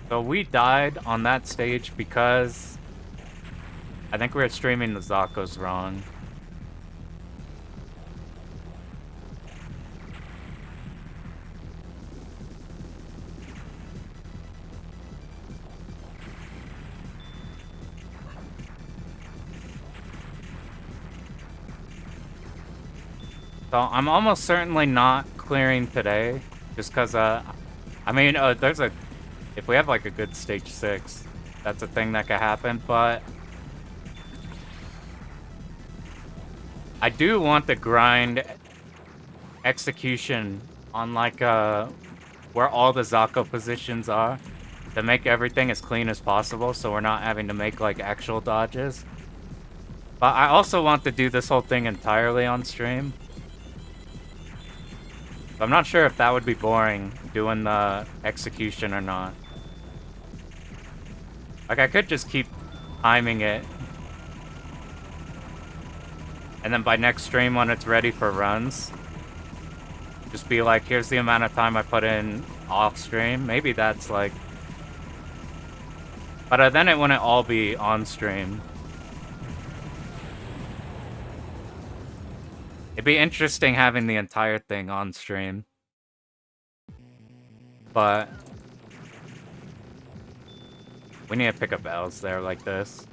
S1: So we died on that stage because I think we were streaming the Zakos wrong. So I'm almost certainly not clearing today, just because, I mean, there's a, if we have like a good stage 6, that's a thing that could happen, but I do want to grind execution on like, where all the Zako positions are, to make everything as clean as possible, so we're not having to make like actual dodges. But I also want to do this whole thing entirely on stream. I'm not sure if that would be boring, doing the execution or not. Like, I could just keep timing it. And then by next stream, when it's ready for runs, just be like, here's the amount of time I put in off stream. Maybe that's like... But then it wouldn't all be on stream. It'd be interesting having the entire thing on stream. But... we need to pick up L's there like this.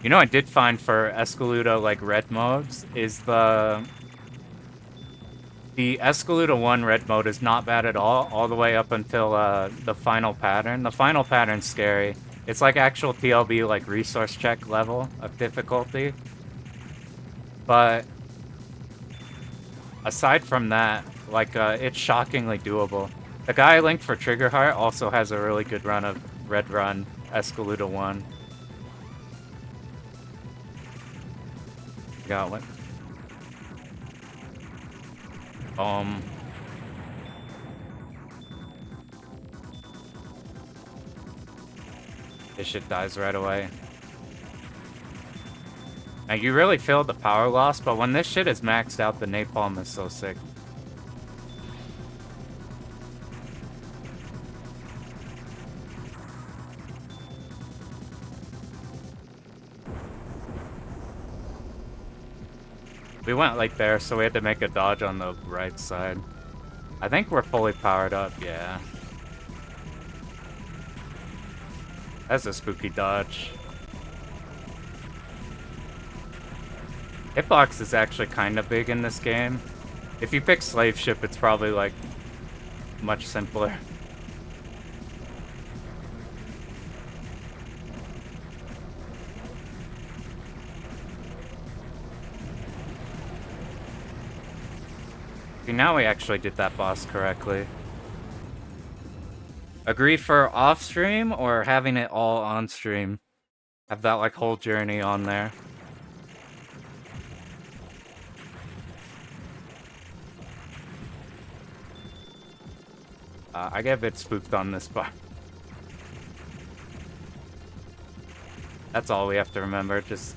S1: You know, I did find for Escaluda, like, red modes, is the Escaluda 1 red mode is not bad at all the way up until the final pattern. The final pattern's scary. It's like actual TLB, like, resource check level of difficulty. But aside from that, like, it's shockingly doable. The guy I linked for Triggerheart also has a really good run of Red Run Escaluda 1. Got one. This shit dies right away. Now, you really feel the power loss, but when this shit is maxed out, the napalm is so sick. We went like there, so we had to make a dodge on the right side. I think we're fully powered up, yeah. That's a spooky dodge. Hitbox is actually kind of big in this game. If you pick Slave Ship, it's probably, like, much simpler. See, now we actually did that boss correctly. Agree for off-stream or having it all on-stream? Have that, like, whole journey on there. I get a bit spooked on this part. That's all we have to remember, just...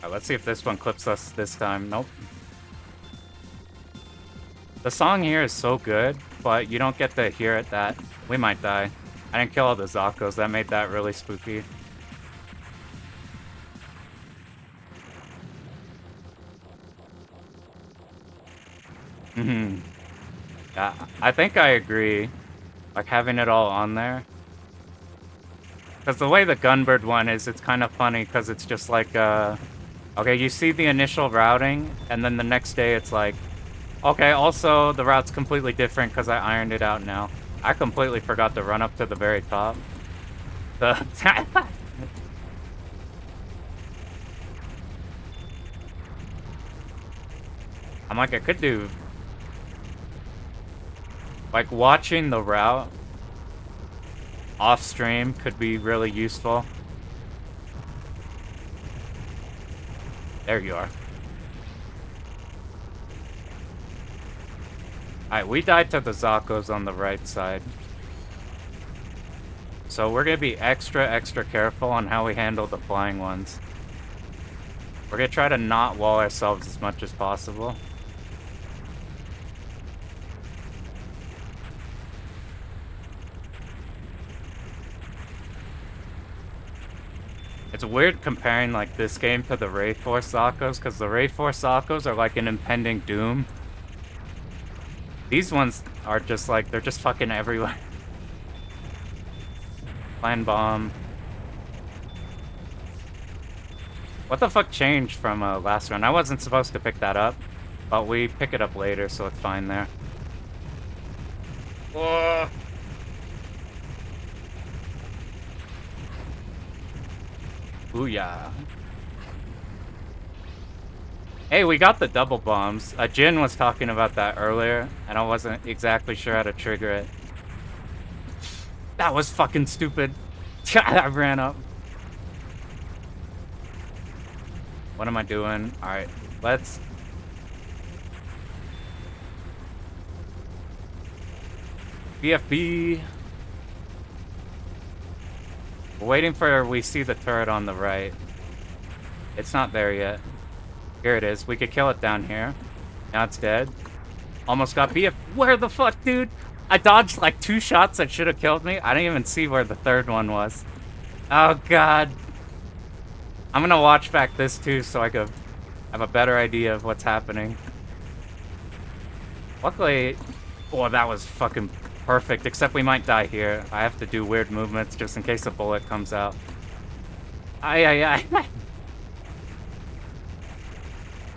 S1: let's see if this one clips us this time. Nope. The song here is so good, but you don't get to hear it that... We might die. I didn't kill all the Zakos. That made that really spooky. Yeah, I think I agree. Like, having it all on there. Because the way the Gunbird one is, it's kind of funny, because it's just like, okay, you see the initial routing, and then the next day it's like, okay, also the route's completely different because I ironed it out now. I completely forgot to run up to the very top. I'm like, I could do... Like, watching the route off-stream could be really useful. There you are. Alright, we died to the Zakos on the right side. So we're gonna be extra careful on how we handle the flying ones. We're gonna try to not wall ourselves as much as possible. It's weird comparing, like, this game to the Ray Force Zakos, because the Ray Force Zakos are like an impending doom. These ones are just like, they're just fucking everywhere. Plan bomb. What the fuck changed from last run? I wasn't supposed to pick that up, but we pick it up later, so it's fine there. Whoa. Ooh, yeah. Hey, we got the double bombs. Jin was talking about that earlier, and I wasn't exactly sure how to trigger it. That was fucking stupid. I ran up. What am I doing? Alright, let's... BFB. We're waiting for... We see the turret on the right. It's not there yet. Here it is. We could kill it down here. Now it's dead. Almost got BF. Where the fuck, dude? I dodged like 2 shots that should have killed me. I didn't even see where the third one was. Oh, God. I'm gonna watch back this too so I could have a better idea of what's happening. Luckily... Oh, that was fucking perfect. Except we might die here. I have to do weird movements just in case a bullet comes out. Ay.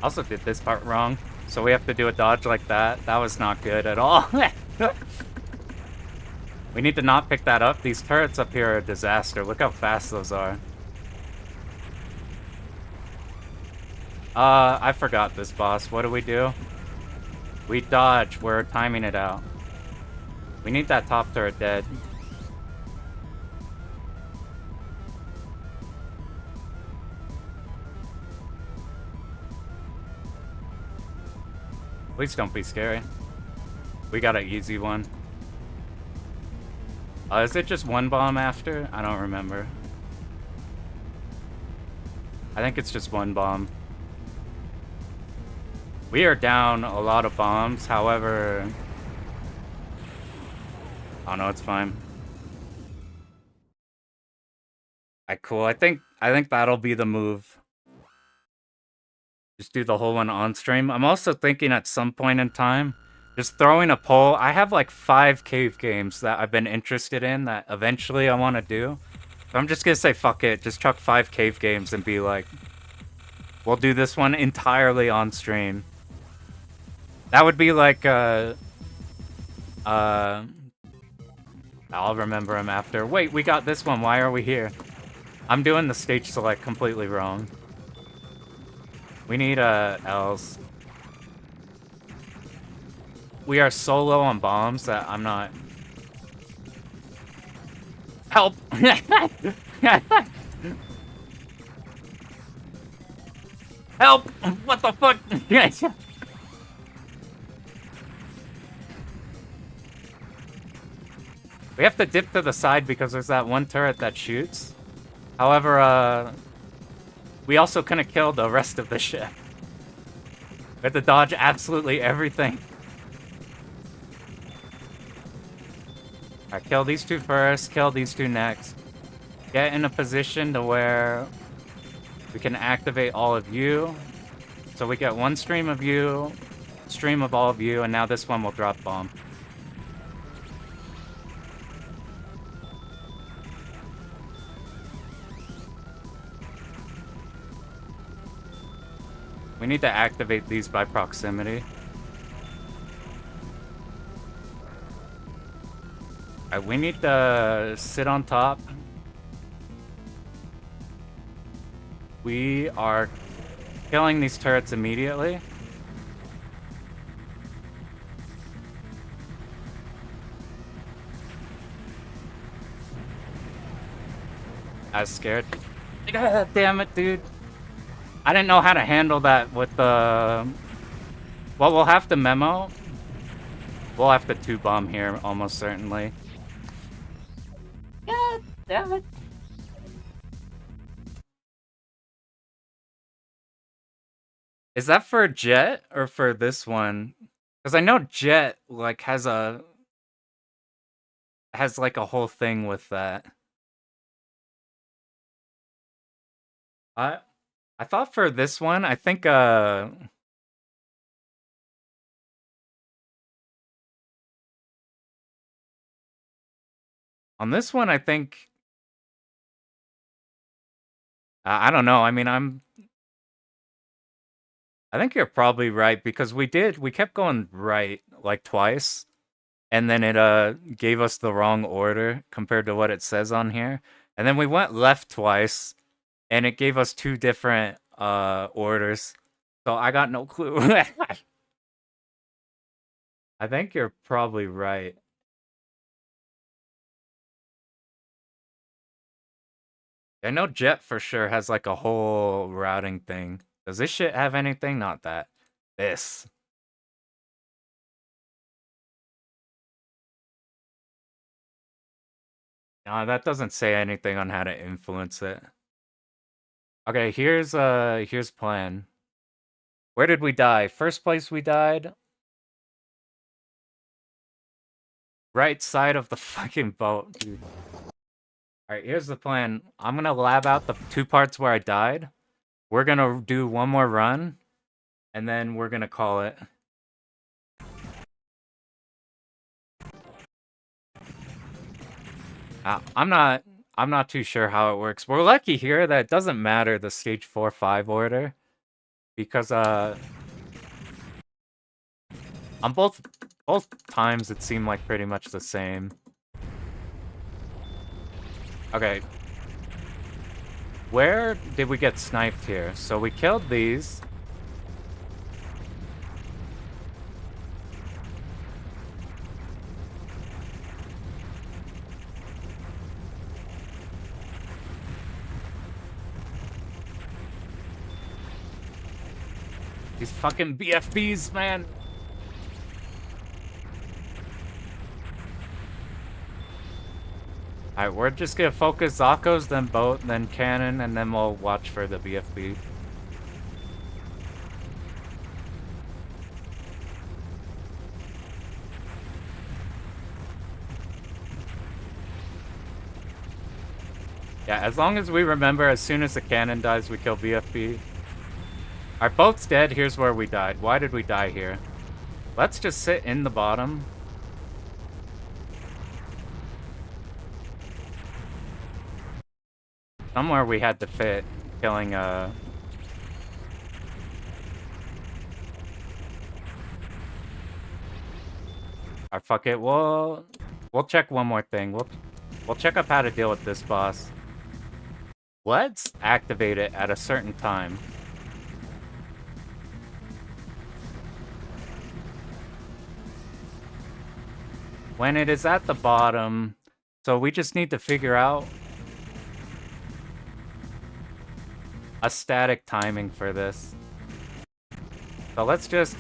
S1: Also did this part wrong. So we have to do a dodge like that. That was not good at all. We need to not pick that up. These turrets up here are a disaster. Look how fast those are. I forgot this boss. What do? We dodge. We're timing it out. We need that top turret dead. Please don't be scary. We got an easy one. Is it just one bomb after? I don't remember. I think it's just one bomb. We are down a lot of bombs, however... Oh no, it's fine. Alright, cool. I think that'll be the move. Just do the whole one on stream. I'm also thinking at some point in time, just throwing a poll. I have like 5 cave games that I've been interested in that eventually I want to do. So I'm just gonna say fuck it. Just chuck 5 cave games and be like, we'll do this one entirely on stream. That would be like, I'll remember him after. Wait, we got this one. Why are we here? I'm doing the stage select completely wrong. We need, L's. We are so low on bombs that I'm not... Help! Help! What the fuck? We have to dip to the side because there's that one turret that shoots. However, we also couldn't kill the rest of the ship. We had to dodge absolutely everything. Alright, kill these 2 first, kill these 2 next. Get in a position to where we can activate all of you. So we get one stream of you, stream of all of you, and now this one will drop bomb. We need to activate these by proximity. Alright, we need to sit on top. We are killing these turrets immediately. I was scared. God damn it, dude. I didn't know how to handle that with the... Well, we'll have to memo. We'll have to 2-bomb here, almost certainly. God damn it. Is that for Jet or for this one? Because I know Jet, like, has like a whole thing with that. I thought for this one, I think, on this one, I think... I don't know. I mean, I think you're probably right, because we kept going right, like, twice. And then it, gave us the wrong order compared to what it says on here. And then we went left twice. and it gave us two different orders. So I got no clue. I think you're probably right. I know Jet for sure has like a whole routing thing. Does this shit have anything? Not that. This. No, that doesn't say anything on how to influence it. Okay, here's plan. Where did we die? First place we died. Right side of the fucking boat, dude. Alright, here's the plan. I'm gonna lab out the two parts where I died. We're gonna do one more run, and then we're gonna call it. I'm not too sure how it works. We're lucky here that it doesn't matter the stage 4-5 order. Because on both times it seemed like pretty much the same. Okay. Where did we get sniped here? So we killed these. These fucking BFBs, man. Alright, we're just gonna focus Zakos, then boat, then cannon, and then we'll watch for the BFB. Yeah, as long as we remember, as soon as the cannon dies, we kill BFB. Our boat's dead, here's where we died. Why did we die here? Let's just sit in the bottom. Somewhere we had to fit, killing Alright, fuck it, we'll check one more thing. We'll check up how to deal with this boss. Let's activate it at a certain time. When it is at the bottom, so we just need to figure out a static timing for this. So let's just...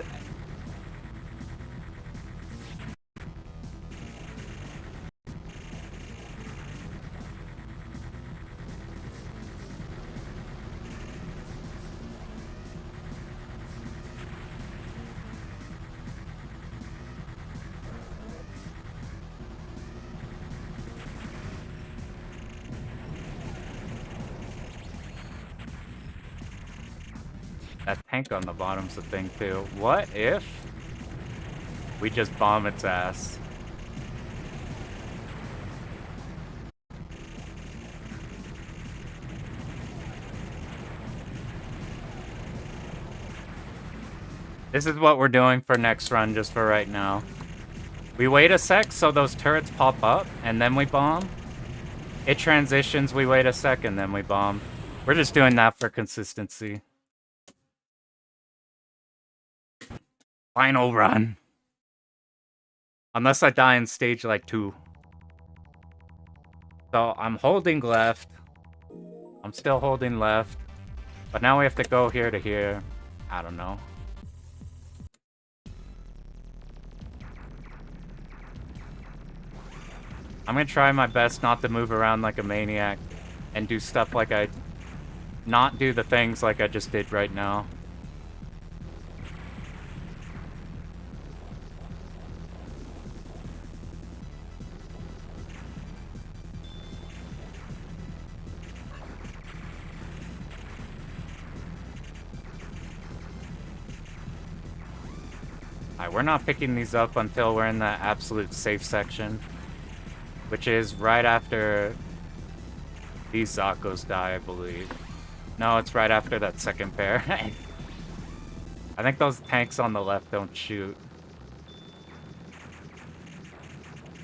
S1: That tank on the bottom's the thing too. What if we just bomb its ass? This is what we're doing for next run, just for right now. We wait a sec so those turrets pop up, and then we bomb. It transitions, we wait a sec, and then we bomb. We're just doing that for consistency. Final run. Unless I die in stage like 2. So I'm holding left. I'm still holding left. But now we have to go here to here. I don't know. I'm gonna try my best not to move around like a maniac and do stuff like not do the things like I just did right now. Alright, we're not picking these up until we're in the absolute safe section. Which is right after these Zakos die, I believe. No, it's right after that second pair. I think those tanks on the left don't shoot.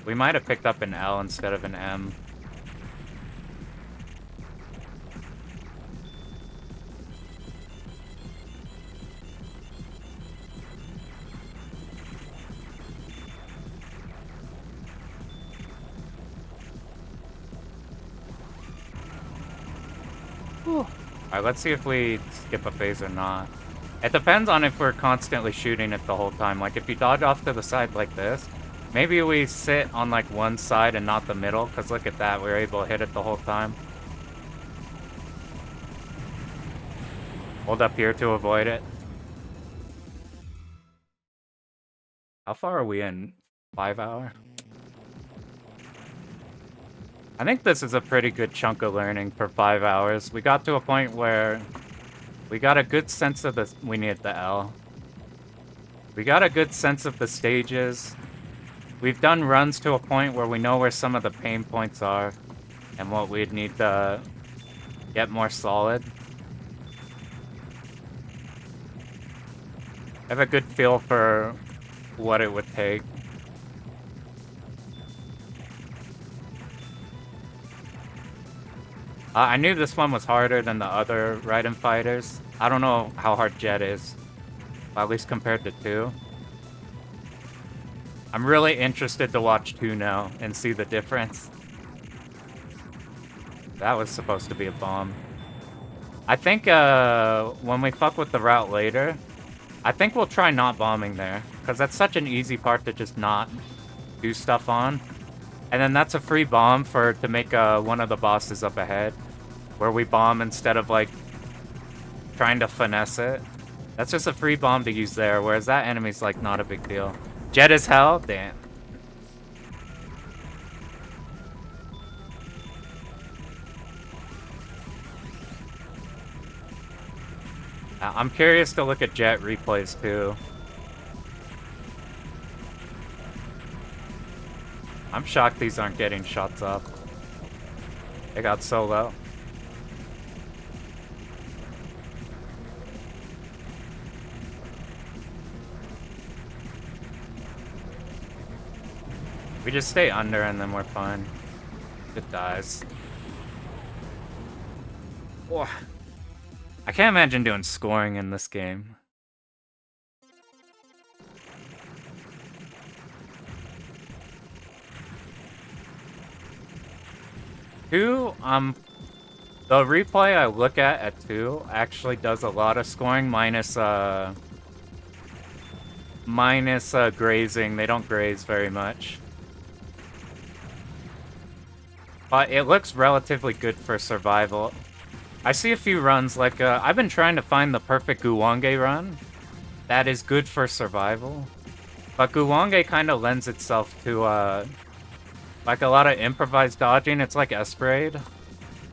S1: We might have picked up an L instead of an M. Alright, let's see if we skip a phase or not. It depends on if we're constantly shooting it the whole time. Like, if you dodge off to the side like this, maybe we sit on, like, one side and not the middle, because look at that, we were able to hit it the whole time. Hold up here to avoid it. How far are we in? 5 hour? I think this is a pretty good chunk of learning for 5 hours. We got to a point where we got a good sense of the... We need the L. We got a good sense of the stages. We've done runs to a point where we know where some of the pain points are and what we'd need to get more solid. I have a good feel for what it would take. I knew this one was harder than the other Raiden Fighters. I don't know how hard Jet is, at least compared to 2. I'm really interested to watch 2 now and see the difference. That was supposed to be a bomb. I think when we fuck with the route later, I think we'll try not bombing there, because that's such an easy part to just not do stuff on. And then that's a free bomb to make one of the bosses up ahead, where we bomb instead of, like, trying to finesse it. That's just a free bomb to use there, whereas that enemy's, like, not a big deal. Jet as hell? Damn. I'm curious to look at Jet replays, too. I'm shocked these aren't getting shots up. They got so low. We just stay under and then we're fine. It dies. Oh. I can't imagine doing scoring in this game. Two, the replay I look at 2 actually does a lot of scoring minus grazing. They don't graze very much. But it looks relatively good for survival. I see a few runs, like, I've been trying to find the perfect Guwange run that is good for survival. But Guwange kind of lends itself to, like, a lot of improvised dodging. It's like Esperade.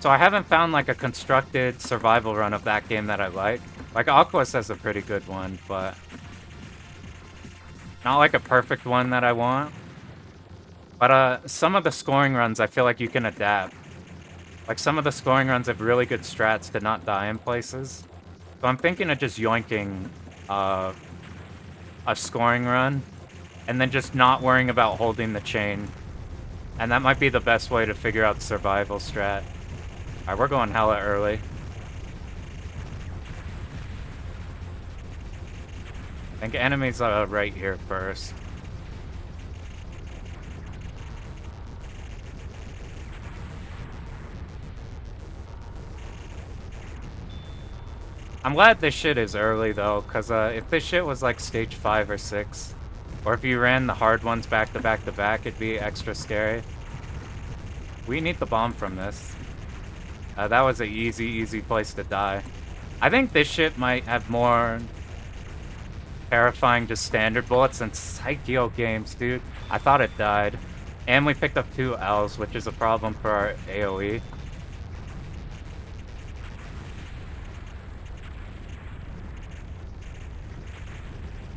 S1: So I haven't found, like, a constructed survival run of that game that I like. Like, Aquas has a pretty good one, but not, like, a perfect one that I want. But, some of the scoring runs, I feel like you can adapt. Like, some of the scoring runs have really good strats to not die in places. So I'm thinking of just yoinking a scoring run, and then just not worrying about holding the chain. And that might be the best way to figure out survival strat. Alright, we're going hella early. I think enemies are right here first. I'm glad this shit is early, though, because if this shit was like stage 5 or 6, or if you ran the hard ones back to back to back, it'd be extra scary. We need the bomb from this. That was an easy place to die. I think this shit might have more terrifying just standard bullets than Psycho games, dude. I thought it died. And we picked up 2 L's, which is a problem for our AoE.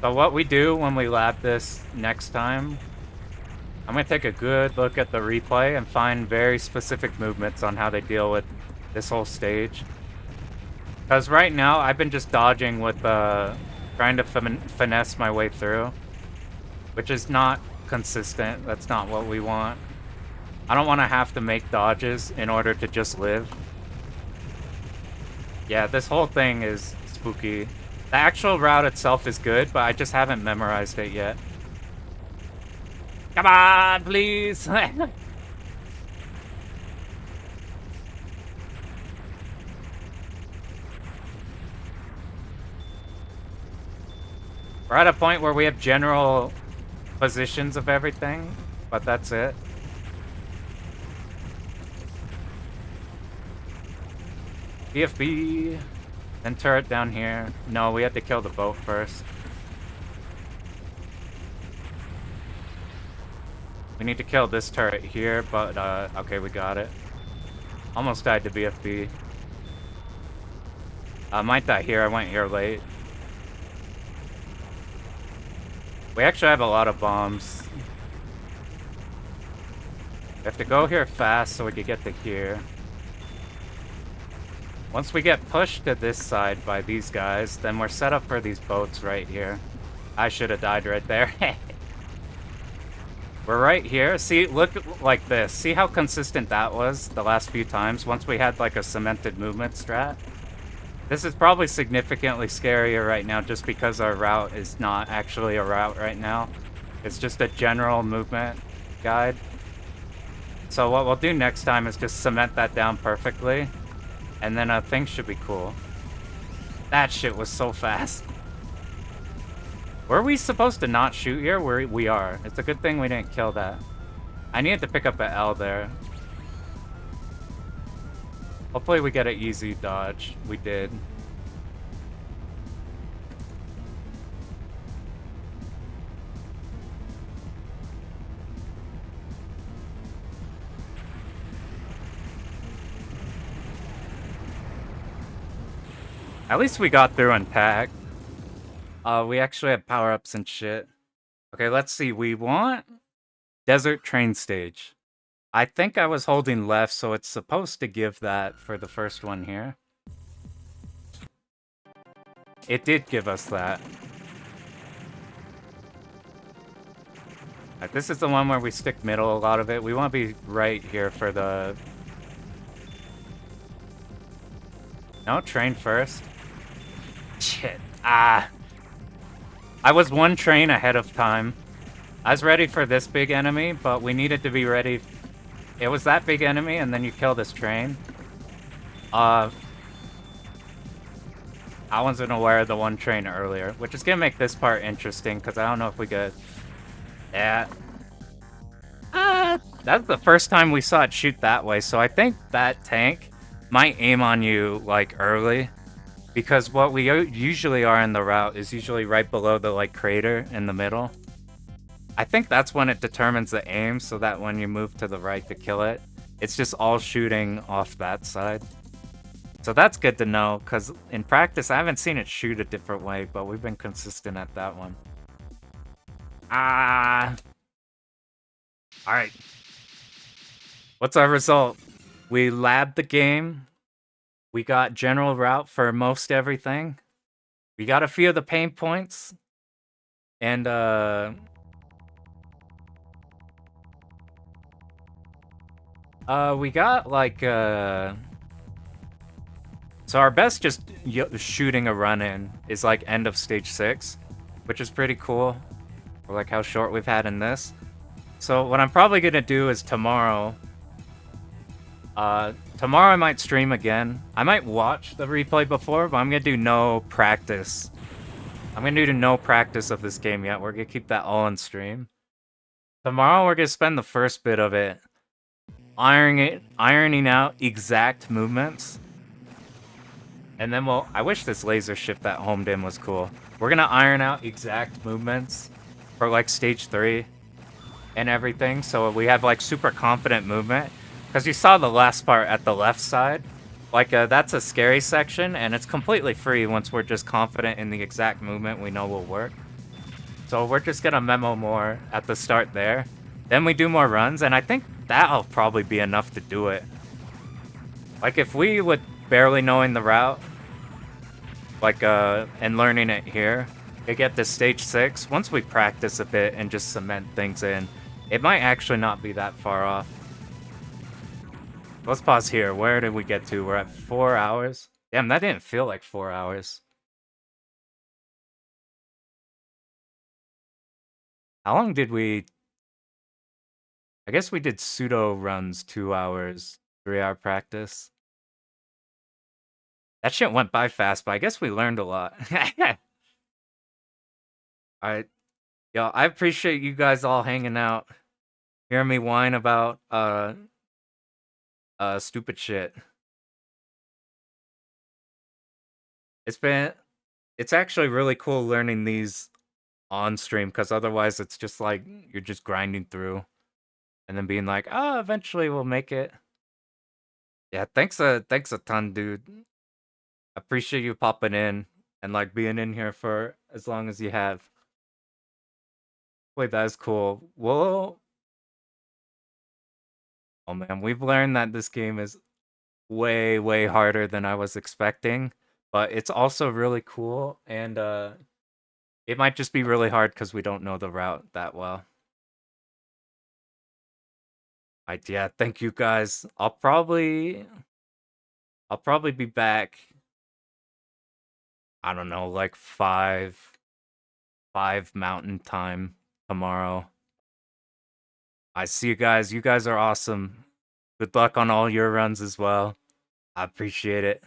S1: So what we do when we lab this next time, I'm going to take a good look at the replay and find very specific movements on how they deal with this whole stage. Because right now, I've been just dodging with trying to finesse my way through, which is not consistent. That's not what we want. I don't want to have to make dodges in order to just live. Yeah, this whole thing is spooky. The actual route itself is good, but I just haven't memorized it yet. Come on, please! We're at a point where we have general positions of everything, but that's it. BFB, then turret down here. No, we had to kill the boat first. We need to kill this turret here, but okay, we got it. Almost died to BFB. I might die here, I went here late. We actually have a lot of bombs. We have to go here fast so we can get to here. Once we get pushed to this side by these guys, then we're set up for these boats right here. I should have died right there. We're right here. See, look like this. See how consistent that was the last few times once we had like a cemented movement strat? This is probably significantly scarier right now just because our route is not actually a route right now. It's just a general movement guide. So what we'll do next time is just cement that down perfectly. And then things should be cool. That shit was so fast. Were we supposed to not shoot here? We are. It's a good thing we didn't kill that. I needed to pick up an L there. Hopefully we get an easy dodge. We did. At least we got through unpack. We actually have power-ups and shit. Okay, let's see. We want desert train stage. I think I was holding left, so it's supposed to give that for the first one here. It did give us that. Right, this is the one where we stick middle a lot of it. We want to be right here for the... No, train first. Shit. Ah. I was one train ahead of time. I was ready for this big enemy, but we needed to be ready. It was that big enemy, and then you kill this train. I wasn't aware of the one train earlier, which is gonna make this part interesting, because I don't know if we could... Yeah. That's the first time we saw it shoot that way, so I think that tank might aim on you, like, early. Because what we usually are in the route is usually right below the, like, crater in the middle. I think that's when it determines the aim, so that when you move to the right to kill it, it's just all shooting off that side. So that's good to know, because in practice, I haven't seen it shoot a different way, but we've been consistent at that one. Ah! Alright. What's our result? We labbed the game. We got general route for most everything. We got a few of the pain points. And, we got, like, So our best just shooting a run-in is, like, end of stage 6, which is pretty cool. Or, like, how short we've had in this. So what I'm probably gonna do is tomorrow... tomorrow I might stream again. I might watch the replay before, but I'm gonna do no practice. I'm gonna do no practice of this game yet. We're gonna keep that all on stream. Tomorrow we're gonna spend the first bit of it ironing out exact movements. And then we'll... I wish this laser shift that homed in was cool. We're gonna iron out exact movements for, like, stage 3 and everything, so we have, like, super confident movement. Because you saw the last part at the left side. Like, that's a scary section, and it's completely free once we're just confident in the exact movement we know will work. So we're just gonna memo more at the start there. Then we do more runs, and I think that'll probably be enough to do it. Like, if we would barely knowing the route, like, and learning it here, to get to stage 6, once we practice a bit and just cement things in, it might actually not be that far off. Let's pause here. Where did we get to? We're at 4 hours. Damn, that didn't feel like 4 hours. How long did we... I guess we did pseudo runs 2 hours, 3-hour practice. That shit went by fast, but I guess we learned a lot. I Yo, I appreciate you guys all hanging out, hearing me whine about stupid shit. It's been it's actually really cool learning these on stream because otherwise it's just like you're just grinding through and then being like, oh, eventually we'll make it. Yeah, thanks a ton, dude. Appreciate you popping in and like being in here for as long as you have. Wait, that is cool. Well, oh man, we've learned that this game is way, way harder than I was expecting, but it's also really cool and it might just be really hard because we don't know the route that well. Yeah, thank you guys. I'll probably be back. I don't know, like five mountain time tomorrow. I see you guys. You guys are awesome. Good luck on all your runs as well. I appreciate it.